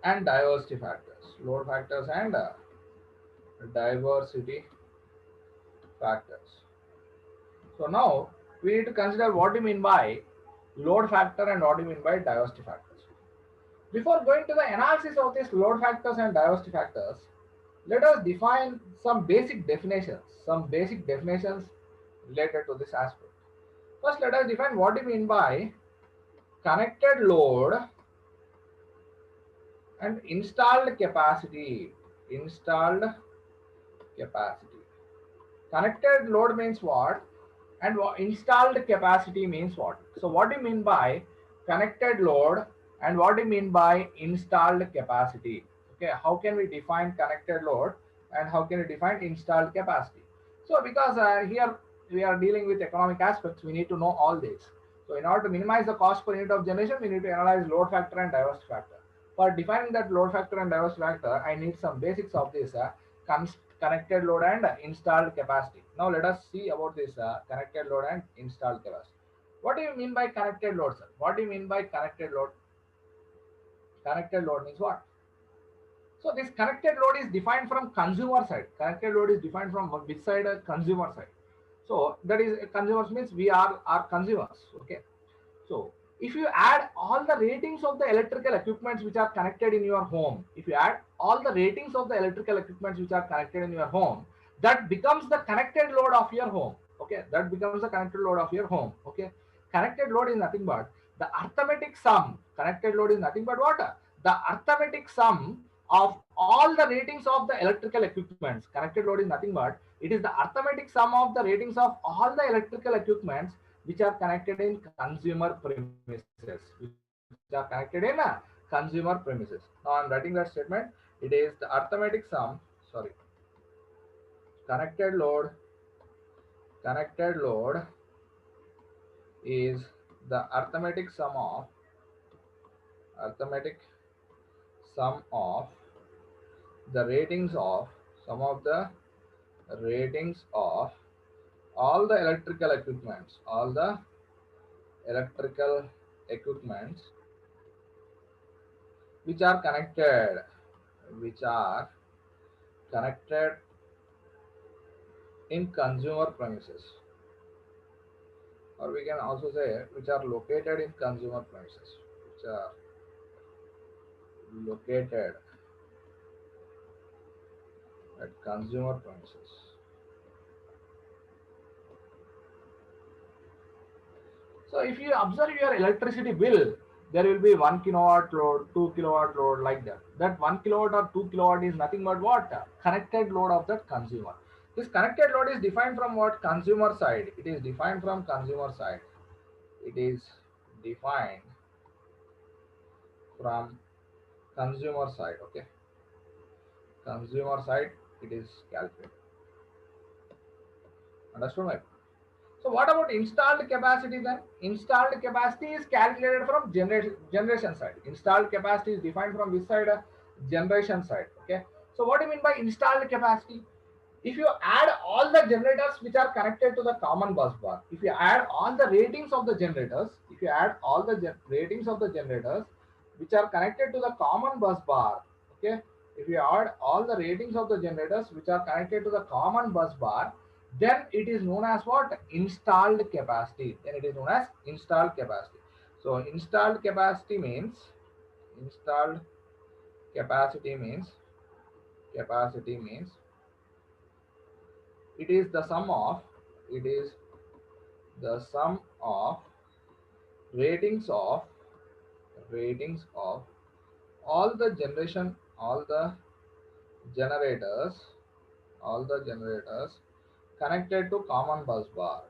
and diversity factors. Load factors and diversity factors. So now we need to consider what you mean by load factor and what you mean by diversity factors. Before going to the analysis of these load factors and diversity factors, let us define some basic definitions related to this aspect. First, let us define what you mean by connected load and installed capacity. Connected load means what, and installed capacity means what? So what do you mean by connected load and what do you mean by installed capacity? Okay, how can we define connected load and how can we define installed capacity? So because here we are dealing with economic aspects, we need to know all this. So in order to minimize the cost per unit of generation, we need to analyze load factor and diversity factor. For defining that load factor and diversity factor, I need some basics of this connected load and installed capacity. Now let us see about this connected load and installed capacity. What do you mean by connected load, sir? What do you mean by connected load? Connected load means what? So this connected load is defined from consumer side. Connected load is defined from which side? Consumer side. So that is consumers means we are consumers. Okay. So if you add all the ratings of the electrical equipments which are connected in your home, if you add all the ratings of the electrical equipments which are connected in your home, that becomes the connected load of your home. Okay, that becomes the connected load of your home. Okay, connected load is nothing but the arithmetic sum. Connected load is nothing but what? The arithmetic sum of all the ratings of the electrical equipments. Connected load is nothing but it is the arithmetic sum of the ratings of all the electrical equipments which are connected in consumer premises. Now I'm writing that statement. It is the arithmetic sum. Connected load is the arithmetic sum of the ratings of all the electrical equipments, which are connected in consumer premises, or we can also say which are located in consumer premises, at consumer premises. So if you observe your electricity bill, there will be 1 kilowatt load, 2 kilowatt load, like that. That 1 kilowatt or 2 kilowatt is nothing but what? Connected load of that consumer. This connected load is defined from what? Consumer side. It is defined from consumer side. Okay. Consumer side, it is calculated. Understood, right? So what about installed capacity then? Installed capacity is calculated from generation side. Installed capacity is defined from which side? Generation side. Okay. So what do you mean by installed capacity? If you add all the generators which are connected to the common bus bar, if you add all the ratings of the generators, which are connected to the common bus bar, okay, if you add all the ratings of the generators which are connected to the common bus bar, then it is known as what? Installed capacity. So installed capacity means it is the sum of ratings of all the generators connected to common bus bar,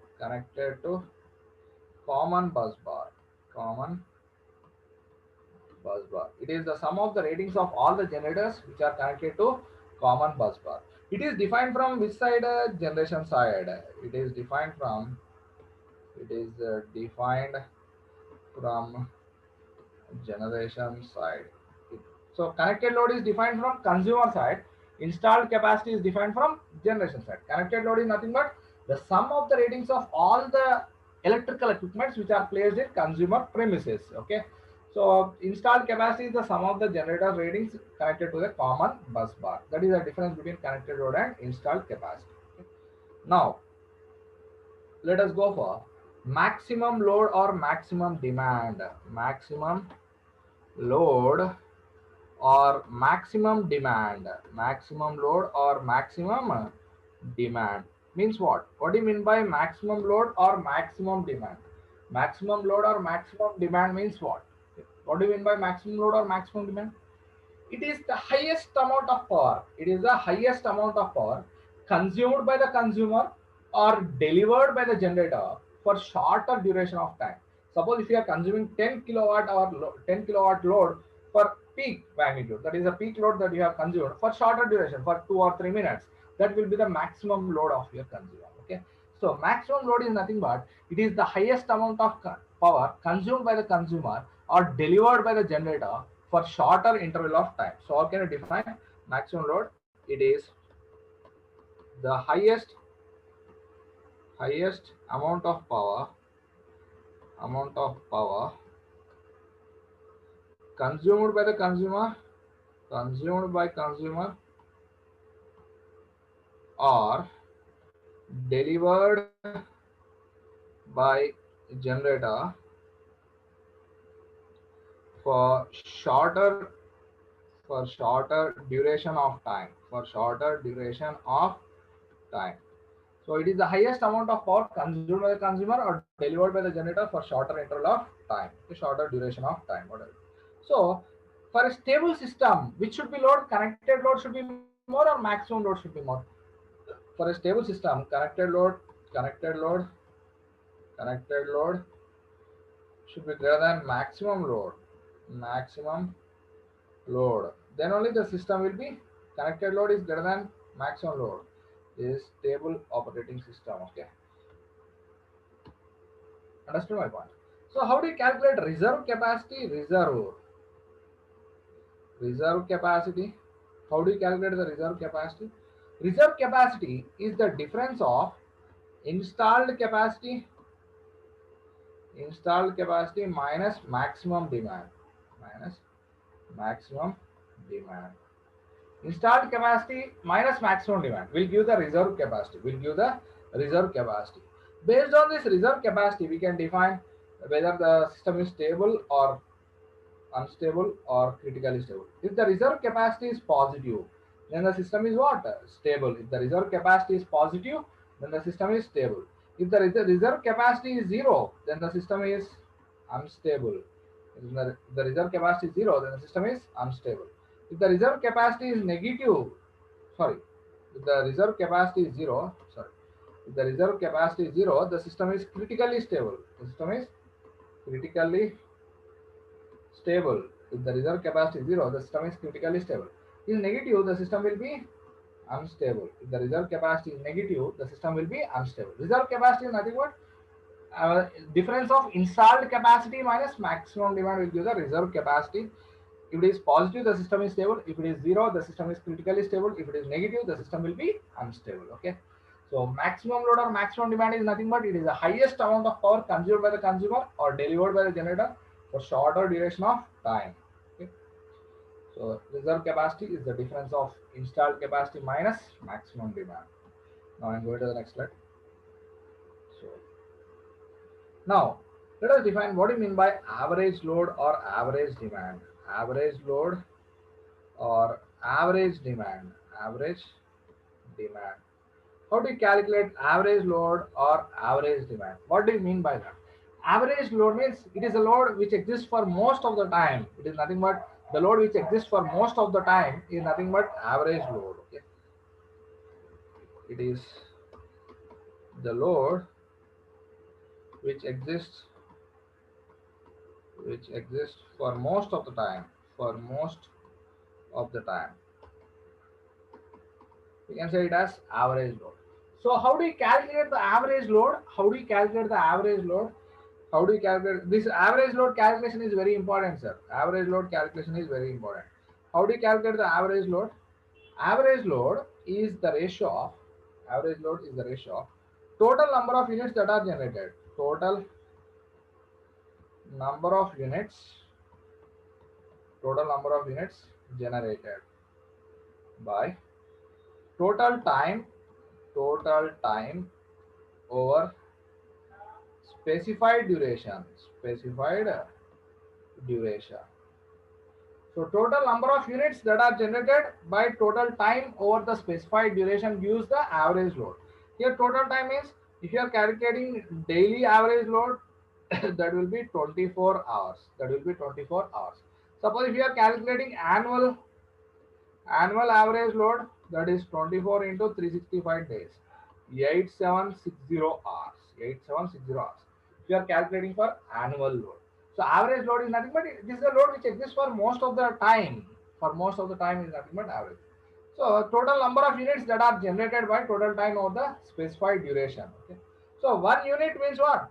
It is the sum of the ratings of all the generators which are connected to common bus bar. It is defined from which side? Generation side. It is defined from generation side. So connected load is defined from consumer side. Installed capacity is defined from generation side. Connected load is nothing but the sum of the ratings of all the electrical equipments which are placed in consumer premises. Okay. So installed capacity is the sum of the generator ratings connected to the common bus bar. That is the difference between connected load and installed capacity. Okay. Now let us go for maximum load or maximum demand. Maximum load or maximum demand. Maximum load or maximum demand means what? What do you mean by maximum load or maximum demand? Maximum load or maximum demand means what? What do you mean by maximum load or maximum demand? It is the highest amount of power. It is the highest amount of power consumed by the consumer or delivered by the generator for shorter duration of time. Suppose if you are consuming 10 kilowatt or 10 kilowatt load for peak magnitude, that is a peak load that you have consumed for shorter duration for 2 or 3 minutes, that will be the maximum load of your consumer. Okay, so maximum load is nothing but it is the highest amount of power consumed by the consumer or delivered by the generator for shorter interval of time. So how can you define maximum load? It is the highest amount of power consumed by the consumer or delivered by generator for shorter duration of time. So it is the highest amount of power consumed by the consumer or delivered by the generator for shorter interval of time, shorter duration of time, whatever. So for a stable system, which should be load? Connected load should be more or maximum load should be more? For a stable system, connected load should be greater than maximum load. Then only the system will be connected load is greater than maximum load. Is stable operating system. Okay, understood my point? So how do you calculate reserve capacity? Reserve capacity. How do you calculate the reserve capacity? Reserve capacity is the difference of installed capacity minus maximum demand. Installed capacity minus maximum demand will give the reserve capacity. Based on this reserve capacity, we can define whether the system is stable or unstable or critically stable. If the reserve capacity is positive, then the system is what? Stable. If the reserve capacity is positive, then the system is stable. If the reserve capacity is zero, then the system is unstable. If the reserve capacity is zero, then the system is unstable. If the reserve capacity is negative, if the reserve capacity is zero, the system is critically stable. If the reserve capacity is zero, the system is critically stable. If negative, the system will be unstable. If the reserve capacity is negative, the system will be unstable. Reserve capacity is nothing but difference of installed capacity minus maximum demand will give the reserve capacity. If it is positive, the system is stable. If it is zero, the system is critically stable. If it is negative, the system will be unstable. Okay. So maximum load or maximum demand is nothing but it is the highest amount of power consumed by the consumer or delivered by the generator for shorter duration of time. Okay. So reserve capacity is the difference of installed capacity minus maximum demand. Now I'm going to the next slide. So now let us define what do you mean by average load or average demand. Average load or average demand. How do you calculate average load or average demand? What do you mean by that? Average load means it is a load which exists for most of the time. It is nothing but the load which exists for most of the time is nothing but average load. Okay, it is the load which exists for most of the time. For most of the time, we can say it as average load. So how do you calculate the average load? How do you calculate the average load? How do you calculate this average load calculation is very important, sir. Average load calculation is very important. How do you calculate the average load? Average load is the ratio of total number of units that are generated. Total number of units generated by total time over specified duration. So total number of units that are generated by total time over the specified duration gives the average load. Here total time means if you are calculating daily average load, that will be 24 hours. Suppose if you are calculating annual average load, that is 24 into 365 days, 8760 hours. If you are calculating for annual load. So average load is nothing but this is the load which exists for most of the time. Is nothing but average. So total number of units that are generated by total time over the specified duration. Okay. So 1 unit means what?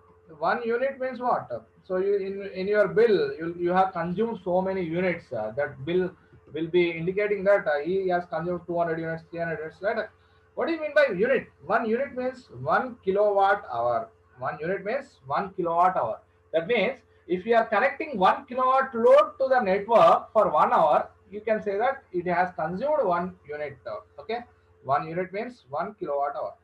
So you in your bill you have consumed so many units. That bill will be indicating that he has consumed 200 units, 300 units. Right? What do you mean by unit? 1 unit means 1 kilowatt hour. 1 unit means 1 kilowatt hour. That means if you are connecting 1 kilowatt load to the network for 1 hour, you can say that it has consumed 1 unit. Okay, 1 unit means 1 kilowatt hour.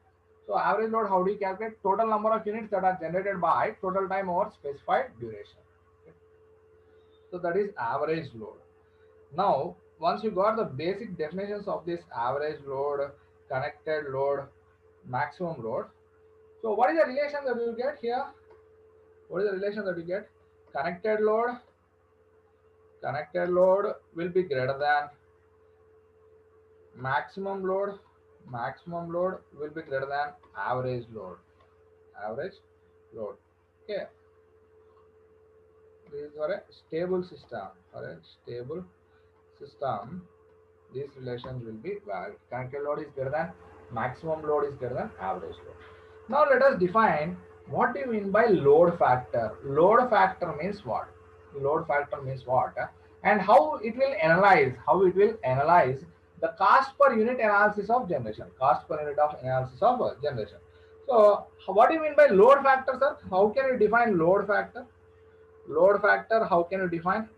So average load, how do you calculate? Total number of units that are generated by total time over specified duration. Okay. So that is average load. Now, once you got the basic definitions of this average load, connected load, maximum load. So what is the relation that you get here? Connected load will be greater than maximum load will be greater than average load. Okay, this is for a stable system. These relations will be valid. Connected load is greater than maximum load is greater than average load. Now let us define what do you mean by load factor. Load factor means what? And how it will analyze the cost per unit analysis of generation. So what do you mean by load factor, sir? How can you define load factor? How can you define?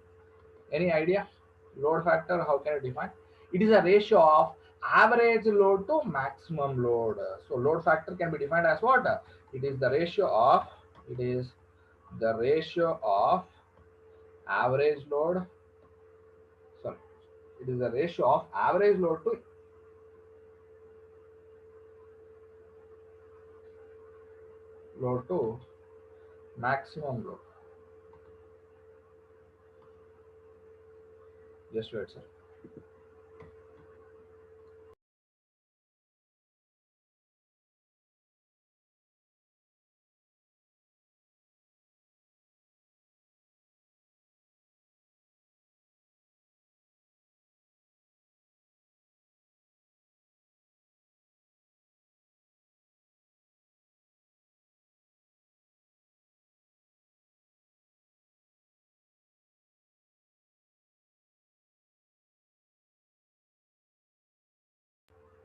Any idea? Load factor, how can you define? It is a ratio of average load to maximum load. So load factor can be defined as what? It is the ratio of average load. It is the ratio of average load to maximum load. Just wait, sir.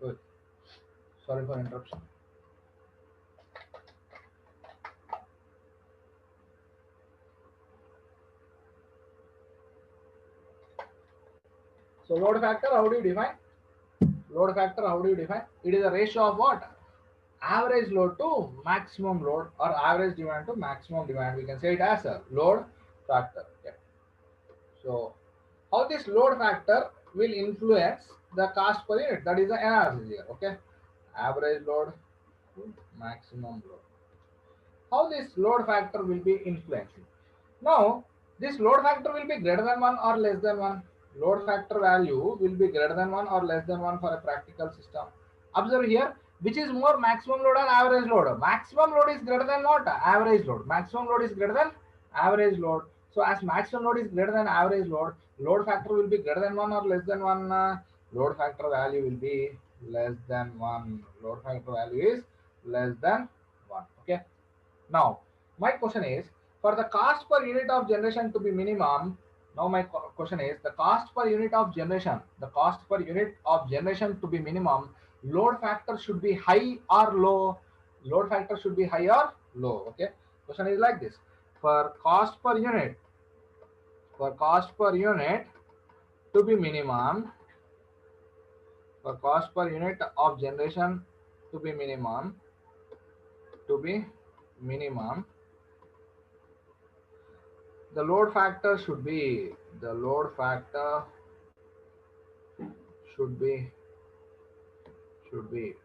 Good. Sorry for interruption. So load factor, how do you define? It is a ratio of what? Average load to maximum load or average demand to maximum demand. We can say it as a load factor. Okay. So how this load factor will influence the cost per unit? That is the analysis here. Okay. average load to maximum load. How this load factor will be influencing? Now, this load factor will be greater than 1 or less than 1. Load factor value will be greater than 1 or less than 1 for a practical system. Observe here, which is more, maximum load or average load? Maximum load is greater than what? Average load. Maximum load is greater than average load. So as maximum load is greater than average load, load factor will be greater than 1 or less than 1. Load factor value will be less than 1. Load factor value is less than 1. Okay. Now, my question is, for the cost per unit of generation to be minimum, now my question is, the cost per unit of generation, to be minimum, load factor should be high or low? Load factor should be high or low. Okay. Question is like this. For cost per unit to be minimum, for cost per unit of generation to be minimum, the load factor should be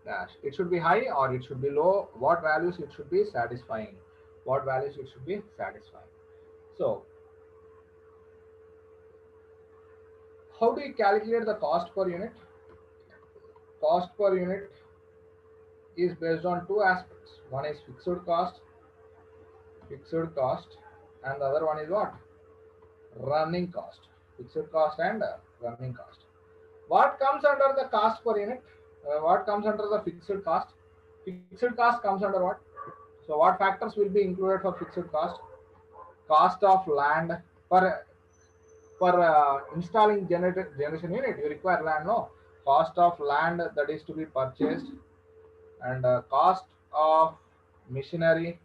dash. It should be high or it should be low. What values it should be satisfying? So, how do you calculate the cost per unit? Cost per unit is based on two aspects. One is fixed cost, and the other one is what? Running cost. Fixed cost and running cost. What comes under the cost per unit? What comes under the fixed cost? Fixed cost comes under what? So what factors will be included for fixed cost? Cost of land. For installing generation unit, you require land, no? Cost of land that is to be purchased, and cost of machinery.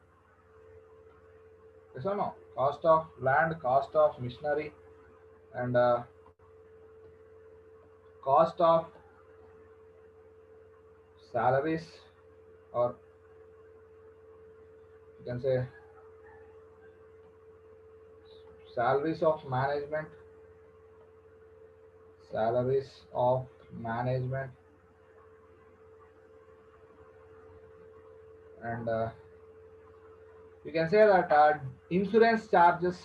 Yes or no? Cost of land, cost of machinery, and cost of salaries, or you can say salaries of management, and you can say that insurance charges,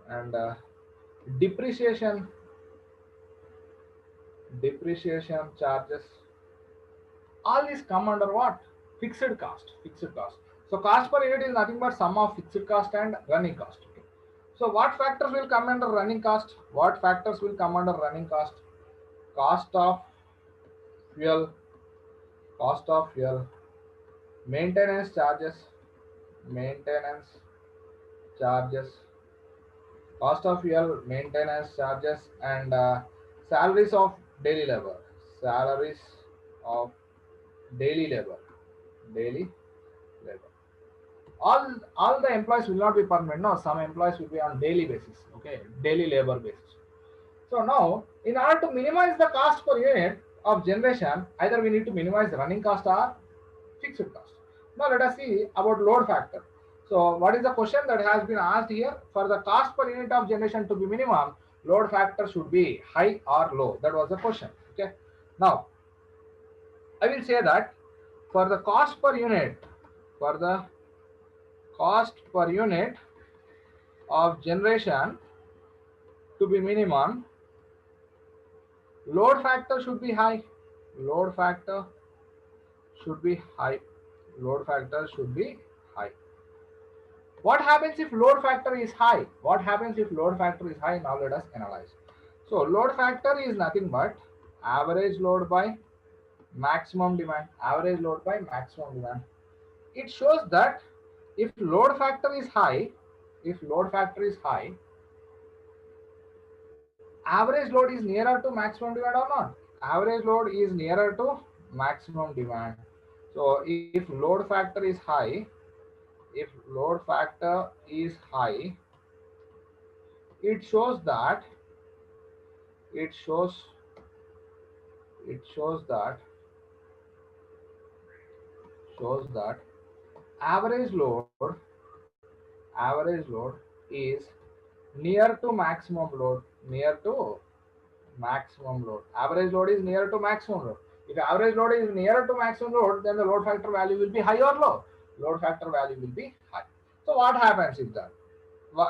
and depreciation charges. All these come under what? Fixed cost. So cost per unit is nothing but sum of fixed cost and running cost. Okay. So what factors will come under running cost? Cost of fuel, maintenance charges, cost of fuel, maintenance charges, and salaries of daily labor. All the employees will not be permanent. No, some employees will be on daily basis. Okay, daily labor basis. So now, in order to minimize the cost per unit of generation, either we need to minimize running cost or fixed cost. Now let us see about load factor. So what is the question that has been asked here? For the cost per unit of generation to be minimum, load factor should be high or low. That was the question. Okay. Now, I will say that for the cost per unit, of generation to be minimum, load factor should be high. What happens if load factor is high? Now let us analyze. So load factor is nothing but average load by maximum demand. It shows that if load factor is high, average load is nearer to maximum demand or not? Average load is nearer to maximum demand. So if load factor is high, it shows that average load is near to maximum load. maximum load. Average load is near to maximum load. If average load is nearer to maximum load, then the load factor value will be high or low. Load factor value will be high. So what happens if that?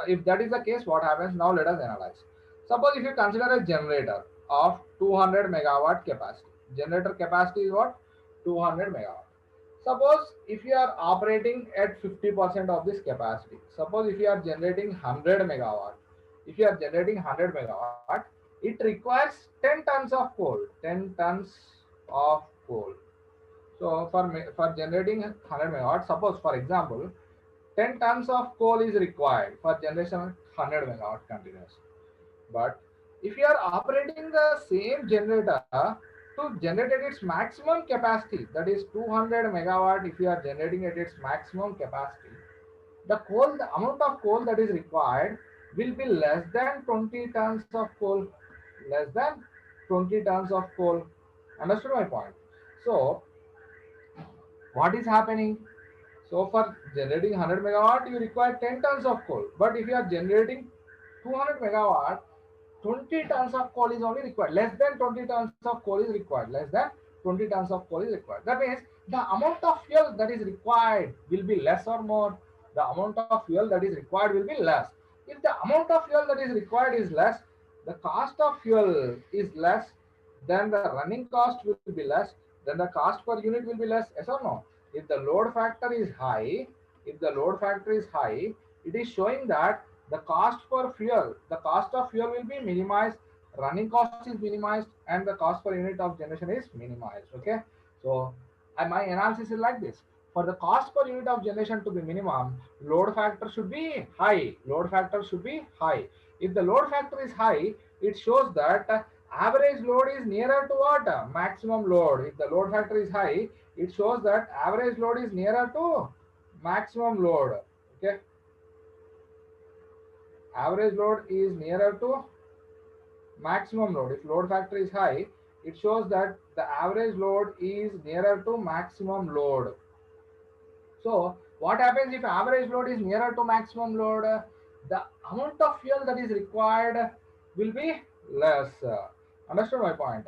If that is the case, what happens? Now let us analyze. Suppose if you consider a generator of 200 megawatt capacity. Generator capacity is what? 200 megawatt. Suppose if you are operating at 50% of this capacity. Suppose if you are generating 100 megawatt. If you are generating 100 megawatt, it requires 10 tons of coal. 10 tons of coal. So for generating 100 megawatt, suppose for example, 10 tons of coal is required for generation of 100 megawatt continuous. But if you are operating the same generator to generate at its maximum capacity, that is 200 megawatt, if you are generating at its maximum capacity, the amount of coal that is required will be less than 20 tons of coal. Less than 20 tons of coal. Understood my point? So, what is happening? So, for generating 100 megawatt, you require 10 tons of coal. But if you are generating 200 megawatt, 20 tons of coal is only required. Less than 20 tons of coal is required. Less than 20 tons of coal is required. That means the amount of fuel that is required will be less or more. The amount of fuel that is required will be less. If the amount of fuel that is required is less, the cost of fuel is less, then the running cost will be less, then the cost per unit will be less. Yes or no? If the load factor is high, it is showing that the cost of fuel will be minimized, running cost is minimized, and the cost per unit of generation is minimized. Okay, so my analysis is like this. For the cost per unit of generation to be minimum, load factor should be high. If the load factor is high, it shows that average load is nearer to what? Maximum load. If the load factor is high, it shows that average load is nearer to maximum load. Okay, average load is nearer to maximum load. If load factor is high, it shows that the average load is nearer to maximum load. So what happens if average load is nearer to maximum load? The amount of fuel that is required will be less. Understood my point?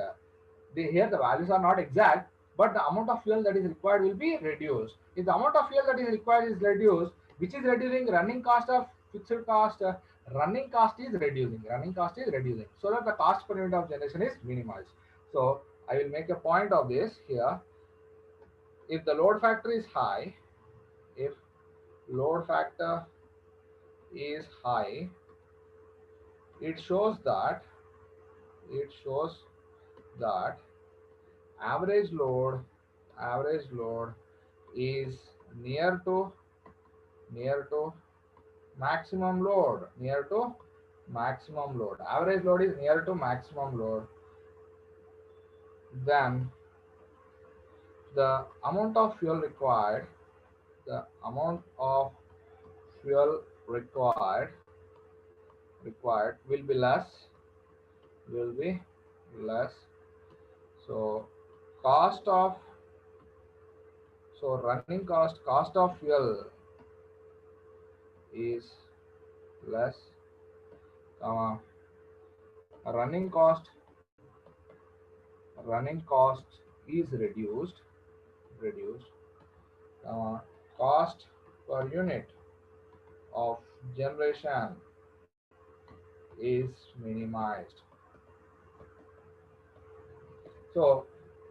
Here the values are not exact, but the amount of fuel that is required will be reduced. If the amount of fuel that is required is reduced, which is reducing running cost of fixed cost, running cost is reducing, so that the cost per unit of generation is minimized. So I will make a point of this here. If the load factor is high, it shows that average load is near to maximum load. Average load is near to maximum load. Then the amount of fuel required will be less. So running cost of fuel is less, running cost is reduced, cost per unit of generation is minimized. So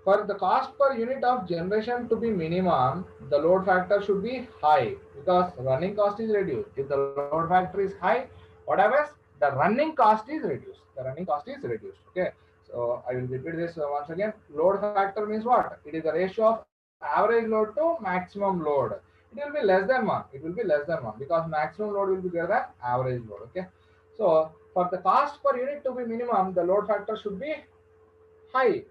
for the cost per unit of generation to be minimum, the load factor should be high because running cost is reduced. If the load factor is high, what happens? The running cost is reduced. Okay. So I will repeat this once again. Load factor means what? It is the ratio of average load to maximum load. It will be less than 1. Because maximum load will be greater than average load. Okay. So for the cost per unit to be minimum, the load factor should be high.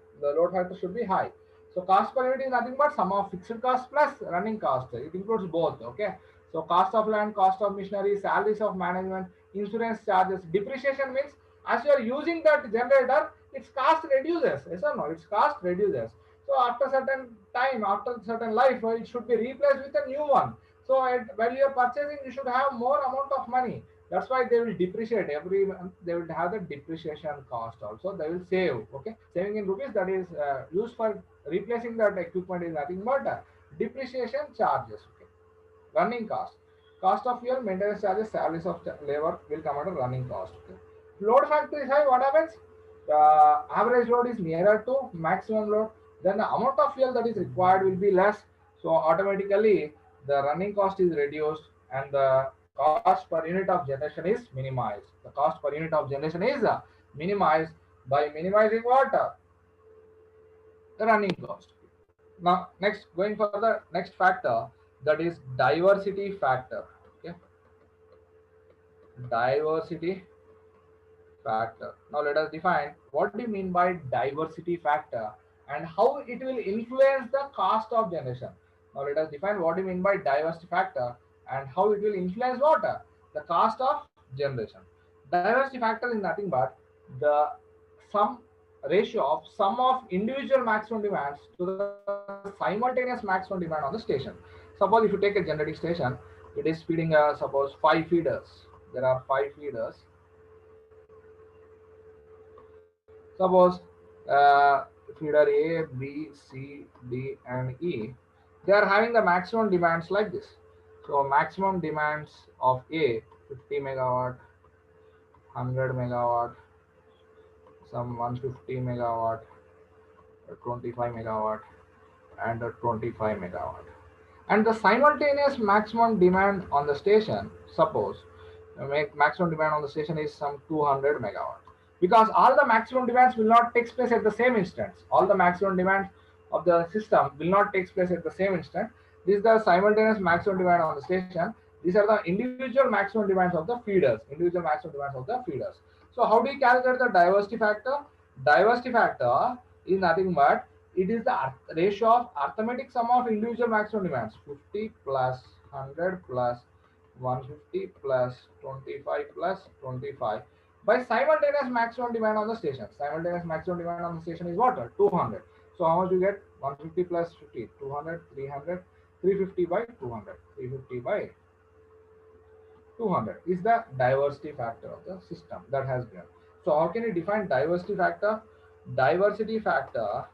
So cost per unit is nothing but sum of fixed cost plus running cost. It includes both. Okay. So cost of land, cost of machinery, salaries of management, insurance charges, depreciation means as you are using that generator, its cost reduces. Yes or no? Its cost reduces. So after certain time, after certain life, it should be replaced with a new one. So while you are purchasing, you should have more amount of money. That's why they will depreciate every month. They will have the depreciation cost also. They will save. Okay, saving in rupees, that is used for replacing that equipment is nothing but depreciation charges. Okay, running cost, cost of fuel, maintenance charges, salaries of labor will come under running cost. Okay, load factor is high. What happens? The average load is nearer to maximum load. Then the amount of fuel that is required will be less. So automatically the running cost is reduced and the cost per unit of generation is minimized. The cost per unit of generation is minimized by minimizing what? The running cost. Now, next, going for the next factor, that is diversity factor. Okay, diversity factor. Now, let us define what do you mean by diversity factor and how it will influence the cost of generation. Now, let us define what do you mean by diversity factor and how it will influence what? The cost of generation. Diversity factor is nothing but the sum ratio of sum of individual maximum demands to the simultaneous maximum demand on the station. Suppose if you take a generating station, it is feeding suppose 5 feeders. There are 5 feeders. Suppose feeder A, B, C, D, and E, they are having the maximum demands like this. So maximum demands of A, 50 megawatt, 100 megawatt, some 150 megawatt, 25 megawatt, and 25 megawatt. And the simultaneous maximum demand on the station, suppose maximum demand on the station is some 200 megawatt. Because all the maximum demands will not take place at the same instant. All the maximum demands of the system will not take place at the same instant. This is the simultaneous maximum demand on the station. These are the individual maximum demands of the feeders. Individual maximum demands of the feeders. So how do you calculate the diversity factor? Diversity factor is nothing but it is the ratio of arithmetic sum of individual maximum demands. 50 plus 100 plus 150 plus 25 plus 25 by simultaneous maximum demand on the station. Simultaneous maximum demand on the station is what? 200. So how much you get? 150 plus 50, 200, 300, 350 by 200, 350 by 200 is the diversity factor of the system that has been. So how can you define diversity factor? Diversity factor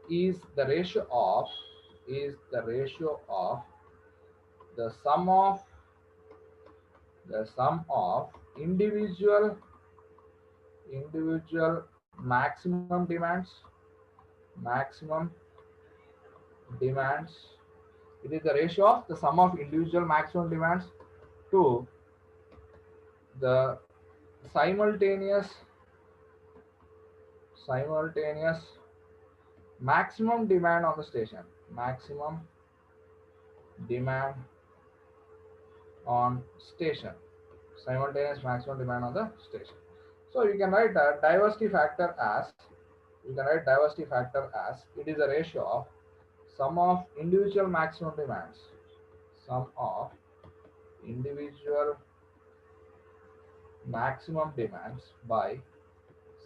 is the ratio of the sum of individual maximum demands. It is the ratio of the sum of individual maximum demands to the simultaneous maximum demand on the station. Maximum demand on station. Simultaneous maximum demand on the station. So you can write a diversity factor as it is a ratio of sum of individual maximum demands. Sum of individual maximum demands by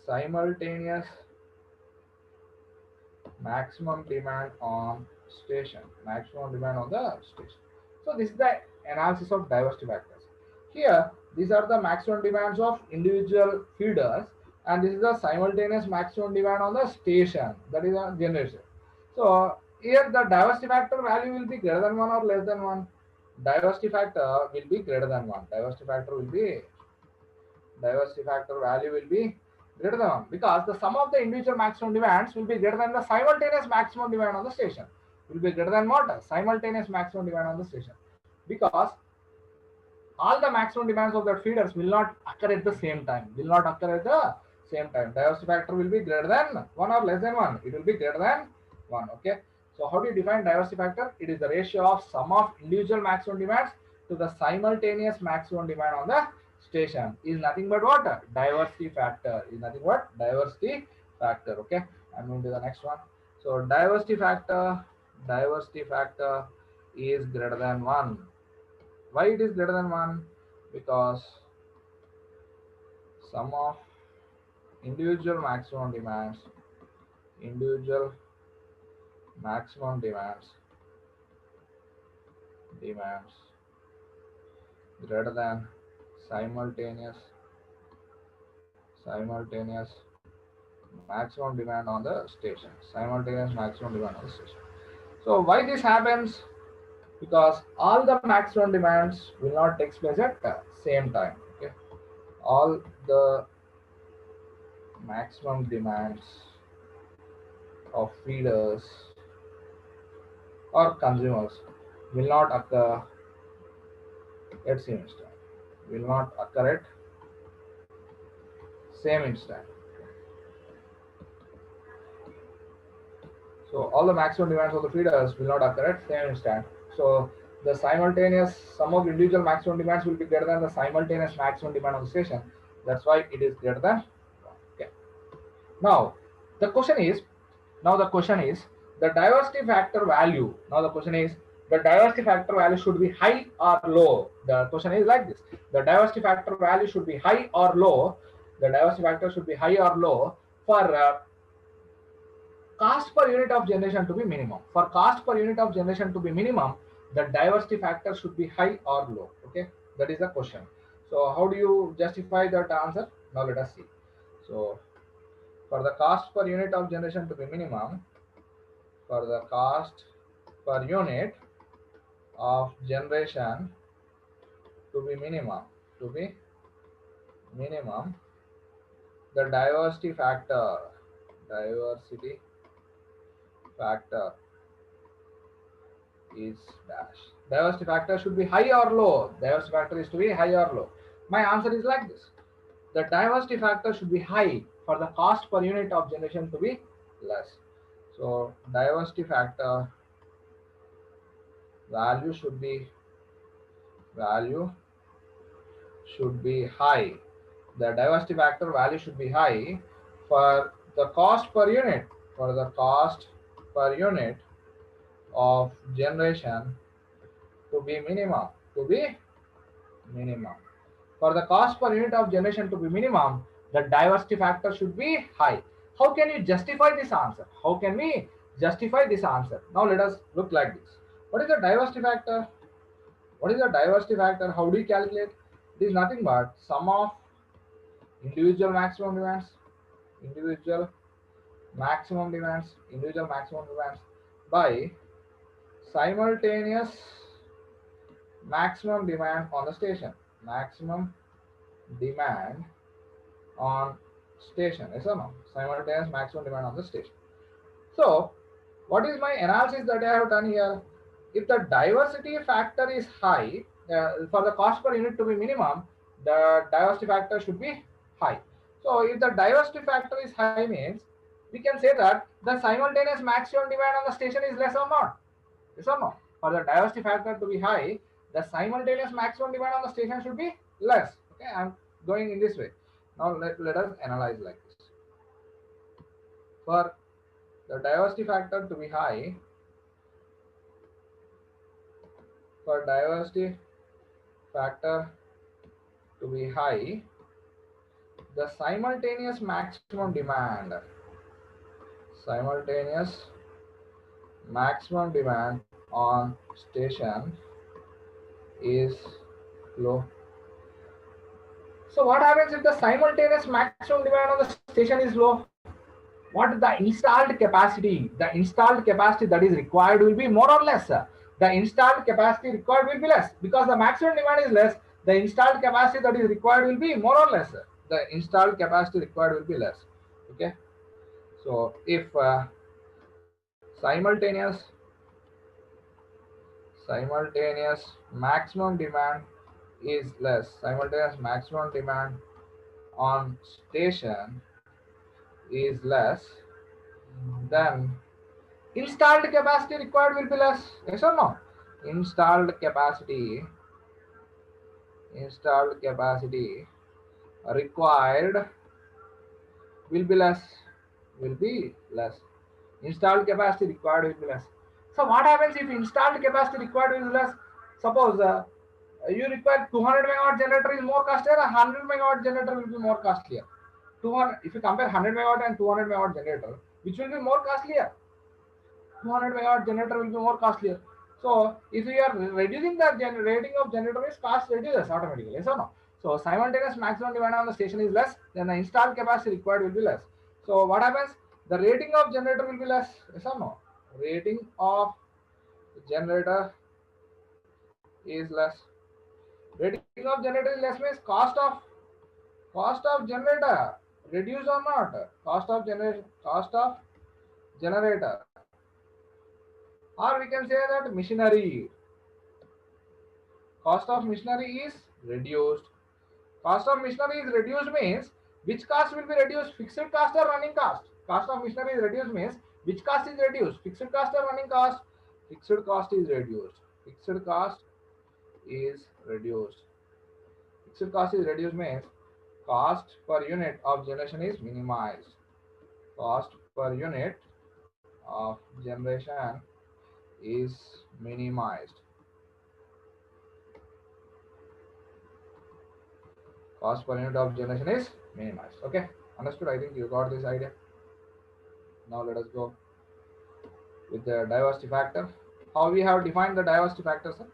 simultaneous maximum demand on station. Maximum demand on the station. So this is the analysis of diversity factors. Here, these are the maximum demands of individual feeders, and this is the simultaneous maximum demand on the station, that is a generation. So here the diversity factor value will be greater than 1 or less than 1. Diversity factor will be greater than 1. Diversity factor value will be greater than 1 because the sum of the individual maximum demands will be greater than the simultaneous maximum demand on the station. Will be greater than what? Simultaneous maximum demand on the station. Because all the maximum demands of the feeders will not occur at the same time. Diversity factor will be greater than 1 or less than 1. It will be greater than 1. Okay. So how do you define diversity factor? It is the ratio of sum of individual maximum demands to the simultaneous maximum demand on the station. Is nothing but what? Diversity factor. Okay. I'm going to the next one. So diversity factor is greater than 1. Why it is greater than 1? Because sum of individual maximum demands demands greater than simultaneous maximum demand on the station. Simultaneous maximum demand on the station. So why this happens? Because all the maximum demands will not take place at the same time. Okay, all the maximum demands of feeders or consumers will not occur at same instant. Will not occur at same instant. So all the maximum demands of the feeders will not occur at same instant. So the simultaneous sum of individual maximum demands will be greater than the simultaneous maximum demand of the station. That's why it is greater than 1. Okay. Now the question is the diversity factor value. Now the question is the diversity factor value should be high or low. The question is like this: the diversity factor value should be high or low. The diversity factor should be high or low for cost per unit of generation to be minimum. For cost per unit of generation to be minimum, the diversity factor should be high or low. Okay, that is the question. So how do you justify that answer? Now let us see. So for the cost per unit of generation to be minimum, for the cost per unit of generation to be minimum, the diversity factor is dash. Diversity factor should be high or low. Diversity factor is to be high or low. My answer is like this: the diversity factor should be high for the cost per unit of generation to be less. So diversity factor value should be high. The diversity factor value should be high for the cost per unit, of generation to be minimum. For the cost per unit of generation to be minimum, the diversity factor should be high. How can you justify this answer? How can we justify this answer? Now let us look like this. What is the diversity factor? How do you calculate? It is nothing but sum of individual maximum demands by simultaneous maximum demand on the station. Yes or no? Simultaneous maximum demand on the station. So what is my analysis that I have done here? If the diversity factor is high, for the cost per unit to be minimum, the diversity factor should be high. So if the diversity factor is high, means we can say that the simultaneous maximum demand on the station is less or not? Yes or no? For the diversity factor to be high, the simultaneous maximum demand on the station should be less. Okay, I'm going in this way. Now let us analyze like this. For the diversity factor to be high, the simultaneous maximum demand on station is low. So what happens if the simultaneous maximum demand on the station is low? What is the installed capacity? The installed capacity that is required will be more or less. The installed capacity required will be less, because the maximum demand is less. The installed capacity that is required will be more or less. The installed capacity required will be less. Okay. So if simultaneous maximum demand is less, simultaneous maximum demand on station is less, then installed capacity required will be less. Yes or no? Installed capacity required will be less. Installed capacity required will be less. So what happens if installed capacity required is less? Suppose you require 200 megawatt generator is more costlier, a 100 megawatt generator will be more costlier. 200, if you compare 100 megawatt and 200 megawatt generator, which will be more costlier? 200 megawatt generator will be more costlier. So if we are reducing the rating of generator means cost reduces automatically, yes or no? So simultaneous maximum demand on the station is less, then the installed capacity required will be less. So what happens? The rating of generator will be less, yes or no? Rating of generator is less. Rating of generator is less means cost of generator reduce or not? Cost of generator, or we can say that machinery. Cost of machinery is reduced. Cost of machinery is reduced means which cost will be reduced? Fixed cost or running cost? Cost of machinery is reduced means which cost is reduced? Fixed cost or running cost? Fixed cost is reduced. Fixed cost is reduced. Fixed cost is reduced means cost per unit of generation is minimized. Cost per unit of generation is minimized. Cost per unit of generation is minimized. Okay, understood? I think you got this idea. Now let us go with the diversity factor. How we have defined the diversity factor, sir?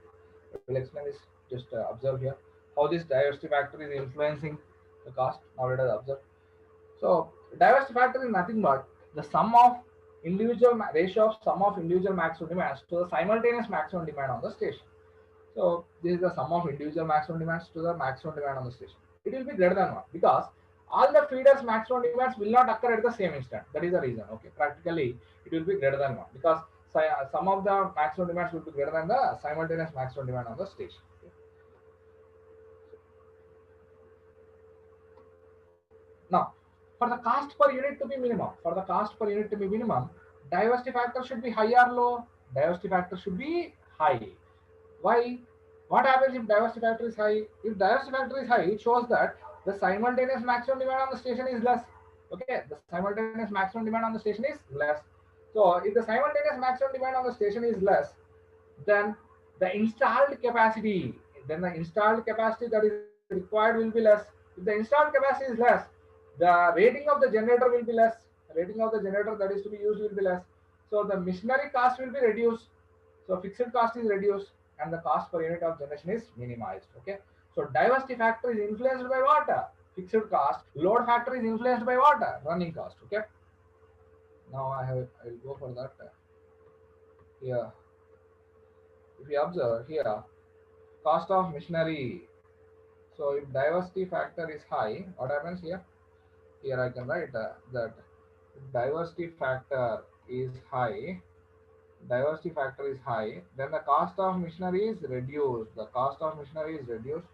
We'll explain this. Just observe here how this diversity factor is influencing the cost. Now let us observe. So diversity factor is nothing but the sum of ratio of sum of individual maximum demands to the simultaneous maximum demand on the station. So this is the sum of individual maximum demands to the maximum demand on the station. It will be greater than 1 because all the feeders maximum demands will not occur at the same instant. That is the reason. Okay, practically it will be greater than 1 because some of the maximum demands will be greater than the simultaneous maximum demand on the station. Okay. Now, for the cost per unit to be minimum, diversity factor should be high or low? Diversity factor should be high. Why? What happens if diversity factor is high? If diversity factor is high, it shows that the simultaneous maximum demand on the station is less. Okay, the simultaneous maximum demand on the station is less. So if the simultaneous maximum demand on the station is less, then the installed capacity that is required will be less. If the installed capacity is less, the rating of the generator will be less. The rating of the generator that is to be used will be less. So the machinery cost will be reduced. So fixed cost is reduced and the cost per unit of generation is minimized. Okay. So diversity factor is influenced by what? Fixed cost. Load factor is influenced by what? Running cost. Okay. Now I will go for that. Here, if you observe here, cost of machinery. So if diversity factor is high, what happens here? Here I can write that if diversity factor is high, then the cost of machinery is reduced. The cost of machinery is reduced,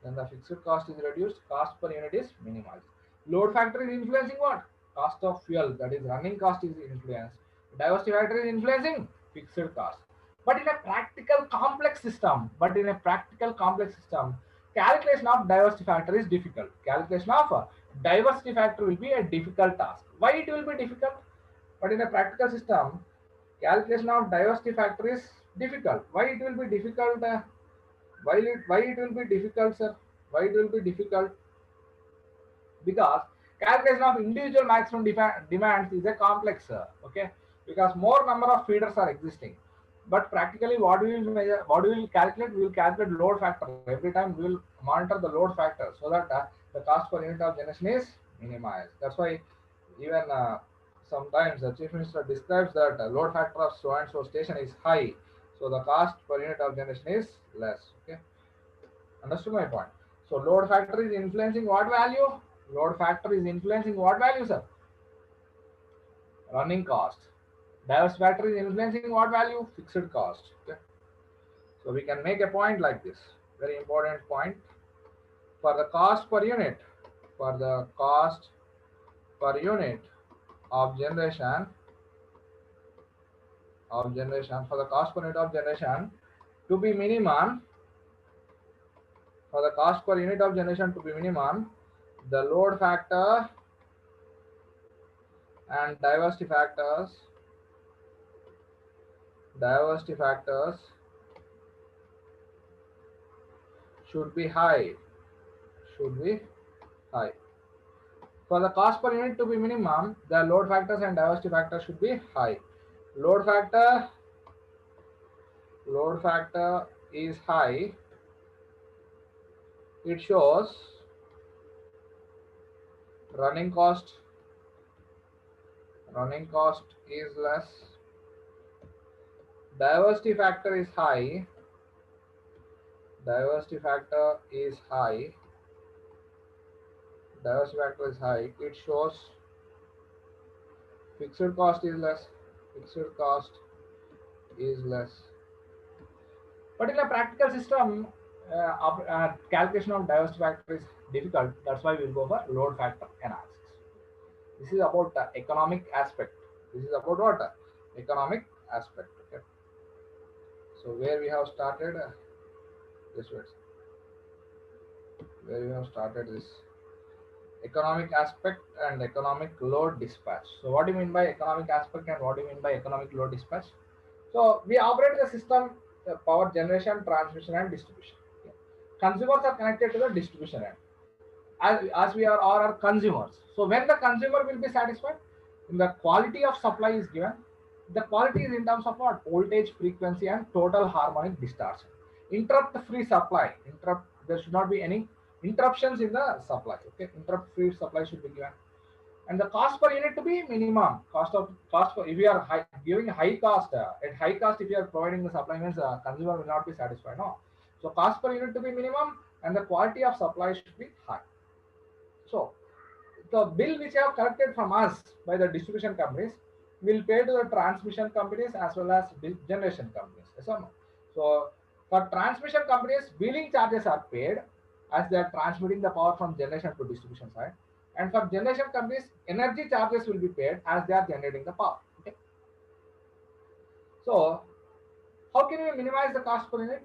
then the fixed cost is reduced, cost per unit is minimized. Load factor is influencing what? Cost of fuel, that is running cost is influenced. Diversity factor is influencing fixed cost. But in a practical complex system, calculation of diversity factor is difficult. Calculation of diversity factor will be a difficult task. Why it will be difficult? But in a practical system, calculation of diversity factor is difficult. Why it will be difficult? Why it will be difficult, sir? Why it will be difficult? Because calculation of individual maximum demands is a complex, okay? Because more number of feeders are existing. But practically, what we will measure, what we will calculate, we will calculate load factor. Every time we will monitor the load factor so that the cost per unit of generation is minimized. That's why even sometimes the chief minister describes that load factor of so and so station is high, so the cost per unit of generation is less. Okay, understood my point? So load factor is influencing what value? Load factor is influencing what value, sir? Running cost. Diversity factor is influencing what value? Fixed cost. Okay. So we can make a point like this. Very important point. For the cost per unit, of generation, for the cost per unit of generation to be minimum, the load factor and diversity factors should be high. For the cost per unit to be minimum, the load factors and diversity factors should be high. Load factor load factor is high, it shows running cost is less, diversity factor is high, diversity factor is high, it shows fixed cost is less, but in a practical system, calculation of diversity factor is difficult. That's why we'll go for load factor analysis. This is about the economic aspect. This is about what? Economic aspect. Okay. So where we have started this words. Where we have started this economic aspect and economic load dispatch. So what do you mean by economic aspect and what do you mean by economic load dispatch? So we operate the system, power generation, transmission, and distribution. Okay. Consumers are connected to the distribution end. As we are our consumers. So when the consumer will be satisfied, the quality of supply is given. The quality is in terms of what? Voltage, frequency, and total harmonic distortion. Interrupt-free supply. There should not be any interruptions in the supply. Okay, interrupt-free supply should be given. And the cost per unit to be minimum. If you are giving high cost, at high cost, if you are providing the supply, means consumer will not be satisfied. No. So cost per unit to be minimum, and the quality of supply should be high. So the bill which you have collected from us by the distribution companies will pay to the transmission companies as well as generation companies. Yes or no? So for transmission companies, billing charges are paid as they are transmitting the power from generation to distribution side. And for generation companies, energy charges will be paid as they are generating the power. Okay. So how can we minimize the cost per unit?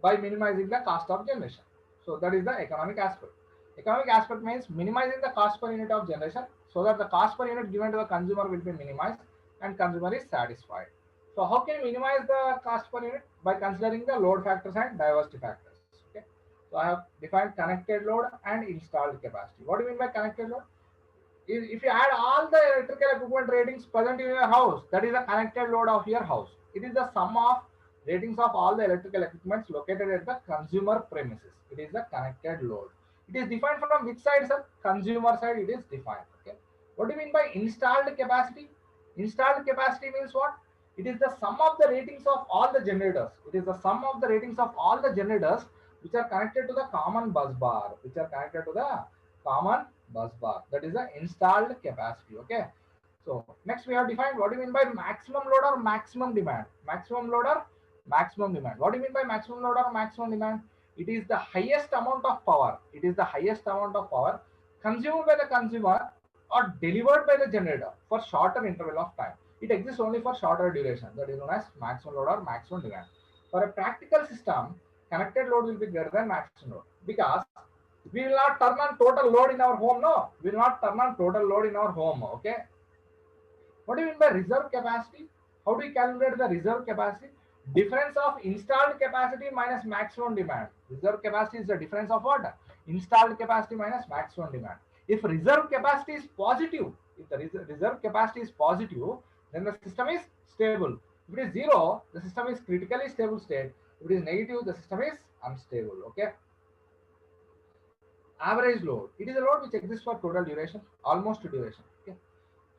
By minimizing the cost of generation. So that is the economic aspect. Economic aspect means minimizing the cost per unit of generation so that the cost per unit given to the consumer will be minimized and consumer is satisfied. So how can we minimize the cost per unit? By considering the load factors and diversity factors. Okay. So I have defined connected load and installed capacity. What do you mean by connected load? If you add all the electrical equipment ratings present in your house, that is the connected load of your house. It is the sum of ratings of all the electrical equipments located at the consumer premises. It is the connected load. It is defined from which side, sir? Consumer side it is defined. Okay. What do you mean by installed capacity? Installed capacity means what? It is the sum of the ratings of all the generators. It is the sum of the ratings of all the generators which are connected to the common bus bar. That is the installed capacity. Okay. So next we have defined what do you mean by maximum load or maximum demand. Maximum load or maximum demand. What do you mean by maximum load or maximum demand? It is the highest amount of power. It is the highest amount of power consumed by the consumer or delivered by the generator for shorter interval of time. It exists only for shorter duration. That is known as maximum load or maximum demand. For a practical system, connected load will be greater than maximum load because we will not turn on total load in our home. No, we will not turn on total load in our home. Okay. What do you mean by reserve capacity? How do you calculate the reserve capacity? Difference of installed capacity minus maximum demand. Reserve capacity is the difference of what? Installed capacity minus maximum demand. If reserve capacity is positive, if the reserve capacity is positive, then the system is stable. If it is zero, the system is critically stable state. If it is negative, the system is unstable. Okay. Average load. It is a load which exists for total duration, almost duration. Okay.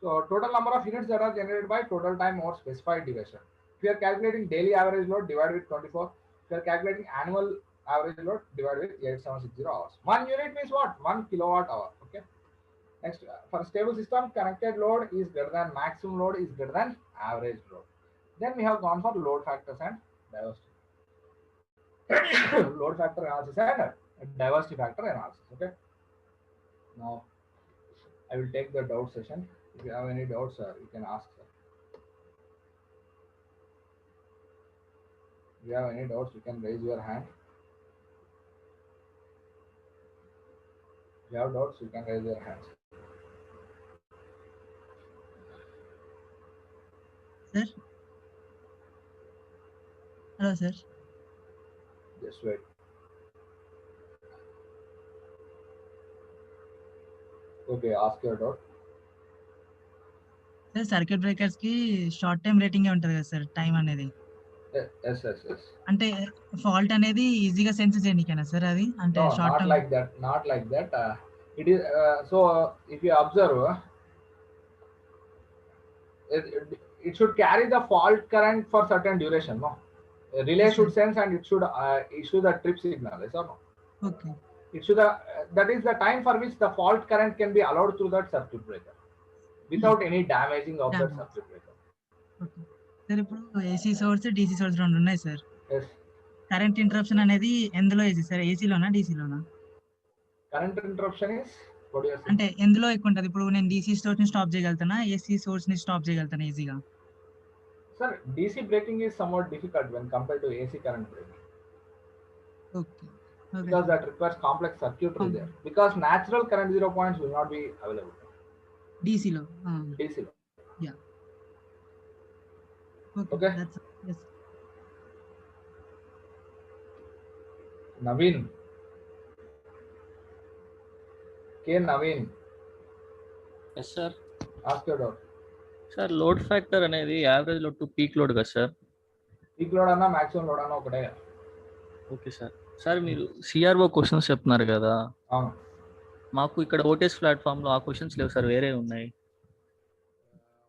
So total number of units that are generated by total time over specified duration. If you are calculating daily average load, divide with 24. If you are calculating annual average load, divide with 8760 hours. 1 unit means what? 1 kilowatt hour. Okay. Next, for a stable system, connected load is greater than maximum load is greater than average load. Then we have gone for load factors and diversity. Load factor analysis and diversity factor analysis. Okay. Now, I will take the doubt session. If you have any doubts, you can ask. If you have any doubts, you can raise your hand. If you have doubts, you can raise your hands. Sir? Hello, sir. Just wait. Okay, ask your doubt. Sir circuit breakers కి short time rating ఉంటుంది కదా sir time అనేది Yes, yes, yes. అంటే fault అనేది ఈజీగా sense చేయడానికేనా sir అది అంటే No, short not term like that. Not like that. It is so. If you observe, it should carry the fault current for certain duration. No, a relay Yes, should sir. sense and it should issue the trip signal. Yes or no? Okay It should. That is the time for which the fault current can be allowed through that circuit breaker without any damaging of that Damage. circuit breaker. Okay sir ఇప్పుడు AC source DC source రెండు ఉన్నాయి sir Yes. Current interruption అనేది ఎందులో AC sir ఏసీలోనా డీసీలోనా Current interruption is what do you say? అంటే ఎందులో ఎక్కువ ఉంటుంది ఇప్పుడు నేను డీసీ సోర్స్ ని స్టాప్ చేయగలుగుతానా ఏసీ సోర్స్ ని స్టాప్ చేయగలుగుతానా ఈజీగా Sir, DC braking is somewhat difficult when compared to AC current braking okay okay because that requires complex circuitry there. Because natural current 0 points will not be available. డీసీలో DC. లో. Yeah Okay. Okay that's yes Naveen. K. Naveen. Yes sir. Ask your doubt. Sir load factor అనేది average load to peak load కదా sir? Peak load అన్నా maximum load అన్నా ఒకటే. Okay sir. Sir మీరు CRO questions చెప్తున్నారు కదా, అవును. మాకు ఇక్కడ ఓటీఎస్ ప్లాట్ఫామ్లో ఆ క్వశ్చన్స్ లేవు సార్, వేరే ఉన్నాయి.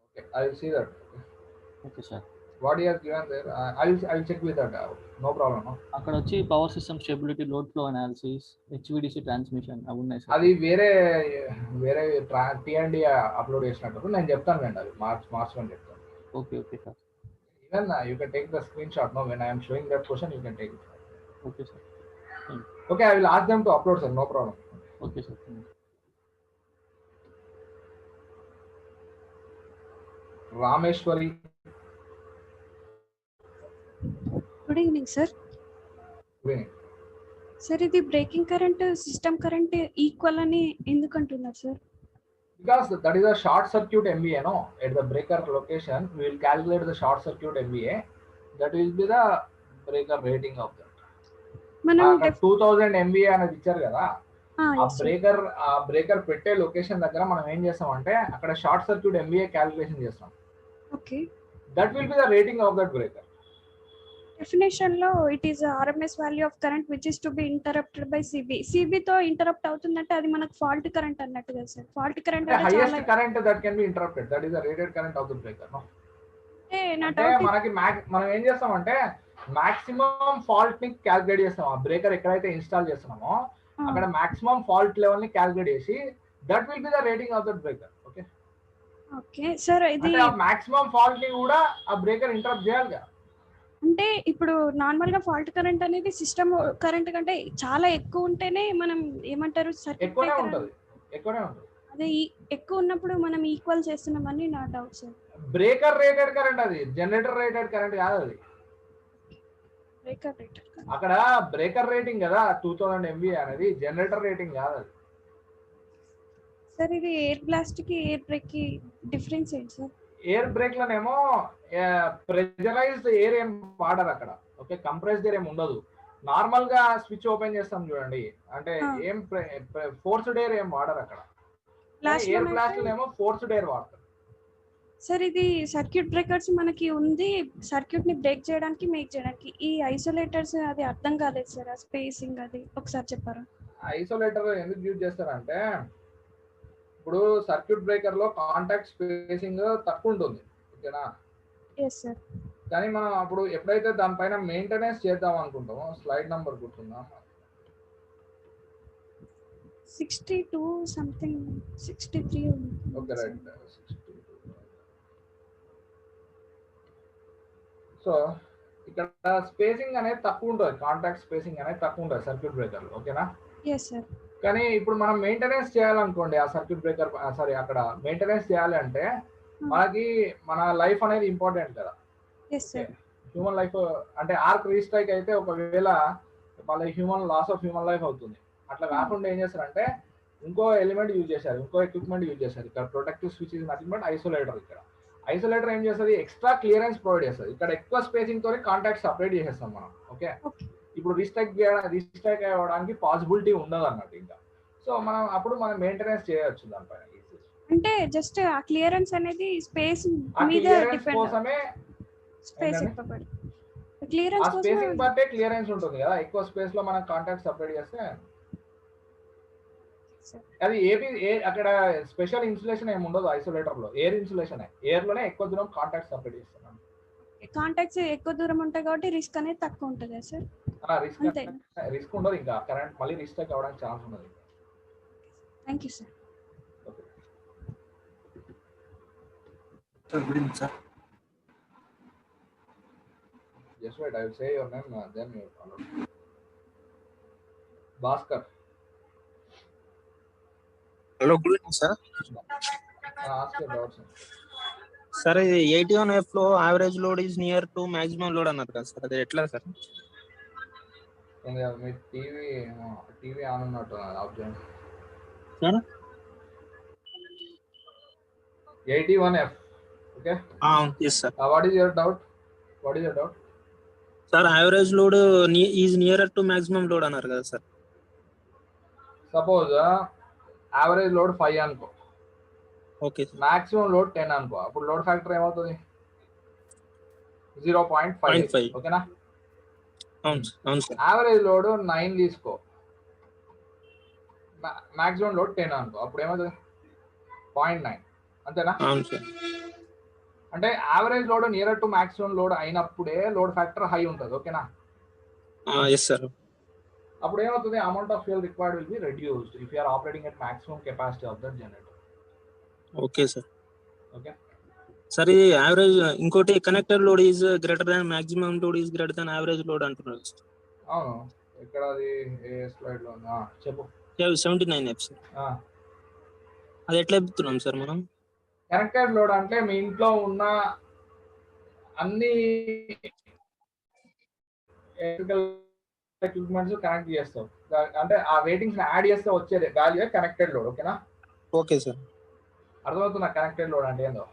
Okay, I will see that. Okay sir. What he has given there, I will check with that. No problem. No? అక్కడ వచ్చి power system stability, load flow analysis, HVDC transmission అవి ఉన్నాయి sir. అది వేరే T&D upload చేసినట్టు నేను చెప్తాను అండి, అది మార్చమని చెప్తాను. Okay okay sir. Even you can take the screenshot. No, when I am showing that question, you can take it. Okay sir. Okay, I will ask them to upload, sir. No problem. Okay sir. Rameshwari. Good evening sir. Sir ఇది breaking current system current equal అని ఎందుకు అంటున్నారు sir? Because that is a short circuit MVA, no? At the breaker location, we will calculate the short circuit MVA. That will be the breaker rating of that. మనం 2000 MVA అనేది ఇచ్చారు కదా, ఆ breaker పెట్టే location దగ్గర మనం ఏం చేస్తామంటే అక్కడ షార్ట్ సర్క్యూట్ MVA క్యాలిక్యులేషన్ చేస్తాం. Okay. That will be the rating of that breaker. Definition లో it is RMS value of current which is to be interrupted by CB తో ఇంటరప్ట్ అవుతుందంటే అది మనకు ఫాల్ట్ కరెంట్ అన్నట్టు కదా సార్. ఫాల్ట్ కరెంట్ అంటే highest current that can be interrupted, that is the rated current of the breaker. అంటే మనకి మనం ఏం చేస్తామంటే మాక్సిమం ఫాల్ట్ ని క్యాలిక్యులేట్ చేస్తాం. ఆ బ్రేకర్ ఎక్కడైతే ఇన్స్టాల్ చేస్తున్నామో అక్కడ మాక్సిమం ఫాల్ట్ లెవెల్ ని క్యాలిక్యులేట్ చేసి that will be the rating of that breaker. Okay okay sir. ఇది మాక్సిమం ఫాల్ట్ ని కూడా ఆ బ్రేకర్ ఇంటరప్ట్ చేయాలి కదా. అంటే ఇప్పుడు నార్మల్ గా ఫాల్ట్ కరెంట్ అనేది సిస్టమ్ కరెంట్ కంటే చాలా ఎక్కువ ఉంటేనే మనం ఏమంటారు ఎక్కువనే ఉంటది. అదే ఎక్కువ ఉన్నప్పుడు మనం ఈక్వల్ చేస్తున్నామని నా doubt sir. Breaker rated current, అది జనరేటర్ రేటెడ్ కరెంట్ కాదు. అది బ్రేకర్ రేటెడ్ అక్కడ బ్రేకర్ రేటింగ్ కదా 2000 MVA అనేది, జనరేటర్ రేటింగ్ కాదు అది. సార్ ఇది ఎయిర్ బ్లాస్ట్ కి ఎయిర్ బ్రేక్ కి డిఫరెన్స్ ఏంటి సార్? ఎయిర్ బ్రేక్ లోనేమో ప్రెజరైజ్డ్ ఎయిర్ ఏం వాడరు అక్కడ. ఓకే, కంప్రెస్డ్ ఎయిర్ ఏం ఉండదు. నార్మల్ గా స్విచ్ ఓపెన్ చేస్తాం చూడండి, అంటే ఏం ఫోర్స్డ్ ఎయిర్ ఏం వాడరు అక్కడ. ఎయిర్ బ్లాస్ట్ లోనేమో ఫోర్స్డ్ ఎయిర్ వాడతారు. సార్ ఇది సర్క్యూట్ బ్రేకర్స్ మనకి ఉంది, సర్క్యూట్ ని బ్రేక్ చేయడానికి మేక్ చేయడానికి. ఈ ఐసోలేటర్స్ అది అర్థం కాలేదు సార్, ఆ స్పేసింగ్ అది ఒకసారి చెప్పారా? ఐసోలేటర్ ఎందుకు యూజ్ చేస్తారంటే ఇప్పుడు సర్క్యూట్ బ్రేకర్ లో కాంటాక్ట్ స్పేసింగ్ తక్కువ ఉంటుంది, ఓకేనా? Yes sir. కానీ మనం అప్పుడు ఎప్పుడైతే దానిపైన మెయింటెనెన్స్ చేద్దాం అనుకుంటామో, స్లైడ్ నంబర్ గుర్తుందా? 62 సంథింగ్ 63. Okay right. సో ఇక్కడ స్పేసింగ్ అనేది తక్కువ ఉంటుంది, కాంటాక్ట్ స్పేసింగ్ అనేది తక్కువ ఉంటుంది సర్క్యూట్ బ్రేకర్ లో, ఓకేనా? Yes sir. కానీ ఇప్పుడు మనం మెయింటెనెన్స్ చేయాలనుకోండి ఆ సర్క్యూట్ బ్రేకర్, సారీ అక్కడ మెయింటెనెన్స్ చేయాలి అంటే మనకి మన లైఫ్ అనేది ఇంపార్టెంట్ కదా. హ్యూమన్ లైఫ్ అంటే ఆర్క్ రీస్ట్రైక్ అయితే ఒకవేళ వాళ్ళ లాస్ ఆఫ్ హ్యూమన్ లైఫ్ అవుతుంది. అట్లా కాకుండా ఏం చేస్తారంటే ఇంకో ఎలిమెంట్ యూజ్ చేశారు, ఇంకో ఎక్విప్మెంట్ యూజ్ చేశారు. ఇక్కడ protective switch is nothing but isolator. ఇక్కడ ఐసోలేటర్ ఏం చేస్తుంది, ఎక్స్ట్రా క్లియరెన్స్ ప్రొవైడ్ చేస్తుంది. ఇక్కడ ఎక్కువ స్పేసింగ్ తో కాంటాక్ట్ సపరేట్ చేసేస్తాం మనం. ఓకే, ఇప్పుడు రీస్ట్రైక్ అవ్వడానికి పాసిబిలిటీ ఉండదు అన్నట్టు ఇంకా. సో మనం అప్పుడు మనం మెయింటెనెన్స్ చేయొచ్చు దానిపైన. అంటే జస్ట్ ఆ క్లియరెన్స్ అనేది స్పేస్ మీద డిపెండ్, కోసమే స్పేస్ ఇవ్వబడి ఆ క్లియరెన్స్ స్పేసింగ్ కోసం బట్టే క్లియరెన్స్ ఉంటుంది కదా, ఎక్కువ స్పేస్ లో మనం కాంటాక్ట్ సపరేట్ చేస్తే అది అక్కడ స్పెషల్ ఇన్సులేషన్ ఏమి ఉండదు ఐసోలేటర్ లో, ఎయిర్ ఇన్సులేషన్, ఎయిర్ లోనే ఎక్కువ దూరం కాంటాక్ట్ సపరేట్ చేస్తున్నాం. కాంటాక్ట్స్ ఎక్కువ దూరం ఉంటాయి కాబట్టి రిస్క్ అనేది తక్కువ ఉంటుంది సార్. అంతే. రిస్క్ ఉండదు, ఇంకా కరెంట్ మళ్ళీ రీస్టాక్ అవ్వడానికి ఛాన్స్ ఉండదు. Thank you sir. Sir, good evening, sir. Just wait, I will say your name, then you follow. Bhaskar. Hello, good evening, sir. Ask your doubts. Sir, 81F లో average load is near to maximum load అన్నారు కదా sir, అది ఎట్లా sir? Me TV on ఉన్నట్టు of చేయండి. Sir 81F. Okay. Yes, sir. What is your doubt? Sir, average load is nearer to maximum load అన్నారు కదా sir. Suppose average load 5 అనుకో, okay, maximum load 10 అనుకో, అప్పుడు లోడ్ ఫ్యాక్టర్ ఏమవుతుంది? 0.5. ఓకేనా? అవును సార్. యావరేజ్ లోడ్ 9 తీసుకో, మాక్సిమం లోడ్ 10 అనుకో, అప్పుడు ఏమవుతుంది? 0.9. అంతేనా? అవును సార్. అంటే average load near to maximum load అయినప్పుడే లోడ్ ఫ్యాక్టర్ హై ఉంటుంది. ఓకేనా? Yes sir. అప్పుడు ఏమవుతుంది? Amount of fuel required will be reduced if you are operating at maximum capacity of that generator. Okay sir. Okay sir, ఇది average, ఇంకోటి connector load is greater than maximum load is greater than average load అంటున్నారు sir. అవును, ఇక్కడ అది ఏ slide లో ఉందా చెప్పు. 79F sir. అది ఎట్లా చెప్తున్నాం సార్ మనం? కనెక్టెడ్ లోడ్ అంటే మీ ఇంట్లో ఉన్న అన్ని ఎలక్ట్రికల్ ఎక్విప్మెంట్స్ కనెక్ట్ చేస్తావు, అంటే ఆ వెయిటింగ్స్ యాడ్ చేస్తే వచ్చే వాల్యూ కనెక్టెడ్ లోడ్. ఓకేనా? Okay sir. అర్థమవుతుందా కనెక్టెడ్ లోడ్ అంటే ఏందో?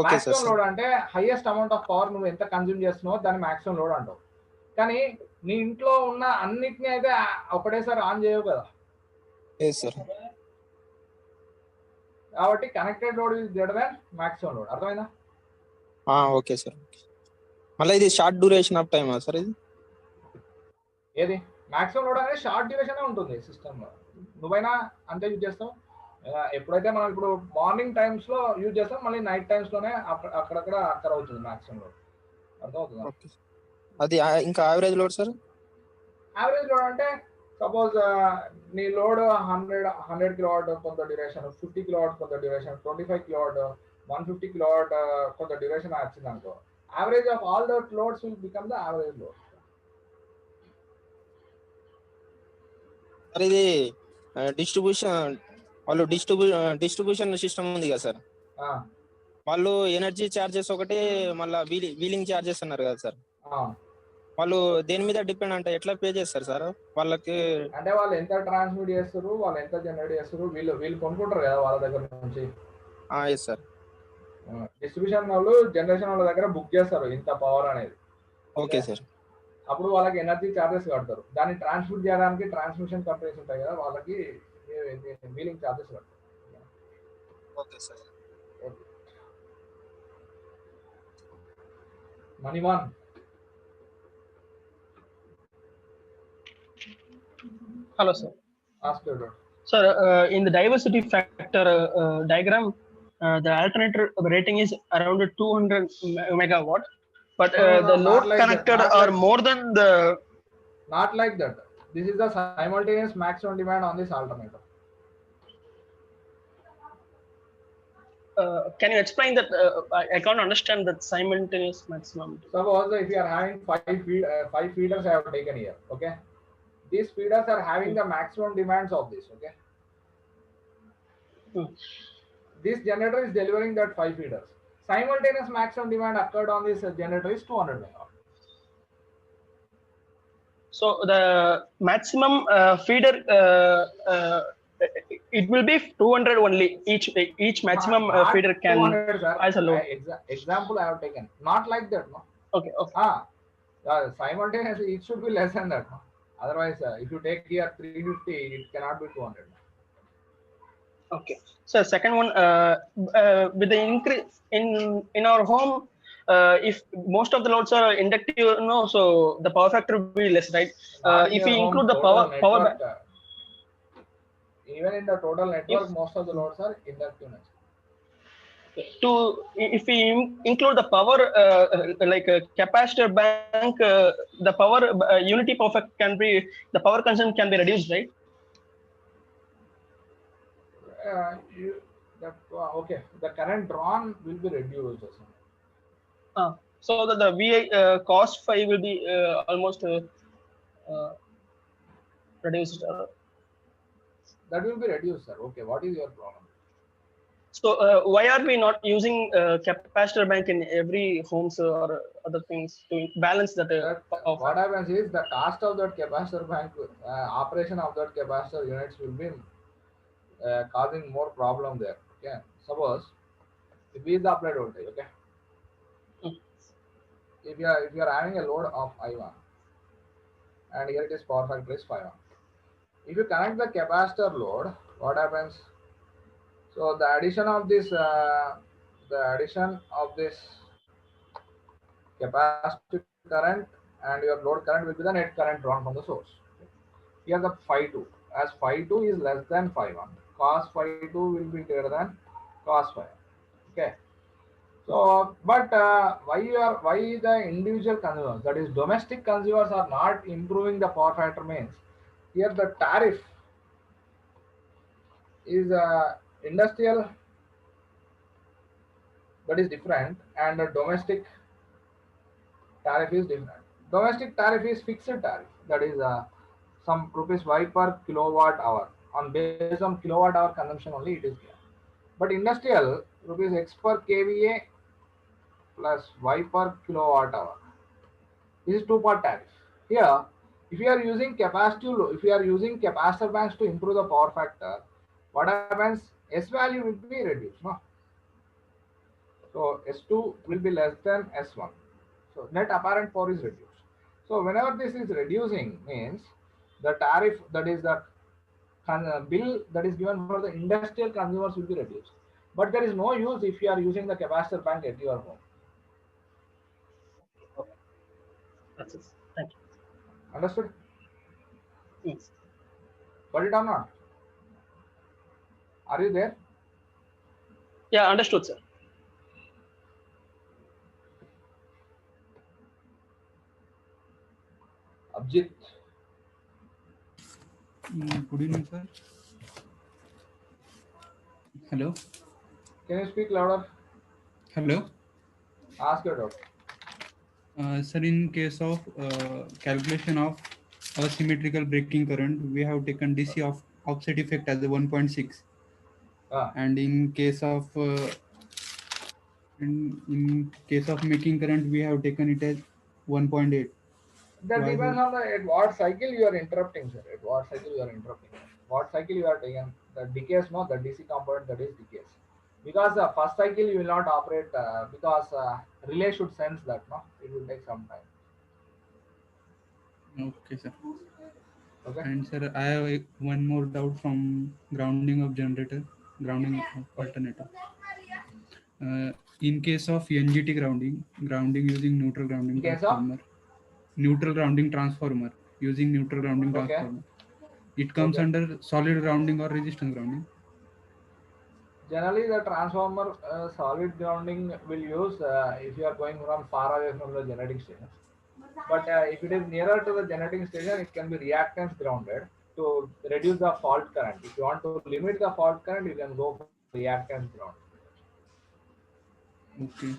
Okay sir. మాక్సిమం లోడ్ అంటే హైయెస్ట్ అమౌంట్ ఆఫ్ పవర్ నువ్వు ఎంత కన్జ్యూమ్ చేస్తున్నావో దాన్ని మాక్సిమం లోడ్ అంటావు. కానీ నీ ఇంట్లో ఉన్న అన్నిటిని అయితే ఒకటేసారి ఆన్ చేయవు కదా. కాబట్టి connected load is greater than maximum load. అర్థమైందా? Okay sir. మళ్ళీ ఇది షార్ట్ డ్యూరేషన్ ఆఫ్ టైమా సార్? ఇది ఏది మాక్సిమం లోడ్ అనేది షార్ట్ డ్యూరేషన్ ఉంటుంది సిస్టమ్ లో, నువ్వైనా అంతే యూజ్ చేస్తావు. ఎప్పుడైతే మనం ఇప్పుడు మార్నింగ్ టైమ్స్ లో యూజ్ చేస్తాం, మళ్ళీ నైట్ టైమ్స్ లోనే అక్కడక్కడ అక్కడ అవుతుంది మాక్సిమం లోడ్. అర్థమవుతుందా? అది ఇంకా average load sir? Average load అంటే సపోజ్ నీ లోడ్ 100 కిలోవాట్ కొంత డ్యూరేషన్, 50 కిలోవాట్ కొంత డ్యూరేషన్, 25 కిలోవాట్, 150 కిలోవాట్ కొంత డ్యూరేషన్ వచ్చింది అనుకో, average of all that loads will become the average load. Sir, ఇది డిస్ట్రిబ్యూషన్ సిస్టమ్ ఉంది కదా సార్, వాళ్ళు ఎనర్జీ చార్జెస్ ఒకటి, మళ్ళీ వీలింగ్ చార్జెస్ అన్నారు కదా సార్, వాళ్ళు దేని మీద డిపెండ్ అంటే ఎట్లా పే చేస్తారు సార్ వాళ్ళకి? అంటే వాళ్ళు ఎంత ట్రాన్స్మిట్ చేస్తారు, వాళ్ళు ఎంత జనరేట్ చేస్తారు, వీళ్ళు కొనుక్కుంటారు కదా వాళ్ళ దగ్గర నుంచి. Yes sir. డిస్ట్రిబ్యూషన్ వాళ్ళు జనరేషన్ వాళ్ళ దగ్గర బుక్ చేస్తారు ఇంత పవర్ అనేది. Okay sir. అప్పుడు వాళ్ళకి ఎనర్జీ చార్జెస్ కడతారు, దాన్ని ట్రాన్స్మిట్ చేయడానికి ట్రాన్స్మిషన్ కంపెనీస్ ఉంటాయి కదా, వాళ్ళకి వీలింగ్ చార్జెస్ కడతారు. Okay sir. Manivan. Hello, sir. Ask your doubt. Sir, in the diversity factor diagram, the alternator rating is around 200 megawatt, but the load like connected that, are like more than the. Not like that. This is the simultaneous maximum demand on this alternator. Can you explain that? I can't understand that simultaneous maximum. Suppose if you are having 5 feeders I have taken here, okay? These feeders are having the maximum demands of this, okay? This generator is delivering that 5 feeders. Simultaneous maximum demand occurred on this generator is 200 megawatt. So the maximum feeder it will be 200 only. Each maximum feeder can 200, sir. as a load. Example I have taken. Not like that, no. Okay. Simultaneously it should be less than that, no? Otherwise, if you take here 350, it cannot be 200. Okay. So second one, with the increase in our home, if most of the loads are inductive, no, so the power factor will be less, right? Not in If your we home include the total power network, even in the total network, most of the loads are inductive nature. if we include the power like a capacitor bank, the power unity power factor can be, the power consumption can be reduced, right? Okay, the current drawn will be reduced. So that the VI cos phi will be almost reduced. That will be reduced, sir. Okay, what is your problem? So why are we not using capacitor bank in every homes or other things to balance that? What happens is the cost of that capacitor bank, operation of that capacitor units will be causing more problem there. Okay, suppose if we is the applied voltage, okay, if you are having a load of I1 and here it is power factor is 5 ohm. If you connect the capacitor load, what happens? So the addition of this capacitive current and your load current will be the net current drawn from the source. Here the phi 2, as phi 2 is less than phi 1, cos phi 2 will be greater than cos phi 1. Okay. So, but why the individual consumers, that is domestic consumers, are not improving the power factor means here the tariff is industrial, that is different, and the domestic tariff is different. Domestic tariff is fixed tariff, that is some rupees y per kilowatt hour, on based on kilowatt hour consumption only it is there. But industrial, rupees x per kVA plus y per kilowatt hour. This is two-part tariff. Here, if you are using capacitor banks to improve the power factor, what happens? S value will be reduced, no? So S2 will be less than S1. So net apparent power is reduced. So whenever this is reducing means the tariff, that is the bill that is given for the industrial consumers, will be reduced. But there is no use if you are using the capacitor bank at your home. That's it. Thank you. Understood? Yes. Got it or not? Are you there? Yeah, understood, sir. Abjit. Good evening, sir. Hello. Can you speak louder? Hello. Ask your doubt. Sir, in case of calculation of asymmetrical breaking current, we have taken DC of offset effect as a 1.6. And in case of in case of making current, we have taken it as 1.8. That depends on at what cycle you are interrupting, sir. At what cycle you are interrupting. What cycle you are taking. The decays, no, the DC component, that is decays. Because the first cycle you will not operate because relay should sense that, no, it will take some time. Okay, sir. Okay. And sir, I have one more doubt from grounding of generator, grounding of alternator. In case of NGT grounding using neutral grounding transformer, neutral grounding transformer using neutral grounding transformer, it comes under solid grounding or resistance grounding. Generally, the transformer solid grounding will use if you are going from far away from the generating station. But if it is nearer to the generating station, it can be reactance grounded to reduce the fault current. If you want to limit the fault current, you can go for reactance ground. Okay.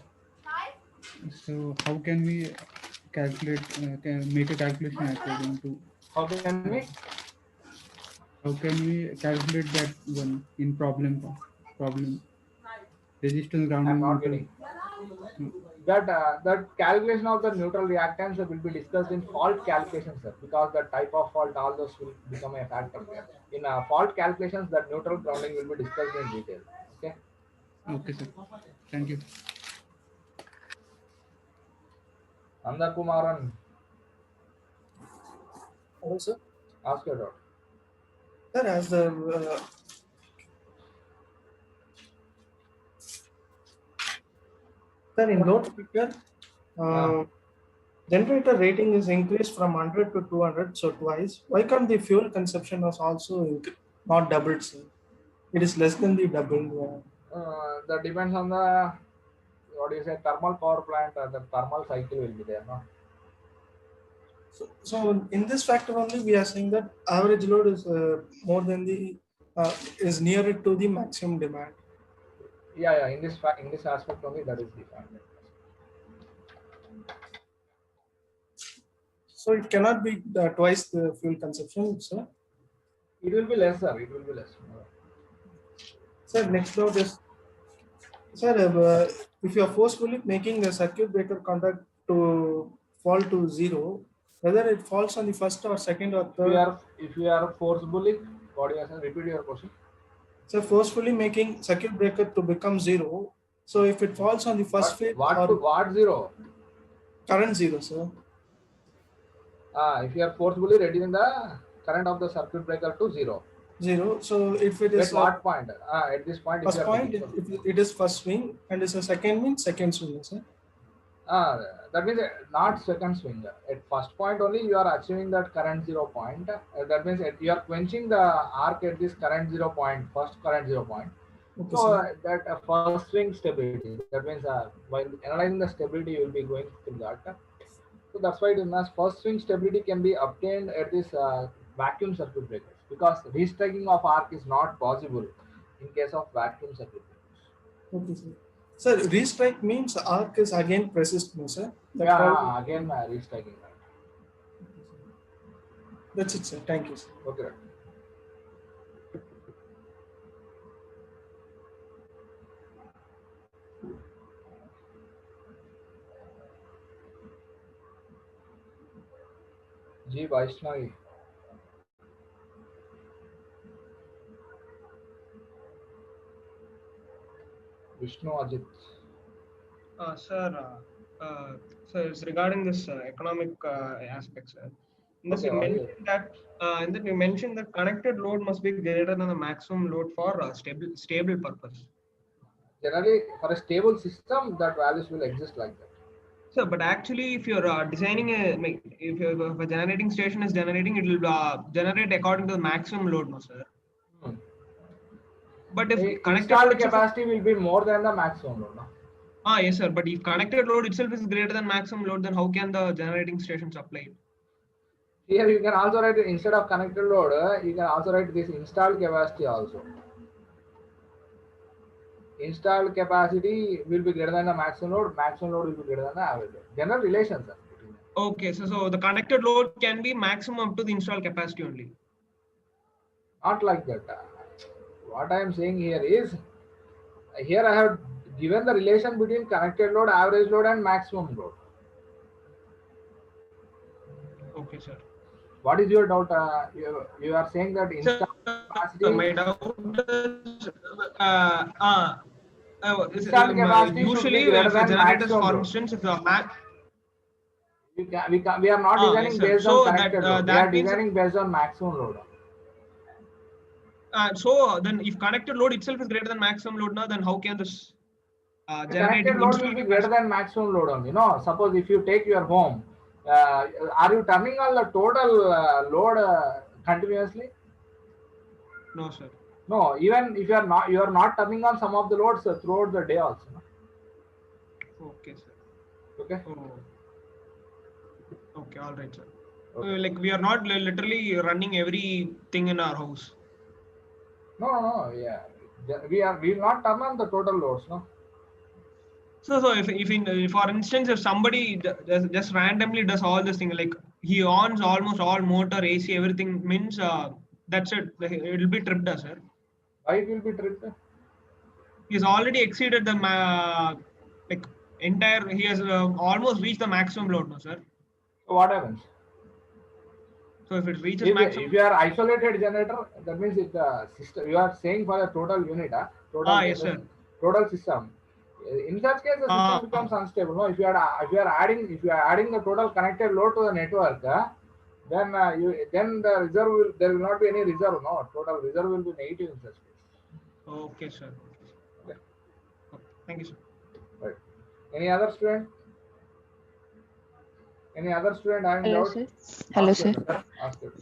So how can we calculate, make a calculation according to? How can we calculate that one in problem resistance grounding? I'm not getting that calculation of the neutral reactance will be discussed in fault calculations, sir, because the type of fault, all those will become a factor there. In fault calculations, that neutral grounding will be discussed in detail. Okay. Okay, sir. Thank you. Nanda Kumaran. Hello, sir. Ask your doubt. Sir, as the Sir, in load figure, generator rating is increased from 100 to 200, so twice. Why can't the fuel consumption was also not doubled, sir? It is less than the double. That depends on the, what do you say, thermal power plant, the thermal cycle will be there, no? So in this factor only, we are saying that average load is more than the is nearer to the maximum demand. Yeah, in this aspect only that is defined. So it cannot be twice the fuel consumption, sir. It will be less, sir. It will be less. Sir, next note is, sir, if you are forcefully making a circuit breaker contact to fall to zero, whether it falls on the first or second or third. If you are forcefully, what do you say? Repeat your question. So forcefully making circuit breaker to become zero. So if it falls on the first phase, what zero? Current zero, sir. If you are forcefully reducing the current of the circuit breaker to zero. Zero. So if it is at what point? At this point. First point, if it is first swing, and it's a second means second swing, sir. That means not second swing. At first point only you are achieving that current 0 point. That means you are quenching the arc at this current 0 point, first current 0 point. Okay, so that first swing stability. That means while analyzing the stability, you will be going through that. So that's why the first swing stability can be obtained at this vacuum circuit breakers, because restacking of arc is not possible in case of vacuum circuit breakers. Okay, sir. Sir, restrike means arc is again persist, no, sir? Again restacking. That's it, sir. Thank you, sir. Okay. G. Vaishnavi. Vishnu Ajit. Sir, it's regarding this economic aspect, sir. In this, you mentioned that connected load must be greater than the maximum load for stable purpose. Generally, for a stable system, that values will exist like that. Sir, but actually, if you're designing if a generating station is generating, it will generate according to the maximum load, no, sir. But if connected capacity will be more than the maximum load, no? Yes, sir. But if connected load itself is greater than maximum load, then how can the generating station supply it? Here you can also write, instead of connected load, you can also write this installed capacity also. Installed capacity will be greater than the maximum load will be greater than the average load. General relations, sir. Okay, so the connected load can be maximum up to the installed capacity only. Not like that. What I am saying here is, here I have given the relation between connected load, average load and maximum load. Okay, sir. What is your doubt? You are saying that installed capacity. My doubt is usually if a generator, for instance, if the we are not designing based on connected load. We are designing based on maximum load. So then, if connected load itself is greater than maximum load, now then how can this connected load will be greater than maximum load only? No, suppose if you take your home, are you turning on the total load continuously? No, sir. No, even if you are not turning on some of the loads throughout the day also. No? Okay, sir. Okay. Okay, all right, sir. Okay. Like we are not literally running everything in our house. No, yeah. We will not turn on the total loads, no. So if for instance, if somebody just randomly does all this thing, like he ons almost all motor, AC, everything, means that's it. It will be tripped, sir. Why it will be tripped? He's already exceeded the entire. He has almost reached the maximum load, no, sir. So what happens? So if it reaches maximum, if you are isolated generator, that means if the system, you are saying for a total unit, yes, sir. Total system. In such case, the system becomes unstable. No, if you are adding the total connected load to the network, then the reserve there will not be any reserve. No, total reserve will be negative in such case. Okay, sir. Okay. Thank you, sir. Right. Any other student? Any other student having Hello, doubt? sir. Hello, Ask sir. it, ask it.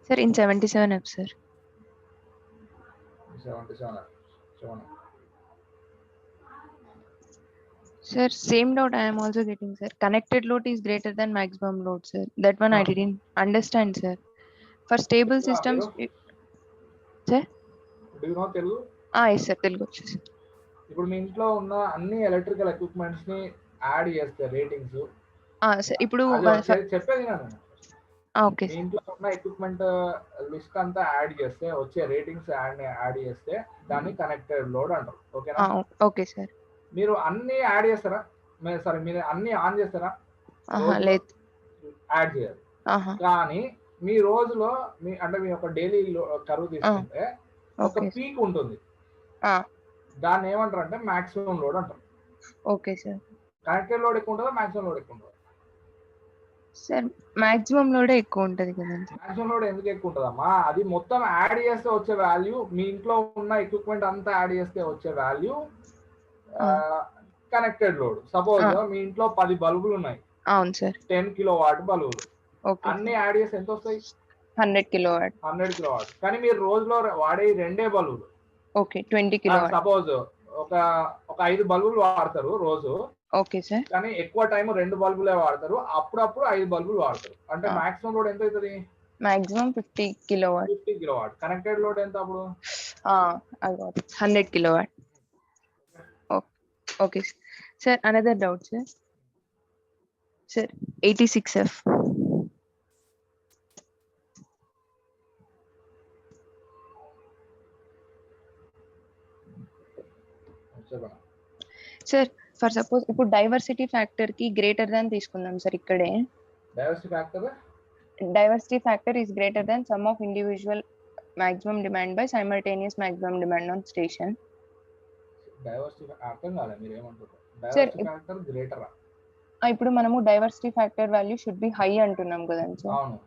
Sir, in 77F, sir. 77. Sir, same doubt I am also getting, sir. Connected load is greater than maximum load, sir. That one I didn't understand, sir. For stable systems, sir? Do you know Telugu? Yes, sir. Telugu. ఇప్పుడు మీ ఇంట్లో ఉన్న అన్ని electrical equipments ని add చేస్తే ratings sir. ఇప్పుడు చెప్పేది నేను. Okay. మీ ఇంట్లో ఉన్న ఎక్విప్మెంట్ లిస్ట్ అంతా యాడ్ చేస్తే వచ్చే రేటింగ్స్ యాడ్ చేస్తే దాన్ని కనెక్టెడ్ లోడ్ అంటారు. ఓకేనా? Okay sir. మీరు అన్ని యాడ్ చేస్తారా? మీరు అన్ని ఆన్ చేస్తారా? లేదు. యాడ్ చేయాలి. కానీ మీ రోజులో అంటే మీ యొక్క డైలీ కరువు తీసుకుంటే ఒక పీక్ ఉంటుంది. దాన్ని ఏమంటారు అంటే మాక్సిమం లోడ్ అంటారు. Okay sir. కనెక్టెడ్ లోడ్ ఎక్కువ ఉంటుందా మాక్సిమం లోడ్ ఎక్కువ ఉంటుందా? సార్ మాక్సిమం లోడే ఎక్కువ ఉంటది కదండి. మాక్సిమం లోడ్ ఎందుకు ఎక్కువ ఉంటుందమ్మా? అది మొత్తం యాడ్ చేస్తే వచ్చే వాల్యూ, మీ ఇంట్లో ఉన్న ఎక్విప్మెంట్ అంతా యాడ్ చేస్తే వచ్చే వాల్యూ కనెక్టెడ్ లోడ్. సపోజ్ మీ ఇంట్లో 10 బల్బులు ఉన్నాయి. అవును సార్. 10 కిలోవాట్ బల్బులు. అన్ని యాడ్ చేస్తే ఎంత వస్తాయి? 100 కిలోవాట్. 100 కిలోవాట్. కానీ మీరు రోజులో వాడే 2 బల్బులు. Okay 20 kilowatt. సపోజ్ ఒక 5 బల్బులు వాడతారు రోజు. Okay sir. కానీ ఎక్కువ టైం 2 బల్బులే వాడతారు. అప్పుడప్పుడు 5 బల్బులు వాడతారు. అంటే మాక్సిమం లోడ్ ఎంత అవుతుంది? Maximum 50 kilowatt. 50 kilowatt. Connected load ఎంత అప్పుడు? 100 kilowatt. Okay sir. Another doubt sir. Sir 86F. Sir for suppose ఇప్పుడు డైవర్సిటీ ఫ్యాక్టర్ కి గ్రేటర్ దాన్ తీసుకుందాం సార్. ఇక్కడే diversity factor is greater than some of individual maximum demand by simultaneous maximum demand on station. Diversity అర్థం కాలే మీరు ఏమంటారు? Diversity factor greater. ఇప్పుడు మనము diversity factor value should be high అంటున్నాం కదండి సార్. అవును.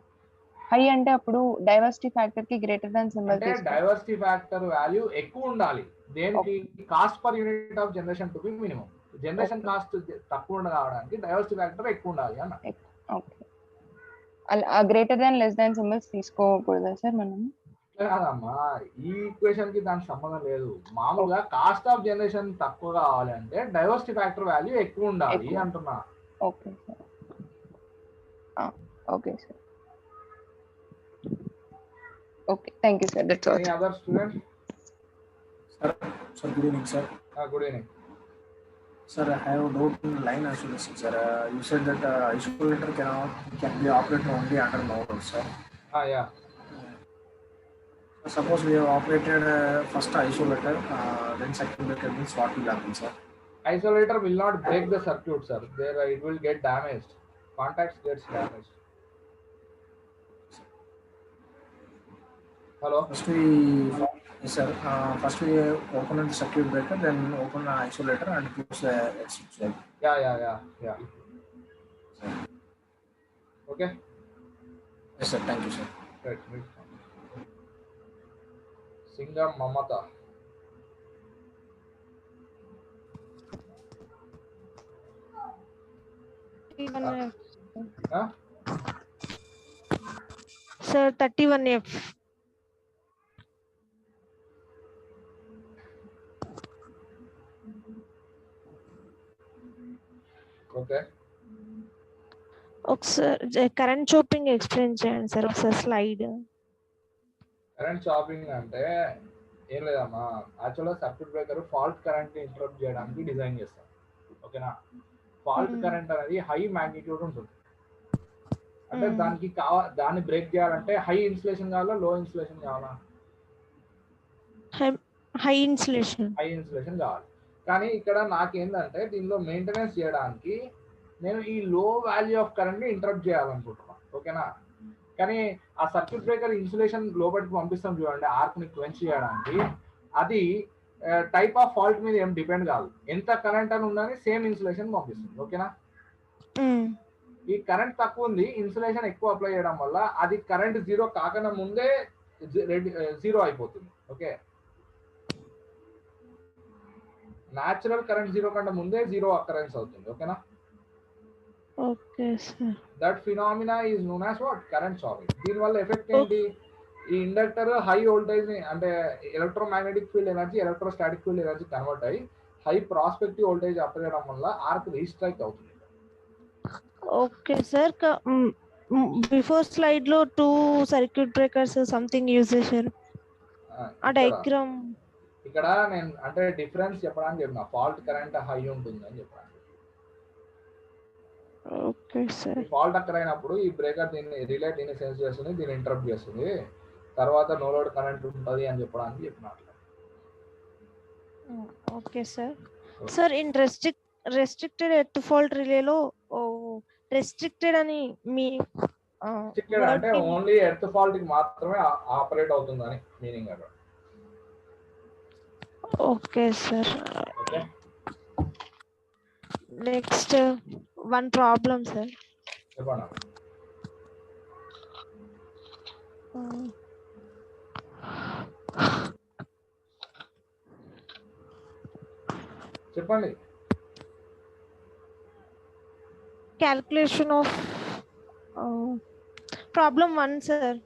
హై అంటే అప్పుడు డైవర్సిటీ ఫ్యాక్టర్ కి గ్రేటర్ దాన్ సింబల్ తీసుకుంటే డైవర్సిటీ ఫ్యాక్టర్ వాల్యూ ఎక్కువ ఉండాలి. దేనికి? Cost per unit of generation to be minimum. Generation cost తక్కువ కావడానికి డైవర్సిటీ ఫ్యాక్టర్ ఎక్కువ ఉండాలి అన్న. ఓకే. అలా greater than less than symbols తీసుకోకూడదా సార్ మనం? కాదమ్మా, ఈ ఈక్వేషన్ కి దానికి సంబంధం లేదు. మామూలుగా కాస్ట్ ఆఫ్ జనరేషన్ తక్కువ కావాలి అంటే డైవర్సిటీ ఫ్యాక్టర్ వాల్యూ ఎక్కువ ఉండాలి అంటున్నా. Okay sir. Okay sir. Okay, thank you sir. That's all. Any other student? Sir, good evening, sir. Good evening. Sir, I have a doubt in line isolation, sir. You said that isolator can be operated only under load, sir. Yeah. Suppose we have operated first isolator, then second breaker means what will happen, sir? Isolator will not break the circuit, sir. There it will get damaged. Contacts gets damaged. Hello. Yes, sir. First we open the circuit breaker, then open the isolator and close the switch. Yeah. Okay. Yes, sir. Thank you, sir. Right. Singam Mamata. Sir, 31F. Okay. ఒకసారి current chopping explain చేయండి sir, ఒకసారి slide. Current chopping అంటే ఏం లేదమ్మా, యాక్చువల్గా circuit breaker fault current interrupt చేయడానికి design చేస్తాం. ఓకేనా? ఫాల్ట్ కరెంట్ అనేది హై మ్యాగ్నిట్యూడ్ ఉంటుంది. అంటే దాన్ని బ్రేక్ చేయాలంటే హై ఇన్సులేషన్ కావాలా, లో ఇన్సులేషన్ కావాలా? హై ఇన్సులేషన్ కావాలి. కానీ ఇక్కడ నాకేంటంటే దీనిలో మెయింటెనెన్స్ చేయడానికి నేను ఈ లో వాల్యూ ఆఫ్ కరెంట్ ని ఇంటరప్ట్ చేయాలనుకుంటున్నాను. ఓకేనా? కానీ ఆ సర్క్యూట్ బ్రేకర్ ఇన్సులేషన్ లోపలికి పంపిస్తాం చూడండి, ఆర్క్ ని క్వెంచ్ చేయడానికి. అది టైప్ ఆఫ్ ఫాల్ట్ మీద ఏం డిపెండ్ కాదు. ఎంత కరెంట్ అని ఉందని సేమ్ ఇన్సులేషన్ పంపిస్తుంది. ఓకేనా? ఈ కరెంట్ తక్కువ ఉంది, ఇన్సులేషన్ ఎక్కువ అప్లై చేయడం వల్ల అది కరెంట్ జీరో కాకుండా ముందే జీరో అయిపోతుంది. ఓకే? న్యాచురల్ కరెంట్ జీరో కంటే ముందే జీరో అకరెన్స్ అవుతుంది. ఓకేనా? Okay, sir. That phenomena is known as what? Current shocking. దీనివల్ల ఎఫెక్ట్ ఏంటి? ఈ ఇండక్టర్ హై వోల్టేజ్ ని అంటే electromagnetic field energy electrostatic field energy convert అయ్యి హై ప్రాస్పెక్టివ్ వోల్టేజ్ అప్లై చేయడం వల్ల ఆర్క్ రీస్ట్రైక్ అవుతుంది. Okay, sir. Before slide lo 2 circuit breakers something use చేశారు. ఆ డయాగ్రామ్ ఇక్కడ నేను అంటే డిఫరెన్స్ చెప్పడానికి చెప్పిన ఫాల్ట్ కరెంట్ హై ఉంటుంది అని చెప్పాను. Okay sir. ఫాల్ట్ అక్కర్ అయినప్పుడు ఈ బ్రేకర్ దీన్ని రిలే దీన్ని సెన్స్ చేస్తుంది, దీన్ని ఇంటరప్ట్ చేస్తుంది, తర్వాత నో లోడ్ కరెంట్ ఉంటుంది అని చెప్పడానికి చెప్పినట్లు. Okay sir. Sir in restricted earth fault రిలేలో రెస్ట్రిక్టెడ్ అని మీ అంటే ఓన్లీ ఎర్త్ ఫాల్ట్ కి మాత్రమే ఆపరేట్ అవుతుందని మీనింగ్ అక్కడ. Okay sir. Next one problem sir. చెప్పండి. చెప్పండి. Calculation of problem 1 sir.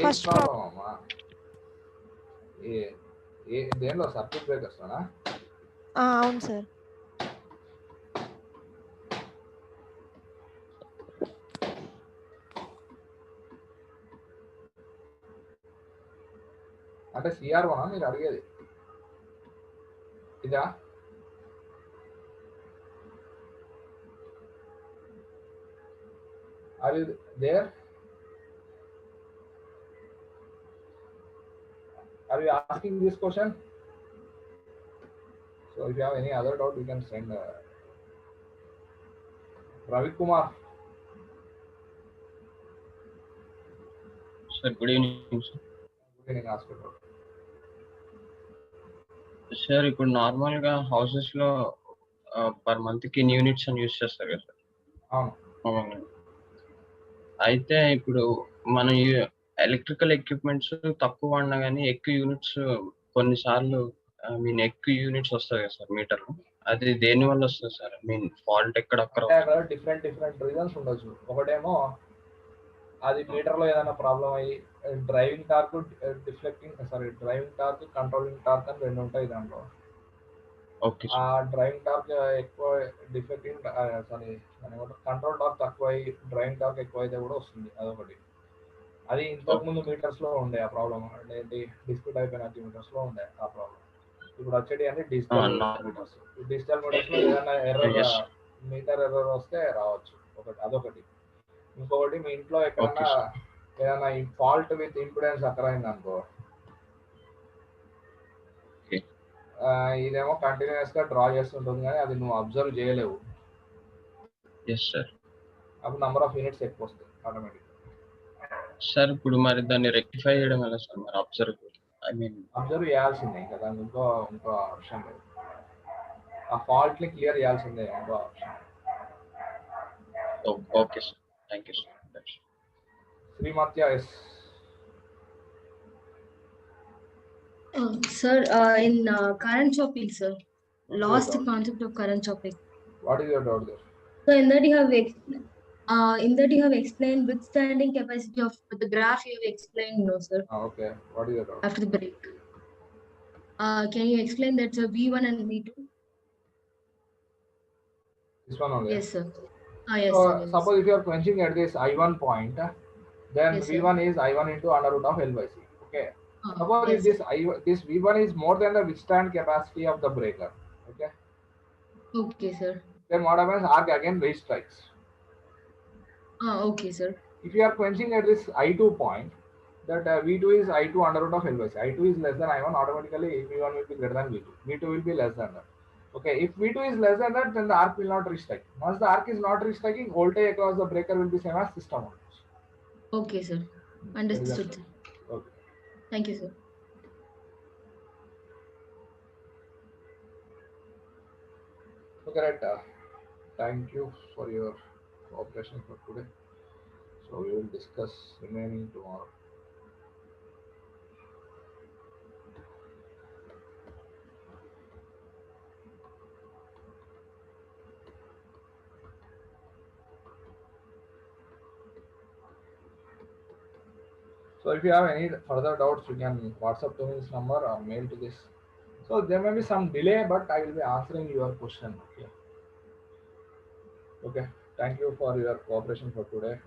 First problem అమ్మా దేనిలో సర్క్యూట్ బ్రేకర్స్ లోనా? అవును సార్. అంటే సిఆర్1 మీరు అడిగేది ఇదా? Are you there? Are you asking this question? So if you have any other doubt, you can send Ravi Kumar. Sir, good evening, sir. Good evening, ask about. Sir, ఇప్పుడు normal గా houses లో per month కి ఇన్ని units అని use చేస్తారు కదా sir? అవును. అయితే ఇప్పుడు మనం ఎలక్ట్రికల్ ఎక్విప్మెంట్స్ తక్కువ వాడినా కానీ ఎక్కువ యూనిట్స్ కొన్నిసార్లు ఎక్కువ యూనిట్స్ వస్తాయి కదా సార్ మీటర్. అది దేని వల్ల వస్తుంది సార్? ఫాల్ట్ ఎక్కడక్కడ డిఫరెంట్ రీజన్స్ ఉండొచ్చు. ఒకటేమో అది మీటర్ లో ఏదైనా ప్రాబ్లం అయ్యి driving torque driving torque controlling torque అని రెండు ఉంటాయి దాంట్లో. ఆ డ్రైవింగ్ టార్క్ ఎక్కువ డిఫెక్టింగ్ కంట్రోల్ టార్క్ తక్కువ అయ్యి డ్రైవింగ్ టార్క్ ఎక్కువ అయితే కూడా వస్తుంది. అదొకటి. అది ఇంతకు ముందు మీటర్స్ లో ఉండే ఆ ప్రాబ్లం. అంటే ఏంటి డిస్ప్యూట్ అయిపోయిన మీటర్స్ లో ఉండే ఆ ప్రాబ్లం. ఇప్పుడు వచ్చేటి అంటే డిజిటల్ మీటర్స్. డిజిటల్ మీటర్స్ లో ఏదైనా ఎర్రర్ మీటర్ ఎర్రర్ వస్తే రావచ్చు. అదొకటి. ఇంకొకటి మీ ఇంట్లో ఎక్కడన్నా ఏదైనా ఫాల్ట్ విత్ ఇంపిడెన్స్ అక్కర్ అయింది అనుకో, ఇదేమో కంటిన్యూస్ గా డ్రా చేస్తుంటుంది కానీ అది నువ్వు అబ్జర్వ్ చేయలేవు. అప్పుడు నంబర్ ఆఫ్ యూనిట్స్ ఎక్కువ వస్తాయి ఆటోమేటిక్. సార్ ఇప్పుడు మరి దాన్ని రెక్టిఫై చేయడం ఎలా సార్? మరి అబ్జర్వ్ చేయాల్సిందే, ఇంకా దానికి ఇంకో ఆప్షన్ లేదు. ఆ ఫాల్ట్ ని క్లియర్ చేయాల్సిందే, ఇంకో option. Okay sir, thank you sir. Srimathya S. Sir, in current chopping, sir, lost the concept of current chopping. What is your doubt there? So in that you have explained withstanding capacity of the graph you have explained, no sir. Okay. What is your doubt? After the break. Can you explain that, sir? V1 and V2. This one only. Yes, sir. Yes. So Yes. suppose if you are quenching at this I1 point, then Yes, V1 is I1 into under root of L by C. Okay. Suppose yes, if this V1 is more than the withstand capacity of the breaker. Okay. Okay, sir. Then what happens? Arc again restrikes. Okay, sir. If you are quenching at this I2 point, that V2 is I2 under root of L by C. I2 is less than I1, automatically V1 will be greater than V2. V2 will be less than that. Okay, if V2 is less than that, then the arc will not restrike. Once the arc is not restriking, voltage across the breaker will be same as system voltage. Okay, sir. Understood, sir. Okay. Thank you, sir. Okay, right. Thank you for your cooperation for today. So we will discuss remaining tomorrow. So if you have any further doubts, you can WhatsApp to me this number or mail to this. So there may be some delay, but I will be answering your question. Okay. Okay. Thank you for your cooperation for today.